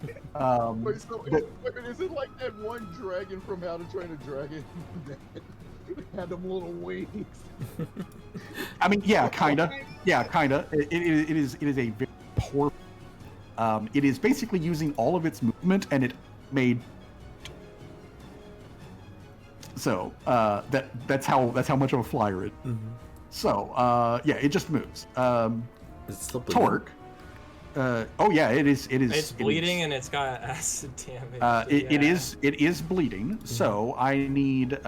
Wait, so is it like that one dragon from How to Train a Dragon that had them little wings? I mean, yeah, kinda. Yeah, kinda. It is a very poor. It is basically using all of its movement, and it made. So that's how much of a flyer it. Mm-hmm. So yeah, it just moves. Is it still bleeding? Torque. Oh yeah, it is. It's bleeding and it's got acid damage. It is bleeding. Mm-hmm. So I need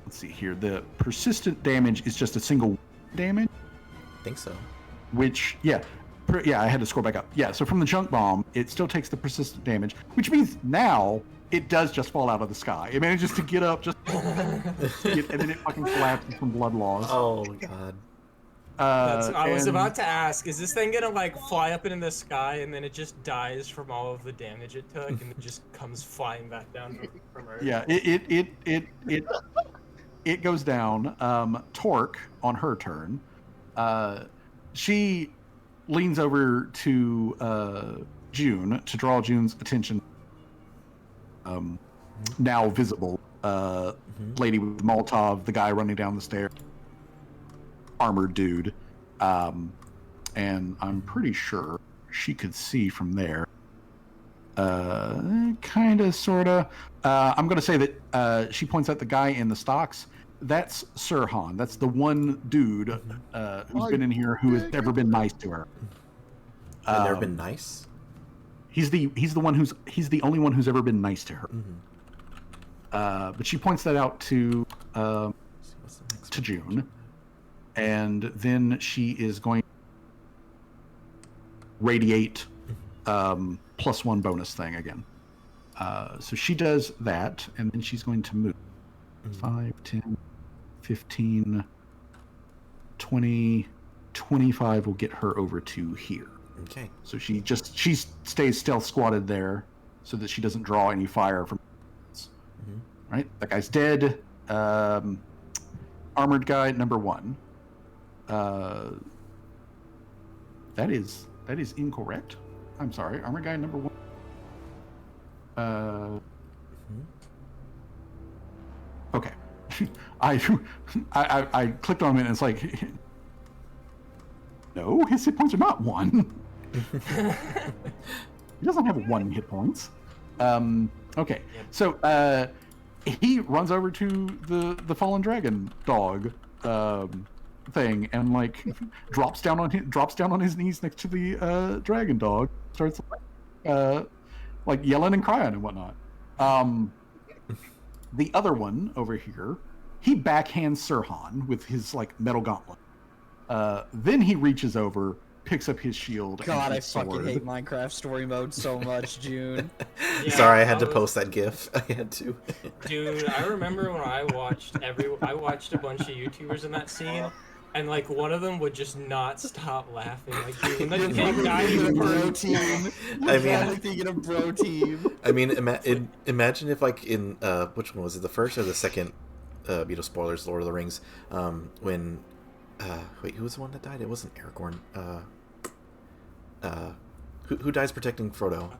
let's see here. The persistent damage is just a single damage. I think so. Which I had to scroll back up. Yeah, so from the junk bomb, it still takes the persistent damage, which means now it does just fall out of the sky. It manages to get up and then it fucking collapses from blood loss. Oh god. I was about to ask, is this thing gonna like fly up into the sky and then it just dies from all of the damage it took and it just comes flying back down from Earth? Yeah, it goes down. Torque on her turn. She leans over to June to draw June's attention. Now visible. Lady with Molotov, the guy running down the stairs. Armored dude. And I'm pretty sure she could see from there. Kinda, sorta. I'm gonna say that she points out the guy in the stocks. That's Sirhan. That's the one dude who's been in here who has ever been nice to her. I've never been nice. He's the only one who's ever been nice to her. But she points that out to June, and then she is going to radiate +1 bonus thing again. So she does that, and then she's going to move 5, 10, 15, 20, 25 will get her over to here. Okay. So she stays stealth squatted there so that she doesn't draw any fire from right? That guy's dead. Armored guy number 1. That is incorrect. I'm sorry. Armored guy number 1. Okay. I clicked on it and it's like no, his hit points are not 1. He doesn't have 1 hit points. Okay. So he runs over to the fallen dragon dog thing and like drops down on his knees next to the dragon dog, starts like yelling and crying and whatnot. The other one over here, he backhands Sirhan with his like metal gauntlet. Then he reaches over, picks up his shield. God, and I his fucking sword. hate Minecraft story mode so much, June. Yeah, Sorry, I had to post that GIF. I had to. Dude, I remember when I watched a bunch of YouTubers in that scene, and like one of them would just not stop laughing. Like, dude, when the big guy Bro team. I mean- I'm thinking of bro team. I mean, imagine if like in which one was it, the first or the second? Spoilers, Lord of the Rings. When wait, who was the one that died? It wasn't Aragorn. Who dies protecting Frodo?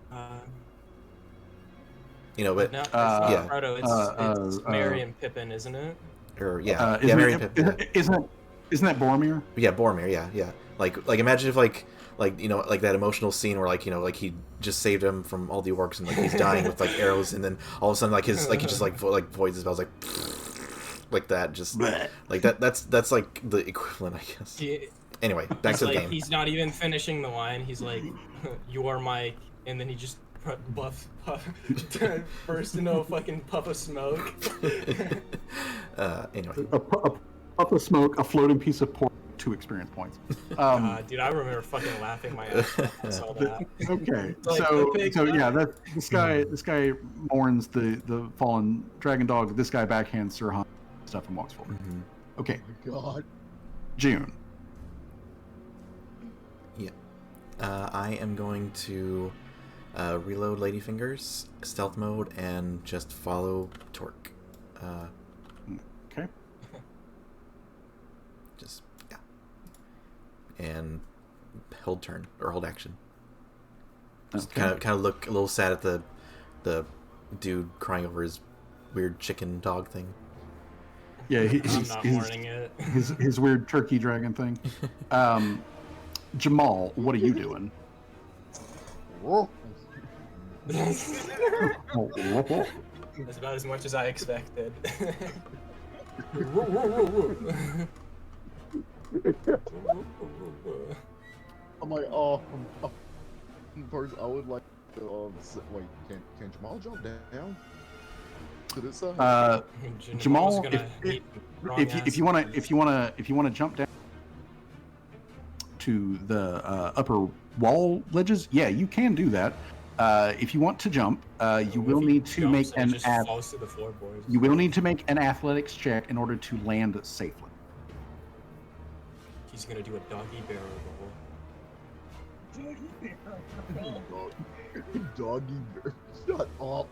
You know, but no, it's yeah. not Frodo. It's Merry and Pippin, isn't it? Or yeah, Merry and Pippin. Isn't that Boromir? Yeah, Boromir. Yeah. Like imagine if like like that emotional scene where like he just saved him from all the orcs and like he's dying with like arrows and then all of a sudden like he just like voids his spells like that, just like that's like the equivalent, I guess. Yeah. Anyway, back to the Like game. he's not even finishing the line. He's like, "You are Mike," and then he just burst into a fucking puff of smoke. Anyway. A puff of smoke, a floating piece of pork, 2 experience points. Dude, I remember fucking laughing my ass off when I saw that. Okay, Like so the big yeah, guy. this guy mourns the fallen dragon dog. This guy backhands Sir Han stuff and walks forward. Mhm. Okay, Oh my God. June. Yeah. I am going to reload Ladyfingers, stealth mode, and just follow Torque. Okay. Just, yeah. And hold turn, or hold action. Just Okay. kind of look a little sad at the dude crying over his weird chicken dog thing. Yeah, I'm not mourning it. his weird turkey dragon thing. Jamal, what are you doing? Whoa. That's about as much as I expected. I'm like, first I would like to, wait, can Jamal jump down to this side? Jamal, gonna hate wrong if you wanna jump down to the upper wall ledges, yeah, you can do that. If you want to jump, you will need to make an you will need to make an athletics check in order to land safely. He's gonna do a doggy barrel roll. Doggy bear. Shut up.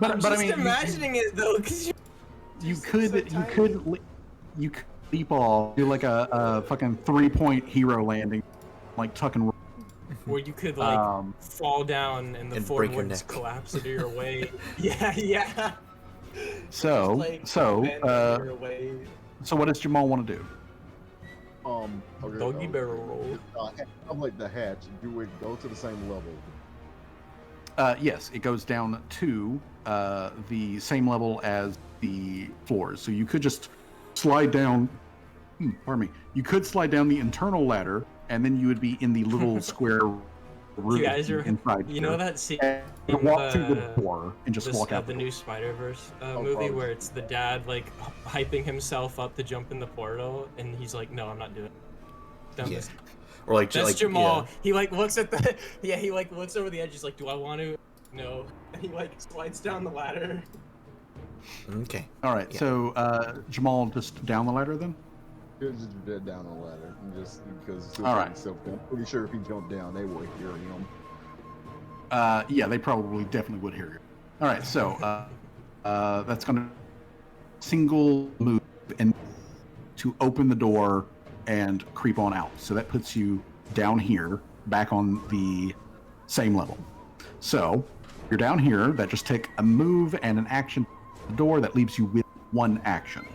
But I'm I just mean, imagining it though, because you could leap off, do like a fucking 3-point hero landing, like tuck and roll. where you could like fall down and the and break your floorboards neck. collapse into your way. Yeah. So Like, so bend under your way. so what does Jamal want to do? Okay, Doggy barrel roll. I'm like the hatch. Do it go to the same level? Yes, it goes down to the same level as the floors. So you could just slide down. Pardon me. You could slide down the internal ladder, and then you would be in the little square room You guys are, inside. you know that scene and in walk through the door and just this, walk out the the new door. Spider-Verse movie probably. where it's the dad like hyping himself up to jump in the portal, and he's like, "No, I'm not doing it." Done Yeah. this. Or like, That's like Jamal. yeah. He like looks at the he like looks over the edge. He's like, "Do I want to?" No. And he like slides down the ladder. Okay. All right, Yeah. so Jamal, just down the ladder then. He'll just dead down on the ladder, and just because All right. I'm pretty sure if he jumped down, they would hear him. Yeah, they probably definitely would hear you. All right, so that's going to single move and to open the door and creep on out. So that puts you down here, back on the same level. So you're down here. That just take a move and an action to the door. That leaves you with 1 action.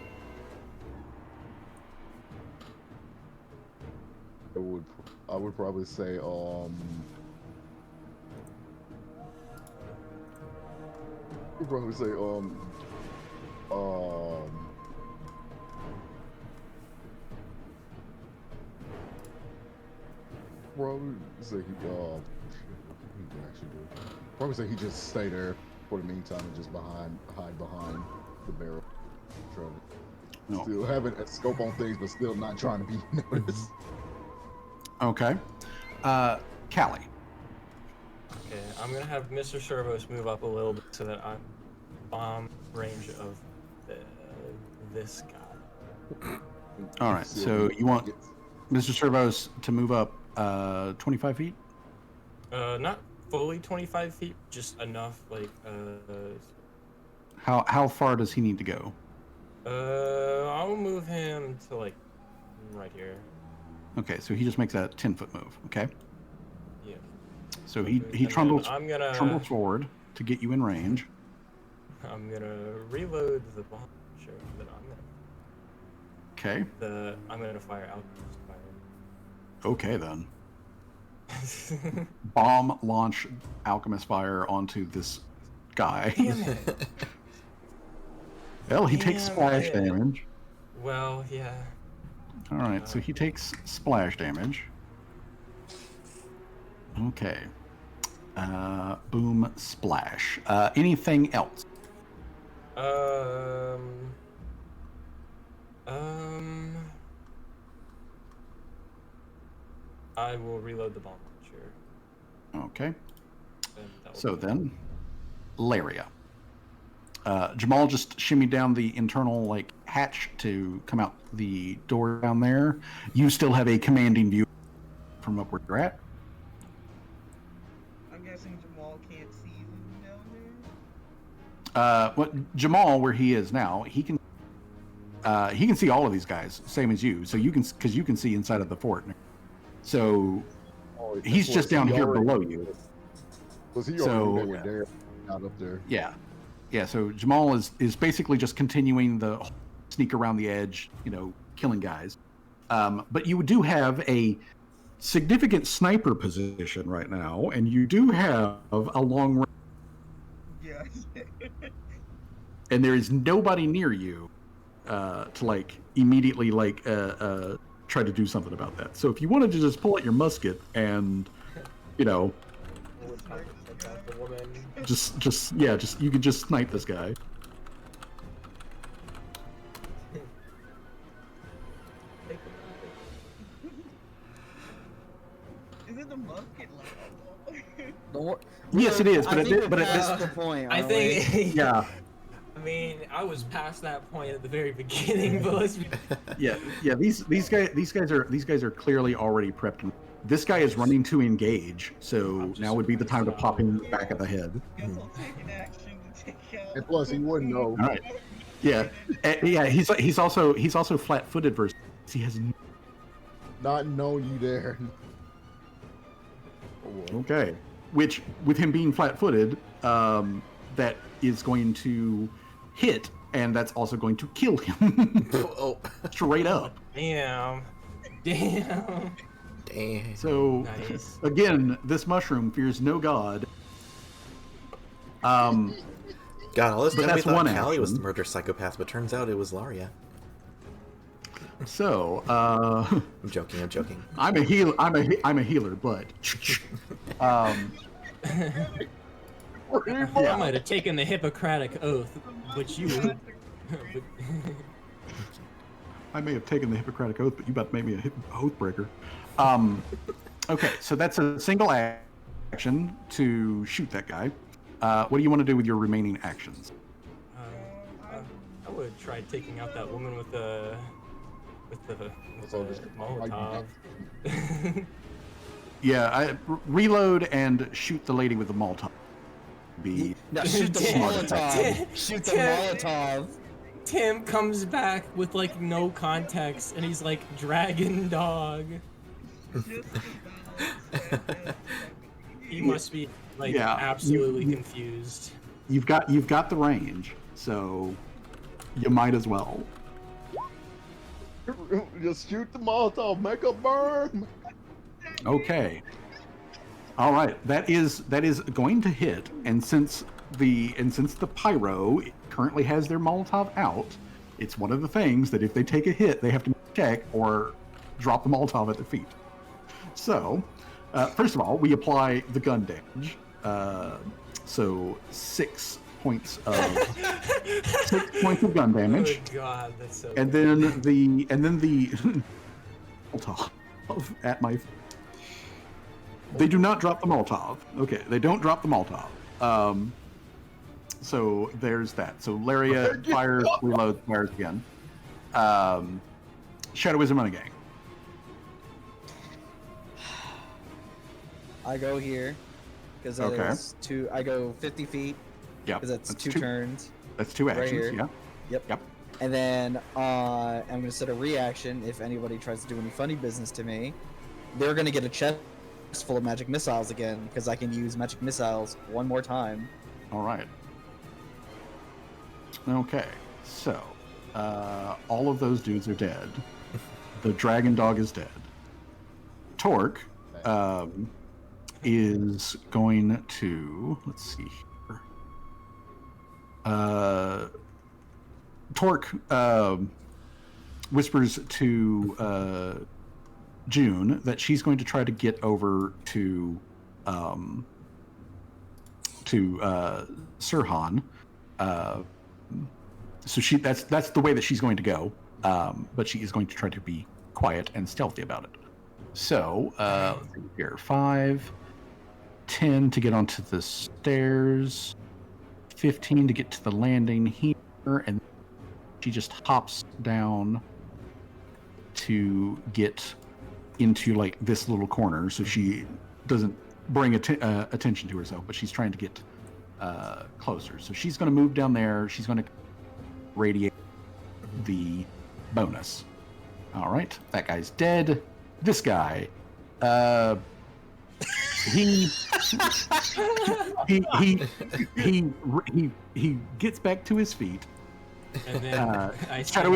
I would probably say I'd probably say probably say he can actually do. Probably say he just stay there for the meantime and just hide behind the barrel. Trying to No. still having a scope on things, but still not trying to be noticed. Okay. Callie. Okay, I'm gonna have Mr. Servos move up a little bit so that I'm bomb range of this guy. All right. So you want Mr. Servos to move up 25 feet? Not fully 25 feet, just enough. Like, How far does he need to go? I'll move him to like right here. Okay, so he just makes a 10-foot move. Okay. Yeah. So he And trundles then I'm gonna forward to get you in range. I'm gonna reload the bomb. Sure. Then Okay. I'm gonna fire Alchemist Okay then. Fire. Bomb launch alchemist fire onto this guy. Damn it. Well, he takes Damn splash it. damage. Well, yeah. All right, so he takes splash damage. Okay. Boom, splash. Anything else? I will reload the bomb launcher. Okay. And that will So be- then, Laria. Jamal just shimmied down the internal like hatch to come out the door down there. You still have a commanding view from up where you're at. I'm guessing Jamal can't see them down there. What Jamal, where he is now, he can see all of these guys, same as you. So you can, because you can see inside of the fort. So Oh, he's just down here below you. Was he So- already there? Not up there. Yeah, yeah. So Jamal is basically just continuing the sneak around the edge, killing guys. But you do have a significant sniper position right now, and you do have a long range, Yeah. and there is nobody near you to like immediately try to do something about that. So if you wanted to just pull out your musket and just you could just snipe this guy. Is it the musket level? Yes, it is, but I it think did- we're but it- past the point. I aren't we? think. Yeah, I mean, I was past that point at the very beginning, but let's be. yeah. These guys are clearly already prepped. This guy is running to engage, so now would be the time to pop him in the back of the head. Guess I'll take an action to take out. And plus, he wouldn't know. All right. Yeah, yeah. He's also flat-footed versus he has. Not know you there. Oh, well. Okay. Which, with him being flat-footed, that is going to hit, and that's also going to kill him Oh, straight up. Damn. dang. So, Nice. again, this mushroom fears no god. God, all this But time we that's thought one Callie was the action. murder psychopath, but turns out it was Laria. So, I'm joking. I'm a healer, but I might have taken the Hippocratic oath, which you. I may have taken the Hippocratic oath, but you about to make me a oath breaker. Okay, so that's a single action to shoot that guy. What do you want to do with your remaining actions? I would have tried taking out that woman with the So just- Molotov. Yeah, reload and shoot the lady with the Molotov. Be No, shoot the Tim- Molotov. Shoot the Tim- Molotov. Tim comes back with like no context, and he's like dragon dog. Just about. He must be like Yeah, absolutely you- confused. you've got the range, so you might as well. Just shoot the Molotov, make a burn. Okay. All right. That is going to hit, and since the pyro currently has their Molotov out, it's one of the things that if they take a hit, they have to check or drop the Molotov at their feet. So, first of all, we apply the gun damage. So 6 points of 6 points of gun damage. Oh god, that's so. And good. then the Molotov at my. They do not drop the Molotov. Okay, they don't drop the Molotov. So there's that. So Laria fires, reloads, fires again. Shadowism Running Gang. I go here because Okay. it's two. I go 50 feet Yeah, because that's two turns. That's two Right actions. here. Yeah. Yep. And then I'm gonna set a reaction if anybody tries to do any funny business to me. They're gonna get a chest full of magic missiles again because I can use magic missiles one more time. All right. Okay. So all of those dudes are dead. The dragon dog is dead. Torque is going to, let's see here. Torque whispers to June that she's going to try to get over to to Sirhan. So that's the way that she's going to go. But she is going to try to be quiet and stealthy about it. So let's see here, 5, 10 to get onto the stairs, 15 to get to the landing here, and she just hops down to get into like this little corner, so she doesn't bring attention to herself, but she's trying to get closer. So she's going to move down there. She's going to radiate the bonus. All right, that guy's dead. This guy, he gets back to his feet. And then Shadow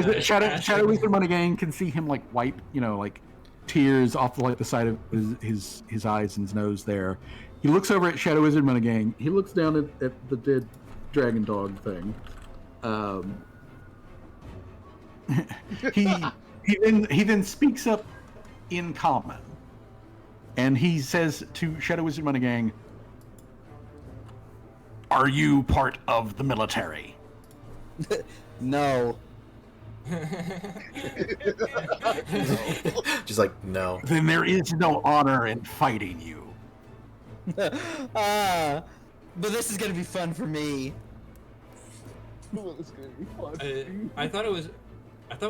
Wizard Money Gang can see him like wipe, like tears off like the side of his eyes and his nose there. He looks over at Shadow Wizard Money Gang. He looks down at the dead dragon dog thing. He then speaks up in common, and he says to Shadow Wizard Money Gang, "Are you part of the military?" No. Just like, no. Then there is no honor in fighting you. But this is gonna be fun for me. Well, it's gonna be fun. I thought it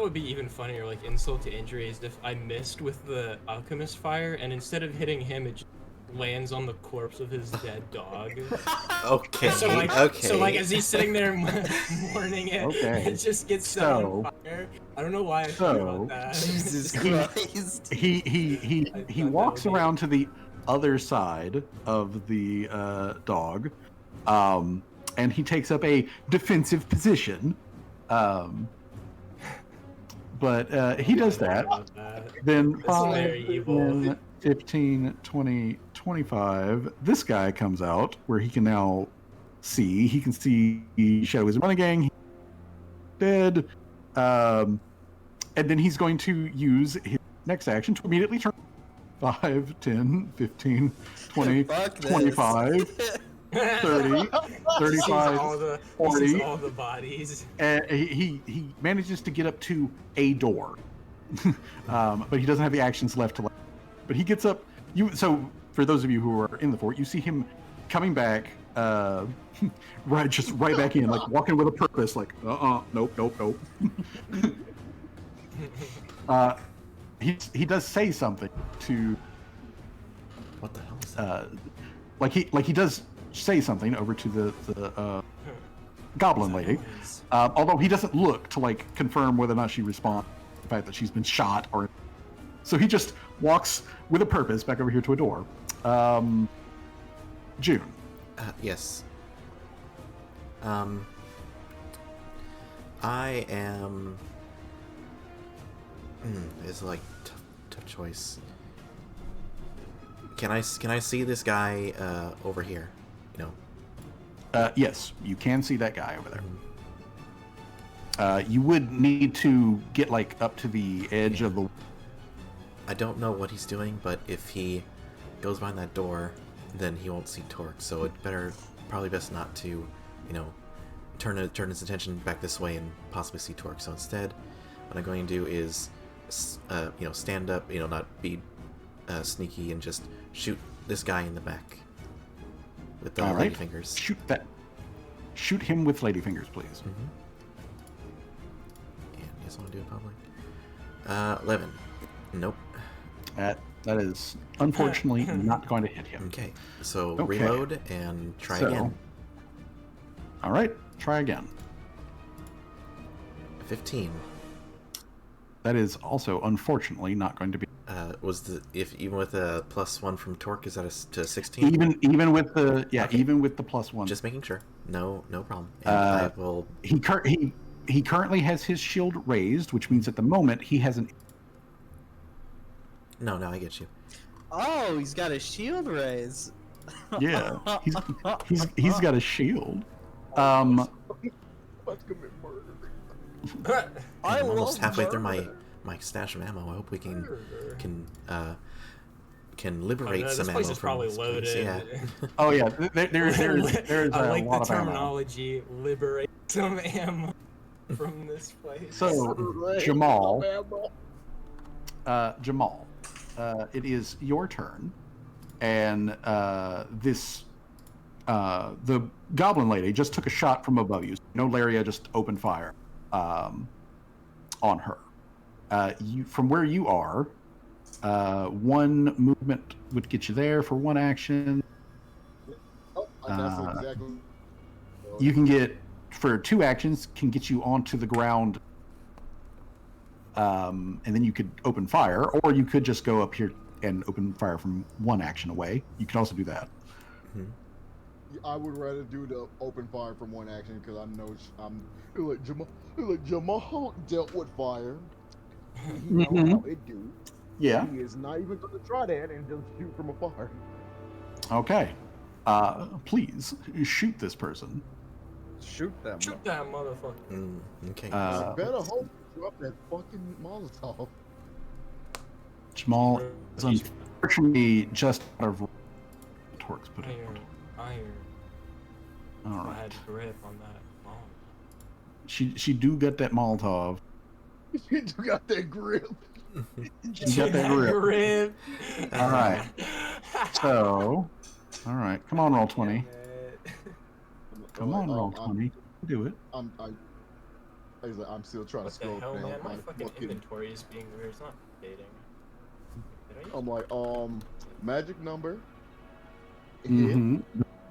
would be even funnier, like insult to injury, is if I missed with the alchemist fire, and instead of hitting him, it just lands on the corpse of his dead dog. Okay. So like as he's sitting there mourning it, Okay. it just gets set on fire. I don't know why I thought about that. Jesus Christ. He walks around to the other side of the dog, and he takes up a defensive position. But he does that. Then That's 5, very evil. 10, 15, 20, 25. This guy comes out where he can now see. He can see Shadow Wizard Money Gang. He's dead. And then he's going to use his next action to immediately turn 5, 10, 15, 20, Fuck this. 25, 30, 35, 40. All the bodies. And he manages to get up to a door, but he doesn't have the actions left to. But he gets up. So for those of you who are in the fort, you see him coming back, right back in, like walking with a purpose. Like nope. He does say something to. What the hell is that? Like he does say something over to the goblin lady, although he doesn't look to like confirm whether or not she responds to the fact that she's been shot or. So he just walks with a purpose back over here to a door. June. Yes. I am. It's like tough choice. Can I see this guy over here? Yes, you can see that guy over there. You would need to get like up to the edge of the. I don't know what he's doing, but if he goes behind that door, then he won't see Torque. So it probably best not to, turn his attention back this way and possibly see Torque. So instead, what I'm going to do is, stand up, not be sneaky and just shoot this guy in the back with the lady fingers. Shoot him with lady fingers, please. Mm-hmm. And yes, I want to do it public. 11. Nope. That is unfortunately not going to hit him. Okay, so reload and try again. All right, try again. 15. That is also unfortunately not going to be. Even with a +1 from Torque, is that to 16? Even with the even with the +1. Just making sure. No problem. And I will. He currently has his shield raised, which means at the moment he has an. No, I get you. Oh, he's got a shield raise. Yeah, he's got a shield. Let's commit murder. I'm almost halfway through my stash of ammo. I hope we can can liberate no, some this ammo place is from probably this place. loaded. Yeah. Oh yeah, there's I a like lot the of ammo. terminology. Liberate some ammo from this place. So Jamal, Jamal, it is your turn, and the goblin lady just took a shot from above you. No, Laria just opened fire on her. From where you are, one movement would get you there for one action. Oh, that's exactly. You can get, for 2 actions, can get you onto the ground, and then you could open fire, or you could just go up here and open fire from 1 action away. You can also do that. I would rather do the open fire from 1 action because I know Jamal dealt with fire. He know how it do. Yeah. He is not even going to try that and just shoot from afar. Okay. Please shoot this person. Shoot them. Shoot that motherfucker. Okay. Better hope you drop that fucking Molotov. Jamal is unfortunately just out of Torque's put it. Iron. All I right. had grip on that bomb. She do get that Molotov. You got that grip. You got that grip. All right. So, all right. Come on, roll 20. Come on, roll 20. Do it. I'm still trying What to the scroll hell, down. man? My Like, fucking fucking- inventory is being weird. It's not updating. Did I I'm like, magic number. Mm-hmm.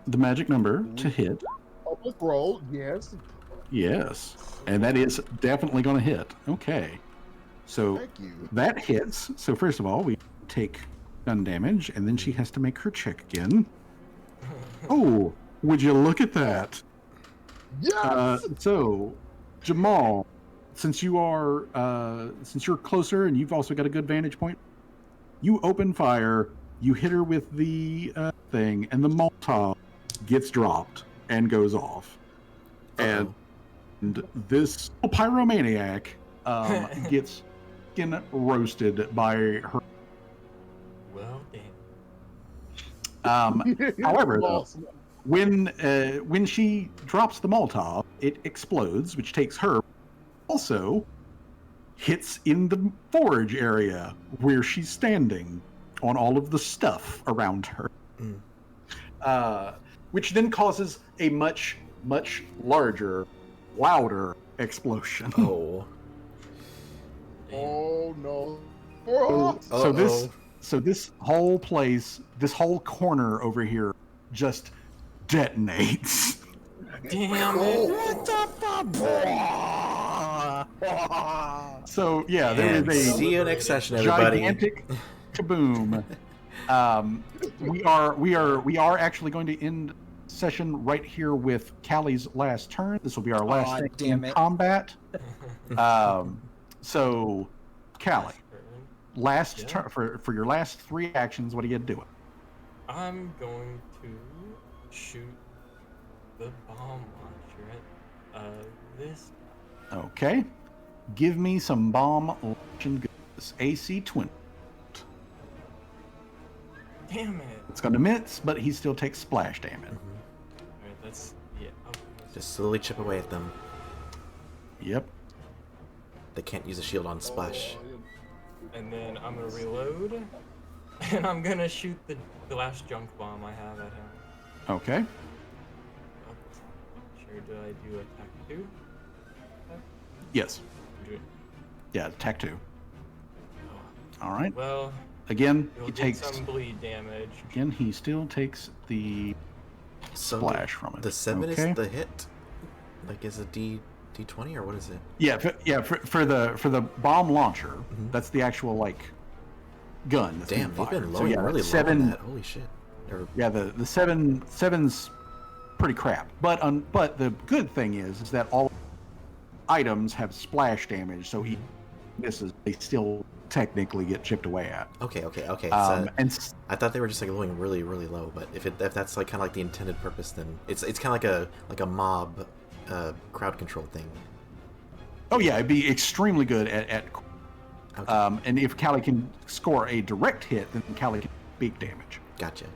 The magic number to hit. Public roll, yes. Yes. And that is definitely going to hit. Okay. So Thank you. that hits. So first of all, we take gun damage, and then she has to make her check again. Oh, would you look at that? Yes. So, Jamal, since you're closer and you've also got a good vantage point, you open fire. You hit her with the thing, and the Molotov gets dropped and goes off. And this pyromaniac gets skin roasted by her. Well, damn. However, though, Awesome. when she drops the Molotov, it explodes, which takes her. Also, hits in the forage area where she's standing on all of the stuff around her, which then causes a much larger, louder explosion. Oh. Oh no. So this whole place, this whole corner over here, just detonates. Damn it. So yeah, there And is a see you next session, everybody. gigantic kaboom. We are actually going to end session right here with Callie's last turn. This will be our last thing damn in it. combat. So, Callie, last turn for your last 3 actions. What are you doing? I'm going to shoot the bomb launcher at this. Okay, give me some bomb launching goodness. AC 20. Damn it. It's going to miss, but he still takes splash damage. Alright, that's Just slowly chip away at them. Yep. They can't use a shield on splash. And then I'm gonna reload, and I'm gonna shoot the last junk bomb I have at him. Okay. Sure, do I do attack 2? Yes. Yeah, attack 2. All right. Well, Again, you'll he get takes. some bleed damage. Again, he still takes the So splash from it. The 7 Okay. is the hit? Like, is it D20 or what is it? Yeah, for the bomb launcher, that's the actual like gun. That's Damn, being they've been fired. low, yeah, really low seven. on that. Holy shit. Or, Yeah, the seven's pretty crap. But the good thing is that all items have splash damage, so he misses. They still technically get chipped away at. okay. I thought they were just like going really, really low, but if that's like kind of like the intended purpose, then it's kind of like a mob crowd control thing. Oh yeah, it'd be extremely good at Okay. and if Callie can score a direct hit, then Callie can big damage. Gotcha.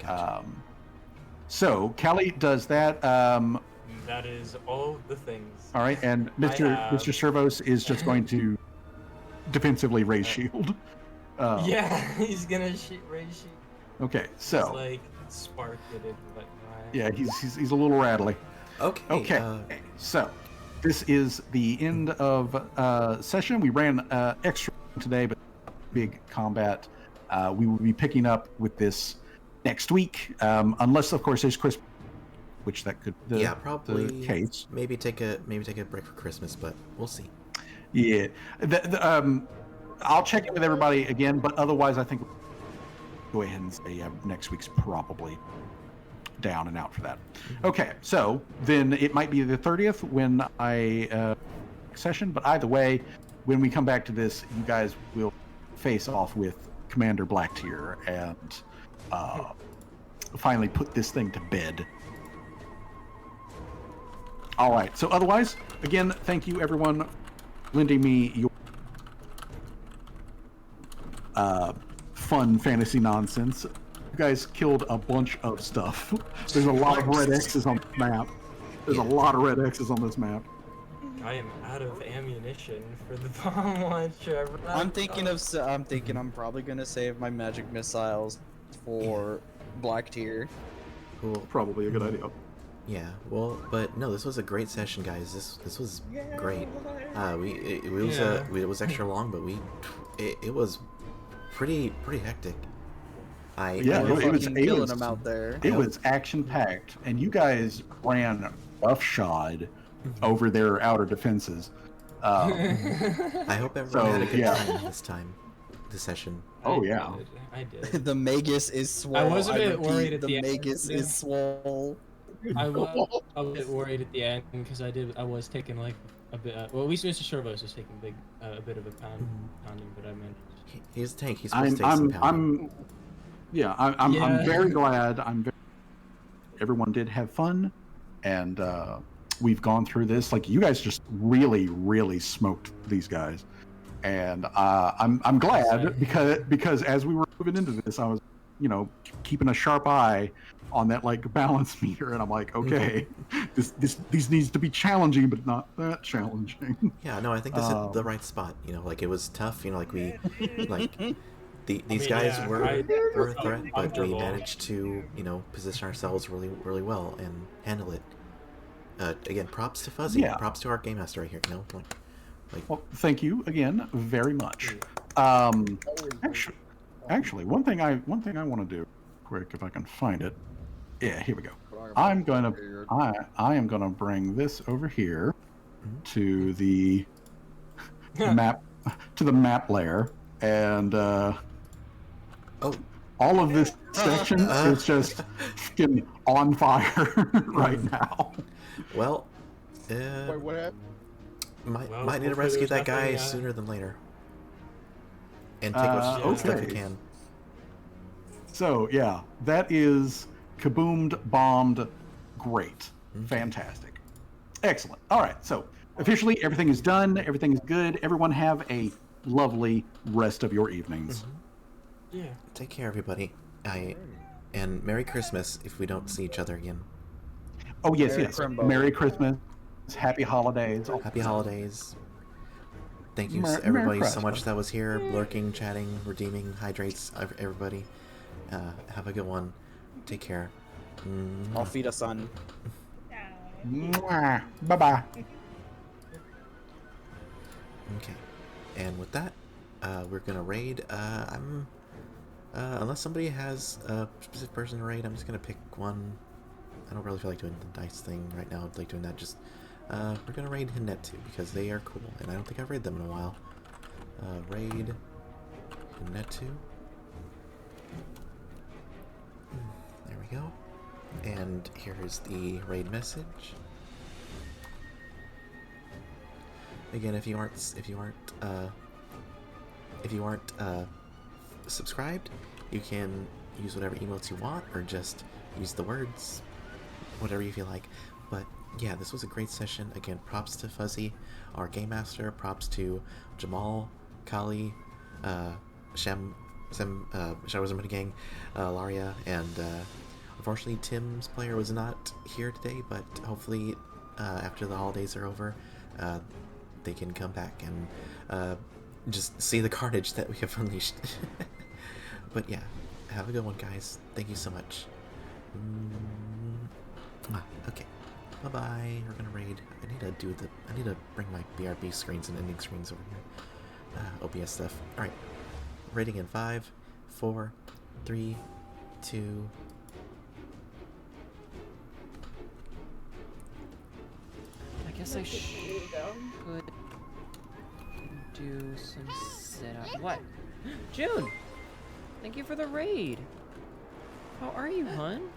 So Callie does that. That is all the things. All right, and Mr. Servos is just going to defensively raise shield. Yeah, he's gonna raise shield. Okay, so It's like spark it and whatnot. yeah, he's a little rattly. Okay. So this is the end of session. We ran extra today, but big combat. We will be picking up with this next week, unless of course there's Christmas, which that could probably the case. Maybe take a break for Christmas, but we'll see. Yeah, I'll check in with everybody again, but otherwise I think go ahead and say next week's probably down and out for that. Okay, so then it might be the 30th when I session, but either way, when we come back to this, you guys will face off with Commander Blacktear and finally put this thing to bed. All right, so otherwise, again, thank you everyone for lending me your fun fantasy nonsense. You guys killed a bunch of stuff. There's a lot of red X's on the map. There's a lot of red X's on this map. I am out of ammunition for the bomb launcher. I'm thinking I'm probably gonna save my magic missiles for Blacktear. Cool. Probably a good idea. Yeah, well, but no, this was a great session, guys. This was great. It was extra long, but it was pretty hectic. It was killing them out there. It was action packed, and you guys ran roughshod over their outer defenses. I hope everyone had a good time this session. Oh yeah, I did. The Magus is swole. I was a bit worried at the end. The Magus is swole. I was a bit worried at the end because I was taking like a bit. Well, at least Mr. Servos was taking a bit of a pounding, but I meant he's a tank. He's supposed to take some pounding. I'm very glad. Everyone did have fun, and we've gone through this. Like you guys just really smoked these guys, and I'm glad because as we were moving into this, I was keeping a sharp eye on that like balance meter, and I'm like, okay, this needs to be challenging, but not that challenging. Yeah, no, I think this is the right spot. Like it was tough. These guys were a threat, but we managed to position ourselves really well and handle it. Again, props to Fuzzy. Yeah. Props to our game master right here. Well, thank you again very much. Actually, one thing I want to do quick, if I can find it. Yeah, here we go. I am gonna bring this over here to the map layer, and all of this section is just fucking on fire right now. Well, Wait, what happened? might need to rescue that guy sooner than later, and take what stuff we can. So yeah, that is kaboomed, bombed, great, fantastic, excellent. All right, so officially everything is done, everything is good. Everyone have a lovely rest of your evenings. Yeah. Take care, everybody. And Merry Christmas if we don't see each other again. Oh yes, Merry Christmas, Happy Holidays. Happy holidays. Thank you Merry everybody so Christmas. much that was here, lurking, chatting, redeeming, hydrates, everybody. Have a good one. Take care. I'll feed us on. Bye bye. Okay. And with that, we're gonna raid. Unless somebody has a specific person to raid, I'm just gonna pick one. I don't really feel like doing the dice thing right now. I'd like doing that. Just we're gonna raid Hinetsu because they are cool, and I don't think I've raided them in a while. Raid Hinetsu. There we go. And here is the raid message. Again, if you aren't subscribed, you can use whatever emotes you want, or just use the words, whatever you feel like. But yeah, this was a great session. Again, props to Fuzzy, our game master. Props to Jamal, Kali, Shadow Wizard Gang, Laria, and unfortunately Tim's player was not here today, but hopefully after the holidays are over, they can come back and just see the carnage that we have unleashed. But yeah, have a good one, guys. Thank you so much. Okay, bye bye. We're gonna raid. I need to bring my BRB screens and ending screens over here. OBS stuff. All right, raiding in 5, 4, 3, 2. I guess I should do some sit-up. What? June! Thank you for the raid! How are you, hun?